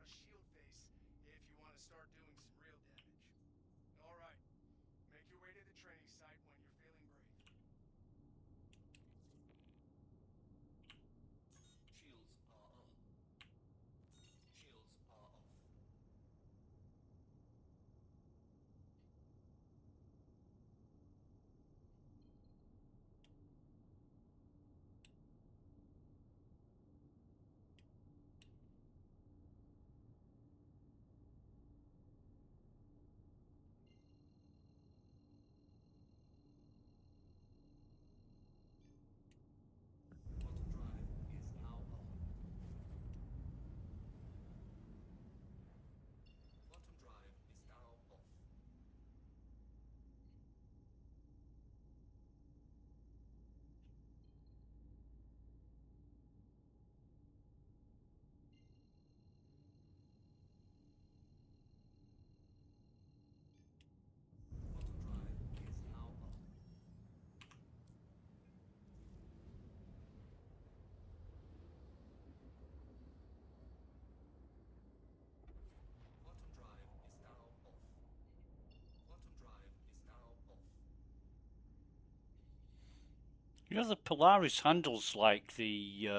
out a shield face if you want to start doing some real damage. All right, make your way to the training site when you're feeling brave. Shields are on. Shields are off. Quantum drive is now on. Quantum drive is now off. Quantum drive is now on. Quantum drive is now off. Quantum drive is now off. You know, the Polaris handles like the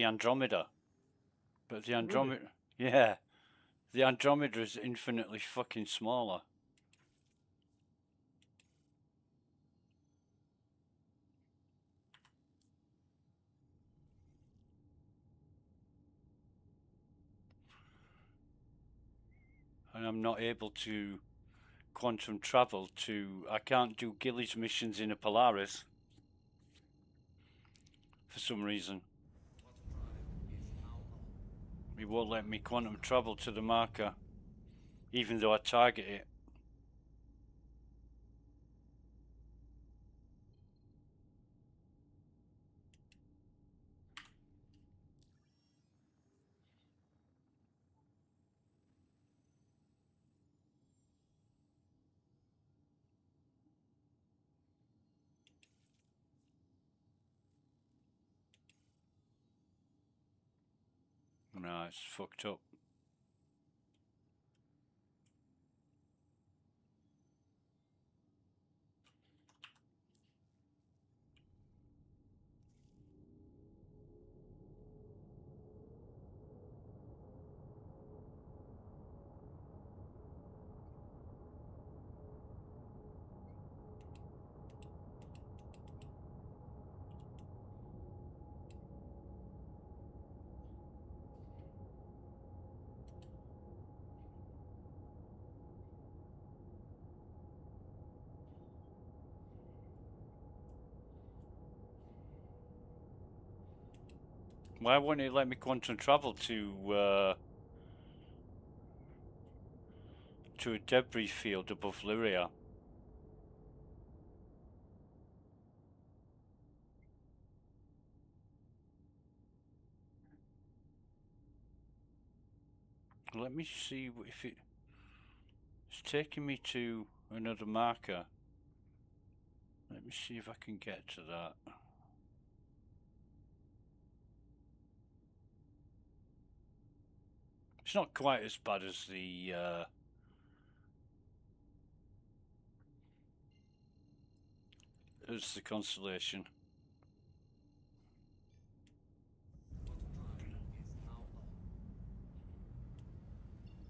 Andromeda, but the Andromeda, yeah, the Andromeda is infinitely fucking smaller. And I'm not able to quantum travel to. I can't do Gilly's missions in a Polaris for some reason. Quantum drive is now on. It won't let me quantum travel to the marker, even though I target it. Nah, it's fucked up. Why won't it let me quantum travel to a debris field above Lyria? Let me see if it's taking me to another marker. Let me see if I can get to that. It's not quite as bad as the Constellation. Quantum drive is now on.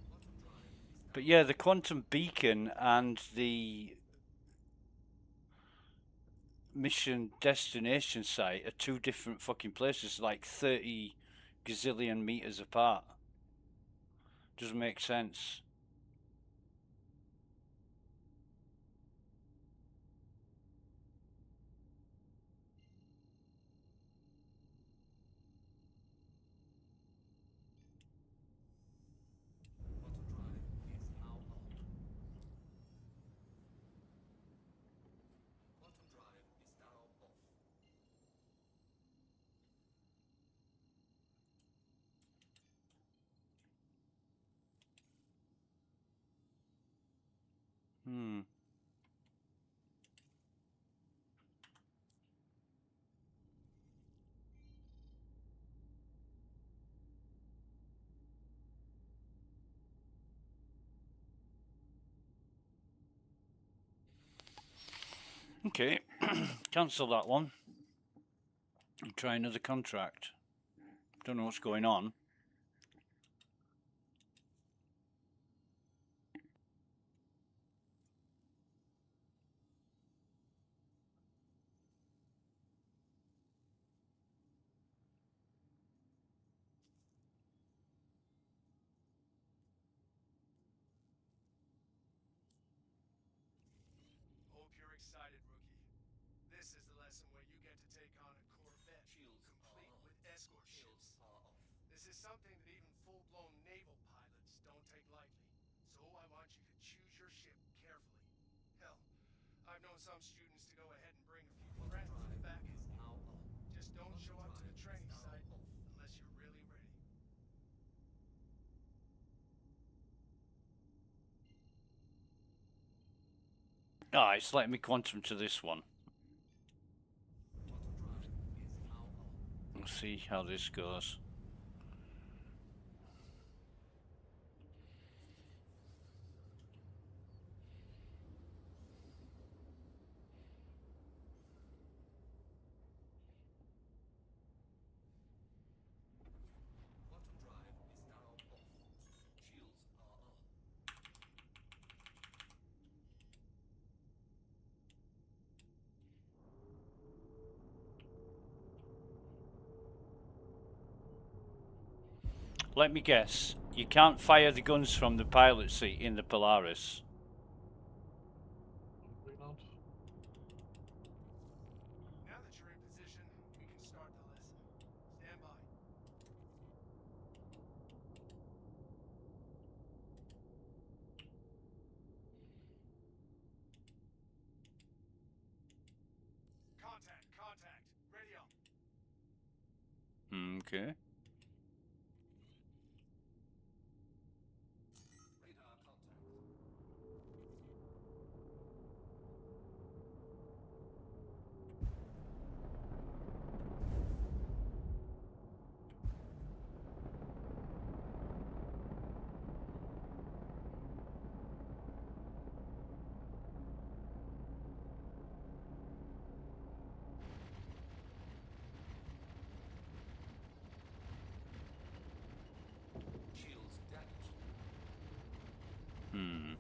Quantum drive is now But yeah, the quantum beacon and the mission destination site are two different fucking places, like 30 gazillion meters apart. Doesn't make sense. Quantum drive is now on. Quantum drive is now off. Hmm. Okay, cancel that one. And try another contract. Don't know what's going on. Hope you're excited, rookie. This is the lesson where you get to take on a Corvette, complete with escort ships. This is something that even full-blown naval pilots don't take lightly. So I want you to choose your ship carefully. Hell, I've known some students to go ahead and bring a few friends in the back end. Just don't show up to the training site unless you're really ready. Ah, it's letting me quantum to this one. Let's see how this goes. Let me guess. You can't fire the guns from the pilot seat in the Polaris. Probably not. Now that you're in position, we can start the lesson. Stand by. Contact. Ready up. Okay. Hmm.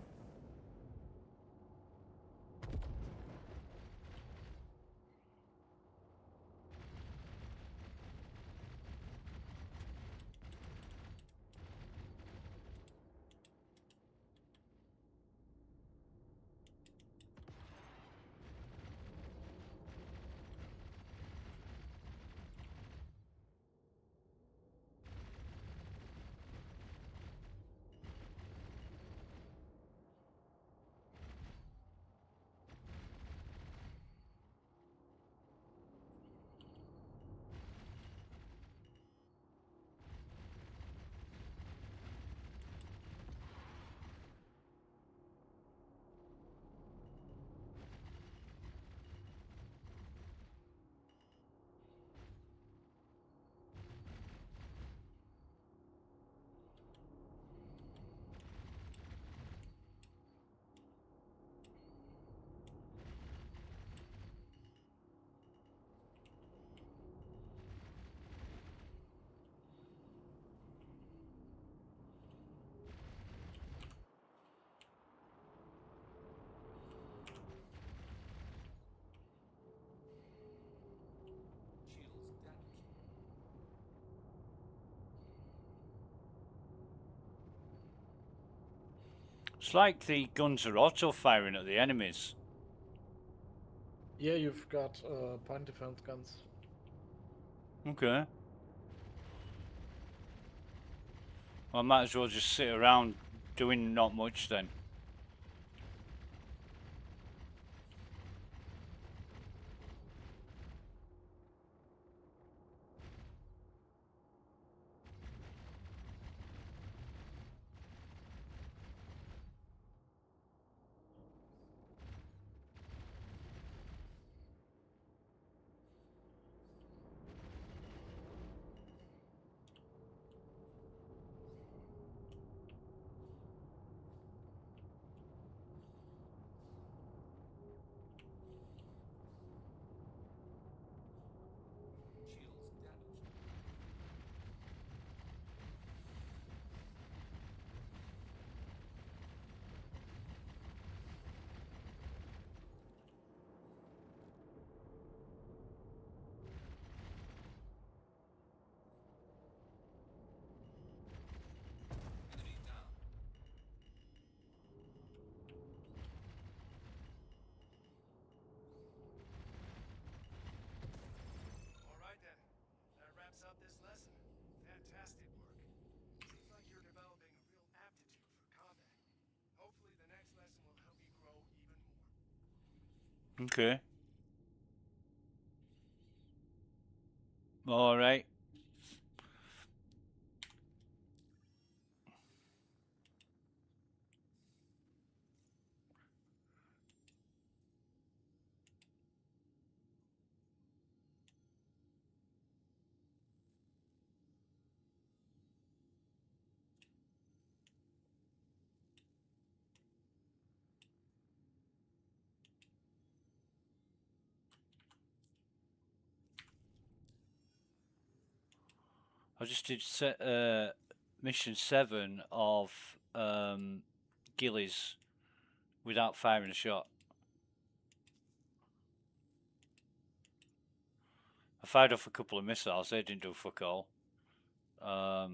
It's like the guns are auto-firing at the enemies. Yeah, you've got point defense guns. Okay. Well, I might as well just sit around doing not much then. Okay. All right. I just did mission 7 of Gillies without firing a shot. I fired off a couple of missiles. They didn't do fuck all. Oh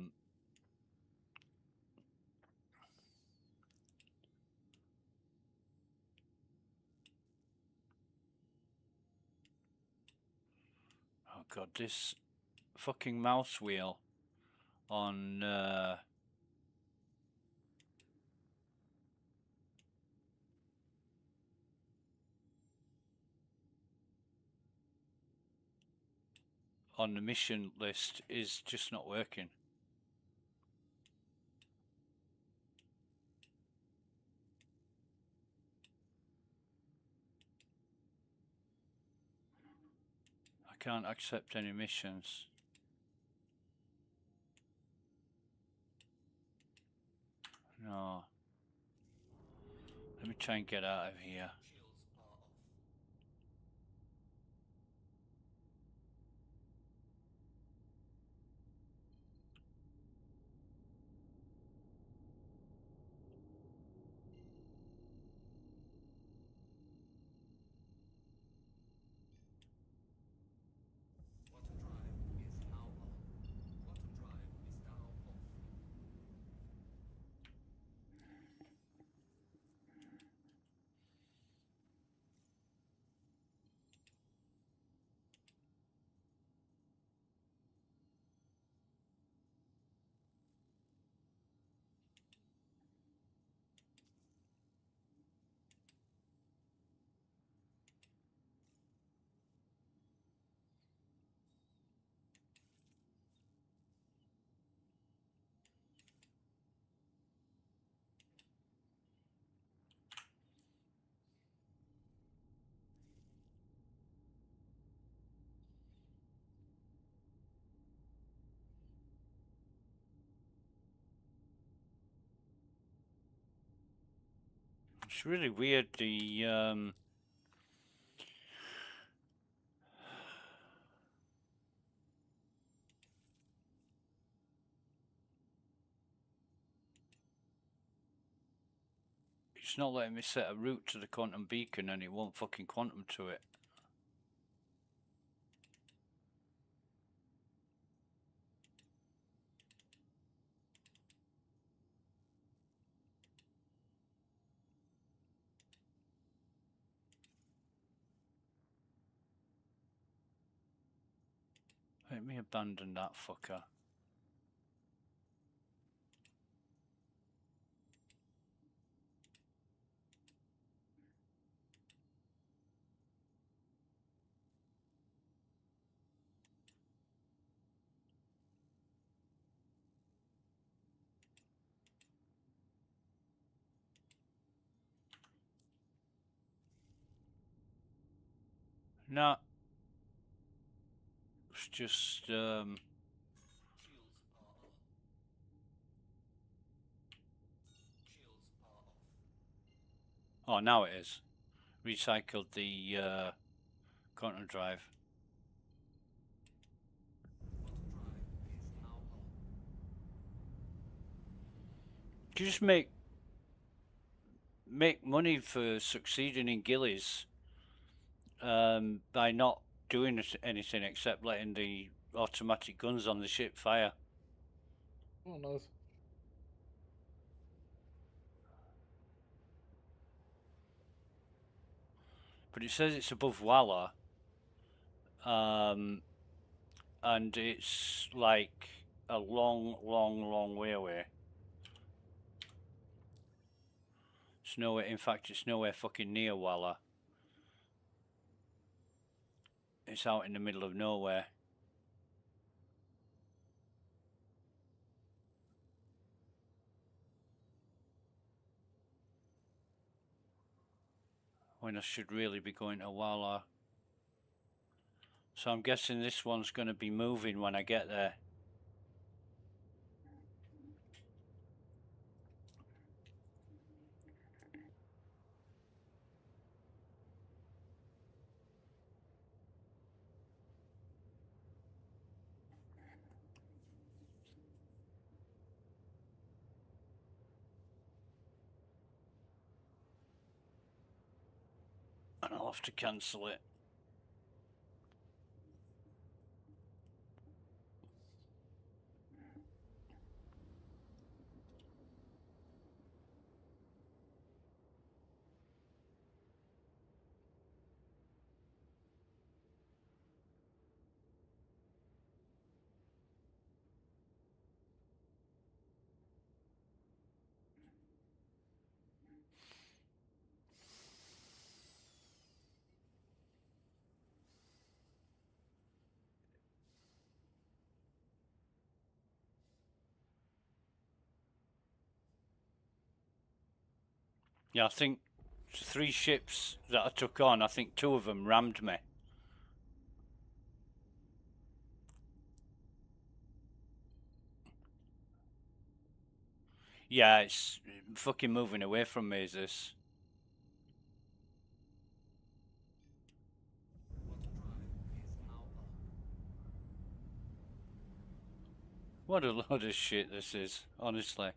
god, this fucking mouse wheel on the mission list is just not working. I can't accept any missions. No. Let me try and get out of here. It's really weird, the it's not letting me set a route to the quantum beacon and it won't fucking quantum to it. Let me abandon that fucker. No. It's just oh, now it is. Recycled the quantum drive. You just make money for succeeding in Gillies by not doing anything except letting the automatic guns on the ship fire. Oh, nice. But it says it's above Walla, and it's like a long way away. It's nowhere. In fact, it's nowhere fucking near Walla. It's out in the middle of nowhere. When I should really be going to Walla. So I'm guessing this one's going to be moving when I get there. And I'll have to cancel it. Yeah, I think 3 ships that I took on, I think 2 of them rammed me. Yeah, it's fucking moving away from me, is this? What a load of shit this is, honestly.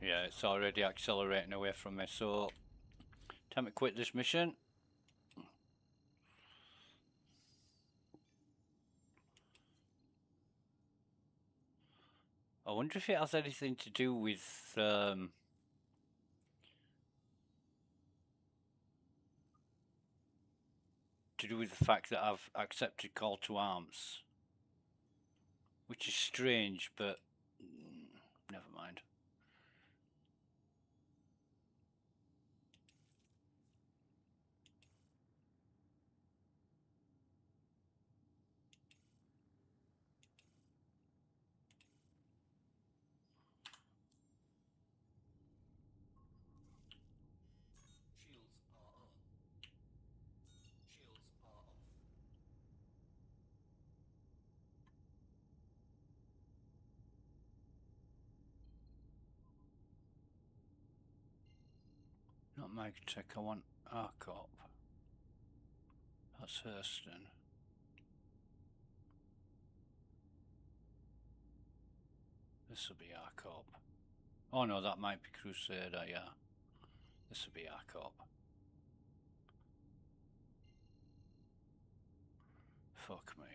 Yeah, it's already accelerating away from me, so time to quit this mission. I wonder if it has anything to do with the fact that I've accepted call to arms, which is strange, but never mind. Shields are on. Shields are off. Not Magtech, I want Arcop. That's Hurston. This will be Arcop. Oh no, that might be Crusader, yeah. This will be Arcop. Fuck me.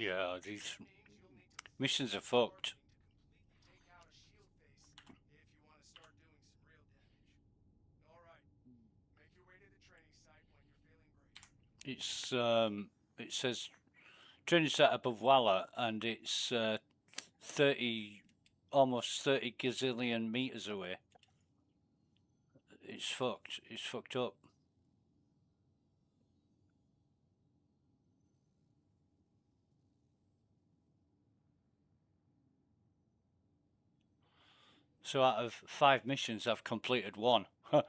Yeah, these missions are fucked. Take out a shield face if you want to start doing some real damage. All right, make your way to the training site when you're feeling brave. It says training set above Walla, and it's 30, almost 30 gazillion meters away. It's fucked. It's fucked up. So out of 5 missions, I've completed 1. Hey,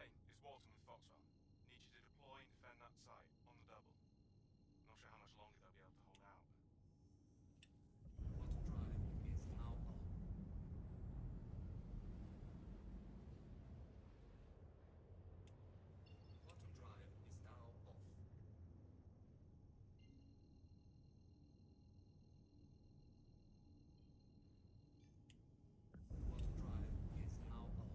it's Walton with Foxwell. Need you to deploy and defend that site, on the double. Not sure how much longer they'll be able to hold out. Quantum drive is now on. Quantum drive is now off. Quantum drive is now on. Quantum drive is now off.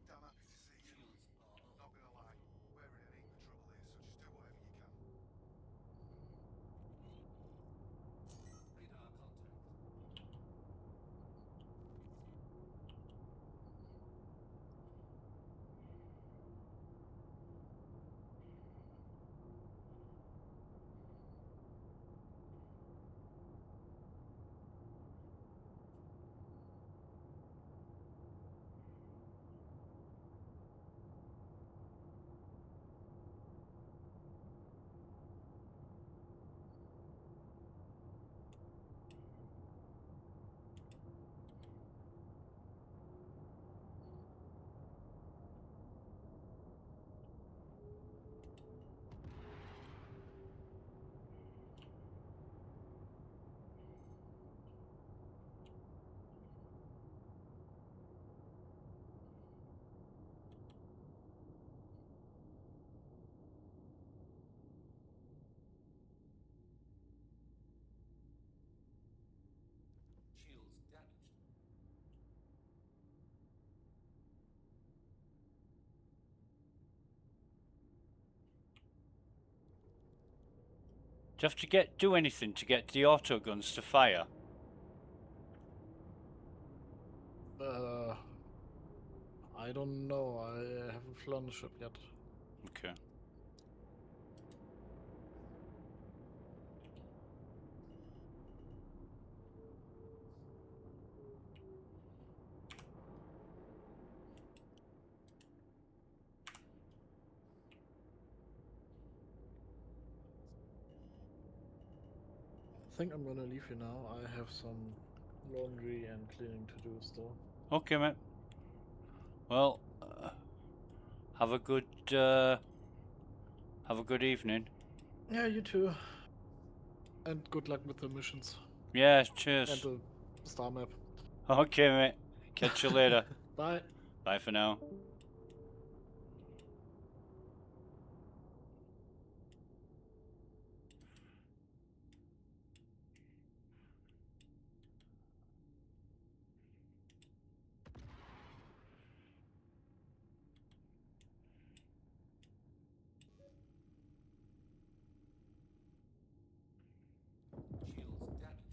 Damn happy to see you. Shields are on. Not gonna lie, we're in a heap of trouble here, so just do whatever you can. Radar contact. Shields damaged. Do you have to do anything to get the auto guns to fire? I don't know. I haven't flown the ship yet. Okay. I think I'm gonna leave you now. I have some laundry and cleaning to do still. Okay, mate. Well, have a good evening. Yeah, you too. And good luck with the missions. Yeah, cheers. And the star map. Okay, mate. Catch you later. Bye. Bye for now. Shields damaged.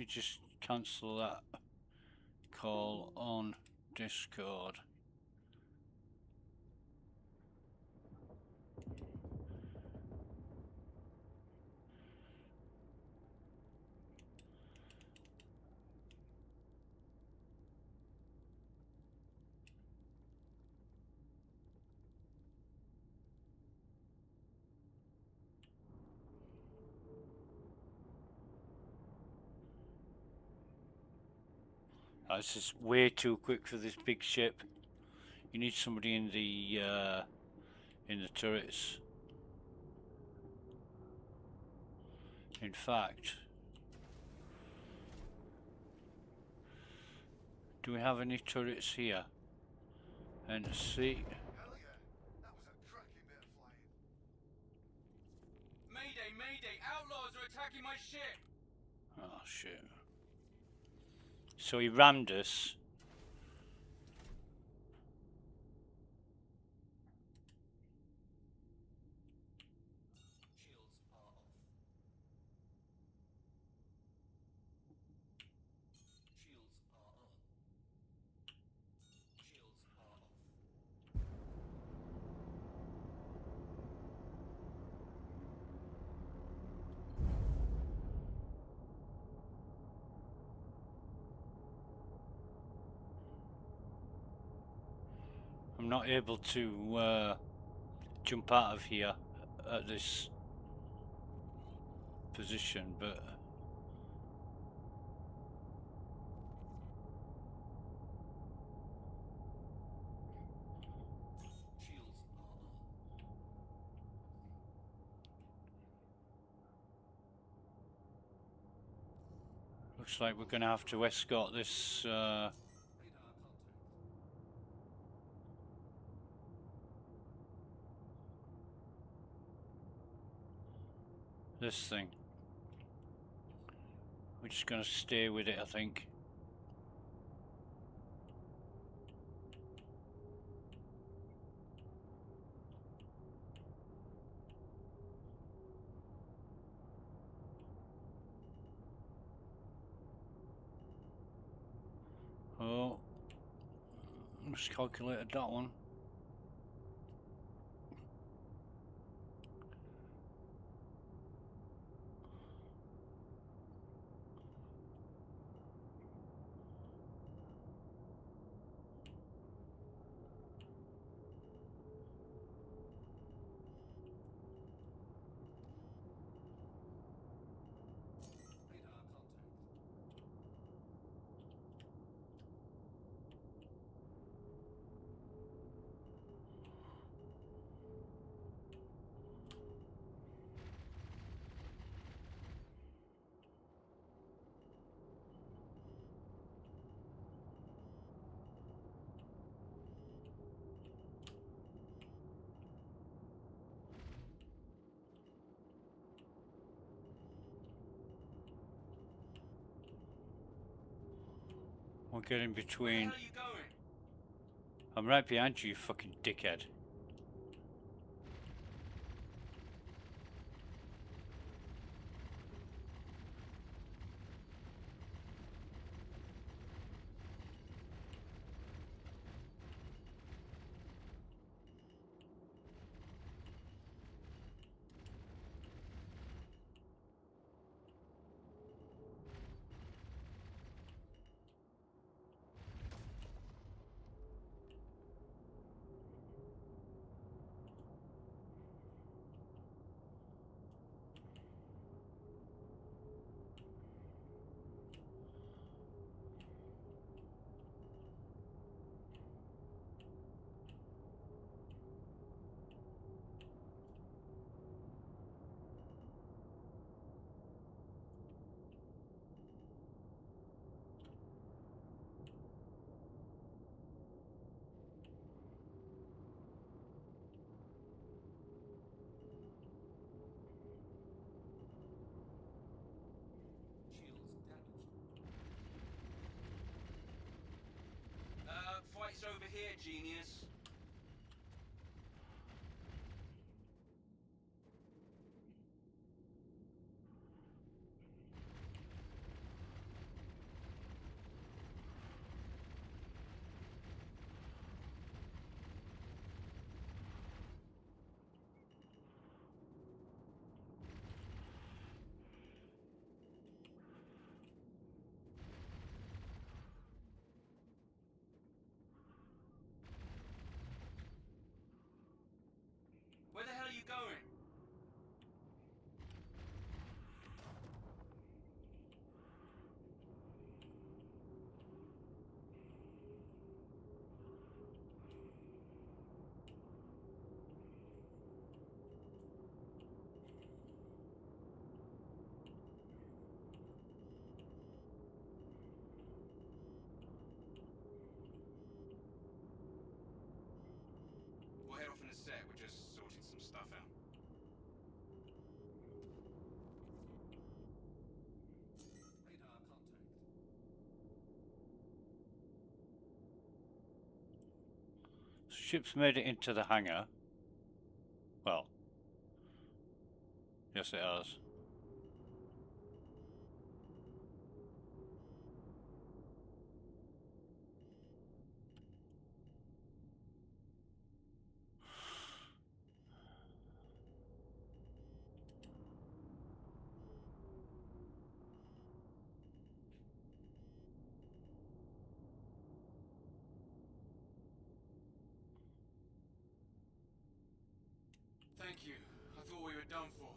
me just cancel that call on Discord. This is way too quick for this big ship. You need somebody in the turrets. In fact, do we have any turrets here? And see. Hell yeah, that was a cracking bit of flying. Mayday, mayday! Outlaws are attacking my ship! Oh shit. So he rammed us. Shields are off. Shields are on. Shields are off. I'm not able to jump out of here at this position, but Shields are on. looks like we're going to have to escort this Radar contact. this thing. We're just going to stay with it, I think. Oh, miscalculated that one. Radar contact. We're getting Where the between. hell are you going? I'm right behind you, you fucking dickhead. Ship's made it into the hangar. Well, yes, it has. Thank you. I thought we were done for.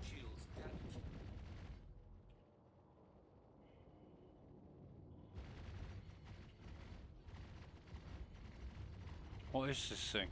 Shields damaged. What is this thing?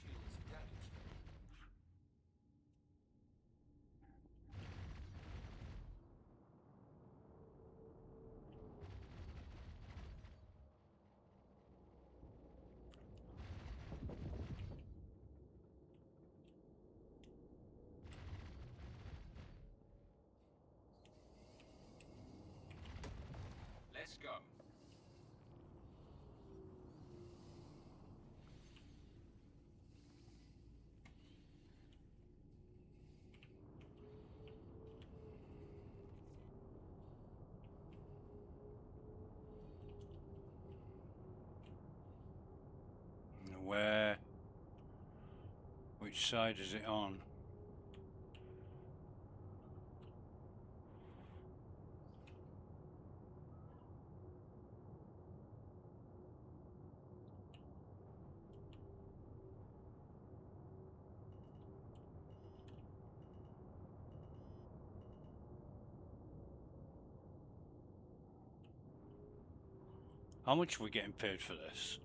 Shields damaged. Let's go. Where? Which side is it on? How much are we getting paid for this?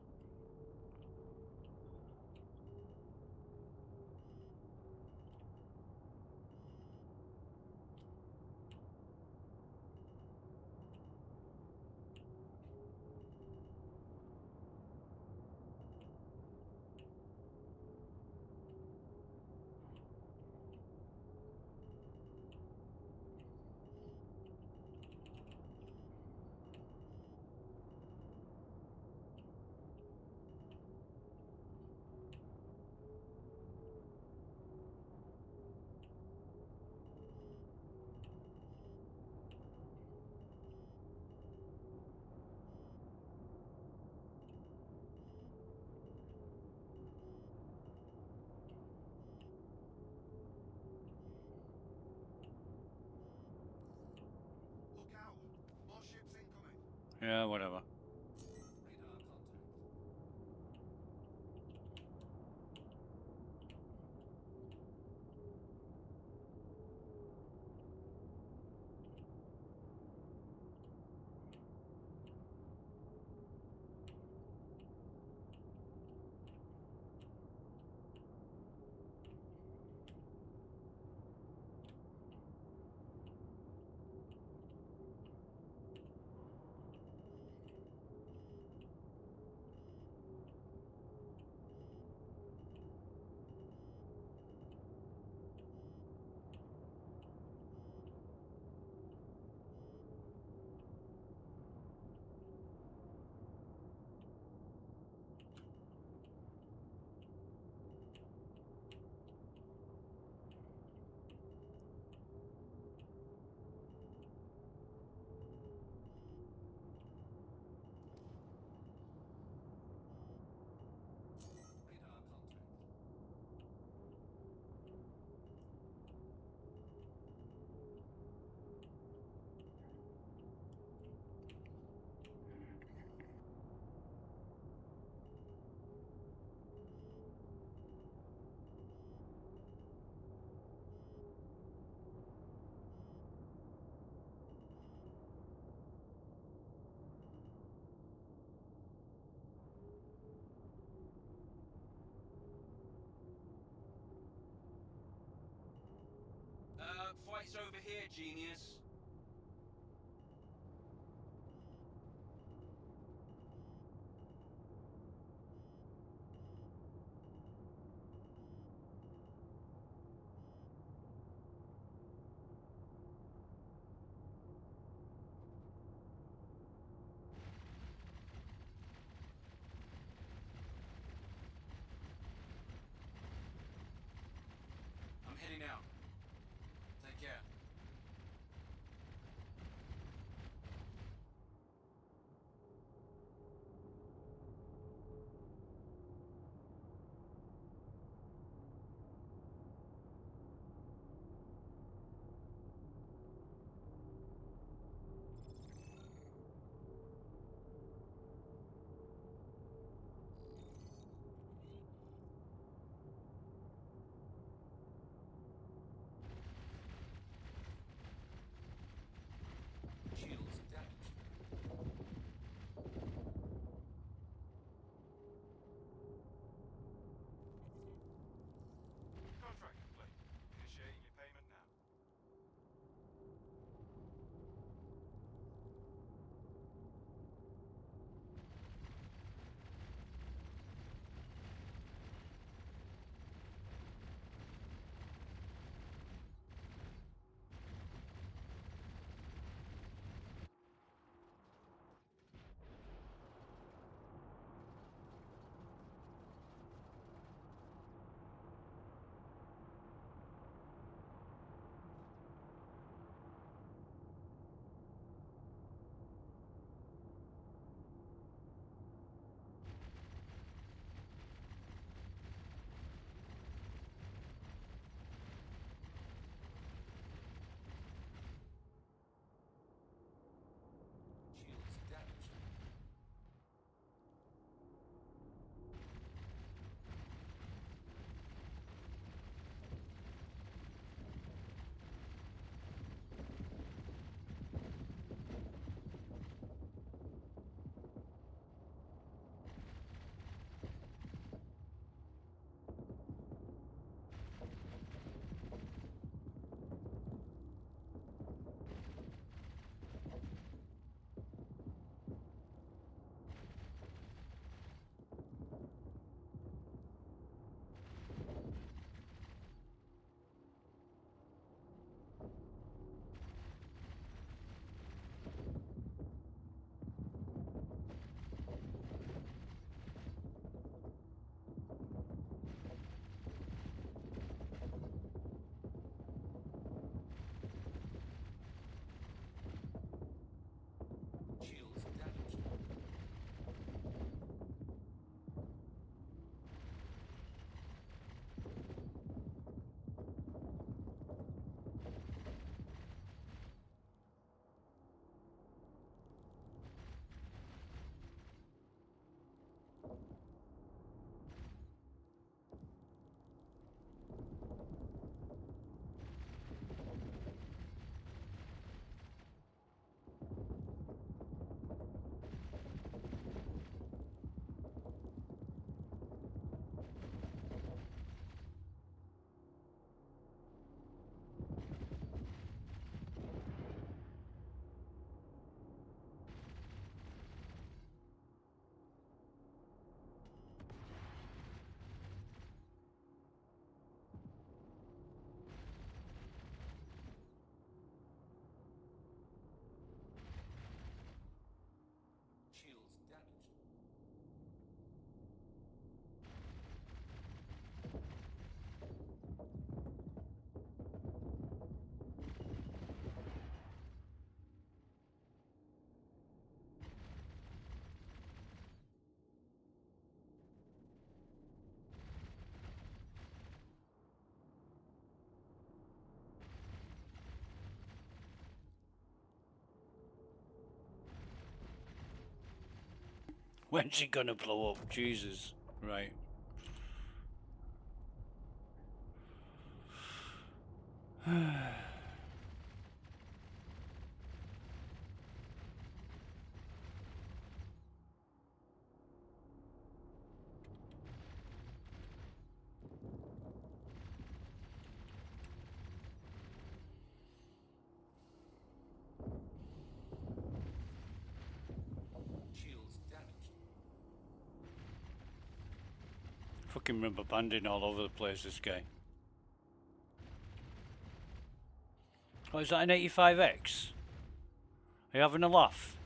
Yeah, whatever. Radar contact. Radar contact. Fight's over here, genius. I'm heading out. Take care. When's it gonna blow up? Jesus. Right. Shields damaged. Fucking rubber banding all over the place, this guy. Oh, is that an 85X? Are you having a laugh?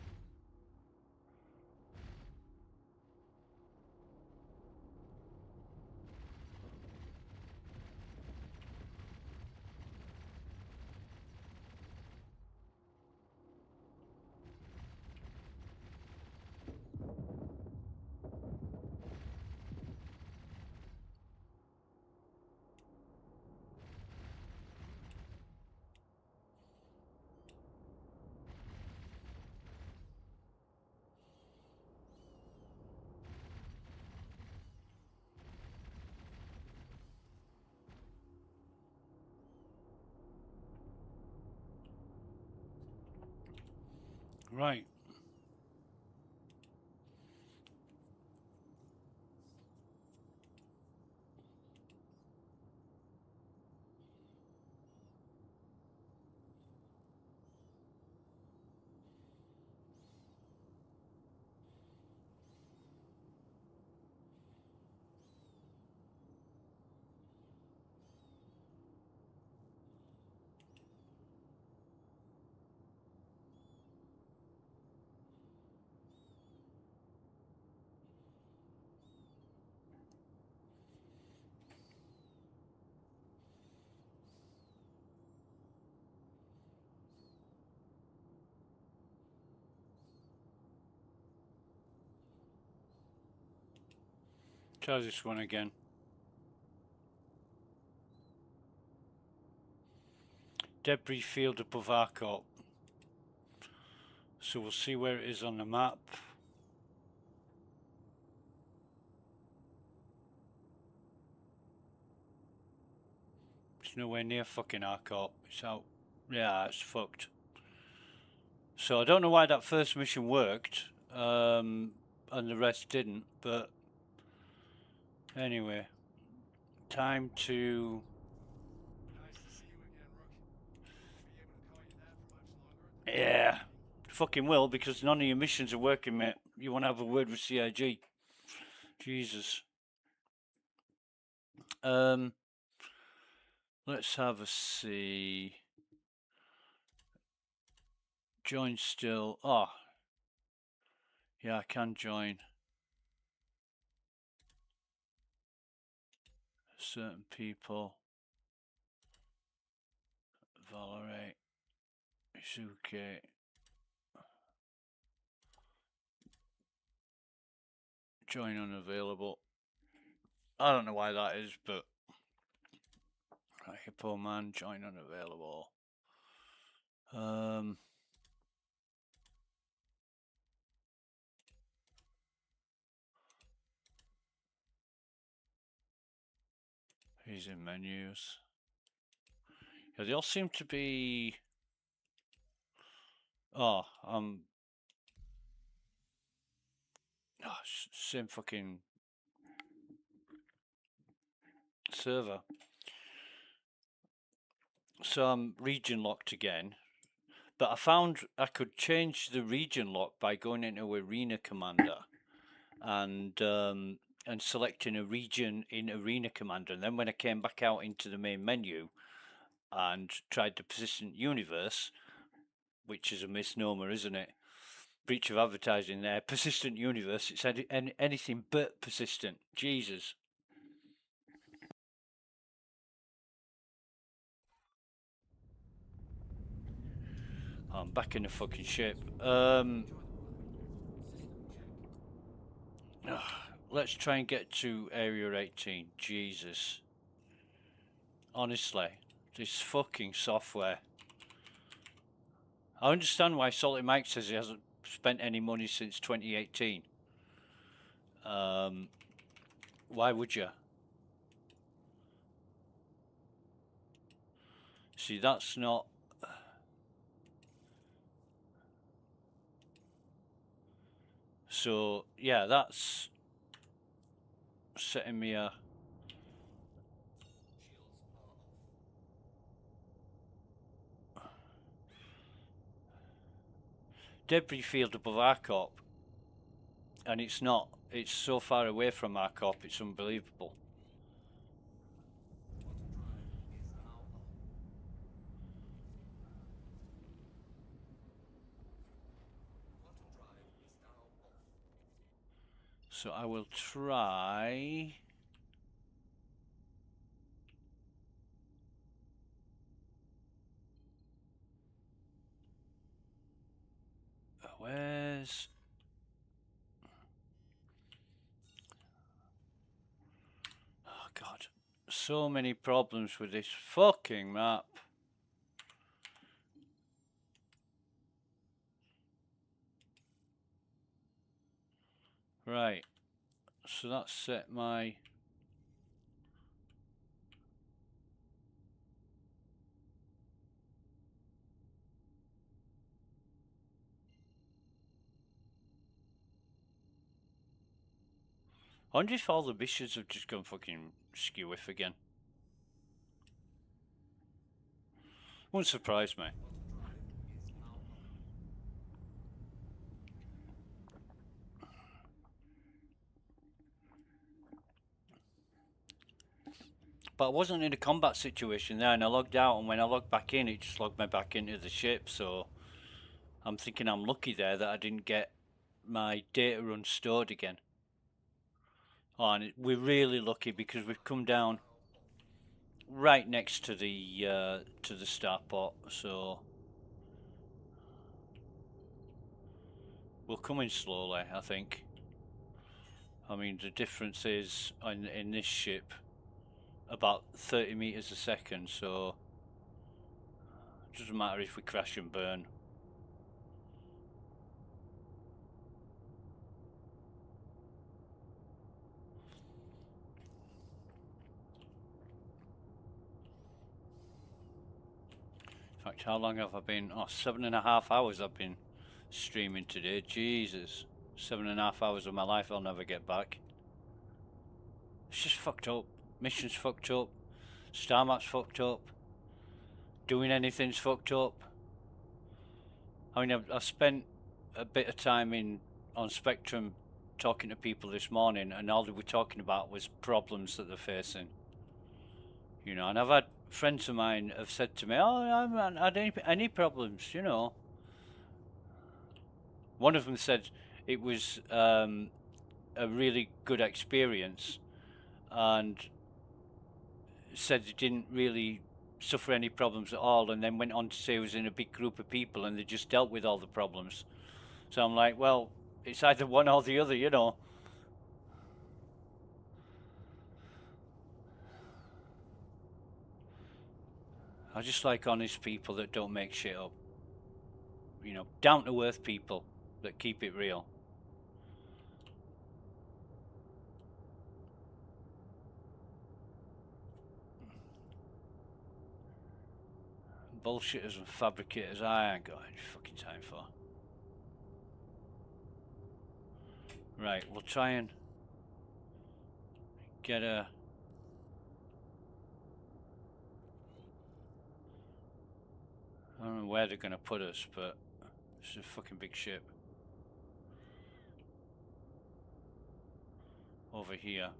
Right. Try this one again. Debris field above Arcot. So we'll see where it is on the map. It's nowhere near fucking Arcot. It's out. Yeah, it's fucked. So I don't know why that first mission worked, and the rest didn't, but anyway. Time to... Nice to see you again, Rook. Won't be able to call you that for much longer. Yeah. Fucking will, because none of your missions are working, mate. You want to have a word with CIG. Jesus. Let's have a see. Join still. Oh. Yeah, I can join. Certain people. Valerie. Izuke. Join unavailable. I don't know why that is, but Hippo man, join unavailable. He's in menus. Yeah, they all seem to be. Oh, same fucking server. So I'm region locked again, but I found I could change the region lock by going into Arena Commander and selecting a region in Arena Commander. And then when I came back out into the main menu and tried the persistent universe, which is a misnomer, isn't it? Breach of advertising there. Persistent universe. It's anything but persistent. Jesus. I'm back in the fucking ship. Let's try and get to Area 18. Jesus. Honestly, this fucking software. I understand why Salty Mike says he hasn't spent any money since 2018. Why would you? See, that's not... So, yeah, that's setting me a... debris field above our cop. And it's not. It's so far away from our cop, it's unbelievable. So I will try... Where's... Oh God, so many problems with this fucking map. Right, so that's set my... I wonder if all the missions have just gone fucking skew-if again. Wouldn't surprise me. But I wasn't in a combat situation there, and I logged out, and when I logged back in, it just logged me back into the ship, so... I'm thinking I'm lucky there that I didn't get my data run stored again. Oh, and we're really lucky because we've come down right next to the starport, so... we'll come in slowly, I think. I mean, the difference is, in this ship, about 30 meters a second, so... it doesn't matter if we crash and burn. In fact, how long have I been? Oh, 7.5 hours I've been streaming today. Jesus. 7.5 hours of my life I'll never get back. It's just fucked up. Mission's fucked up. Star map's fucked up. Doing anything's fucked up. I mean, I've spent a bit of time on Spectrum talking to people this morning, and all they were talking about was problems that they're facing. You know, and I've had friends of mine have said to me, "Oh, I haven't had any problems," you know. One of them said it was a really good experience, and said he didn't really suffer any problems at all, and then went on to say he was in a big group of people and they just dealt with all the problems. So I'm like, well, it's either one or the other, you know. I just like honest people that don't make shit up. You know, down to earth people that keep it real. Bullshitters and fabricators I ain't got any fucking time for. Right, we'll try and get a... I don't know where they're going to put us, but it's a fucking big ship. Over here.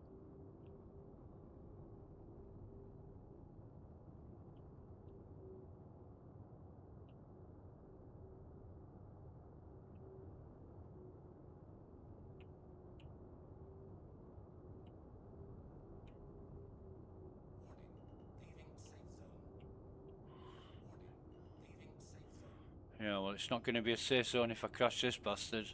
Yeah, well, it's not going to be a safe zone if I crash this bastard.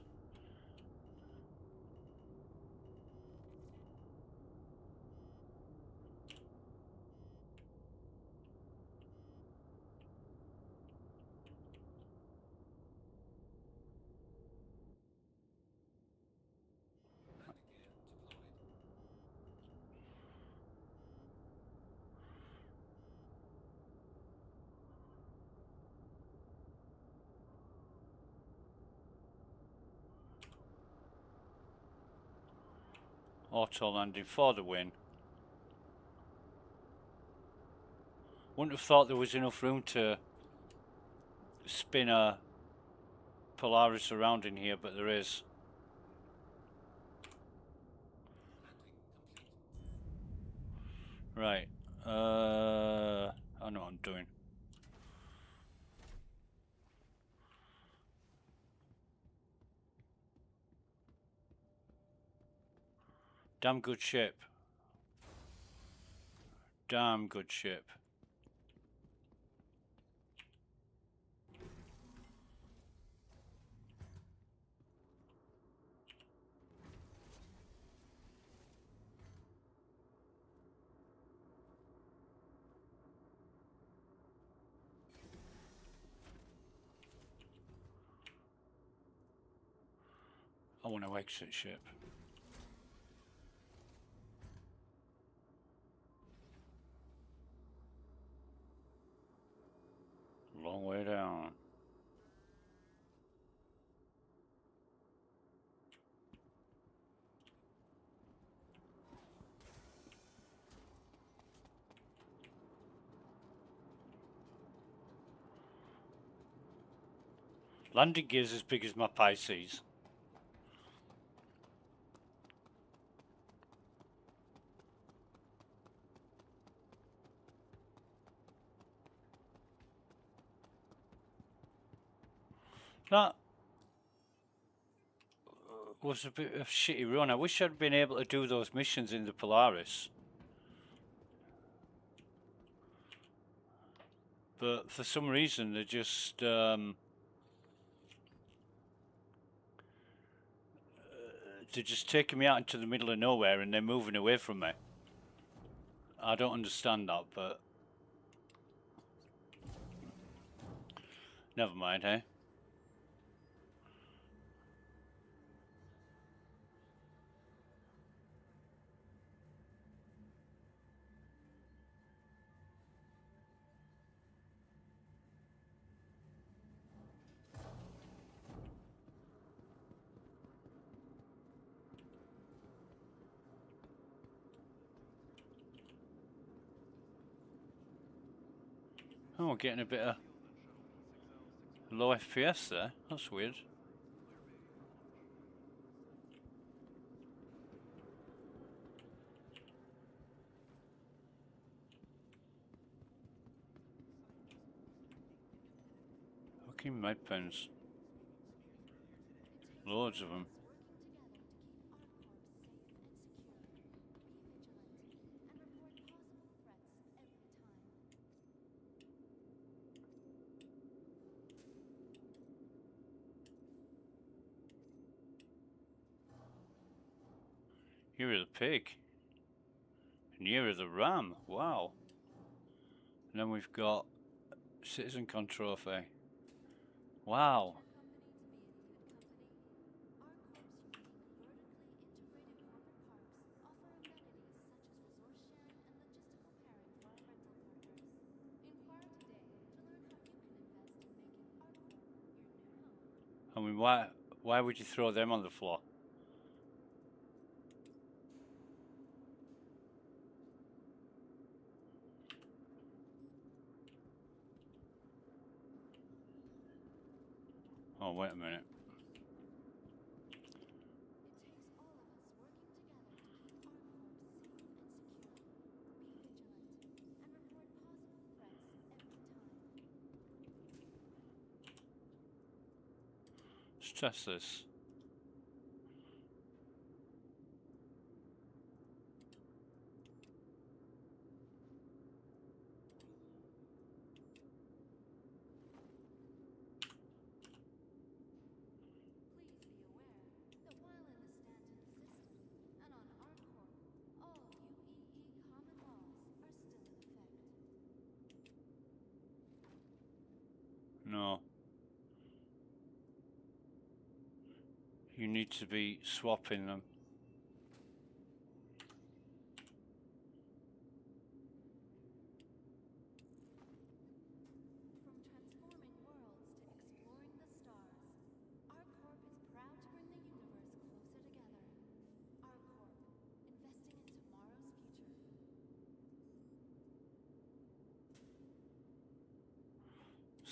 Auto landing for the win. Wouldn't have thought there was enough room to spin a Polaris around in here, but there is. Right. I know what I'm doing. Damn good ship. Damn good ship. I want to exit ship. Long way down. Landing gear's as big as my Pisces. That was a bit of a shitty run. I wish I'd been able to do those missions in the Polaris. But for some reason they're just taking me out into the middle of nowhere and they're moving away from me. I don't understand that, but never mind, eh? Oh, we're getting a bit of low FPS there. That's weird. Fucking med pens. Loads of them. Year of the pig. And year of the ram. Wow. And then we've got Citizen Con trophy. Wow. I mean, why would you throw them on the floor? Oh, wait a minute. Let's test this. No. You need to be swapping them.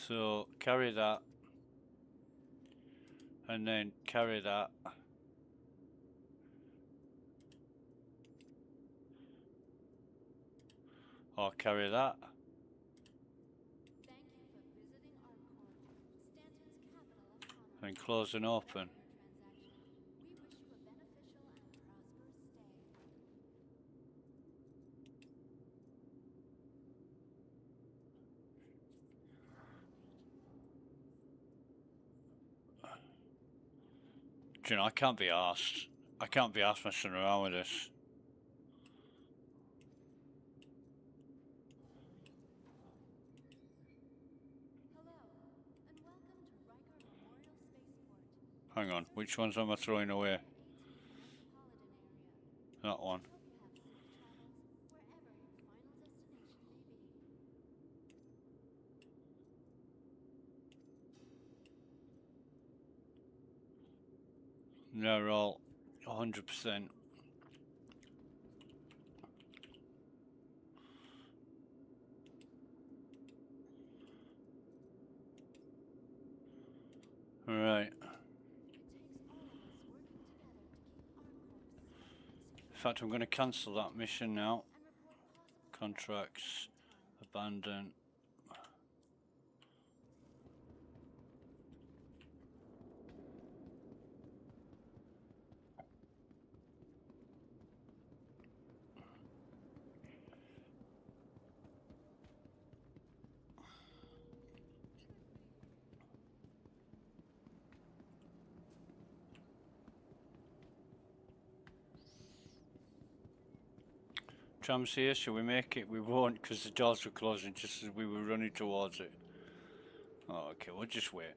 So carry that, and then carry that. Or carry that. Thank you for visiting Arcourt, Stanton's capital of commerce. And close and open. We wish you a beneficial and prosperous stay. Do you know, I can't be arsed. I can't be arsed messing around with this. Hello, and welcome to Riker Memorial Spaceport. Hang on, which ones am I throwing away? That one. Hope you have safe travels wherever your final destination may be. They're all 100%. Right. In fact, I'm going to cancel that mission now. Contracts, abandon. Tram's here, shall we make it? We won't, because the doors were closing just as we were running towards it. Oh, okay, we'll just wait.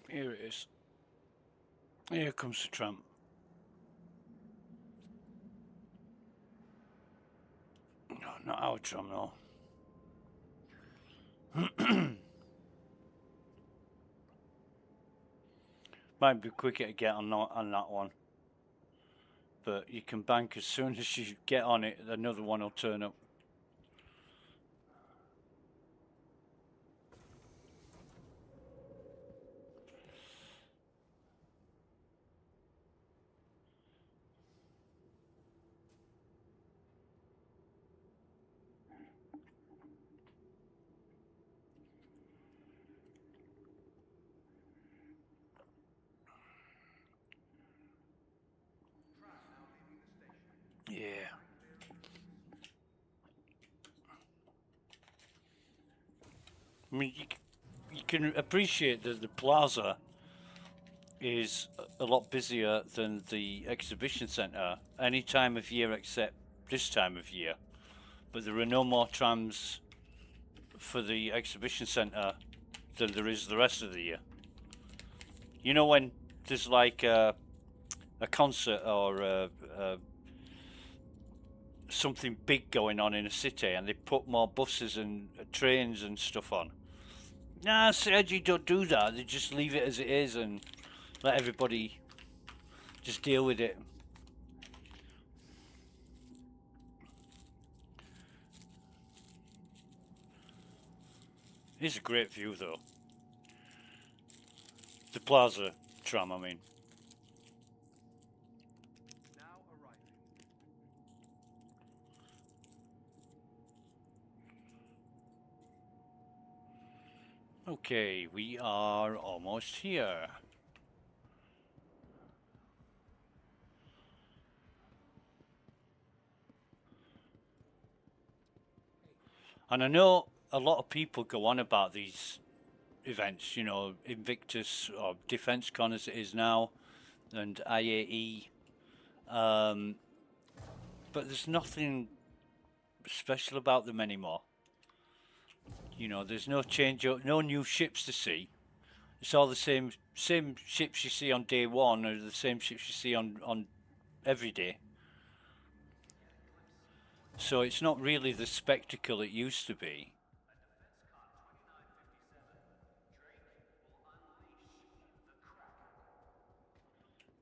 Here it is. Here comes the tram. No, not our tram, no. Might be quicker to get on that one. But you can bank as soon as you get on it, another one will turn up. Yeah. I mean, you can appreciate that the plaza is a lot busier than the exhibition centre any time of year except this time of year. But there are no more trams for the exhibition centre than there is the rest of the year. You know, when there's like a concert or something big going on in a city and they put more buses and trains and stuff on. Nah, Sergi, don't do that. They just leave it as it is and let everybody just deal with it. It's a great view, though. The plaza tram, I mean. Now arriving. Okay, we are almost here. And I know a lot of people go on about these events, you know, Invictus or DefenseCon as it is now, and IAE. But there's nothing special about them anymore. You know, there's no change, no new ships to see. It's all the same ships you see on day one, or the same ships you see on every day. So it's not really the spectacle it used to be.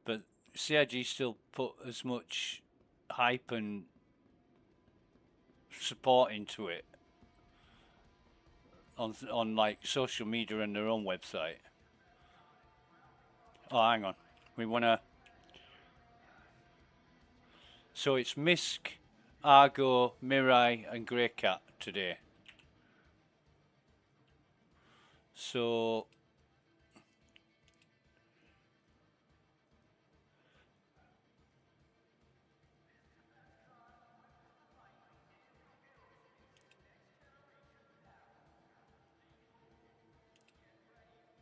But CIG still put as much hype and support into it on like social media and their own website. Oh, hang on. We wanna. So it's Misk, Argo, Mirai, and Greycat today. So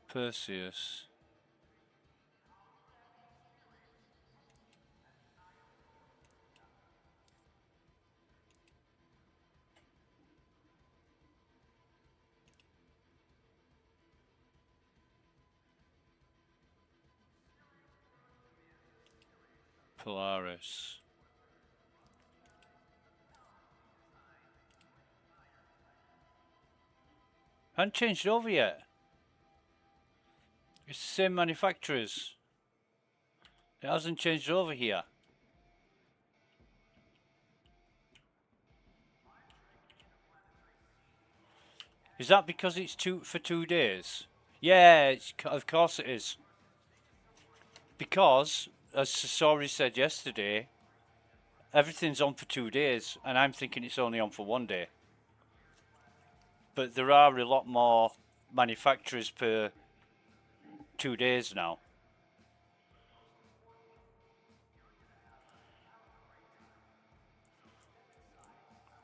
Perseus. Polaris. Haven't changed over yet. It's the same manufacturers. It hasn't changed over here. Is that because it's for 2 days? Yeah, of course it is. Because, as Sasori said yesterday, everything's on for 2 days, and I'm thinking it's only on for 1 day. But there are a lot more manufacturers per 2 days now.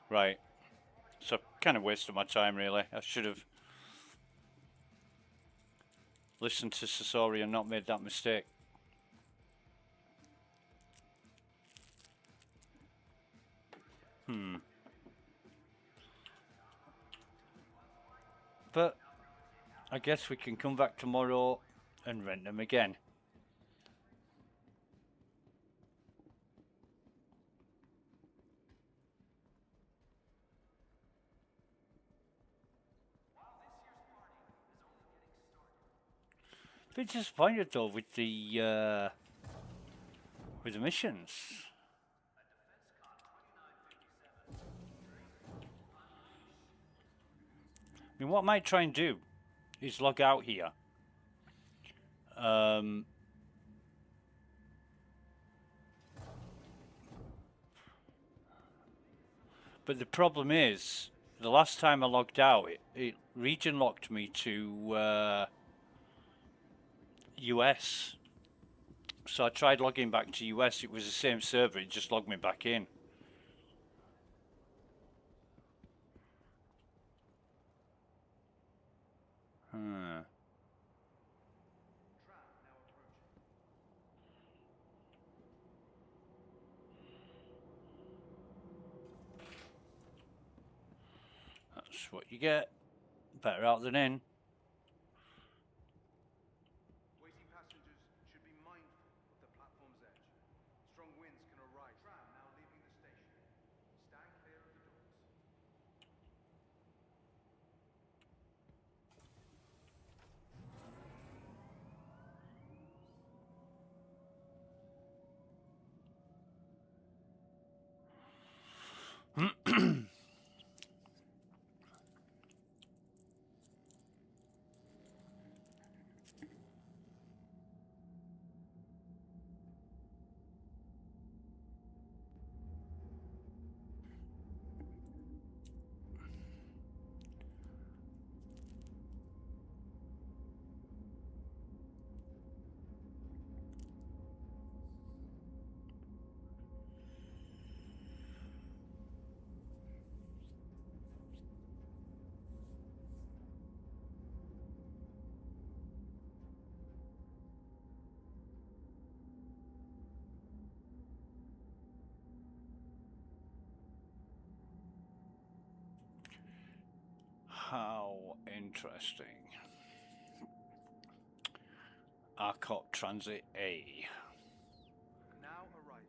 Right. So kind of wasted my time really. I should have listened to Sasori and not made that mistake. But I guess we can come back tomorrow and rent them again. Bit disappointed though with the missions. I mean, what I might try and do is log out here. But the problem is, the last time I logged out, it region locked me to US. So I tried logging back to US. It was the same server. It just logged me back in. That's what you get. Better out than in. Waiting passengers should be mindful of the platform's edge. Strong winds can arise. Tram now leaving the station. Stand clear of the doors. Interesting. Arcot Transit A. Now arriving.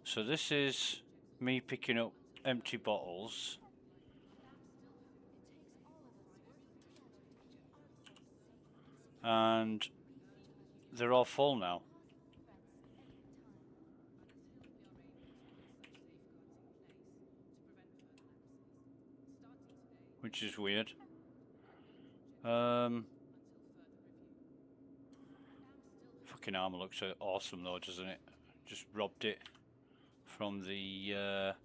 So this is me picking up empty bottles. And they're all full now. Which is weird. Fucking armor looks awesome though, doesn't it? Just robbed it from the Welcome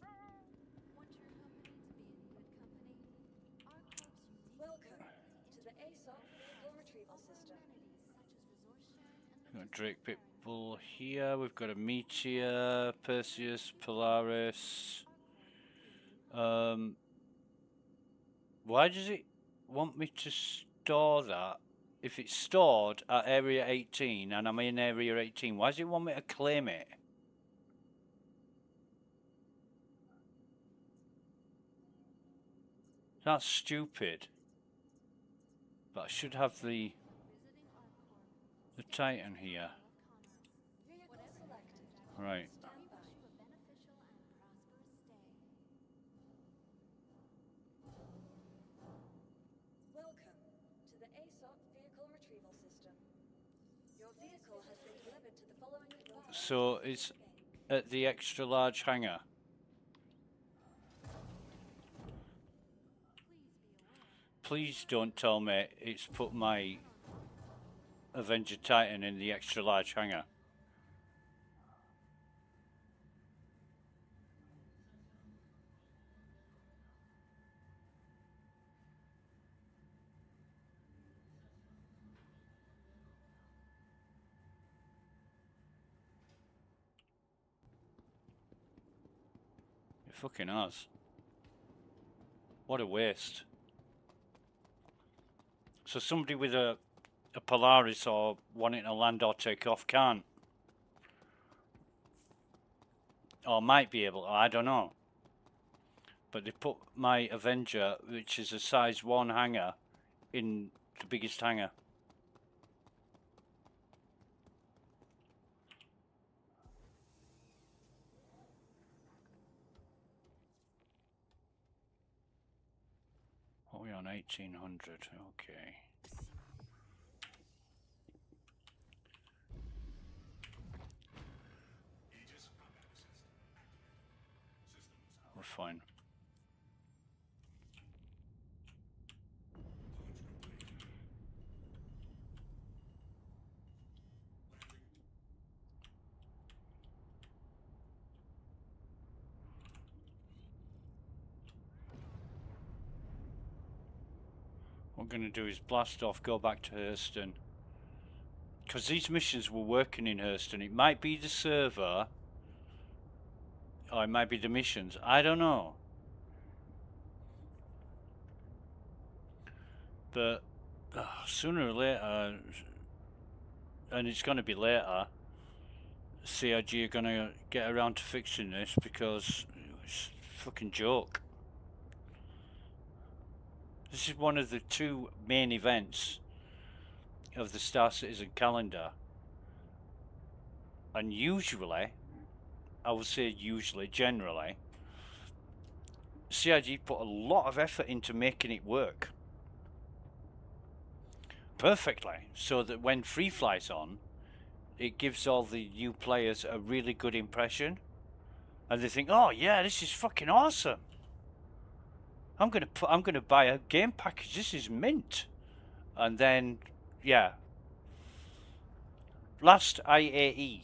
to the ASOP vehicle retrieval system. we've got Drake Pitbull here, we've got a Meteor, Perseus, Polaris. Why does it want me to store that? If it's stored at area 18 and I'm in area 18, why does it want me to claim it? That's stupid. But I should have the Titan here. Vehicle selected. Right. Stand by. Welcome to the ASOP vehicle retrieval system. Your vehicle has been delivered to the following advanced. So it's at the extra large hangar. Please don't tell me it's put my Avenger Titan in the extra large hangar. It fucking has. What a waste. So somebody with a Polaris or wanting to land or take off can't. Or might be able to, I don't know. But they put my Avenger, which is a size 1 hangar, in the biggest hangar. What are we on? 1800, okay. We're fine. What we're going to do is blast off, go back to Hurston. Because these missions were working in Hurston. It might be the server, or it might be the missions. I don't know. But sooner or later, and it's going to be later, CIG are going to get around to fixing this because it's a fucking joke. This is one of the two main events of the Star Citizen calendar. And usually, I would say usually, generally, CIG put a lot of effort into making it work perfectly, so that when Free Fly's on, it gives all the new players a really good impression, and they think, "Oh yeah, this is fucking awesome. I'm gonna buy a game package. This is mint." And then, yeah, last IAE,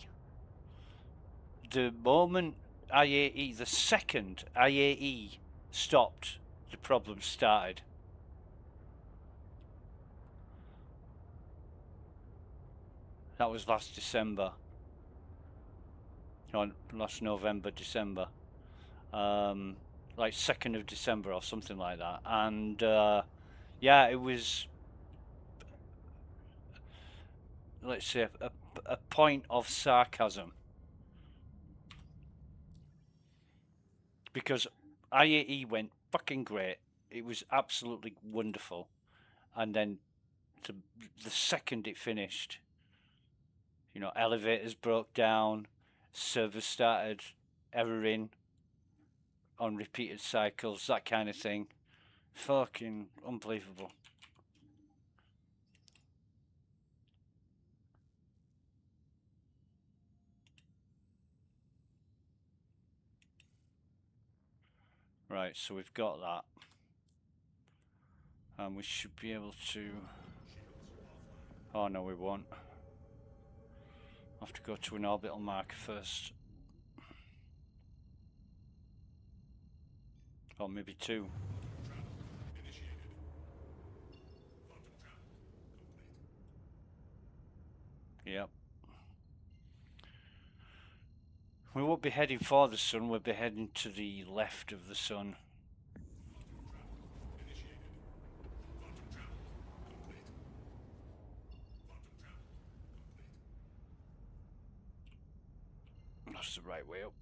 the moment IAE, the second IAE stopped, the problem started. That was last December. Or last November, December. Like 2nd of December or something like that. And yeah, it was, let's say, a point of sarcasm. Because IAE went fucking great. It was absolutely wonderful. And then the second it finished, you know, elevators broke down, servers started erroring on repeated cycles, that kind of thing. Fucking unbelievable. Right, so we've got that. And we should be able to... Oh no, we won't. I'll have to go to an orbital marker first. Or maybe two. Yep. We won't be heading for the sun, we'll be heading to the left of the sun. That's the right way up.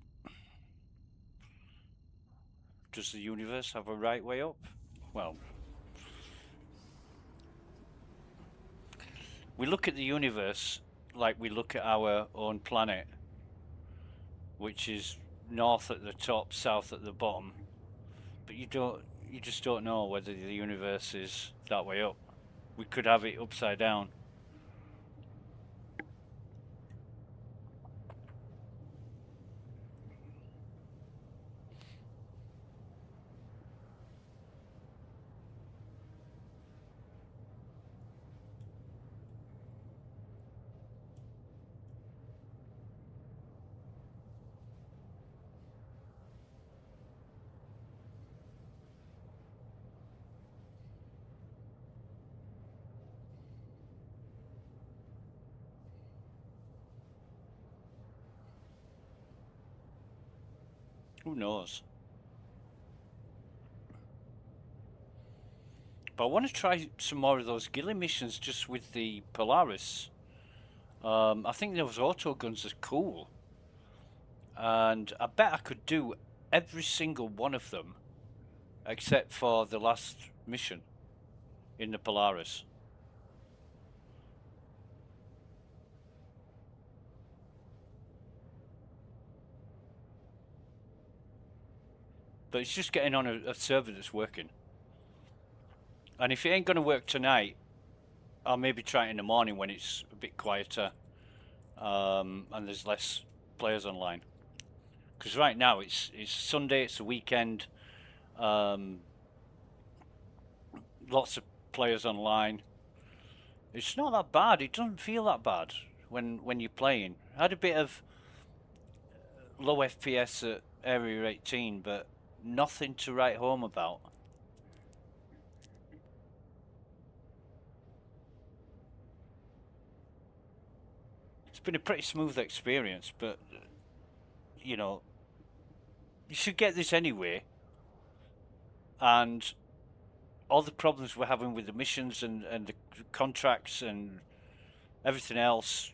Does the universe have a right way up? Well, we look at the universe like we look at our own planet, which is north at the top, south at the bottom. But you just don't know whether the universe is that way up. We could have it upside down. Who knows? But I want to try some more of those ghillie missions just with the Polaris. I think those auto guns are cool. And I bet I could do every single one of them except for the last mission in the Polaris. But it's just getting on a server that's working. And if it ain't going to work tonight, I'll maybe try it in the morning when it's a bit quieter and there's less players online. Because right now it's Sunday, it's a weekend, lots of players online. It's not that bad. It doesn't feel that bad when you're playing. I had a bit of low FPS at Area 18, but nothing to write home about. It's been a pretty smooth experience, but you know, you should get this anyway. And all the problems we're having with the missions and the contracts and everything else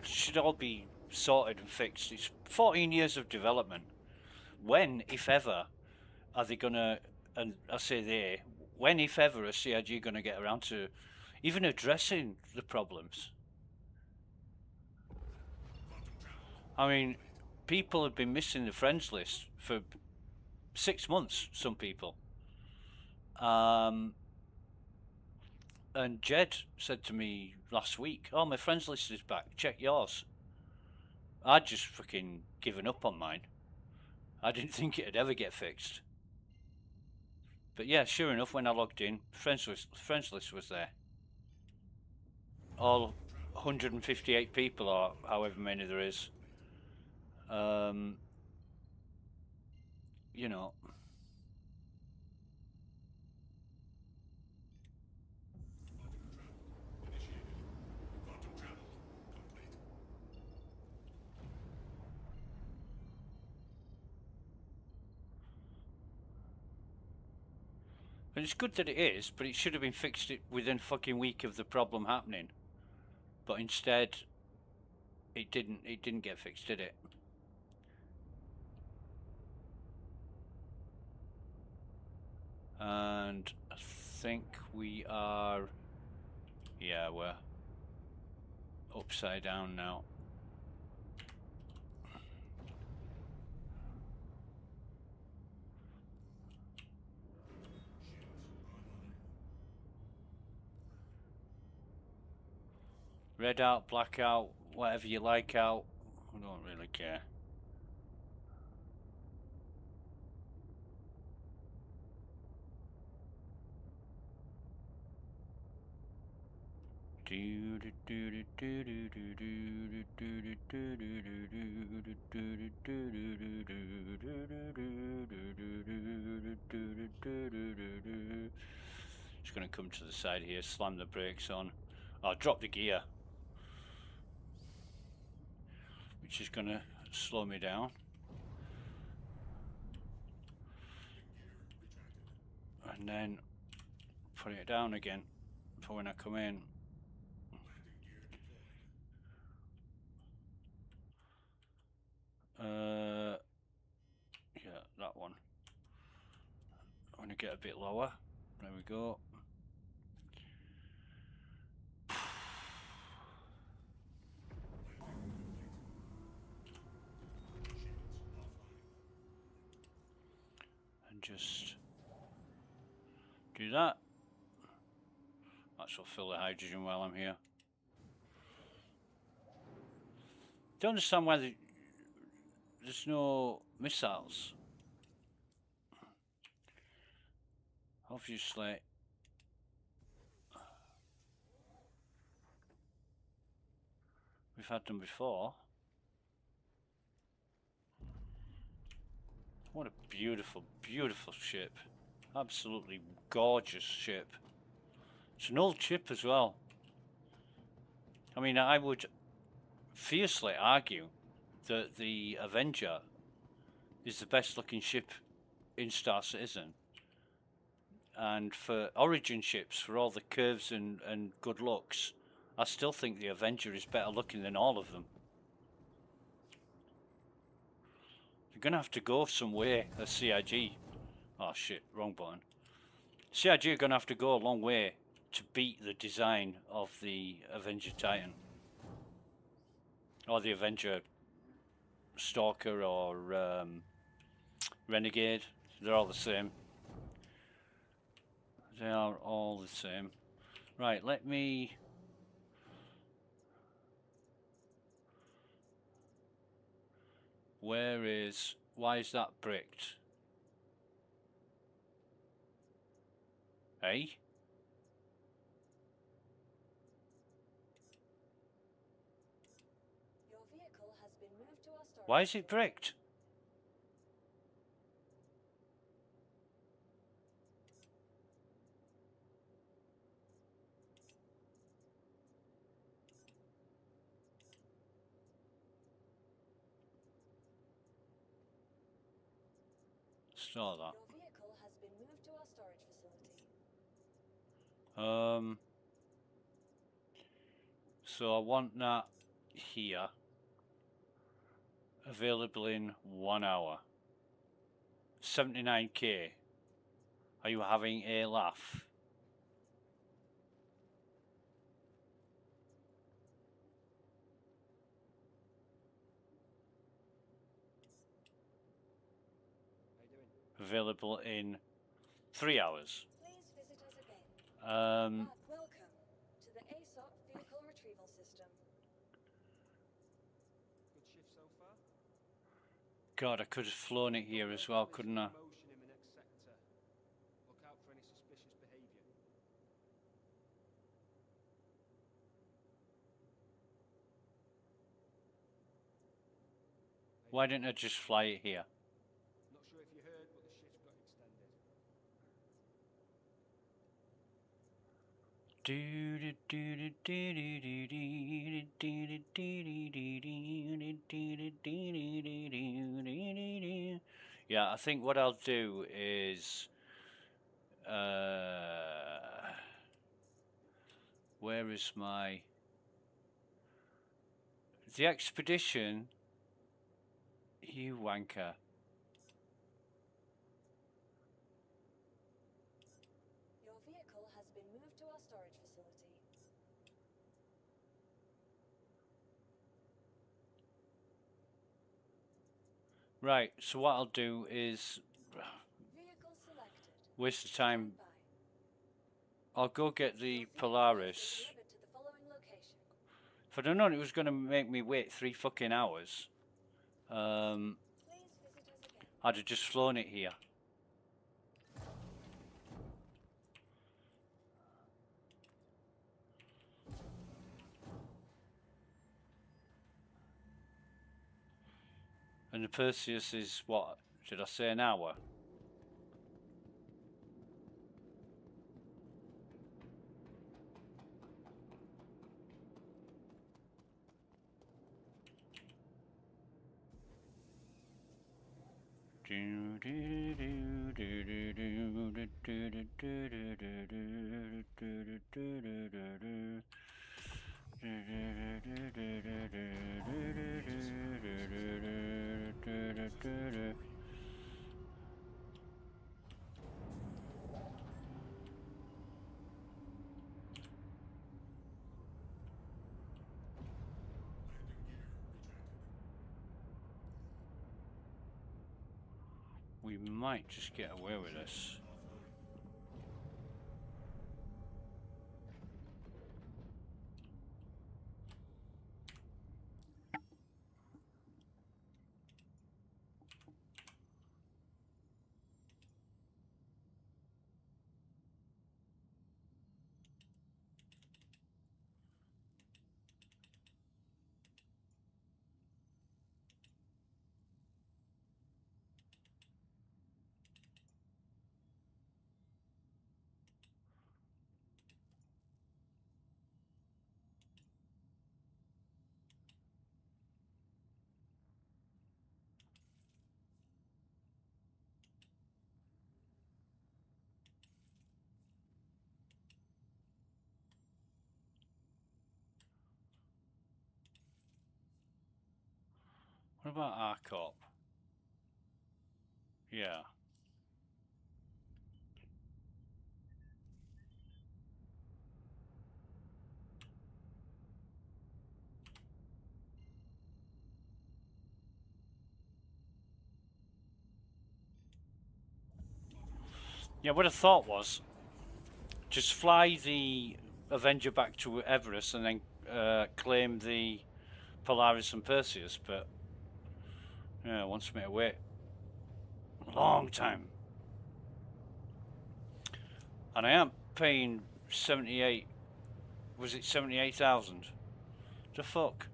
should all be sorted and fixed. It's 14 years of development. When, if ever, are they gonna, and I say they, when, if ever, are CIG gonna get around to even addressing the problems? I mean, people have been missing the friends list for 6 months, some people. And Jed said to me last week, oh, my friends list is back, check yours. I'd just fucking given up on mine. I didn't think it'd ever get fixed. But yeah, sure enough, when I logged in, friends list was there. All 158 people, or however many there is. You know. And it's good that it is, but it should have been fixed within a fucking week of the problem happening. But instead, it didn't get fixed, did it? And I think we are, yeah, we're upside down now. Red out, black out, whatever you like out. I don't really care. Just gonna come to the side here, slam the brakes on. I'll drop the gear, which is gonna slow me down. And then put it down again for when I come in. Yeah, that one. I'm gonna get a bit lower. There we go. And just do that. Might as well fill the hydrogen while I'm here. Don't understand why there's no missiles. Obviously. We've had them before. What a beautiful, beautiful ship. Absolutely gorgeous ship. It's an old ship as well. I mean, I would fiercely argue that the Avenger is the best looking ship in Star Citizen. And for Origin ships, for all the curves and good looks, I still think the Avenger is better looking than all of them. You're gonna have to go some way as CIG. Oh shit, wrong button. CIG are gonna have to go a long way to beat the design of the Avenger Titan. Or the Avenger Stalker or Renegade. They're all the same. They are all the same. Right, let me... Where is... Why is that bricked? Hey? Your vehicle has been moved to our storage. Why is it bricked? Store that. Your vehicle has been moved to our storage facility. So I want that here. Available in 1 hour. 79k. Are you having a laugh? How you doing? Available in 3 hours. Please visit us again. Welcome to the ASOP vehicle retrieval system. Good shift so far? God, I could have flown it here as well, couldn't I? Motion in the next sector. Look out for any suspicious behavior. Why didn't I just fly it here? Not sure if you heard, but the shift got extended. Yeah, I think what I'll do is where is my the expedition? You wanker. Your vehicle has been moved to our storage facility. Right, so what I'll do is Vehicle selected. waste of time. I'll go get the Polaris. Delivered to the following location. If I'd have known it was going to make me wait 3 fucking hours, Please visit us again. I'd have just flown it here. And the Perseus is what? Should I say an hour? We might just get away with this. What about our cop? Yeah. Yeah, what I thought was just fly the Avenger back to Everest and then claim the Polaris and Perseus, but yeah, wants me to wait a long time. And I am paying 78, was it 78,000? The fuck?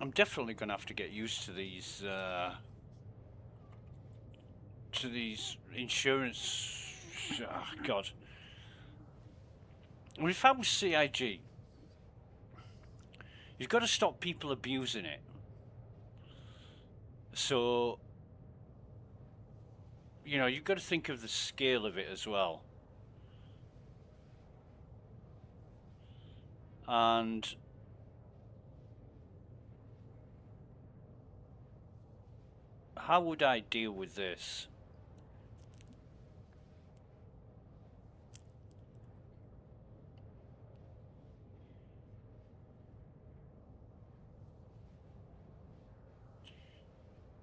I'm definitely going to have to get used to these to these insurance. Oh, God. Well, if I was CIG, you've got to stop people abusing it. So, you know, you've got to think of the scale of it as well. And how would I deal with this?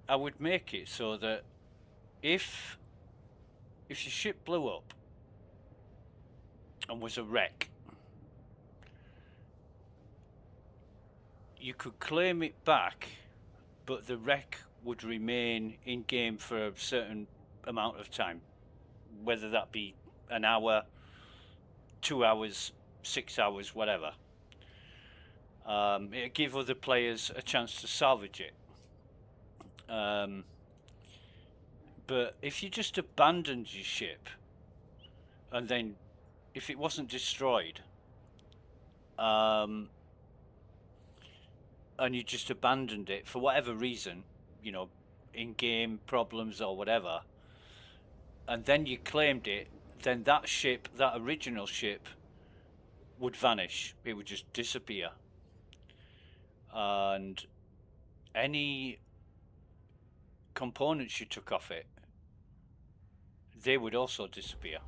I would make it so that if your ship blew up and was a wreck, you could claim it back, but the wreck would remain in game for a certain amount of time, whether that be an hour, 2 hours, 6 hours, whatever. It'd give other players a chance to salvage it. But if you just abandoned your ship, and then if it wasn't destroyed, and you just abandoned it for whatever reason, you know, in-game problems or whatever, and then you claimed it, then that ship, that original ship, would vanish. It would just disappear. And any components you took off it, they would also disappear.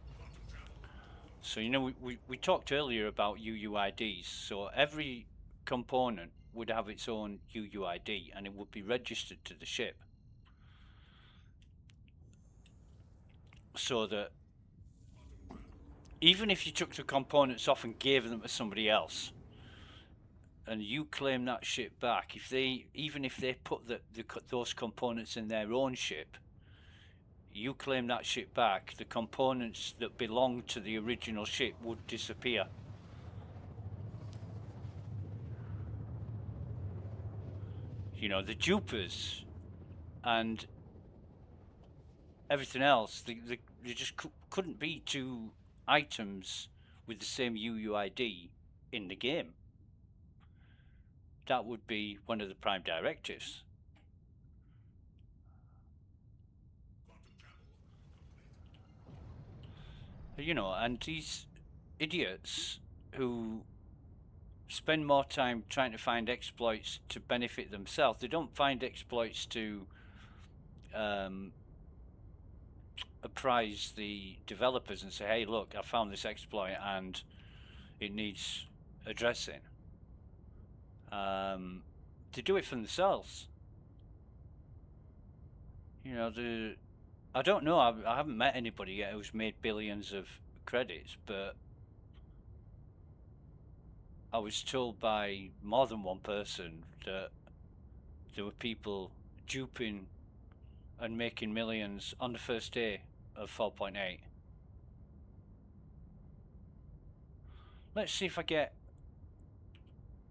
So, you know, we talked earlier about UUIDs. So every component would have its own UUID and it would be registered to the ship. So that even if you took the components off and gave them to somebody else, and you claim that ship back, even if they put those components in their own ship, you claim that ship back, the components that belong to the original ship would disappear. You know, the dupers and everything else, they just couldn't be two items with the same UUID in the game. That would be one of the prime directives. You know, and these idiots who spend more time trying to find exploits to benefit themselves, they don't find exploits to apprise the developers and say, hey, look, I found this exploit and it needs addressing. They do it for themselves. You know, I don't know, I haven't met anybody yet who's made billions of credits, but I was told by more than one person that there were people duping and making millions on the first day of 4.8. Let's see if I get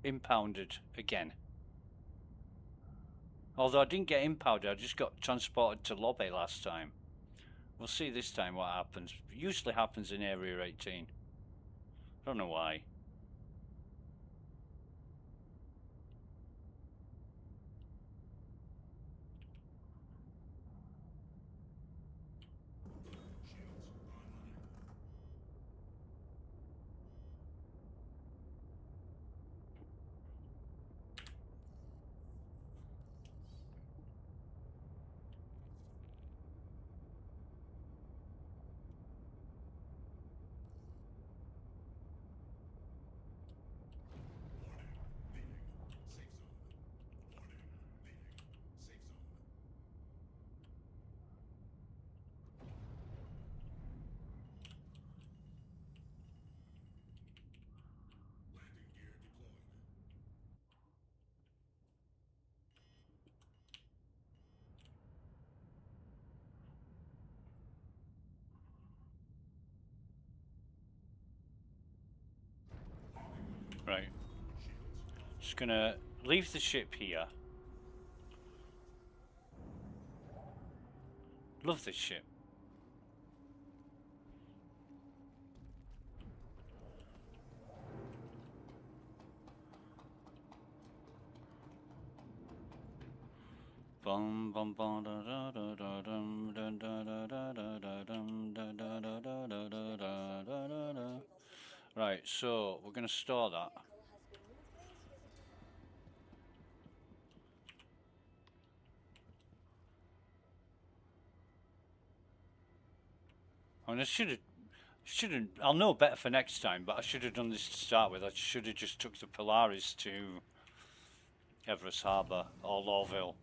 impounded again. Although I didn't get impounded, I just got transported to lobby last time. We'll see this time what happens. It usually happens in Area 18. I don't know why. Right. Just gonna leave the ship here. Love this ship. Bum bum bum da da da da dum dum da da da da da dum da da da da da da da da da da. Right, so we're gonna store that. I mean, I shouldn't. I'll know better for next time, but I should have done this to start with. I should have just took the Polaris to Everest Harbour or Lawville.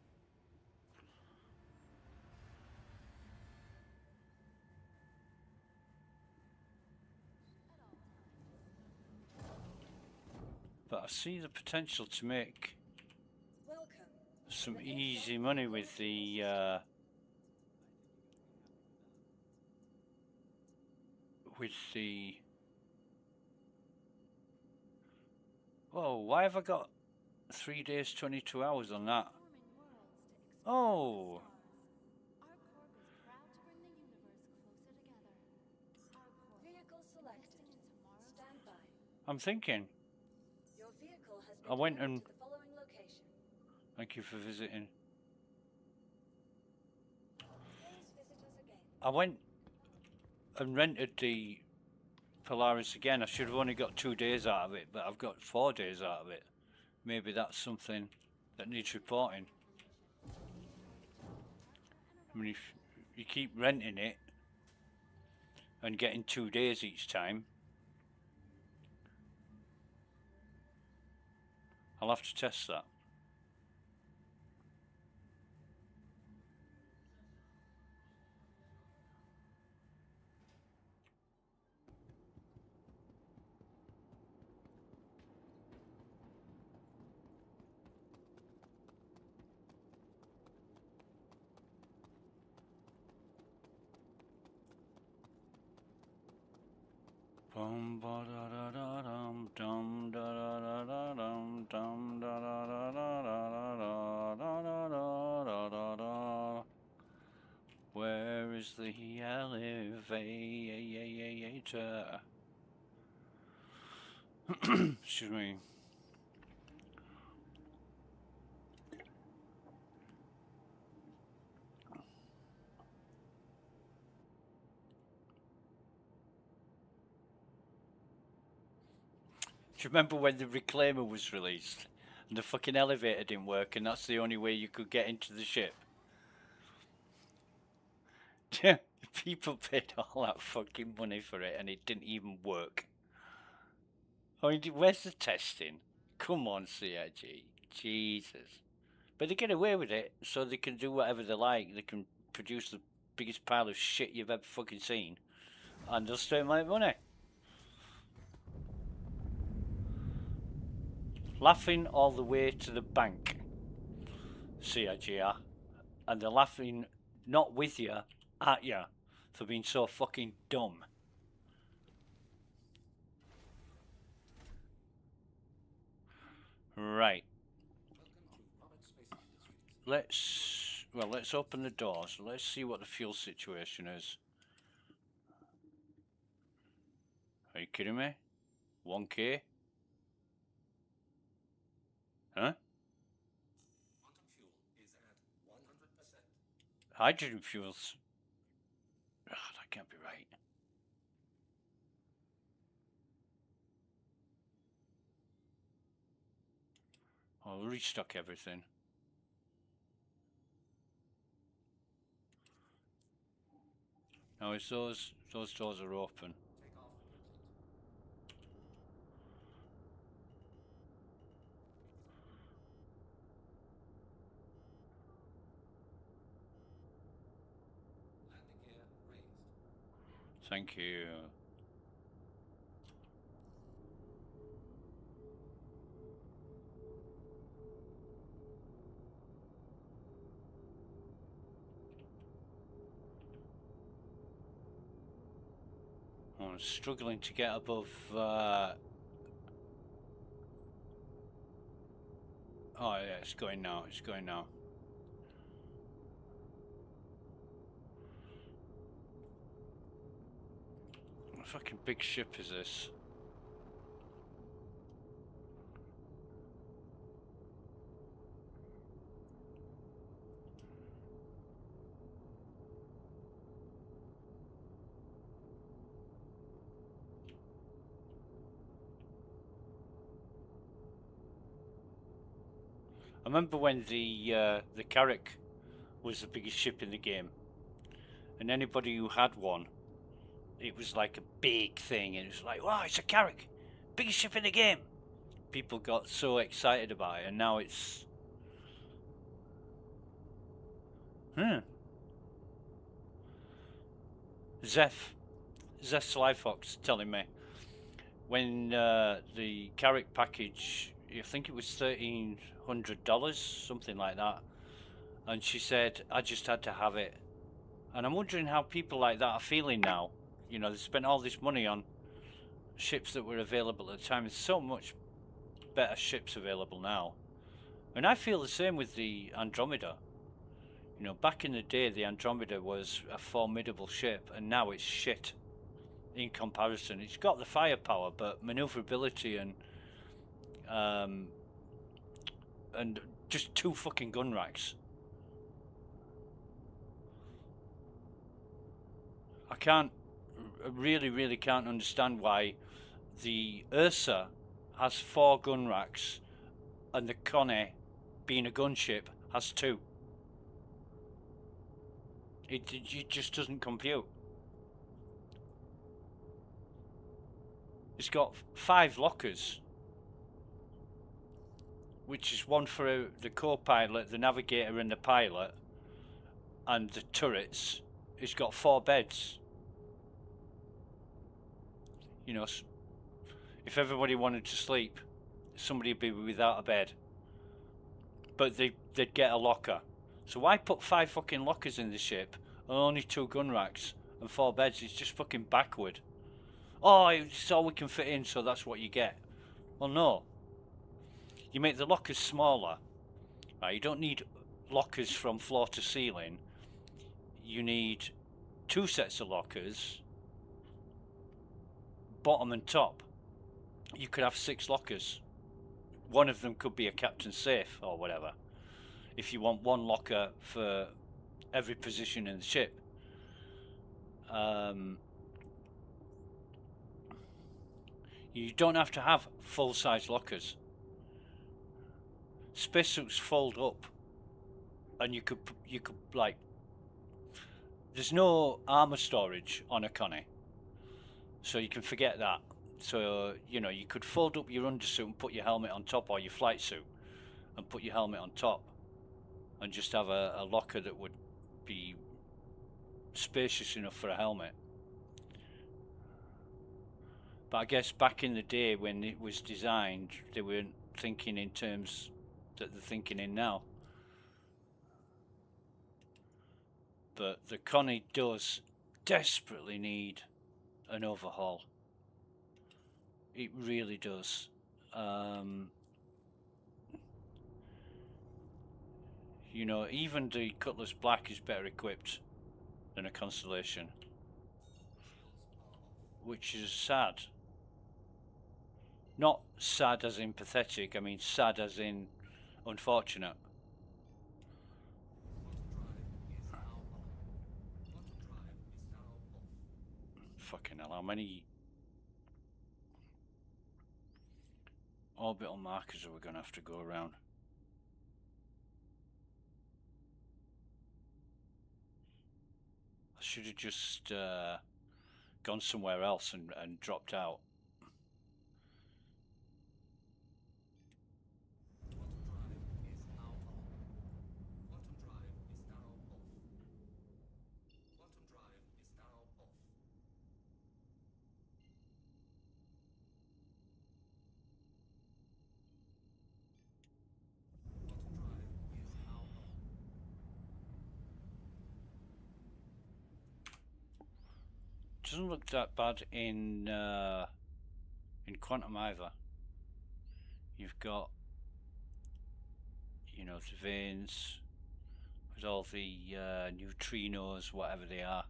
But I see the potential to make some easy money with the Whoa, why have I got 3 days, 22 hours on that? Oh. Vehicle selected. Stand by. I'm thinking. Your vehicle has I been went delivered and to the following location. thank you for visiting. Please visit us again. I went and rented the Polaris again. I should have only got 2 days out of it, but I've got 4 days out of it. Maybe that's something that needs reporting. I mean, if you keep renting it and getting 2 days each time, I'll have to test that. Bum ba da da da dum dum da da da da dum dum da da da da da da da da da da. Where is the elevator? Excuse me. Do you remember when the Reclaimer was released and the fucking elevator didn't work and that's the only way you could get into the ship? People paid all that fucking money for it and it didn't even work. I mean, where's the testing? Come on, CIG. Jesus. But they get away with it so they can do whatever they like. They can produce the biggest pile of shit you've ever fucking seen and they'll still make money. Laughing all the way to the bank, CIGR, and they're laughing not with you, at you, for being so fucking dumb. Right. Let's open the doors. Let's see what the fuel situation is. Are you kidding me? 1K? Huh? Quantum fuel is at 100%. Hydrogen fuels. Ugh, that can't be right. I'll restock everything. Now, as those doors are open. Takeoff complete. Landing gear raised. Thank you. I'm struggling to get above. Oh yeah, it's going now. It's going now. What fucking big ship is this? remember when the Carrack was the biggest ship in the game, and anybody who had one, it was like a big thing, and it was like, wow, it's a Carrack, biggest ship in the game. People got so excited about it, and now it's Zeph Slyfox telling me when the Carrack package, I think it was $1,300, something like that, and she said I just had to have it. And I'm wondering how people like that are feeling now. You know, they spent all this money on ships that were available at the time. There's so much better ships available now. And I feel the same with the Andromeda. You know, back in the day, the Andromeda was a formidable ship, and now it's shit in comparison. It's got the firepower, but maneuverability and just 2 fucking gun racks. I really can't understand why the Ursa has 4 gun racks and the Connie, being a gunship, has 2. It just doesn't compute. It's got 5 lockers, which is one for the co-pilot, the navigator and the pilot, and the turrets. It's got 4 beds. You know, if everybody wanted to sleep, somebody would be without a bed. But they'd get a locker. So why put 5 fucking lockers in the ship and only 2 gun racks and 4 beds? It's just fucking backward. Oh, it's all we can fit in, so that's what you get. Well, no. You make the lockers smaller. Right? You don't need lockers from floor to ceiling. You need 2 sets of lockers, bottom and top. You could have 6 lockers. One of them could be a captain's safe or whatever. If you want 1 locker for every position in the ship. You don't have to have full-size lockers. Spacesuits fold up, and you could like. There's no armor storage on a Connie, so you can forget that. So you know you could fold up your undersuit and put your helmet on top, or your flight suit, and put your helmet on top, and just have a locker that would be spacious enough for a helmet. But I guess back in the day when it was designed, they weren't thinking in terms that they're thinking in now. But the Connie does desperately need an overhaul. It really does. You know, even the Cutlass Black is better equipped than a Constellation, which is sad. Not sad as in pathetic, I mean sad as in unfortunate. Fucking hell, how many orbital markers are we going to have to go around? I should have just gone somewhere else and dropped out. Doesn't look that bad in Quantum either. You've got, you know, the veins with all the neutrinos, whatever they are,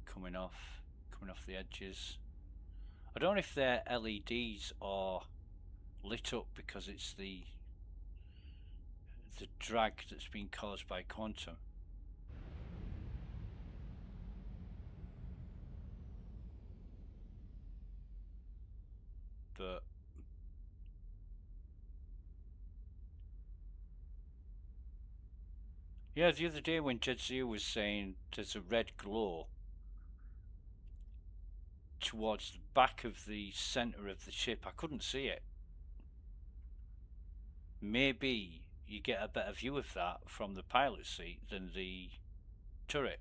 coming off the edges. I don't know if they're LEDs or lit up because it's the drag that's been caused by quantum. But Yeah, the other day when Jedzia was saying there's a red glow towards the back of the center of the ship, I couldn't see it. Maybe you get a better view of that from the pilot seat than the turret.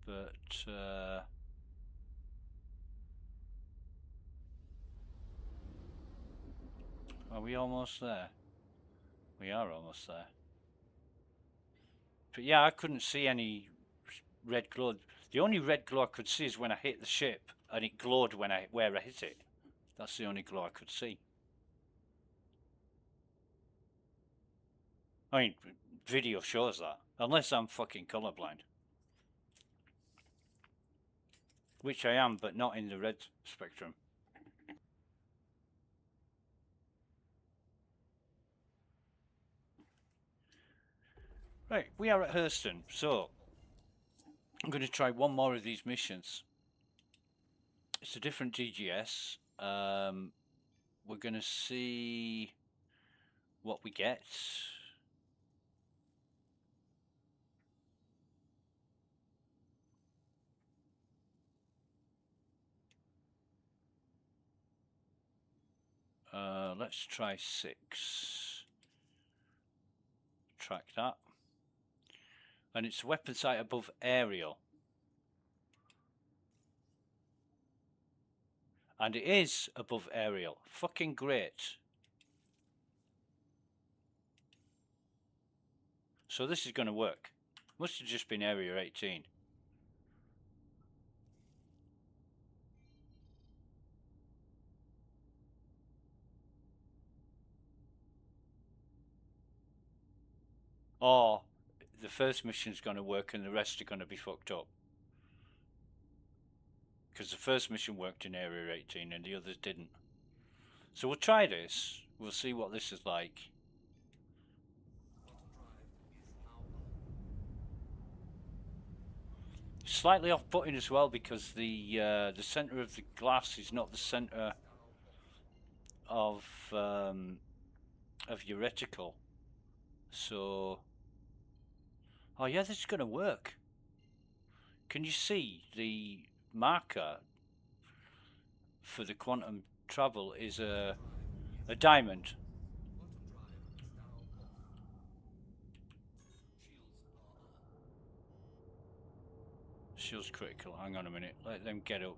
But are we almost there? We are almost there. But yeah, I couldn't see any red glow. The only red glow I could see is when I hit the ship, and it glowed where I hit it. That's the only glow I could see. I mean, video shows that, unless I'm fucking colorblind. Which I am, but not in the red spectrum. Right, we are at Hurston, so I'm going to try one more of these missions. It's a different GGS. We're going to see what we get. Let's try 6. Track that. And it's a weapon sight above aerial. And it is above aerial. Fucking great. So this is going to work. Must have just been area 18. Or the first mission's going to work and the rest are going to be fucked up. Because the first mission worked in area 18 and the others didn't. So we'll try this. We'll see what this is like. Slightly off-putting as well because the center of the glass is not the center of your reticle. So, oh yeah, this is going to work. Can you see the marker for the quantum travel is a diamond? Shields critical. Hang on a minute. Let them get up.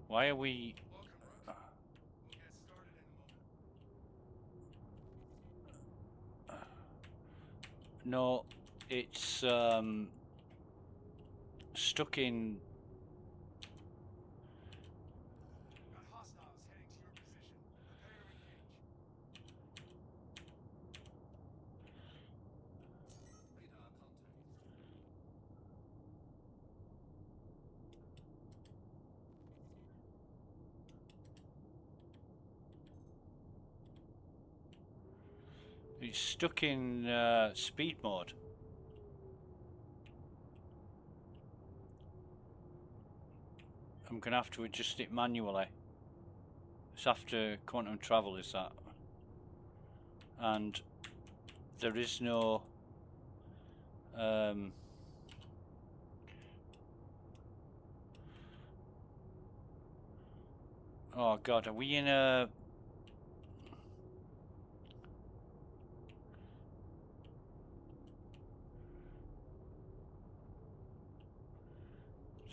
Why are we... No, it's stuck in... Got hostiles heading to your position. Prepare to engage. Radar contact. It's stuck in speed mode. I'm going to have to adjust it manually. It's after quantum travel is that. And there is no... oh god, are we in a...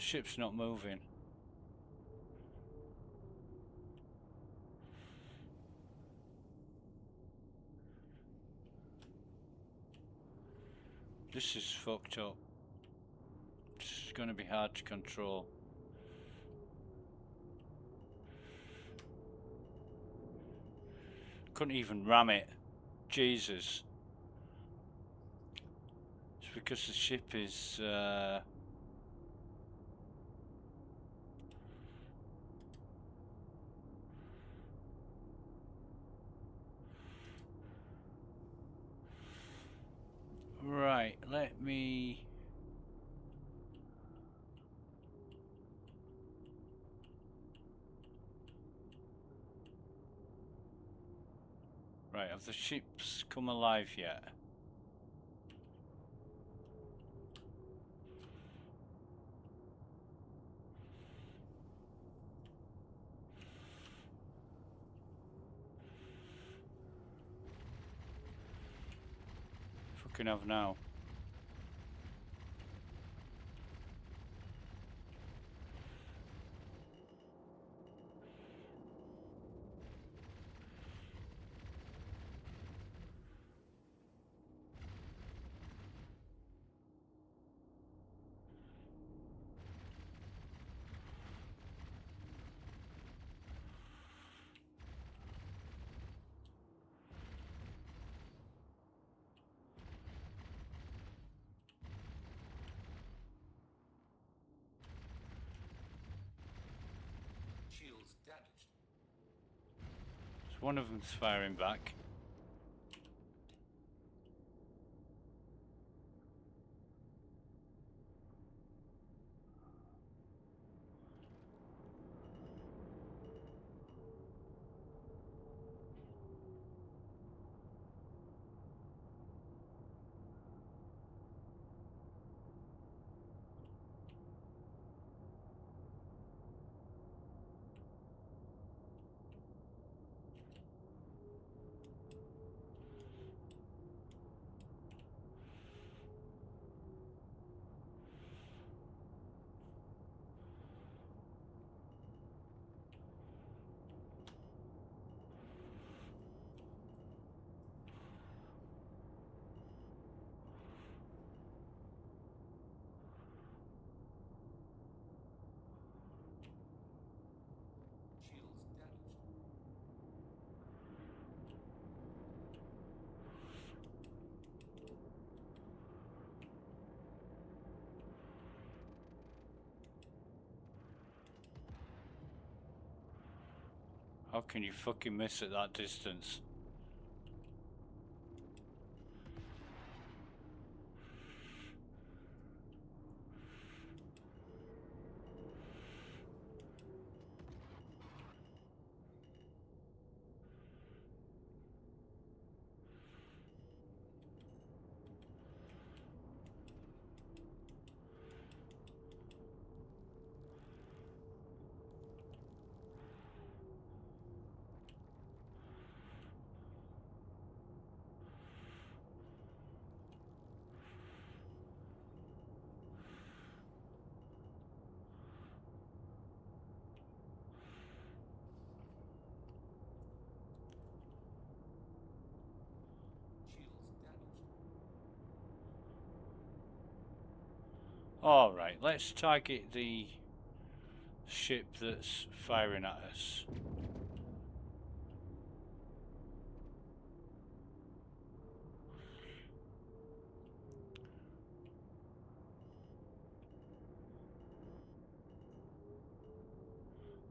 ship's not moving. This is fucked up. This is going to be hard to control. Couldn't even ram it. Jesus. It's because the ship is... right, Right, have the ships come alive yet? Fucking have now. Shields damaged. So one of them's firing back. Shields damaged. How can you fucking miss at that distance? Shields damaged. Alright, let's target the ship that's firing at us.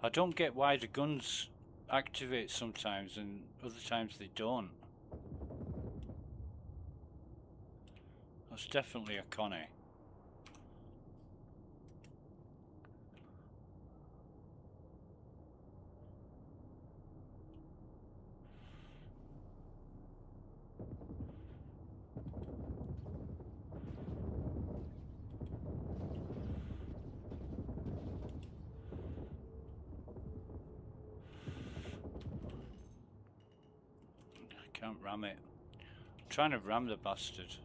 I don't get why the guns activate sometimes and other times they don't. That's definitely a Connie. I can't ram it. I'm trying to ram the bastard.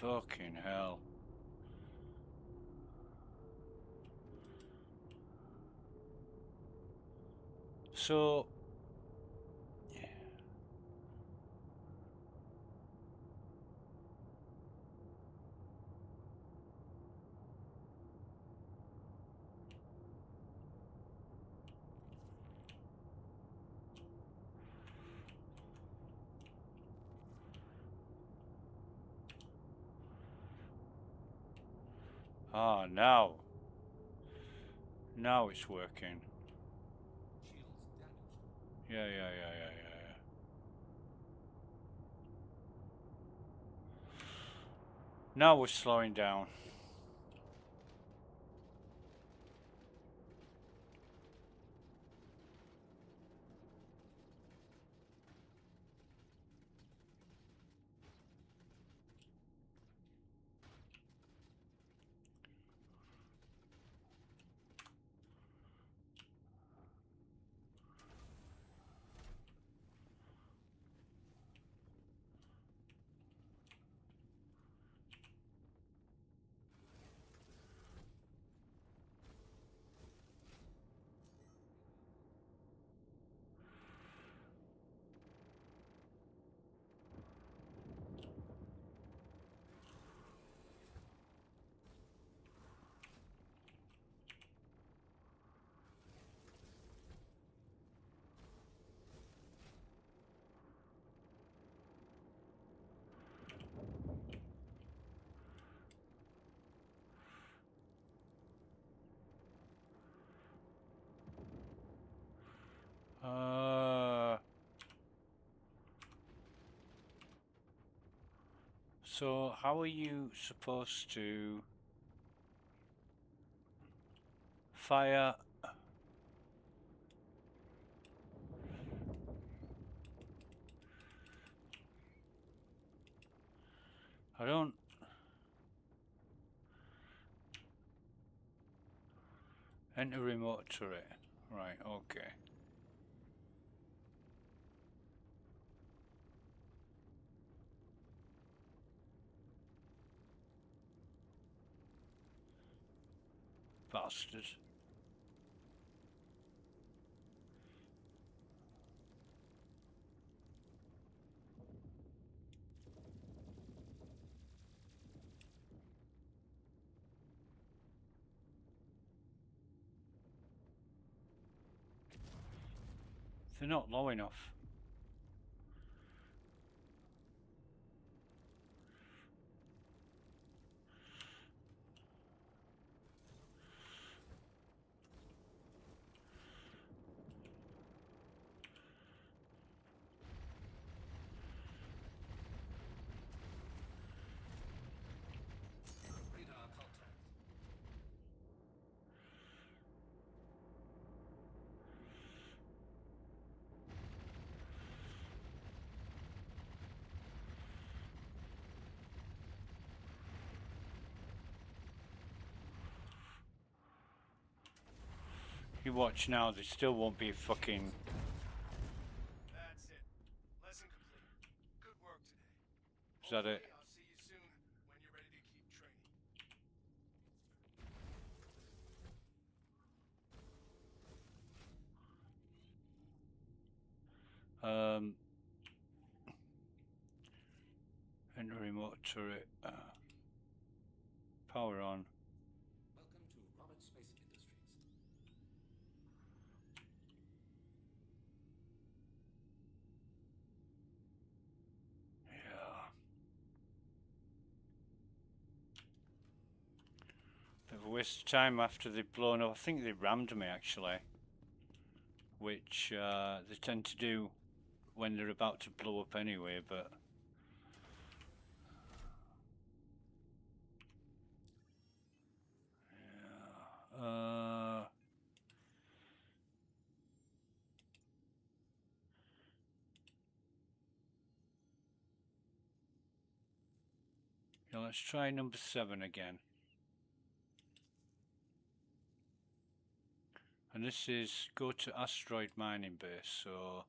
Fucking hell. So, ah, now it's working. Shields damaged. Yeah. Now we're slowing down. So how are you supposed to fire? I don't. Enter remote turret. Right, okay. Bastard. They're not low enough. Radar contact. You watch now, there still won't be fucking. That's it. Lesson complete. Good work today. Is that it? Hopefully, I'll see you soon when you're ready to keep training. Enter remote turret. Power on. Welcome to Robert Space Industries. Yeah. Bit of a waste of time after they've blown up. I think they rammed me actually, which they tend to do when they're about to blow up anyway, but yeah. Yeah, let's try number 7 again. And this is go to asteroid mining base, so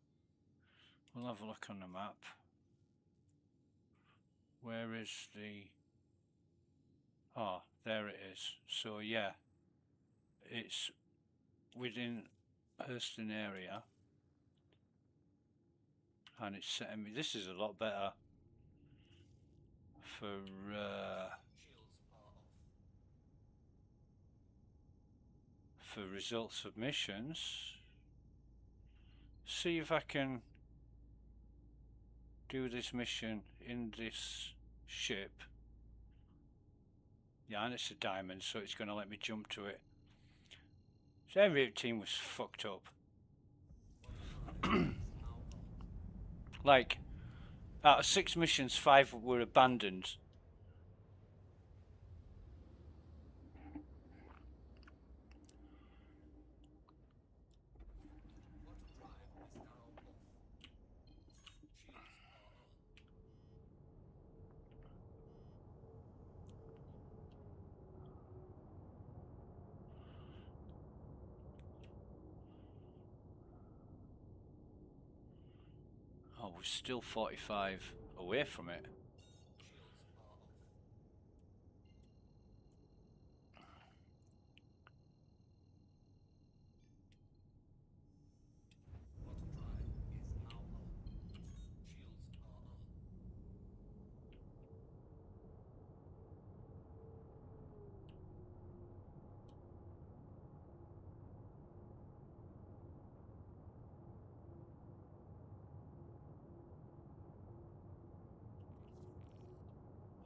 we'll have a look on the map. Where is the Oh, there it is. So yeah, it's within Hurston area, and it's setting me. This is a lot better for result submissions. See if I can do this mission in this ship. Yeah, and it's a diamond, so it's going to let me jump to it. So every team was fucked up. Like, out of 6 missions, 5 were abandoned. Oh, we're still 45 away from it.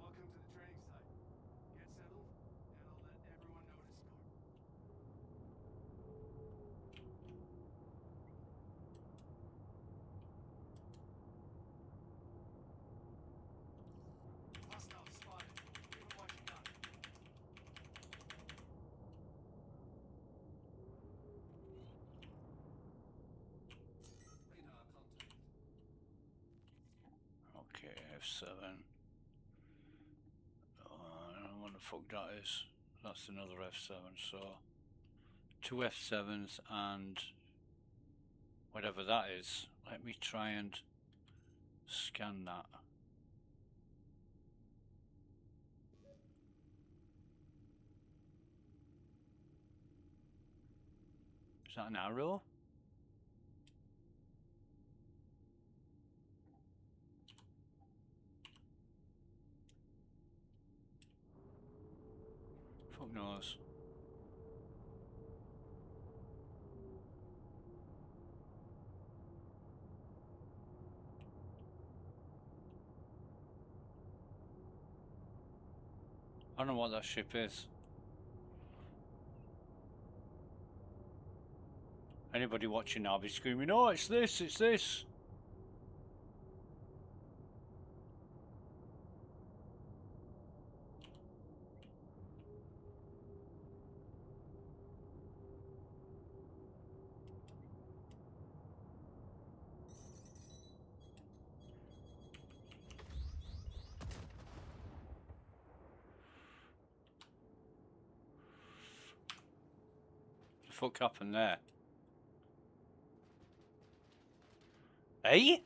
Welcome to the training site. Get settled, and I'll let everyone know to start. Hostile spotted. Give them what you got. Okay, F7. I don't know what the fuck that is. That's another F7, so 2 F7s and whatever that is. Let me try and scan that. Is that an arrow? Fuck knows. I don't know what that ship is. Anybody watching now be screaming, oh, it's this, it's this. What the fuck happened there? Hey?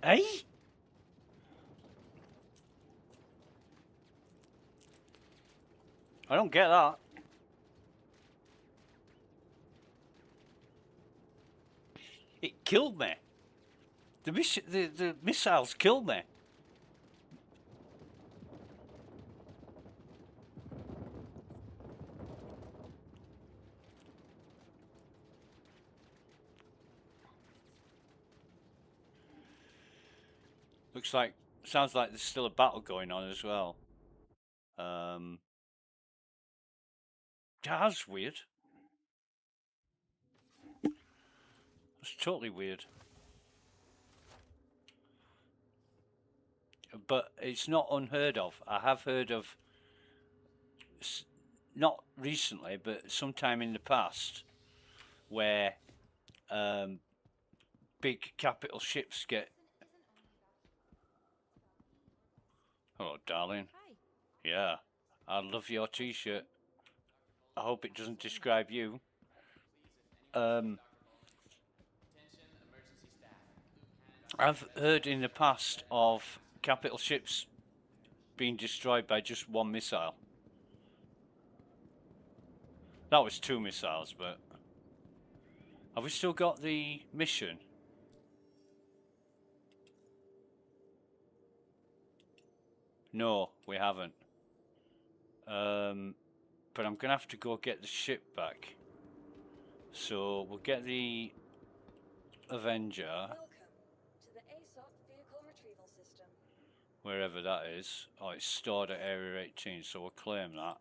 Hey? I don't get that. It killed me. The missiles killed me. Looks like, sounds like there's still a battle going on as well. That's weird. That's totally weird. But it's not unheard of. I have heard of, not recently, but sometime in the past, where big capital ships get... Hello, darling. Hi. Yeah, I love your t-shirt. I hope it doesn't describe you. I've heard in the past of capital ships been destroyed by just one missile. That was 2 missiles, but... Have we still got the mission? No, we haven't. But I'm gonna have to go get the ship back. So we'll get the Avenger. Welcome to the ASOP vehicle retrieval system. Wherever that is. Oh, it's stored at Area 18, so we'll claim that.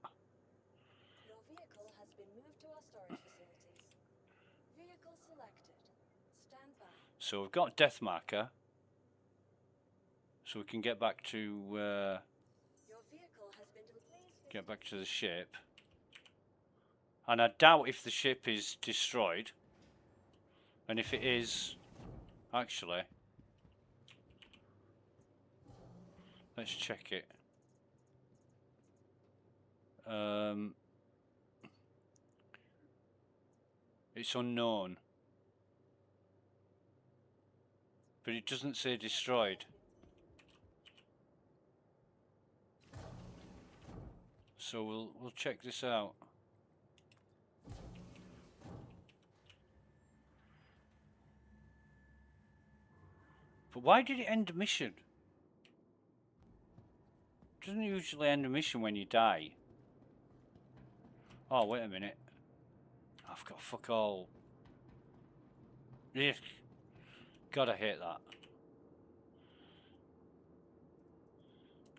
Your vehicle has been moved to our storage facilities. Vehicle selected. Stand by. So we've got Death Marker. So we can get back to Your vehicle has been get back to the ship. And I doubt if the ship is destroyed. And if it is, actually, let's check it. It's unknown. But it doesn't say destroyed. So we'll check this out. But why did it end the mission? It doesn't usually end a mission when you die. Oh, wait a minute. I've got fuck all. Ugh. God, I hate that.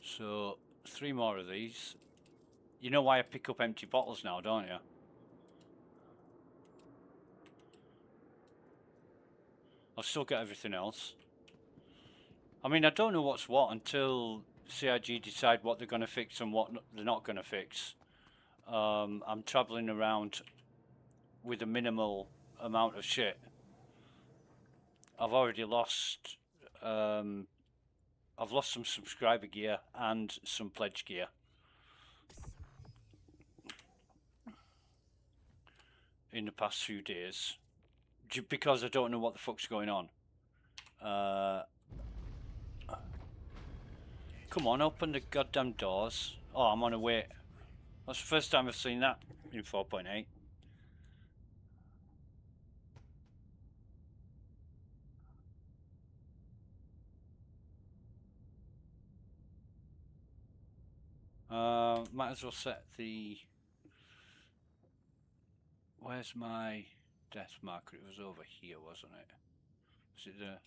So, 3 more of these. You know why I pick up empty bottles now, don't you? I'll still get everything else. I mean, I don't know what's what until CIG decide what they're going to fix and what they're not going to fix. I'm travelling around with a minimal amount of shit. I've already lost... I've lost some subscriber gear and some pledge gear. In the past few days. Because I don't know what the fuck's going on. Come on, open the goddamn doors. Oh, I'm on a wait. That's the first time I've seen that in 4.8. Might as well set the... Where's my death marker? It was over here, wasn't it? Was it the...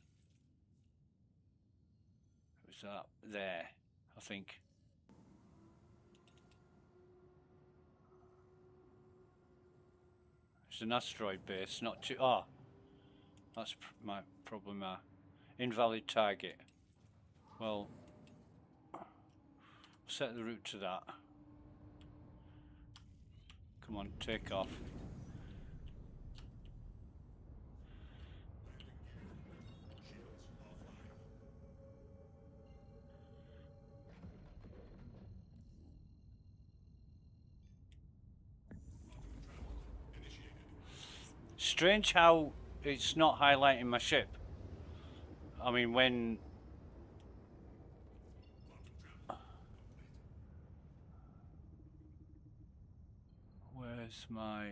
Was that there, I think. It's an asteroid base, not too... Ah! That's probably my invalid target. Well... Set the route to that. Come on, take off. Strange how it's not highlighting my ship. I mean, when... Where's my...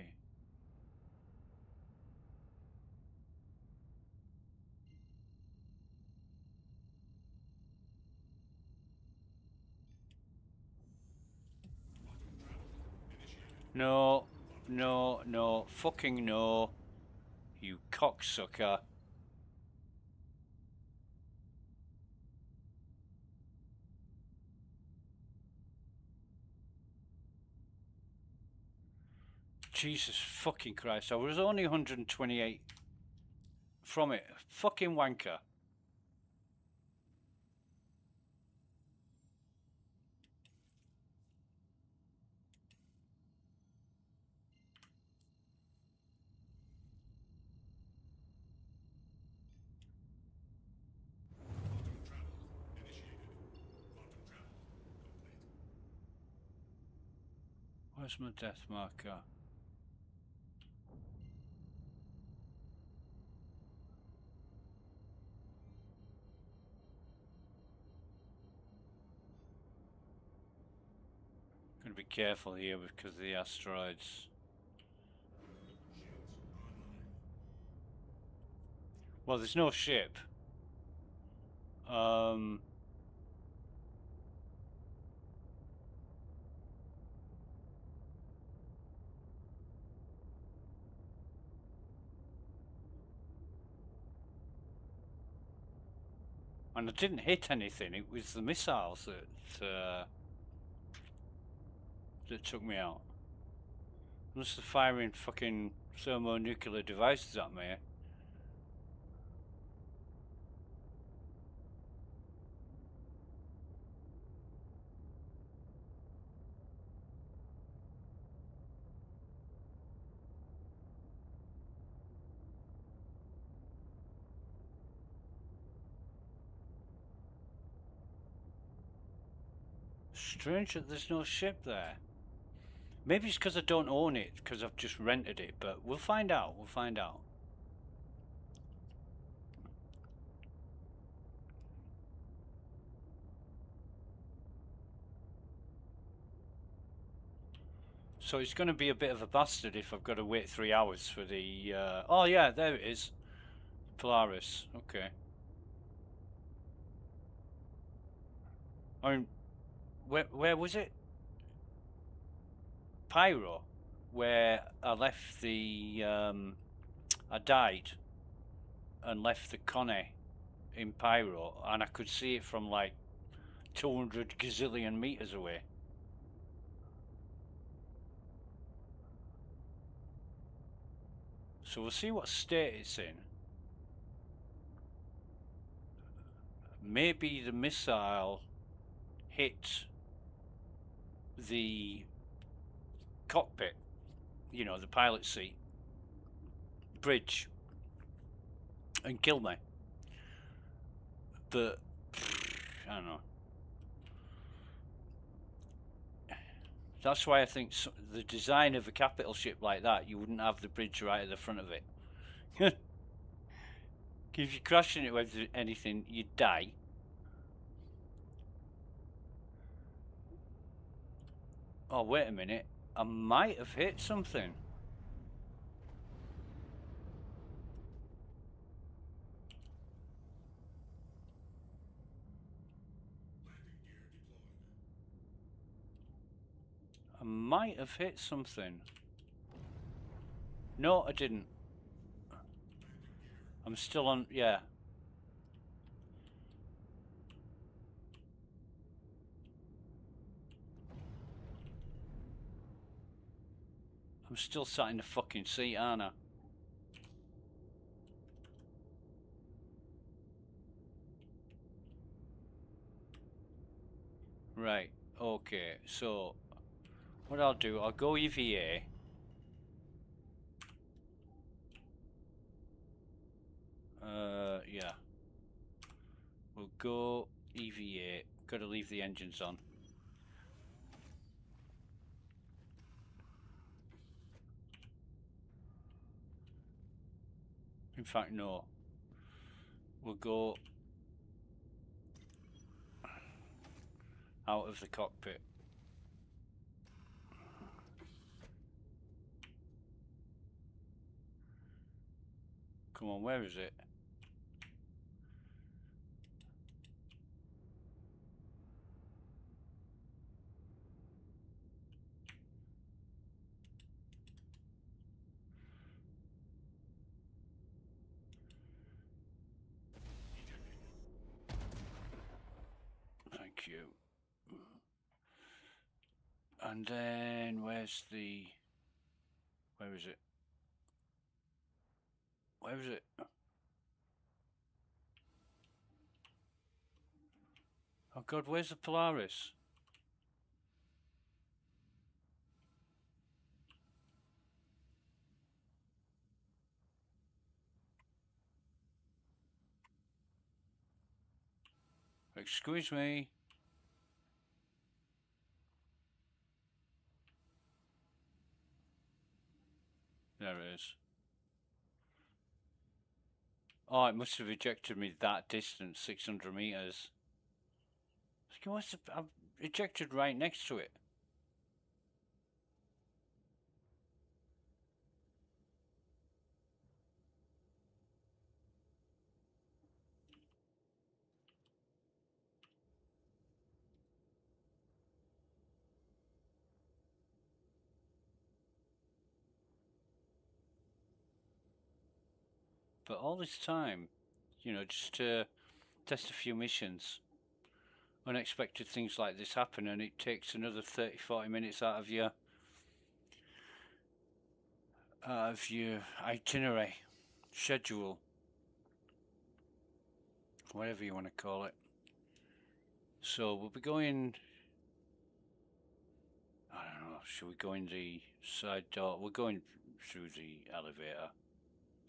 No, no, no, fucking no, you cocksucker. Jesus fucking Christ, I was only 128 from it. Fucking wanker. Where's my death marker? careful here because of the asteroids. Well, there's no ship. And I didn't hit anything. It was the missiles that took me out. Unless they're firing fucking thermonuclear devices at me. Strange that there's no ship there. Maybe it's because I don't own it, because I've just rented it, but we'll find out, we'll find out. So it's going to be a bit of a bastard if I've got to wait 3 hours for the... oh yeah, there it is. Polaris, okay. I mean, where was it? Pyro, where I left the... I died and left the Connie in Pyro, and I could see it from like 200 gazillion meters away. So we'll see what state it's in. Maybe the missile hit the cockpit, you know, the pilot seat, bridge, and killed me. But, I don't know. That's why I think the design of a capital ship like that, you wouldn't have the bridge right at the front of it. If you're crashing it with anything, you'd die. Oh, wait a minute. I might have hit something. I might have hit something. No, I didn't. I'm still on, yeah. I'm still sat in the fucking seat, aren't I? Right, okay, so what I'll do, I'll go EVA. Yeah. We'll go EVA. Gotta leave the engines on. In fact, no. We'll go out of the cockpit. Come on, where is it? Thank you. And then where's the... Where is it? Where is it? Oh God, where's the Polaris? Excuse me. There it is. Oh, it must have ejected me that distance, 600 meters. I've ejected right next to it. But all this time, you know, just to test a few missions, unexpected things like this happen, and it takes another 30-40 minutes out of your itinerary, schedule, whatever you want to call it. So we'll be going, I don't know, should we go in the side door? We're going through the elevator,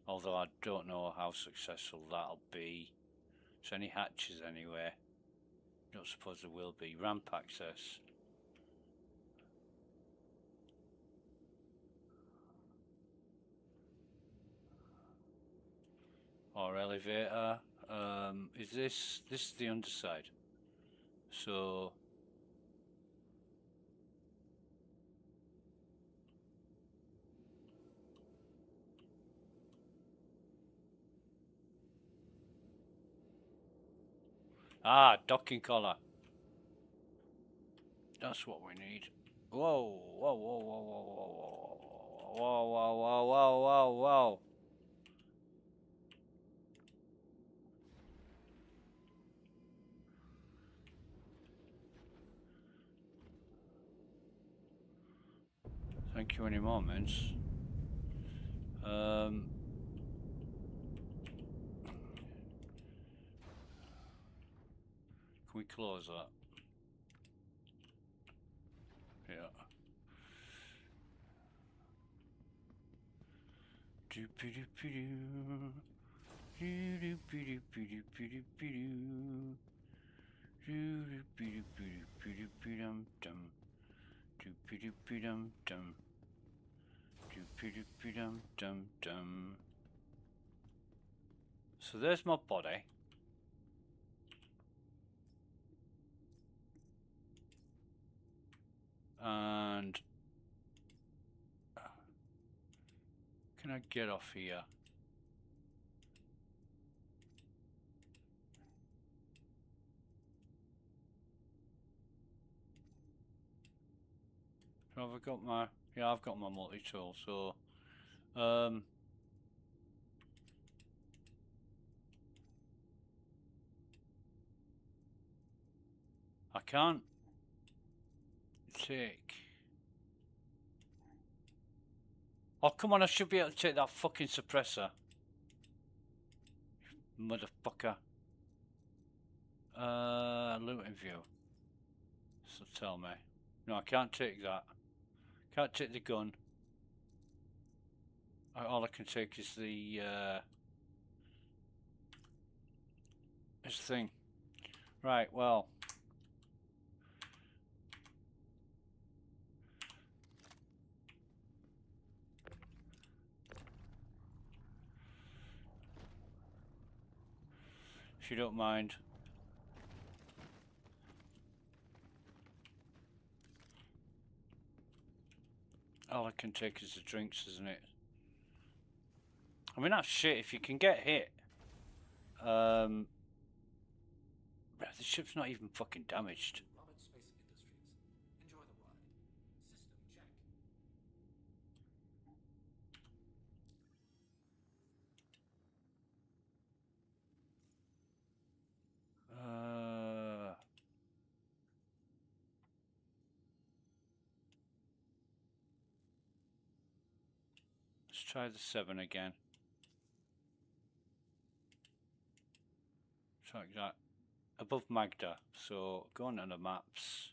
although I don't know how successful that'll be. Is there any hatches anywhere? Don't suppose there will be. Ramp access. Or elevator. Is this is the underside? So docking collar. That's what we need. Whoa, whoa, whoa, whoa, whoa, whoa, whoa, whoa, whoa, whoa, whoa, whoa. Thank you any moments. Can we close that? Yeah. So there's my body. And can I get off here? Have I got my, yeah, I've got my multi-tool, so I can't take. Oh, come on, I should be able to take that fucking suppressor. Motherfucker. Looting view. So tell me. No, I can't take that. Can't take the gun. All I can take is the this thing. Right, well. If you don't mind. All I can take is the drinks, isn't it? I mean, that's shit if you can get hit. The ship's not even fucking damaged. Robert Space Industries. Enjoy the ride. System check. Let's try the 7 again. Track that. Above Magda. So go on to the maps.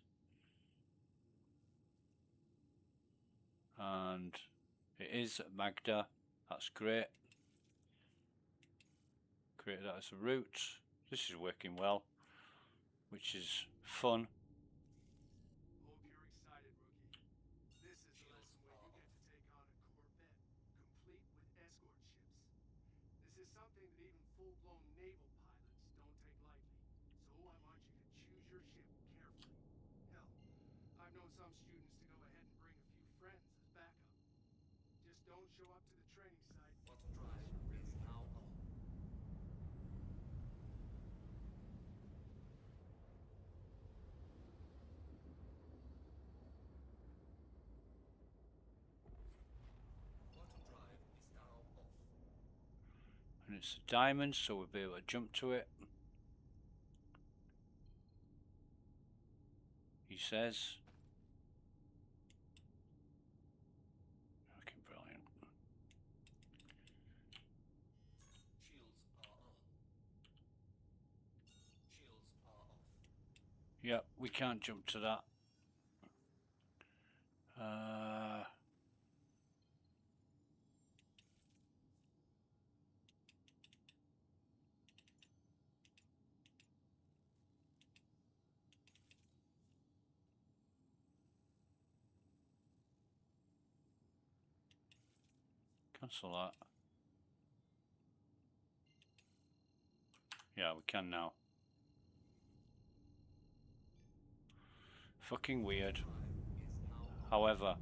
And it is at Magda. That's great. Create that as a route. This is working well, which is fun. Hope you're excited, rookie. This is the lesson where you get to take on a corvette, complete with escort ships. This is something that even full-blown naval pilots don't take lightly. So I want you to choose your ship carefully. Hell, I've known some students to go ahead and bring a few friends as backup. Just don't show up to the training site Quantum unless drive you really is have now to. on. Quantum drive is now off. And It's a diamond, so we'll be able to jump to it. He says. Fucking brilliant. Shields are on. Shields are off. Yep, we can't jump to that. Cancel that. Yeah, we can now. Fucking weird. However,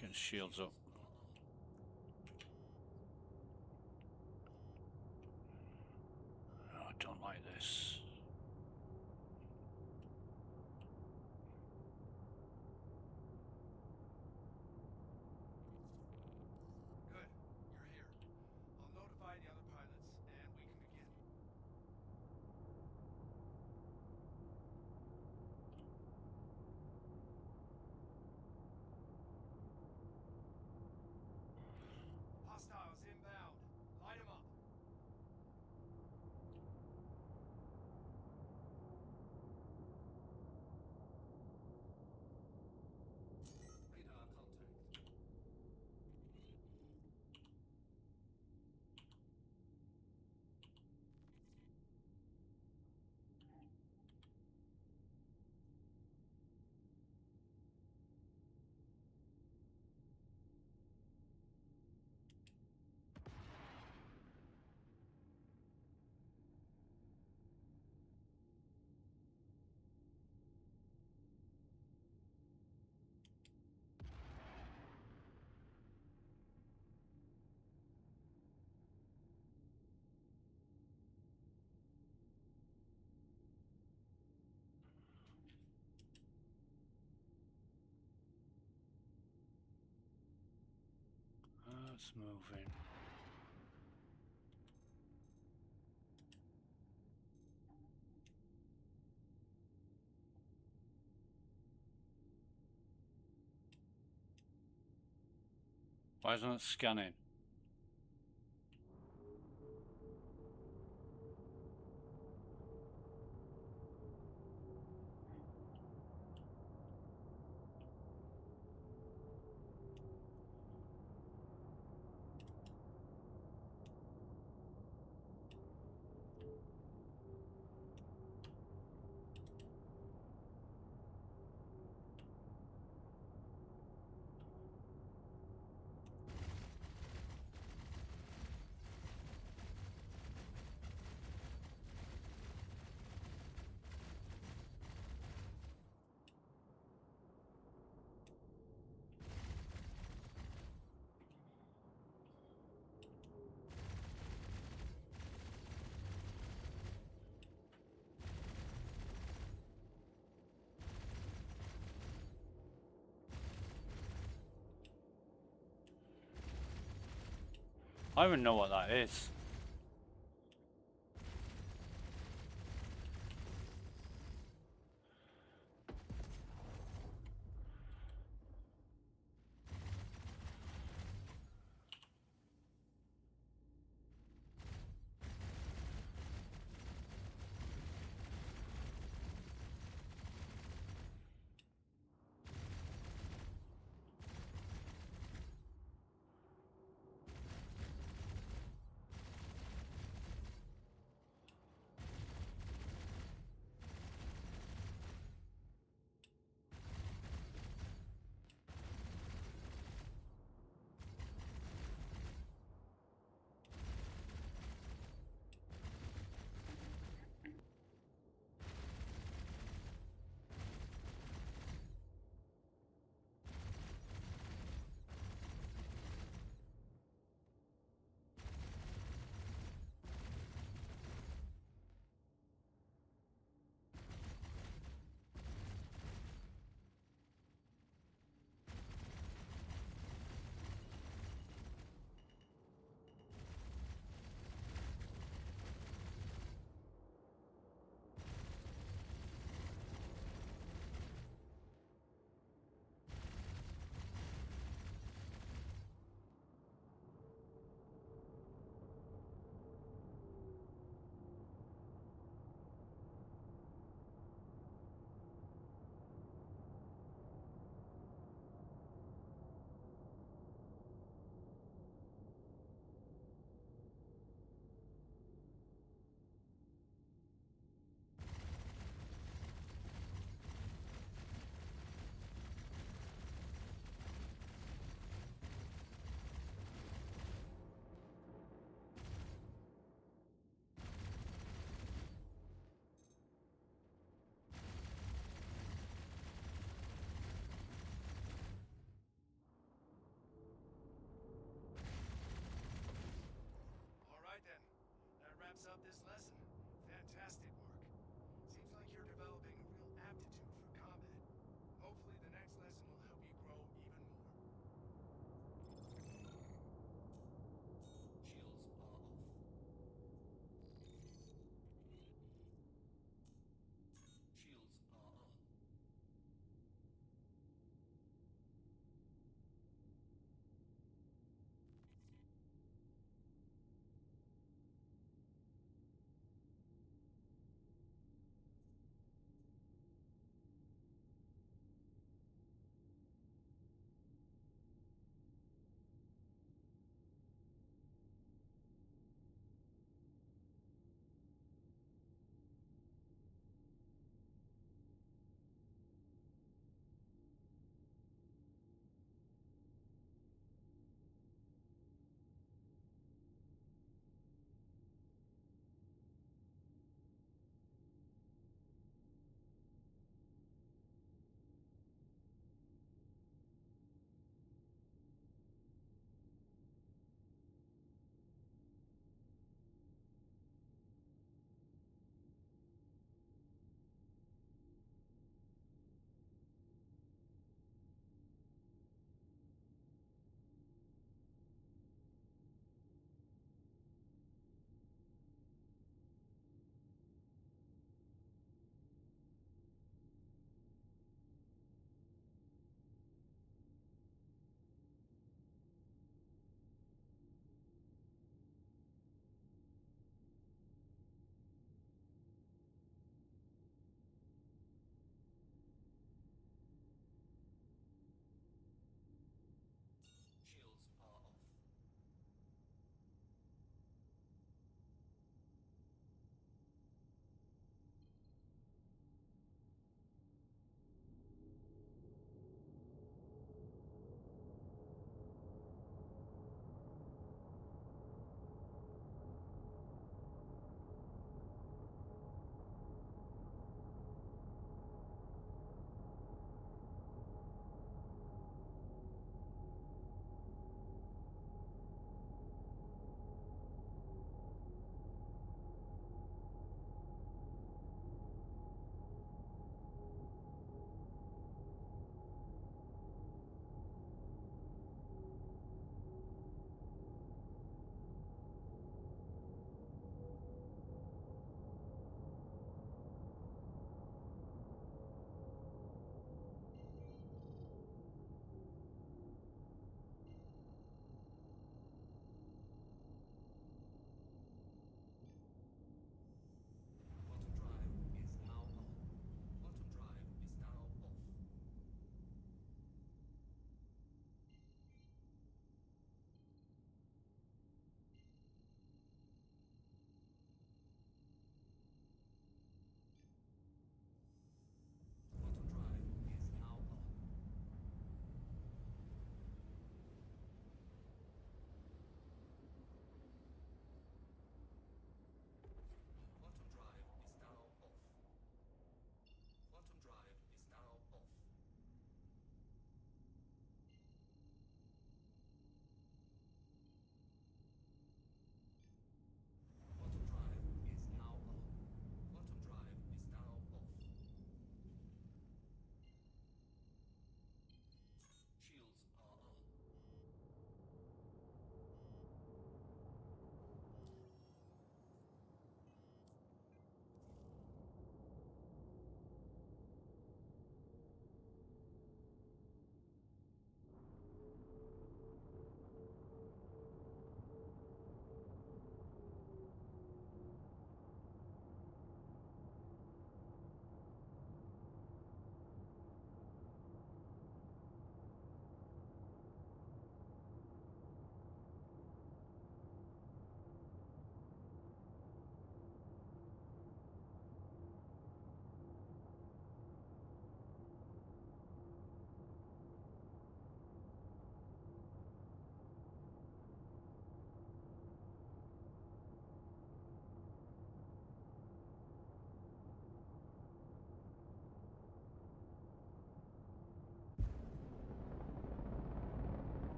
get shields up. Oh, I don't like this. Good. You're here. I'll notify the other pilots, and we can begin. Hostiles inbound. Light 'em up. Radar contact. That's moving. Why isn't it scanning? I don't even know what that is.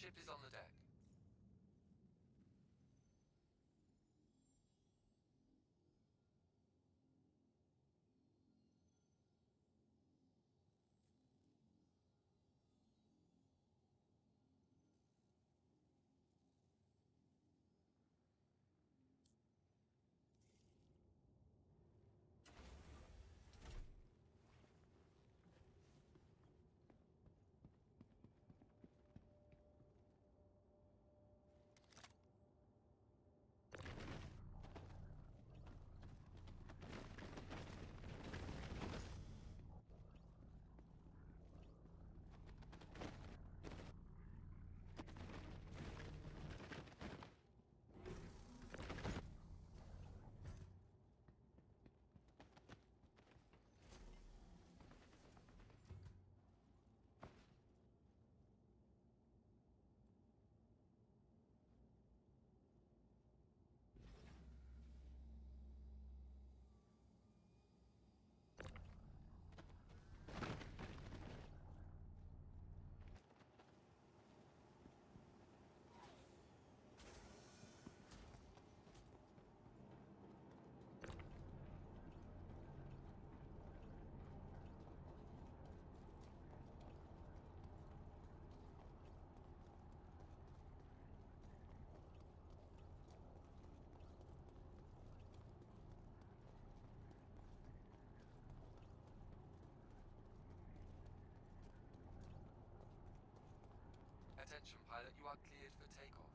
Ship is on the deck. Attention, pilot, you are cleared for takeoff.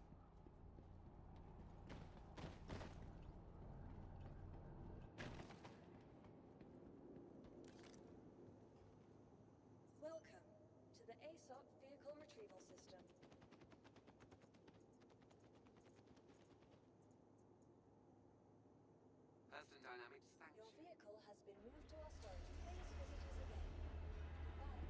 Welcome to the ASOC Vehicle Retrieval System. Earth Dynamics, thank Your you. vehicle has been moved to our storage. Please visit us again. Goodbye.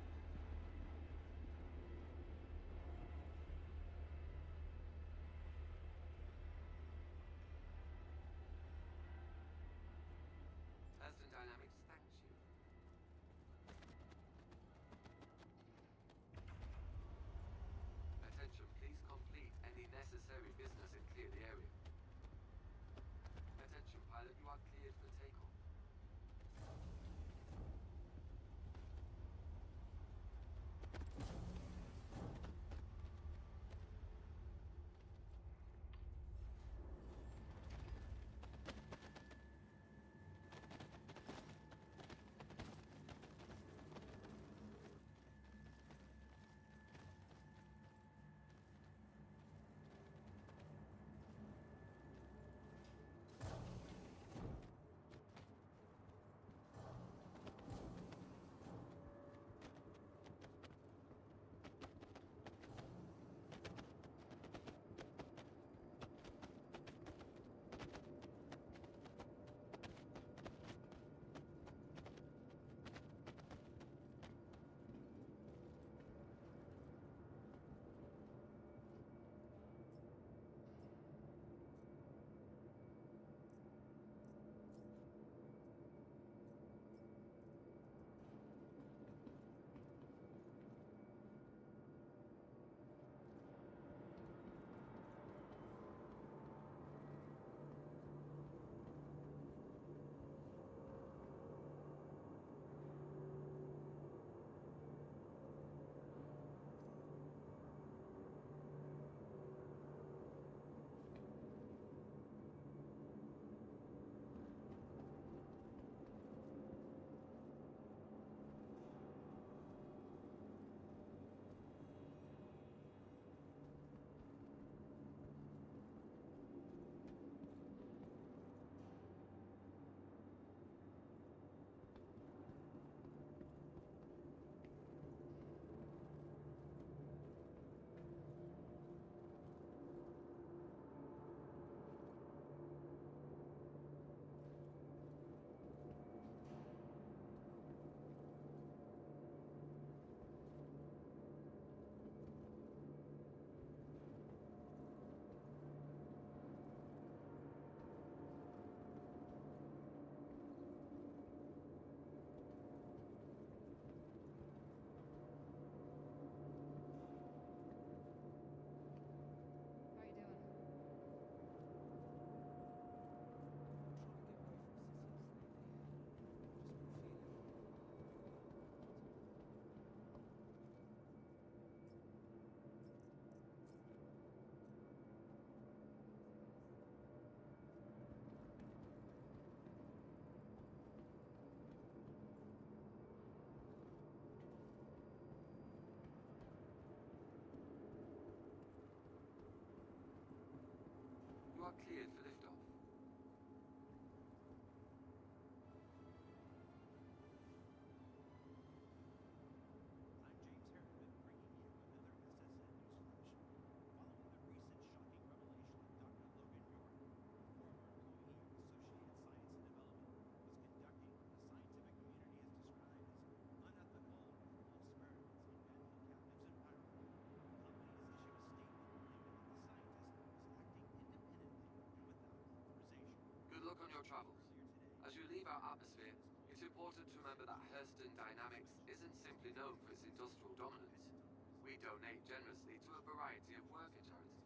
cleared for liftoff. I'm James Harriman, bringing you another SSN newsflash. Following the recent shocking revelation that Dr. Logan York, a former employee of Associated Science and Development, was conducting what the scientific community has described as unethical and cruel experiments on mental captives in Pyro, the company has issued a statement claiming that the scientist was acting independently and without authorization. Good luck on your travels. Earlier today, As you leave our atmosphere, it's important to remember that Hurston Dynamics isn't simply known for its industrial dominance. We donate generously to a variety of worker charities.